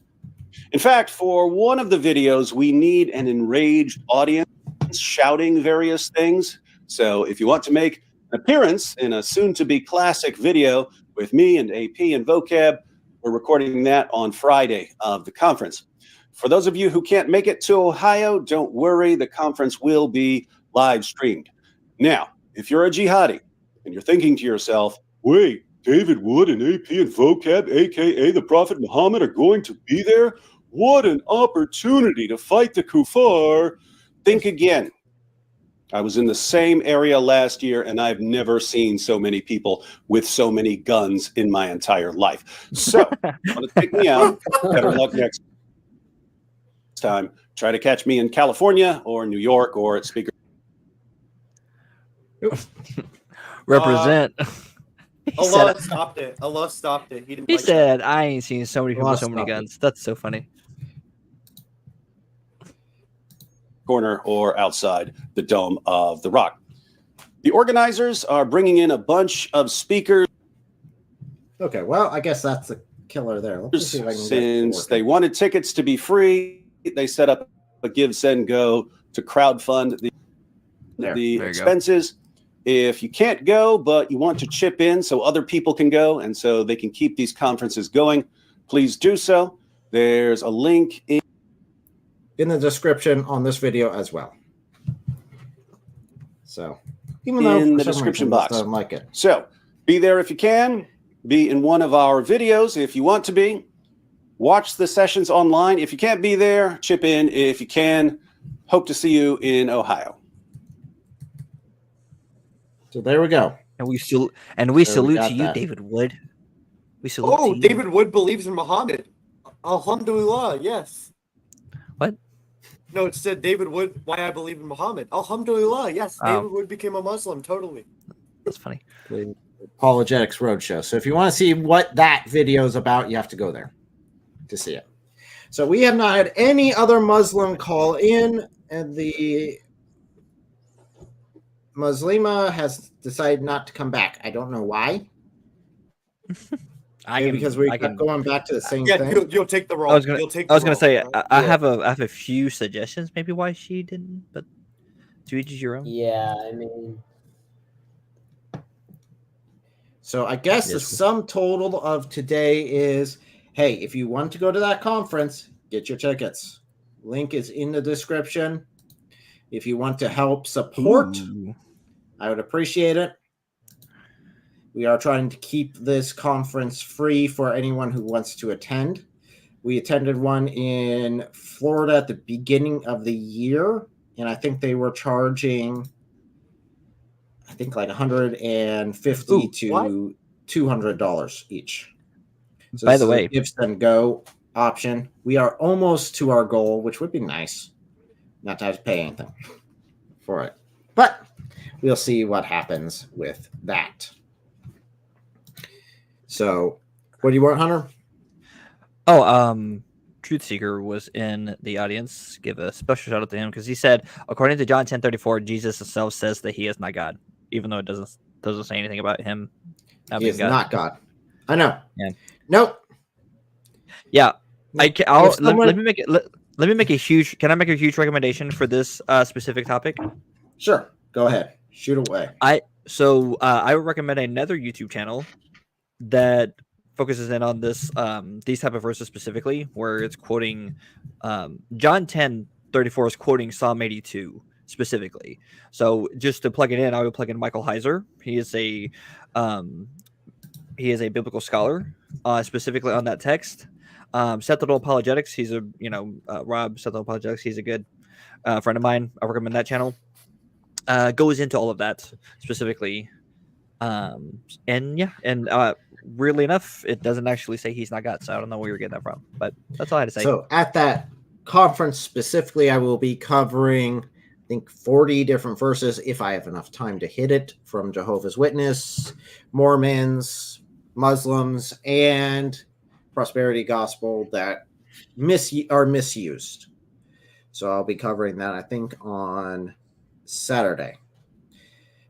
In fact, for one of the videos, we need an enraged audience shouting various things. So if you want to make an appearance in a soon-to-be classic video with me and AP and Vocab, we're recording that on Friday of the conference. For those of you who can't make it to Ohio, don't worry, the conference will be live streamed. Now, if you're a jihadi and you're thinking to yourself, wait, David Wood and AP and Vocab, aka the Prophet Muhammad, are going to be there? What an opportunity to fight the kuffar. Think again. I was in the same area last year, and I've never seen so many people with so many guns in my entire life. So, want to take me out? Better luck next time. Try to catch me in California or New York or at Speaker. Represent. Allah stopped it. Allah stopped it. He didn't. He like said, "I ain't seen so many people with so many stop it. guns." That's so funny. Corner or outside the Dome of the Rock. The organizers are bringing in a bunch of speakers. Okay, well, I guess that's the killer there. Let's see if I can Since they wanted tickets to be free, they set up a Give, Send, Go to crowdfund the expenses. If you can't go, but you want to chip in so other people can go and so they can keep these conferences going, please do so. There's a link in the description on this video as well. So, even though in for the some description reason box. this doesn't like it. So, be there if you can. Be in one of our videos if you want to be. Watch the sessions online. If you can't be there, chip in if you can. Hope to see you in Ohio. So there we go. And we salute got to you, that. David Wood. We salute to you. David Wood believes in Muhammad. Alhamdulillah, yes. What? No, it said David Wood, why I believe in Muhammad. Alhamdulillah, yes. Oh. David Wood became a Muslim, totally. That's funny. The Apologetics Roadshow. So if you want to see what that video is about, you have to go there to see it. So we have not had any other Muslim call in, and the Muslima has decided not to come back. I don't know why. Because we kept going back to the same thing. You'll take the role. I was gonna say right? I have a few suggestions maybe why she didn't, but To each your own. Yeah, I mean, So I guess the Yes. sum total of today is, hey, if you want to go to that conference, get your tickets. Link is in the description. If you want to help support, I would appreciate it. We are trying to keep this conference free for anyone who wants to attend. We attended one in Florida at the beginning of the year, and I think they were charging, I think like $150 to $200 each. So By this the is a way, give, send, go option. We are almost to our goal, which would be nice, not to have to pay anything for it. But we'll see what happens with that. So, what do you want, Hunter? Oh, Truth Seeker was in the audience. Give a special shout out to him because he said, according to John 10:34, Jesus himself says that he is not God, even though it doesn't say anything about him. He is not God. I know. Yeah. Nope. Yeah. If someone- Let me make it. Let me make a huge. Can I make a huge recommendation for this specific topic? Sure. Go ahead. Shoot away. I would recommend another YouTube channel that focuses in on this these type of verses specifically, where it's quoting John 10:34 is quoting Psalm 82 specifically. So just to plug it in, I would plug in Michael Heiser. He is a biblical scholar, specifically on that text. Sentinel Apologetics. He's a Rob Sentinel Apologetics. He's a good friend of mine. I recommend that channel. Goes into all of that specifically. Weirdly enough, it doesn't actually say he's not God, so I don't know where you're getting that from, but that's all I had to say. So at that conference specifically, I will be covering, I think, 40 different verses if I have enough time to hit it, from Jehovah's Witness, Mormons, Muslims, and prosperity gospel that are misused. So I'll be covering that, I think, on Saturday.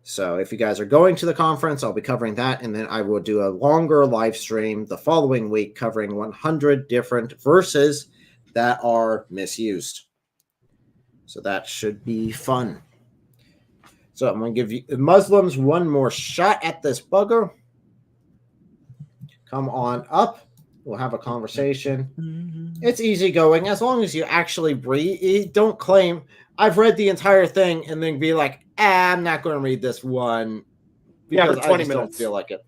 So if you guys are going to the conference, I'll be covering that, and then I will do a longer live stream the following week covering 100 different verses that are misused. So that should be fun. So I'm going to give you Muslims one more shot at this bugger. Come on up. We'll have a conversation. It's easy going as long as you actually read. Don't claim I've read the entire thing and then be like, I'm not going to read this one because for 20 I just don't minutes. feel like it.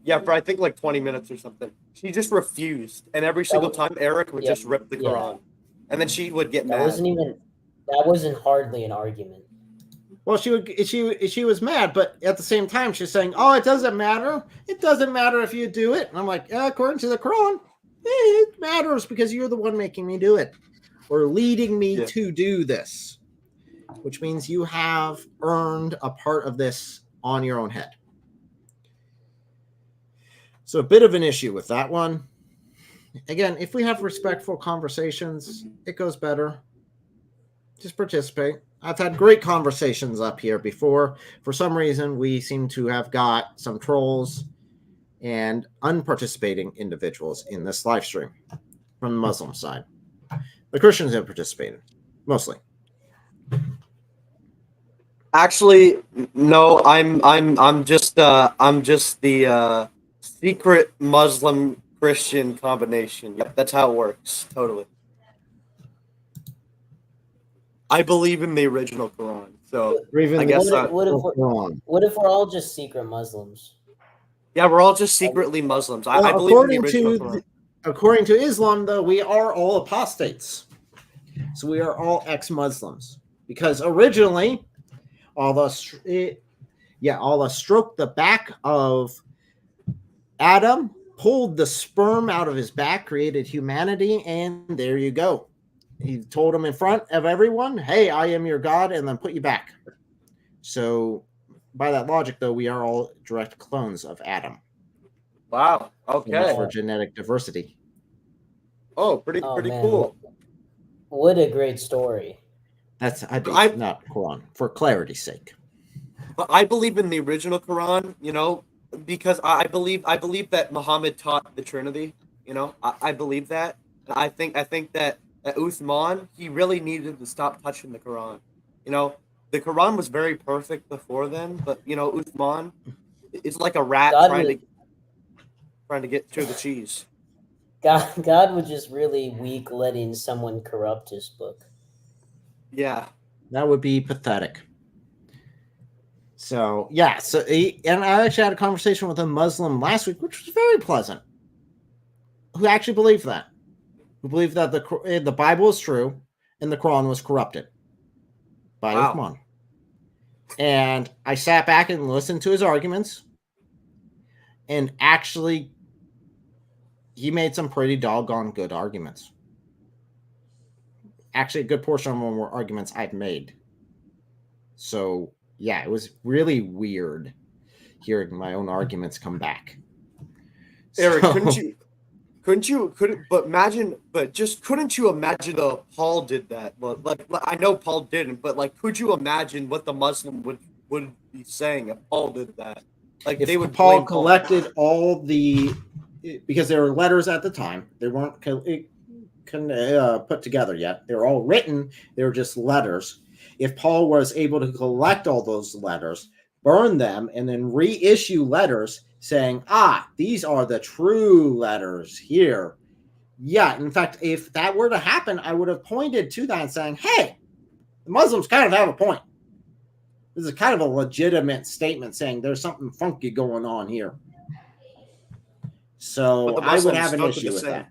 Yeah, for I think like 20 minutes or something. She just refused, and every single time Eric would just rip the Quran, and then she would get mad. That wasn't hardly an argument. Well, she was mad, but at the same time, she's saying, "Oh, it doesn't matter. It doesn't matter if you do it." And I'm like, according to the Quran, it matters because you're the one making me do it or leading me to do this, which means you have earned a part of this on your own head. So a bit of an issue with that one. Again, if we have respectful conversations, it goes better. Just participate. I've had great conversations up here before. For some reason, we seem to have got some trolls and unparticipating individuals in this live stream from the Muslim side. The Christians have participated, mostly. Actually, no. I'm just the secret Muslim Christian combination. Yep, that's how it works. Totally. I believe in the original Quran, so I guess what if we're all just secret Muslims? Yeah, we're all just secretly Muslims. I believe in the original Quran. According to Islam, though, we are all apostates. So we are all ex-Muslims. Because originally, Allah stroked the back of Adam, pulled the sperm out of his back, created humanity, and there you go. He told him in front of everyone, hey, I am your God, and then put you back. So by that logic, though, we are all direct clones of Adam. Wow. Okay. For genetic diversity. Oh, pretty cool. What a great story. That's not Quran, for clarity's sake. I believe in the original Quran, because I believe that Muhammad taught the Trinity. I believe that. I think that Uthman, he really needed to stop touching the Quran. the Quran was very perfect before then, but you know, Uthman is like a rat God trying to get to the cheese. God was just really weak letting someone corrupt his book. Yeah. That would be pathetic. So, yeah. And I actually had a conversation with a Muslim last week, which was very pleasant, who actually believed that. Who believed that the Bible is true and the Quran was corrupted by Uthman. And I sat back and listened to his arguments. And actually, he made some pretty doggone good arguments. Actually, a good portion of them were arguments I've made. So, yeah, it was really weird hearing my own arguments come back. Eric, So- couldn't you couldn't you imagine though Paul did that? Well, like I know Paul didn't, but like could you imagine what the Muslim would be saying if Paul did that? Like if they would Paul blame collected all the, because there were letters at the time, they weren't put together yet. They were all written. They were just letters. If Paul was able to collect all those letters, burn them, and then reissue letters saying, these are the true letters here. Yeah, in fact, if that were to happen, I would have pointed to that and saying, hey, the Muslims kind of have a point. This is kind of a legitimate statement saying there's something funky going on here. So I would have an issue with that.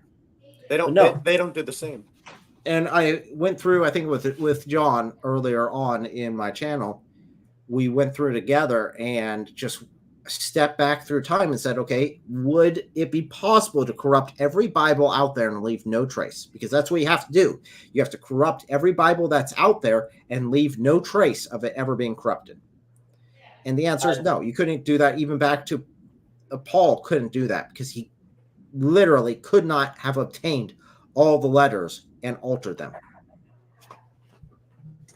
They don't. But no. They don't do the same. And I went through, I think with John earlier on in my channel, we went through together and just stepped back through time and said, okay, would it be possible to corrupt every Bible out there and leave no trace? Because that's what you have to do. You have to corrupt every Bible that's out there and leave no trace of it ever being corrupted. And the answer is no. You couldn't do that. Even back to Paul couldn't do that because he literally could not have obtained all the letters and altered them.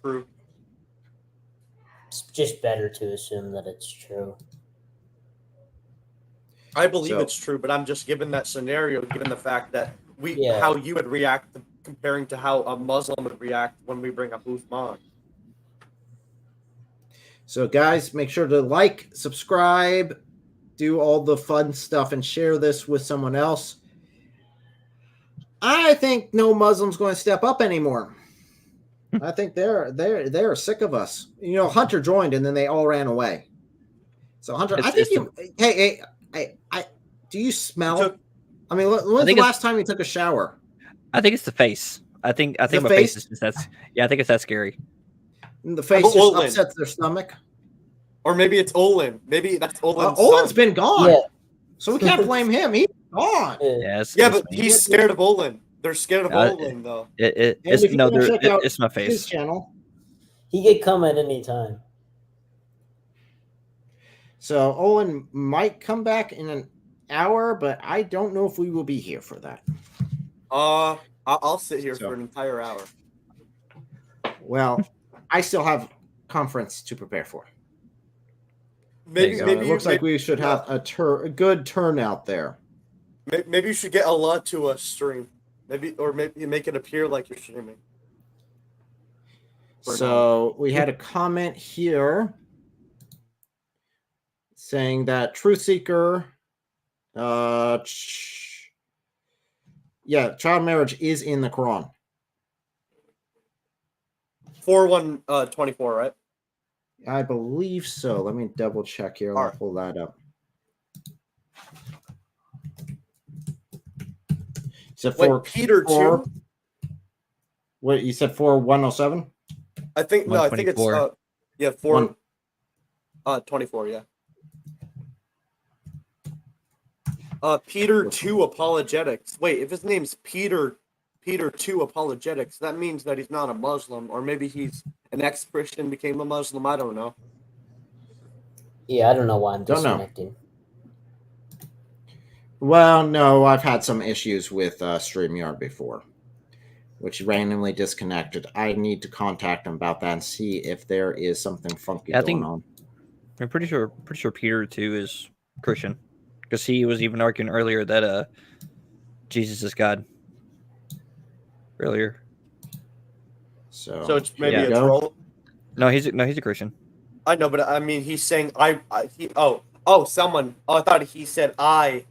True. It's just better to assume that it's true. I believe it's true, but I'm just given that scenario, given the fact that how you would react comparing to how a Muslim would react when we bring up Uthman. So, guys, make sure to like, subscribe, do all the fun stuff, and share this with someone else. I think no Muslim's going to step up anymore. I think they're sick of us. You know, Hunter joined and then they all ran away. So Hunter, I think you. Hey, do you smell? I mean, when's the last time you took a shower? I think it's the face. I think my face is just that's. Yeah, I think it's that scary. And the face just upsets their stomach. Or maybe it's Olin. Maybe that's Olin. Olin's been gone, so we can't blame him. He's gone. But he's scared of Olin. They're scared of Olin, though. It's my face. His channel. He could come at any time. So Olin might come back in an hour, but I don't know if we will be here for that. I'll sit here for an entire hour. Well, I still have conference to prepare for. Maybe it looks like we should have a good turnout there. Maybe you should get Allah to a stream. Maybe you make it appear like you're streaming. So we had a comment here saying that Truth Seeker, child marriage is in the Quran. 4:124, right? I believe so. Let me double check here. I'll pull that up. So Peter 2. What you said 4:107? I think no. I think it's 4:24. Yeah. Peter 2 apologetics. Wait, if his name's Peter 2 apologetics, that means that he's not a Muslim, or maybe he's an ex-Christian became a Muslim. I don't know. Yeah, I don't know why I'm disconnecting. Well, no, I've had some issues with StreamYard before, which randomly disconnected. I need to contact them about that and see if there is something funky going on. I'm pretty sure Peter too is Christian, because he was even arguing earlier that Jesus is God. Earlier. So it's maybe a troll. No, he's a Christian. I know, but I mean, he's saying someone. Oh, I thought he said I.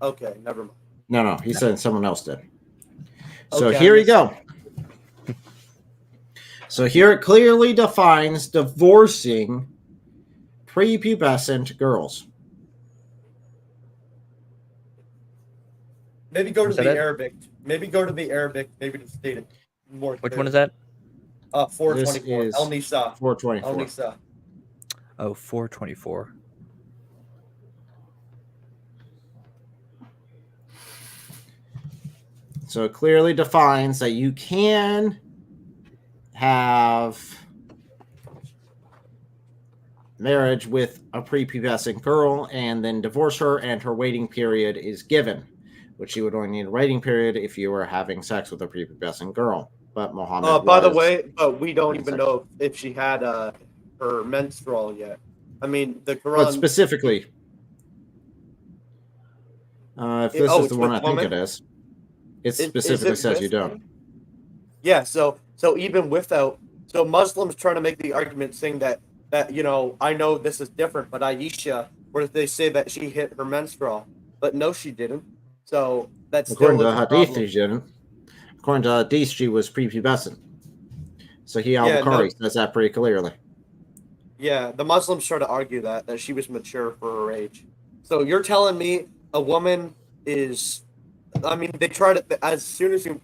Okay, never mind. No, he said someone else did. So Okay, here you go. So here it clearly defines divorcing prepubescent girls. Maybe go to Is that the it? Arabic. Maybe go to the Arabic. Maybe to state it more. Which one is that? 424. This is El Nisa. 424. El Nisa. Oh, 424. So it clearly defines that you can have marriage with a prepubescent girl and then divorce her, and her waiting period is given, which you would only need a waiting period if you were having sex with a prepubescent girl. But Muhammad By the way, we don't even know if she had her menstrual yet. I mean, the Quran. But specifically, if this is the one I think it is, it specifically says you don't. Yeah, so even without, so Muslims trying to make the argument saying that I know this is different, but Aisha, where they say that she hit her menstrual, but no, she didn't. So that's according to the Hadith, she didn't. According to the Hadith, she was prepubescent. So al-Bukhari says that pretty clearly. Yeah, the Muslims try to argue that she was mature for her age. So you're telling me a woman is, I mean, they try to, as soon as you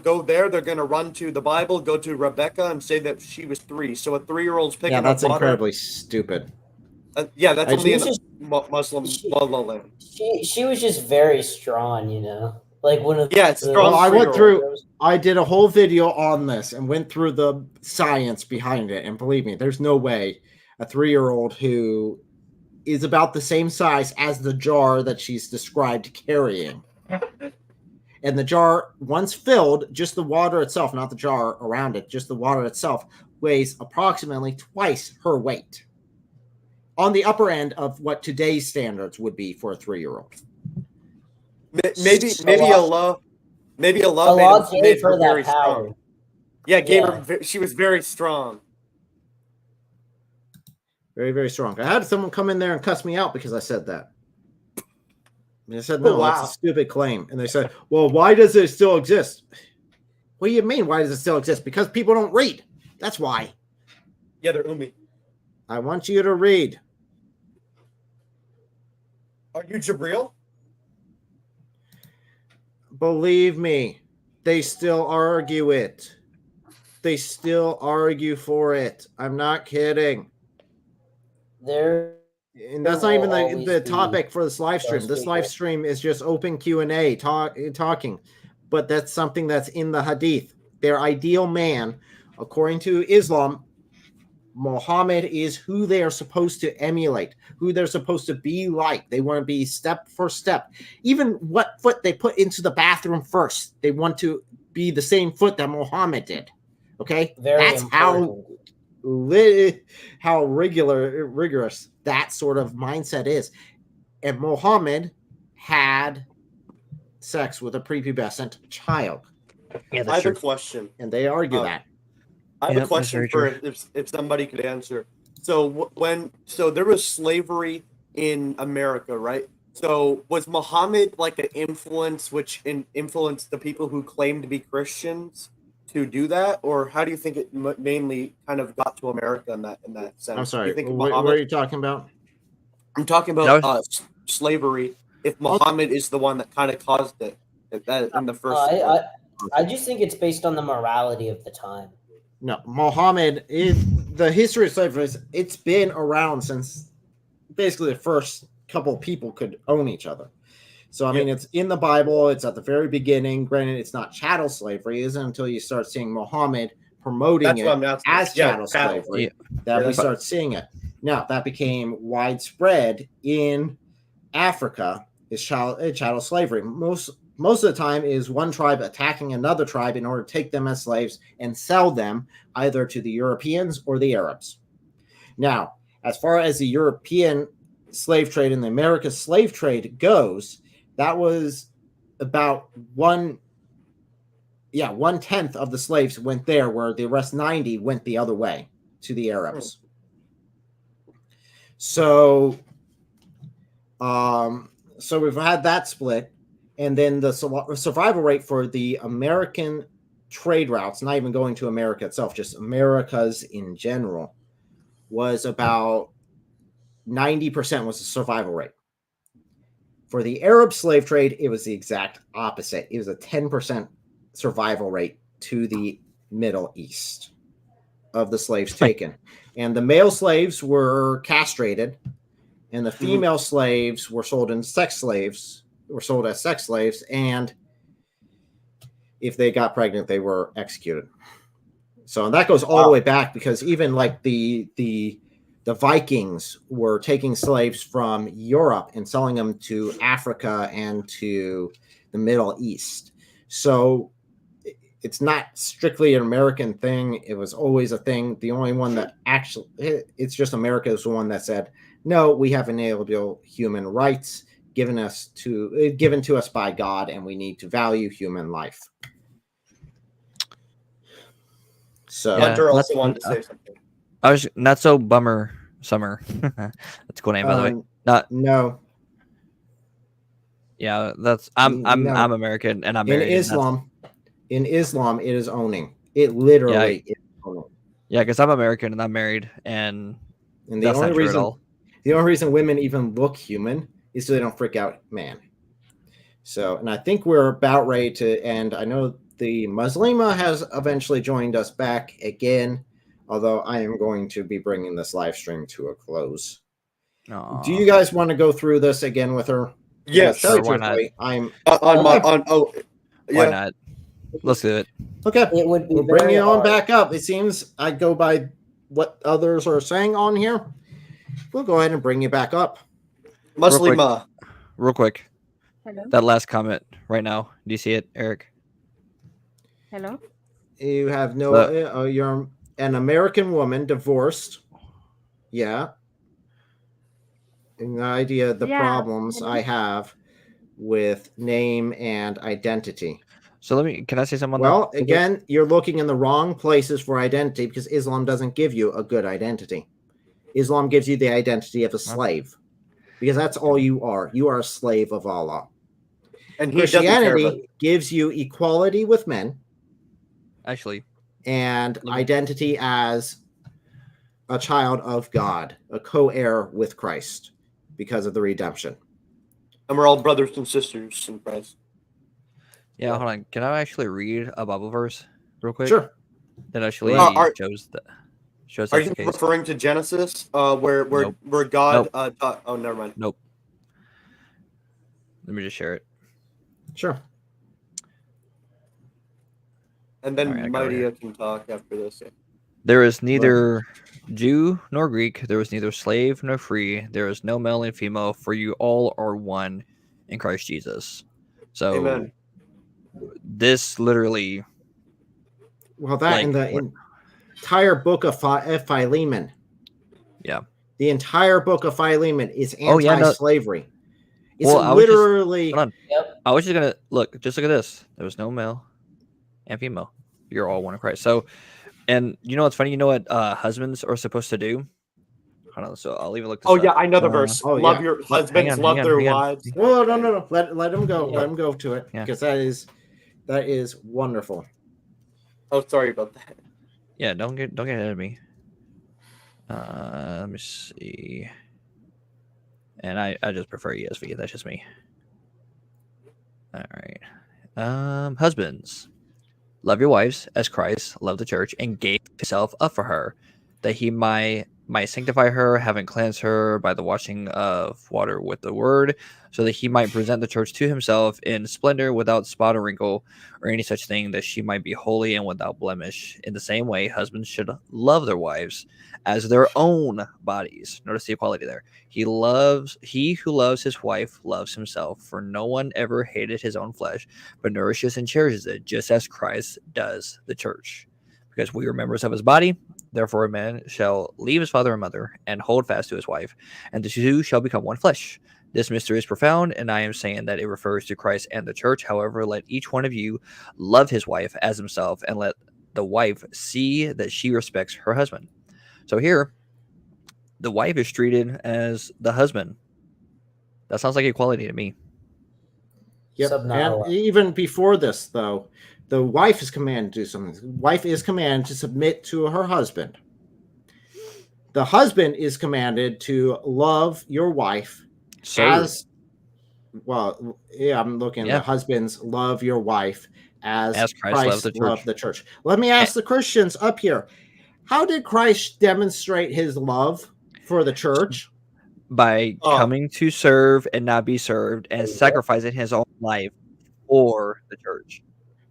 go there, they're going to run to the Bible, go to Rebecca, and say that she was 3. So a 3-year-old's picking up water. Yeah, that's incredibly stupid. Yeah, that's only in Muslim land. She was just very strong, Like one of strong. Well, I did a whole video on this and went through the science behind it, and believe me, there's no way a 3-year-old who is about the same size as the jar that she's described carrying. And the jar, once filled, just the water itself, not the jar around it, just the water itself, weighs approximately twice her weight. On the upper end of what today's standards would be for a 3-year-old. Maybe Allah gave her that very power. Strong. Yeah, her. She was very strong. Very, very strong. I had someone come in there and cuss me out because I said that. And I said, no, that's a stupid claim. And they said, well, why does it still exist? What do you mean, why does it still exist? Because people don't read. That's why. Yeah, they're ummi. I want you to read. Are you Jabril? Believe me, they still argue it. They still argue for it. I'm not kidding. And that's not even the topic for this live stream. This live stream is just open Q&A, talking. But that's something that's in the Hadith. Their ideal man, according to Islam, Muhammad is who they are supposed to emulate, who they're supposed to be like. They want to be step for step. Even what foot they put into the bathroom first, they want to be the same foot that Muhammad did. Okay? That's important. How rigorous that sort of mindset is. And Muhammad had sex with a prepubescent child. Yeah, I have a question. And they argue that. I have a question for if somebody could answer. So there was slavery in America, right? So was Muhammad like an influence which influenced the people who claimed to be Christians to do that, or how do you think it mainly kind of got to America in that sense? I'm sorry. Do you think What are you talking about? I'm talking about slavery. If Muhammad is the one that kind of caused it in the first. I just think it's based on the morality of the time. No, Muhammad the history of slavery. It's been around since basically the first couple of people could own each other. So I mean, it's in the Bible. It's at the very beginning. Granted, it's not chattel slavery. It isn't until you start seeing Muhammad promoting it as chattel slavery that we start seeing it. Now that became widespread in Africa. Is chattel slavery. Most of the time is one tribe attacking another tribe in order to take them as slaves and sell them either to the Europeans or the Arabs. Now, as far as the European slave trade and the American slave trade goes, that was about 1/10 of the slaves went there, where the rest 90 went the other way. to the Arabs. So we've had that split, and then the survival rate for the American trade routes, not even going to America itself, just Americas in general, was about 90% was the survival rate. For the Arab slave trade, it was the exact opposite. It was a 10% survival rate to the Middle East of the slaves taken. And the male slaves were castrated, and the female slaves were sold as sex slaves, and if they got pregnant, they were executed. So that goes all the way back, because even like the Vikings were taking slaves from Europe and selling them to Africa and to the Middle East. So it's not strictly an American thing. It was always a thing. The only one that actually, it's just America is the one that said, no, we have inalienable human rights given to us by God, and we need to value human life. So Hunter also wanted to say something. I was not so bummer summer. That's a cool name, by the way. No. Yeah, I'm American, and I'm married. In Islam, it is owning. It literally is owning. Yeah, because I'm American and I'm married, and the only reason women even look human is so they don't freak out man. So, and I think we're about ready to end. I know the Muslima has eventually joined us back again, although I am going to be bringing this live stream to a close. Aww. Do you guys want to go through this again with her? Yes, sure, why not? Why not? Let's do it. Okay, It would be we'll bring very you on hard. back up. It seems I go by what others are saying on here. We'll go ahead and bring you back up. Muslima. Real quick. Hello. That last comment right now. Do you see it, Eric? Hello. You have no. You're an American woman, divorced. Yeah. And the idea, the problems I have with name and identity. So can I say something? Well, again, you're looking in the wrong places for identity, because Islam doesn't give you a good identity. Islam gives you the identity of a slave, because that's all you are. You are a slave of Allah. And Christianity gives you equality with men. Actually. And identity as a child of God, a co-heir with Christ because of the redemption. And we're all brothers and sisters in Christ. Yeah, hold on. Can I actually read a Bible verse real quick? Sure. That actually shows Are that's you the case. referring to Genesis, where God? Oh, never mind. Nope. Let me just share it. Sure. And then Mighty can talk after this. There is neither Jew nor Greek. There is neither slave nor free. There is no male and female, for you all are one in Christ Jesus. So, Amen. This literally. Well, that in the entire book of Philemon. Yeah. The entire book of Philemon is anti-slavery. It's Well, literally. I was just gonna look. Just look at this. There was no male and female. You're all one in Christ. So, and you know what's funny? You know what husbands are supposed to do? Hold on. So I'll even look. This up. I know the verse. Love your husbands, love their wives. Well, no. Let him go. Let him go to it, because that is wonderful. Oh, sorry about that. Yeah, don't get ahead of me. Let me see. And I just prefer ESV. That's just me. All right. Husbands, love your wives as Christ loved the church and gave himself up for her, that he might sanctify her, having cleansed her by the washing of water with the word, so that he might present the church to himself in splendor, without spot or wrinkle or any such thing, that she might be holy and without blemish. In the same way, husbands should love their wives as their own bodies. Notice the equality there. He who loves his wife loves himself, for no one ever hated his own flesh, but nourishes and cherishes it, just as Christ does the church, because we are members of his body. Therefore, a man shall leave his father and mother and hold fast to his wife, and the two shall become one flesh. This mystery is profound, and I am saying that it refers to Christ and the church. However, let each one of you love his wife as himself, and let the wife see that she respects her husband. So here, the wife is treated as the husband. That sounds like equality to me. Yep. And even before this, though, the wife is commanded to do something. The wife is commanded to submit to her husband. The husband is commanded to love your wife as well. Yeah, I'm looking. Yeah. The husbands love your wife as Christ Christ loved the church. Let me ask the Christians up here: how did Christ demonstrate his love for the church? By coming to serve and not be served, and sacrificing his own life for the church.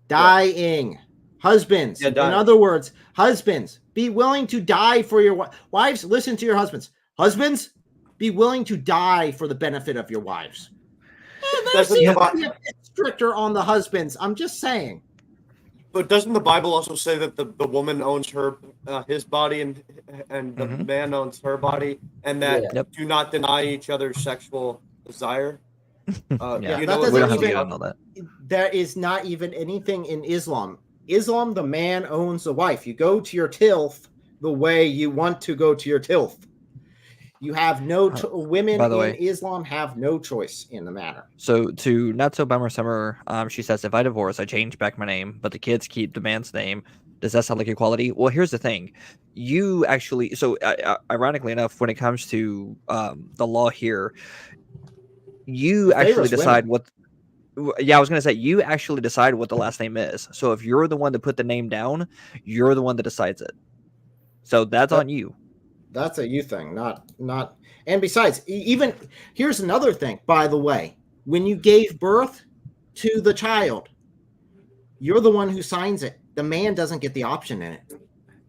Dying. Husbands. In other words, husbands, be willing to die for your wives. Listen to your husbands. Husbands, be willing to die for the benefit of your wives. There seems to be a bit stricter on the husbands. I'm just saying. But doesn't the Bible also say that the woman owns his body and the man owns her body, and that do not deny each other's sexual desire? There is not even anything in Islam. Islam, the man owns the wife. You go to your tilth the way you want to go to your tilth. You have no women in Islam have no choice in the matter. So to Not So Bummer Summer, she says, if I divorce, I change back my name, but the kids keep the man's name. Does that sound like equality? Well, here's the thing. You actually, ironically enough, when it comes to the law here, you actually decide what. Yeah, I was going to say, you actually decide what the last name is. So if you're the one to put the name down, you're the one that decides it. So that's on you. That's a you thing, not. And besides, even here's another thing, by the way, when you gave birth to the child, you're the one who signs it. The man doesn't get the option in it.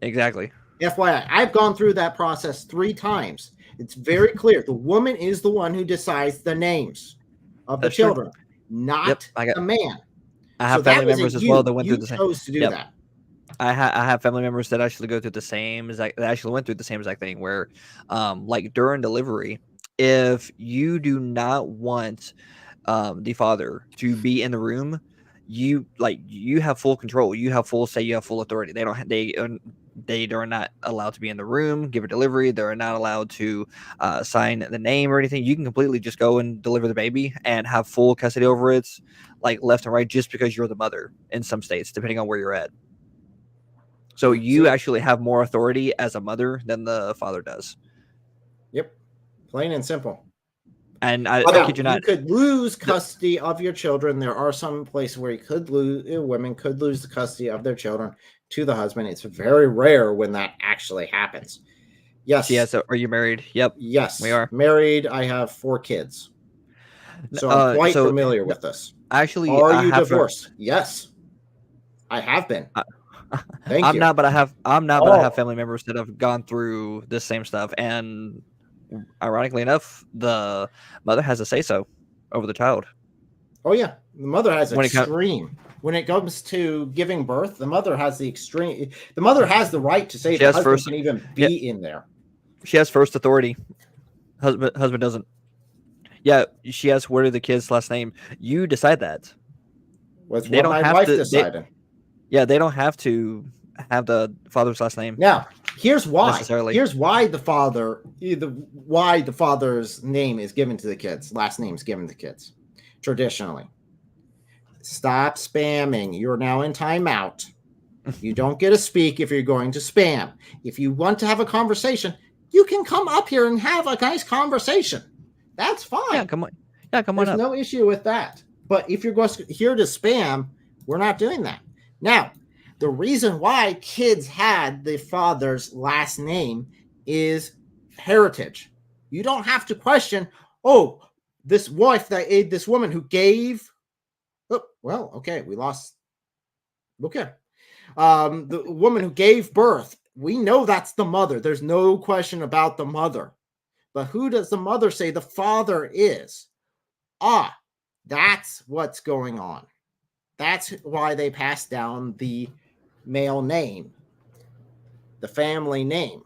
Exactly. FYI, I've gone through that process 3 times. It's very clear. The woman is the one who decides the names of the children, not the man. I have family members as well that went through the same. You chose to do that. I have family members that actually go through the same exact. That actually went through the same exact thing. Where, like during delivery, if you do not want the father to be in the room, you have full control. You have full say. You have full authority. They are not allowed to be in the room, give a delivery. They're not allowed to sign the name or anything. You can completely just go and deliver the baby and have full custody over it, like left and right, just because you're the mother in some states, depending on where you're at. So you actually have more authority as a mother than the father does. Yep. Plain and simple. And I kid you not. You could lose custody of your children. There are some places where women could lose the custody of their children to the husband. It's very rare when that actually happens. Yes. Yeah. So are you married? Yep. Yes. We are married. I have 4 kids. So I'm quite familiar with this. Actually, are you divorced? Yes. I have been. I'm not, but I have family members that have gone through this same stuff, and ironically enough, the mother has a say-so over the child. Oh yeah, the mother has extreme. When it comes to giving birth, the mother has the extreme. The mother has the right to say the husband can even be in there. She has first authority. Husband doesn't. Yeah, she has what are the kids' last name. You decide that. Was what my wife decided. They don't have to have the father's last name. Now, here's why. Here's why the father's name is given to the kids. Last name is given to kids. Traditionally. Stop spamming. You're now in timeout. You don't get to speak if you're going to spam. If you want to have a conversation, you can come up here and have a nice conversation. That's fine. Yeah, come on. Yeah, come on up. There's no issue with that. But if you're here to spam, we're not doing that. Now, the reason why kids had the father's last name is heritage. You don't have to question, this woman who gave. Oh, well, okay, we lost. Okay. The woman who gave birth, we know that's the mother. There's no question about the mother. But who does the mother say the father is? That's what's going on. That's why they passed down the male name, the family name.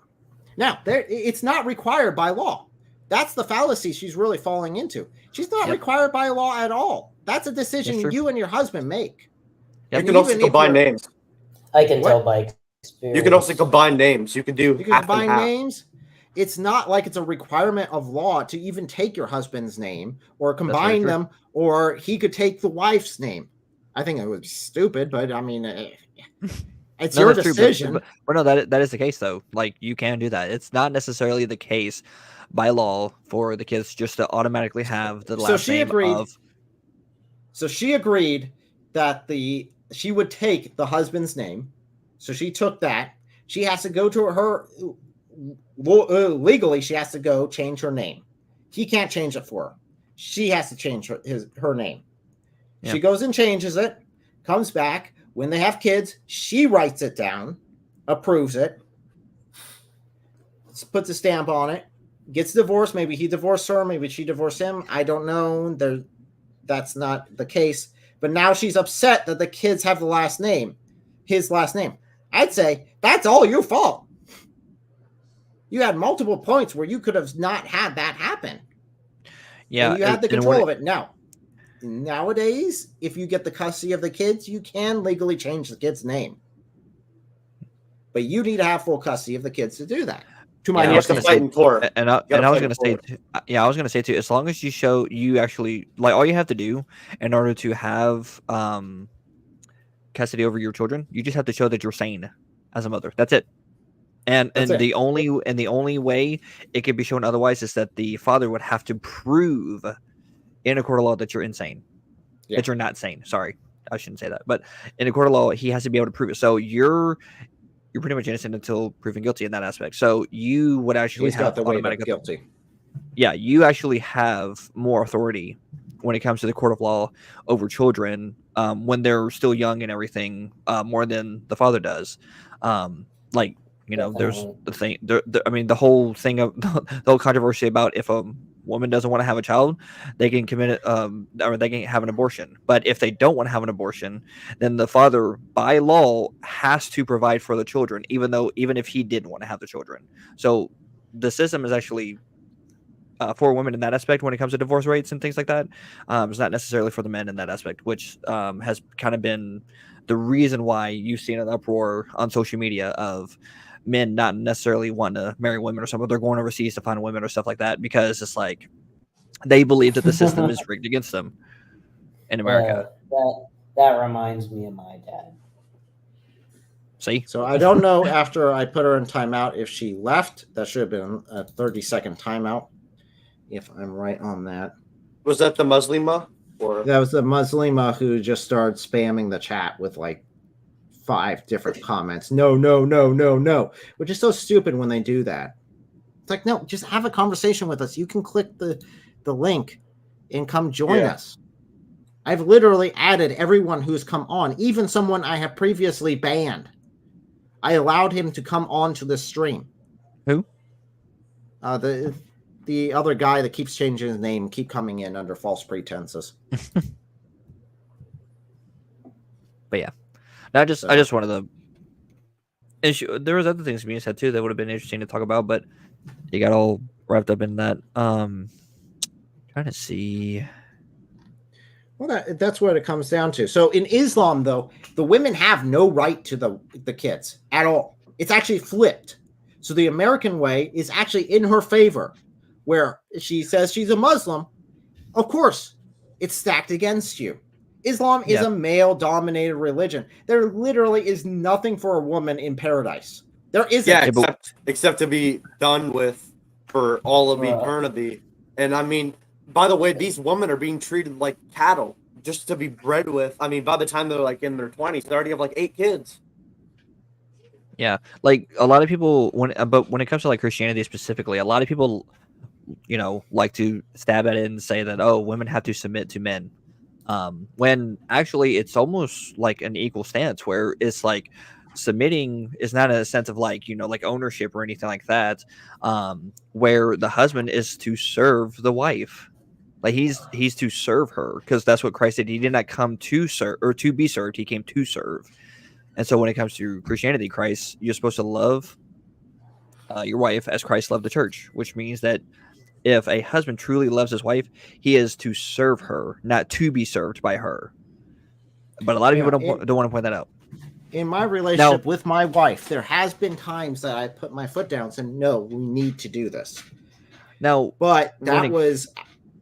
Now, it's not required by law. That's the fallacy she's really falling into. She's not required by law at all. That's a decision you and your husband make. You can also combine names. I can tell by You can also combine names. You can do You can half and combine half. names. It's not like it's a requirement of law to even take your husband's name or combine true. them, or he could take the wife's name. I think it would be stupid, but I mean, it's your that's true, decision. but no, that is the case though. Like you can do that. It's not necessarily the case by law for the kids just to automatically have the last So she name agreed. of. So she agreed that she would take the husband's name. So she took that. She has to go to her legally. She has to go change her name. He can't change it for her. She has to change her name. Yeah. She goes and changes it. Comes back when they have kids. She writes it down, approves it, puts a stamp on it. Gets divorced. Maybe he divorced her. Maybe she divorced him. I don't know. That's not the case. But now she's upset that the kids have the last name, his last name. I'd say that's all your fault. You had multiple points where you could have not had that happen. Yeah, and you had the control of it. Now, nowadays, if you get the custody of the kids, you can legally change the kid's name. But you need to have full custody of the kids to do that. To my I was going to say, and I was going to say, I was going to say too, as long as you actually like, all you have to do in order to have custody over your children, you just have to show that you're sane as a mother. That's it. And the only way it could be shown otherwise is that the father would have to prove in a court of law that you're insane, that you're not sane. Sorry, I shouldn't say that, but in a court of law, he has to be able to prove it. So you're pretty much innocent until proven guilty in that aspect. So you would actually have automatic guilty. Yeah, you actually have more authority when it comes to the court of law over children when they're still young and everything, more than the father does. Like, you know, there's the thing. I mean, the whole thing of the whole controversy about if a woman doesn't want to have a child, they can commit it, or they can have an abortion. But if they don't want to have an abortion, then the father, by law, has to provide for the children, even if he didn't want to have the children. So the system is actually for women in that aspect when it comes to divorce rates and things like that. It's not necessarily for the men in that aspect, which has kind of been the reason why you've seen an uproar on social media of men not necessarily wanting to marry women or something. They're going overseas to find women or stuff like that because it's like they believe that the system is rigged against them in America. That reminds me of my dad. See? So I don't know after I put her in timeout if she left. That should have been a 30-second timeout, if I'm right on that. Was that the Muslima? Or that was the Muslima who just started spamming the chat with like 5 different comments. No, which is so stupid when they do that. It's like, no, just have a conversation with us. You can click the link and come join us. I've literally added everyone who's come on, even someone I have previously banned. I allowed him to come on to this stream. Who? The other guy that keeps changing his name, keep coming in under false pretenses. But yeah. I just wanted to issue. There was other things being said too that would have been interesting to talk about, but you got all wrapped up in that. Trying to see. Well, that's what it comes down to. So in Islam, though, the women have no right to the kids at all. It's actually flipped. So the American way is actually in her favor, where she says she's a Muslim. Of course, it's stacked against you. Islam is a male-dominated religion. There literally is nothing for a woman in paradise. There isn't. Yeah, except to be done with for all of eternity. And I mean, by the way, these women are being treated like cattle just to be bred with. I mean, by the time they're like in their 20s, they already have like 8 kids. Yeah, like a lot of people but when it comes to like Christianity specifically, a lot of people, you know, like to stab at it and say that, oh, women have to submit to men. When actually it's almost like an equal stance where it's like submitting is not in a sense of like, you know, like ownership or anything like that, where the husband is to serve the wife. Like he's to serve her because that's what Christ did. He did not come to serve or to be served. He came to serve. And so when it comes to Christianity, Christ, you're supposed to love your wife as Christ loved the church, which means that if a husband truly loves his wife, he is to serve her, not to be served by her. But a lot of people don't want to point that out. in my relationship with my wife, there has been times that I put my foot down and said, no, we need to do this. Now, but that was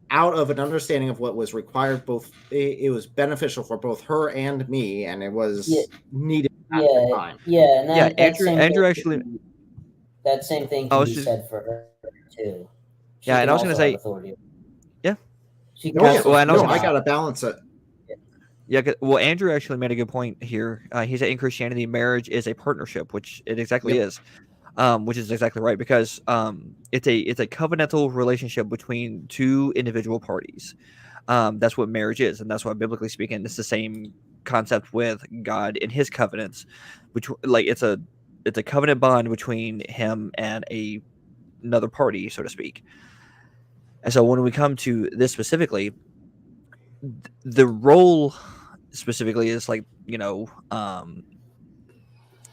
out of an understanding of what was required. It was beneficial for both her and me, and it was needed at the time. Yeah, and Yeah, that same Andrew thing actually. that same thing can be said for her too. She Yeah, and can I was going to also have say. authority. Yeah. She can also I gotta balance it. Yeah, well, Andrew actually made a good point here. He said in Christianity, marriage is a partnership, which it exactly is, which is exactly right, because it's a covenantal relationship between two individual parties. That's what marriage is, and that's why, biblically speaking, it's the same concept with God in His covenants, which it's a covenant bond between Him and another party, so to speak. And so when we come to this specifically, the role specifically is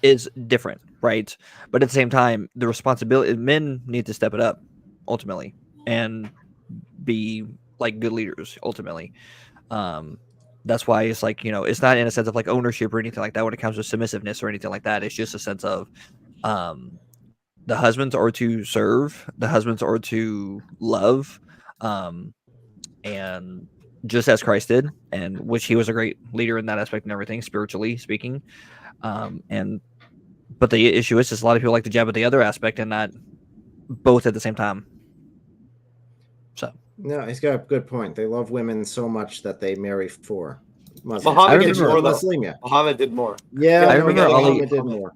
is different, right? But at the same time, the responsibility, men need to step it up ultimately and be like good leaders ultimately. That's why it's it's not in a sense of like ownership or anything like that when it comes to submissiveness or anything like that. It's just a sense of the husbands are to serve, the husbands are to love, and just as Christ did, and which He was a great leader in that aspect and everything, spiritually speaking. But the issue is just a lot of people like to jab at the other aspect and not both at the same time. So no, he's got a good point. They love women so much that they marry for Muhammad did more, though. Muhammad did more. Yeah, I remember Muhammad did more.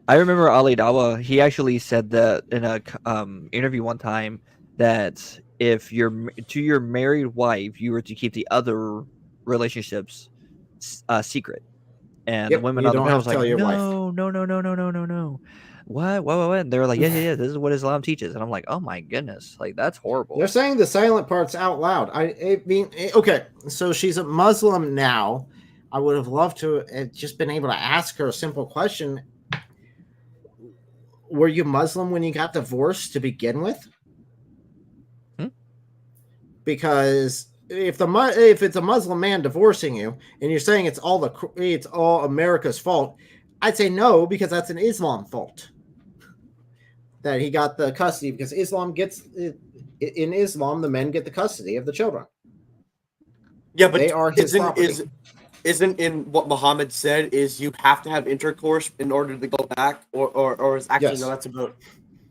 I remember Ali Dawa. He actually said that in a interview one time that if you're to your married wife, you were to keep the other relationships secret. And women on the panel was like, no. What? And they were like, yeah. This is what Islam teaches. And I'm like, oh my goodness, like that's horrible. They're saying the silent parts out loud. I mean, okay, so she's a Muslim now. I would have loved to have just been able to ask her a simple question. Were you Muslim when you got divorced to begin with? Because if it's a Muslim man divorcing you and you're saying it's all America's fault, I'd say no, because that's an Islam fault. That he got the custody, because in Islam the men get the custody of the children. Yeah, but they are his property. Isn't in what Muhammad said is you have to have intercourse in order to go back, or is actually no, that's about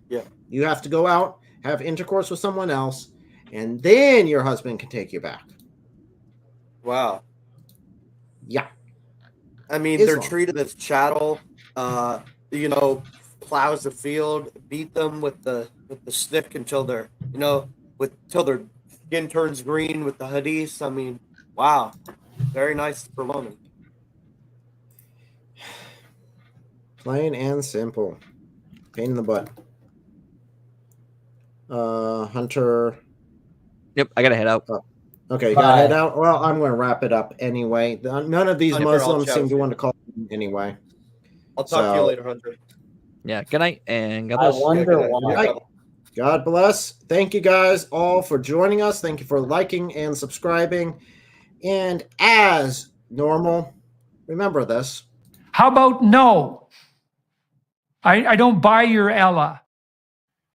you have to go out, have intercourse with someone else, and then your husband can take you back. Wow. Yeah. I mean, Islam. They're treated as chattel. Plows the field, beat them with the stick until they're till their skin turns green with the hadiths. I mean, wow, very nice for women. Plain and simple. Pain in the butt. Hunter. Yep, I gotta head out. Okay, you gotta head out. Well, I'm going to wrap it up anyway. None of these Hunter, Muslims seem to want to call me anyway. I'll talk to you later, Hunter. Yeah, good night, and God bless. I wonder why. God bless. Thank you guys all for joining us. Thank you for liking and subscribing. And as normal, remember this. How about no? I don't buy your Ella.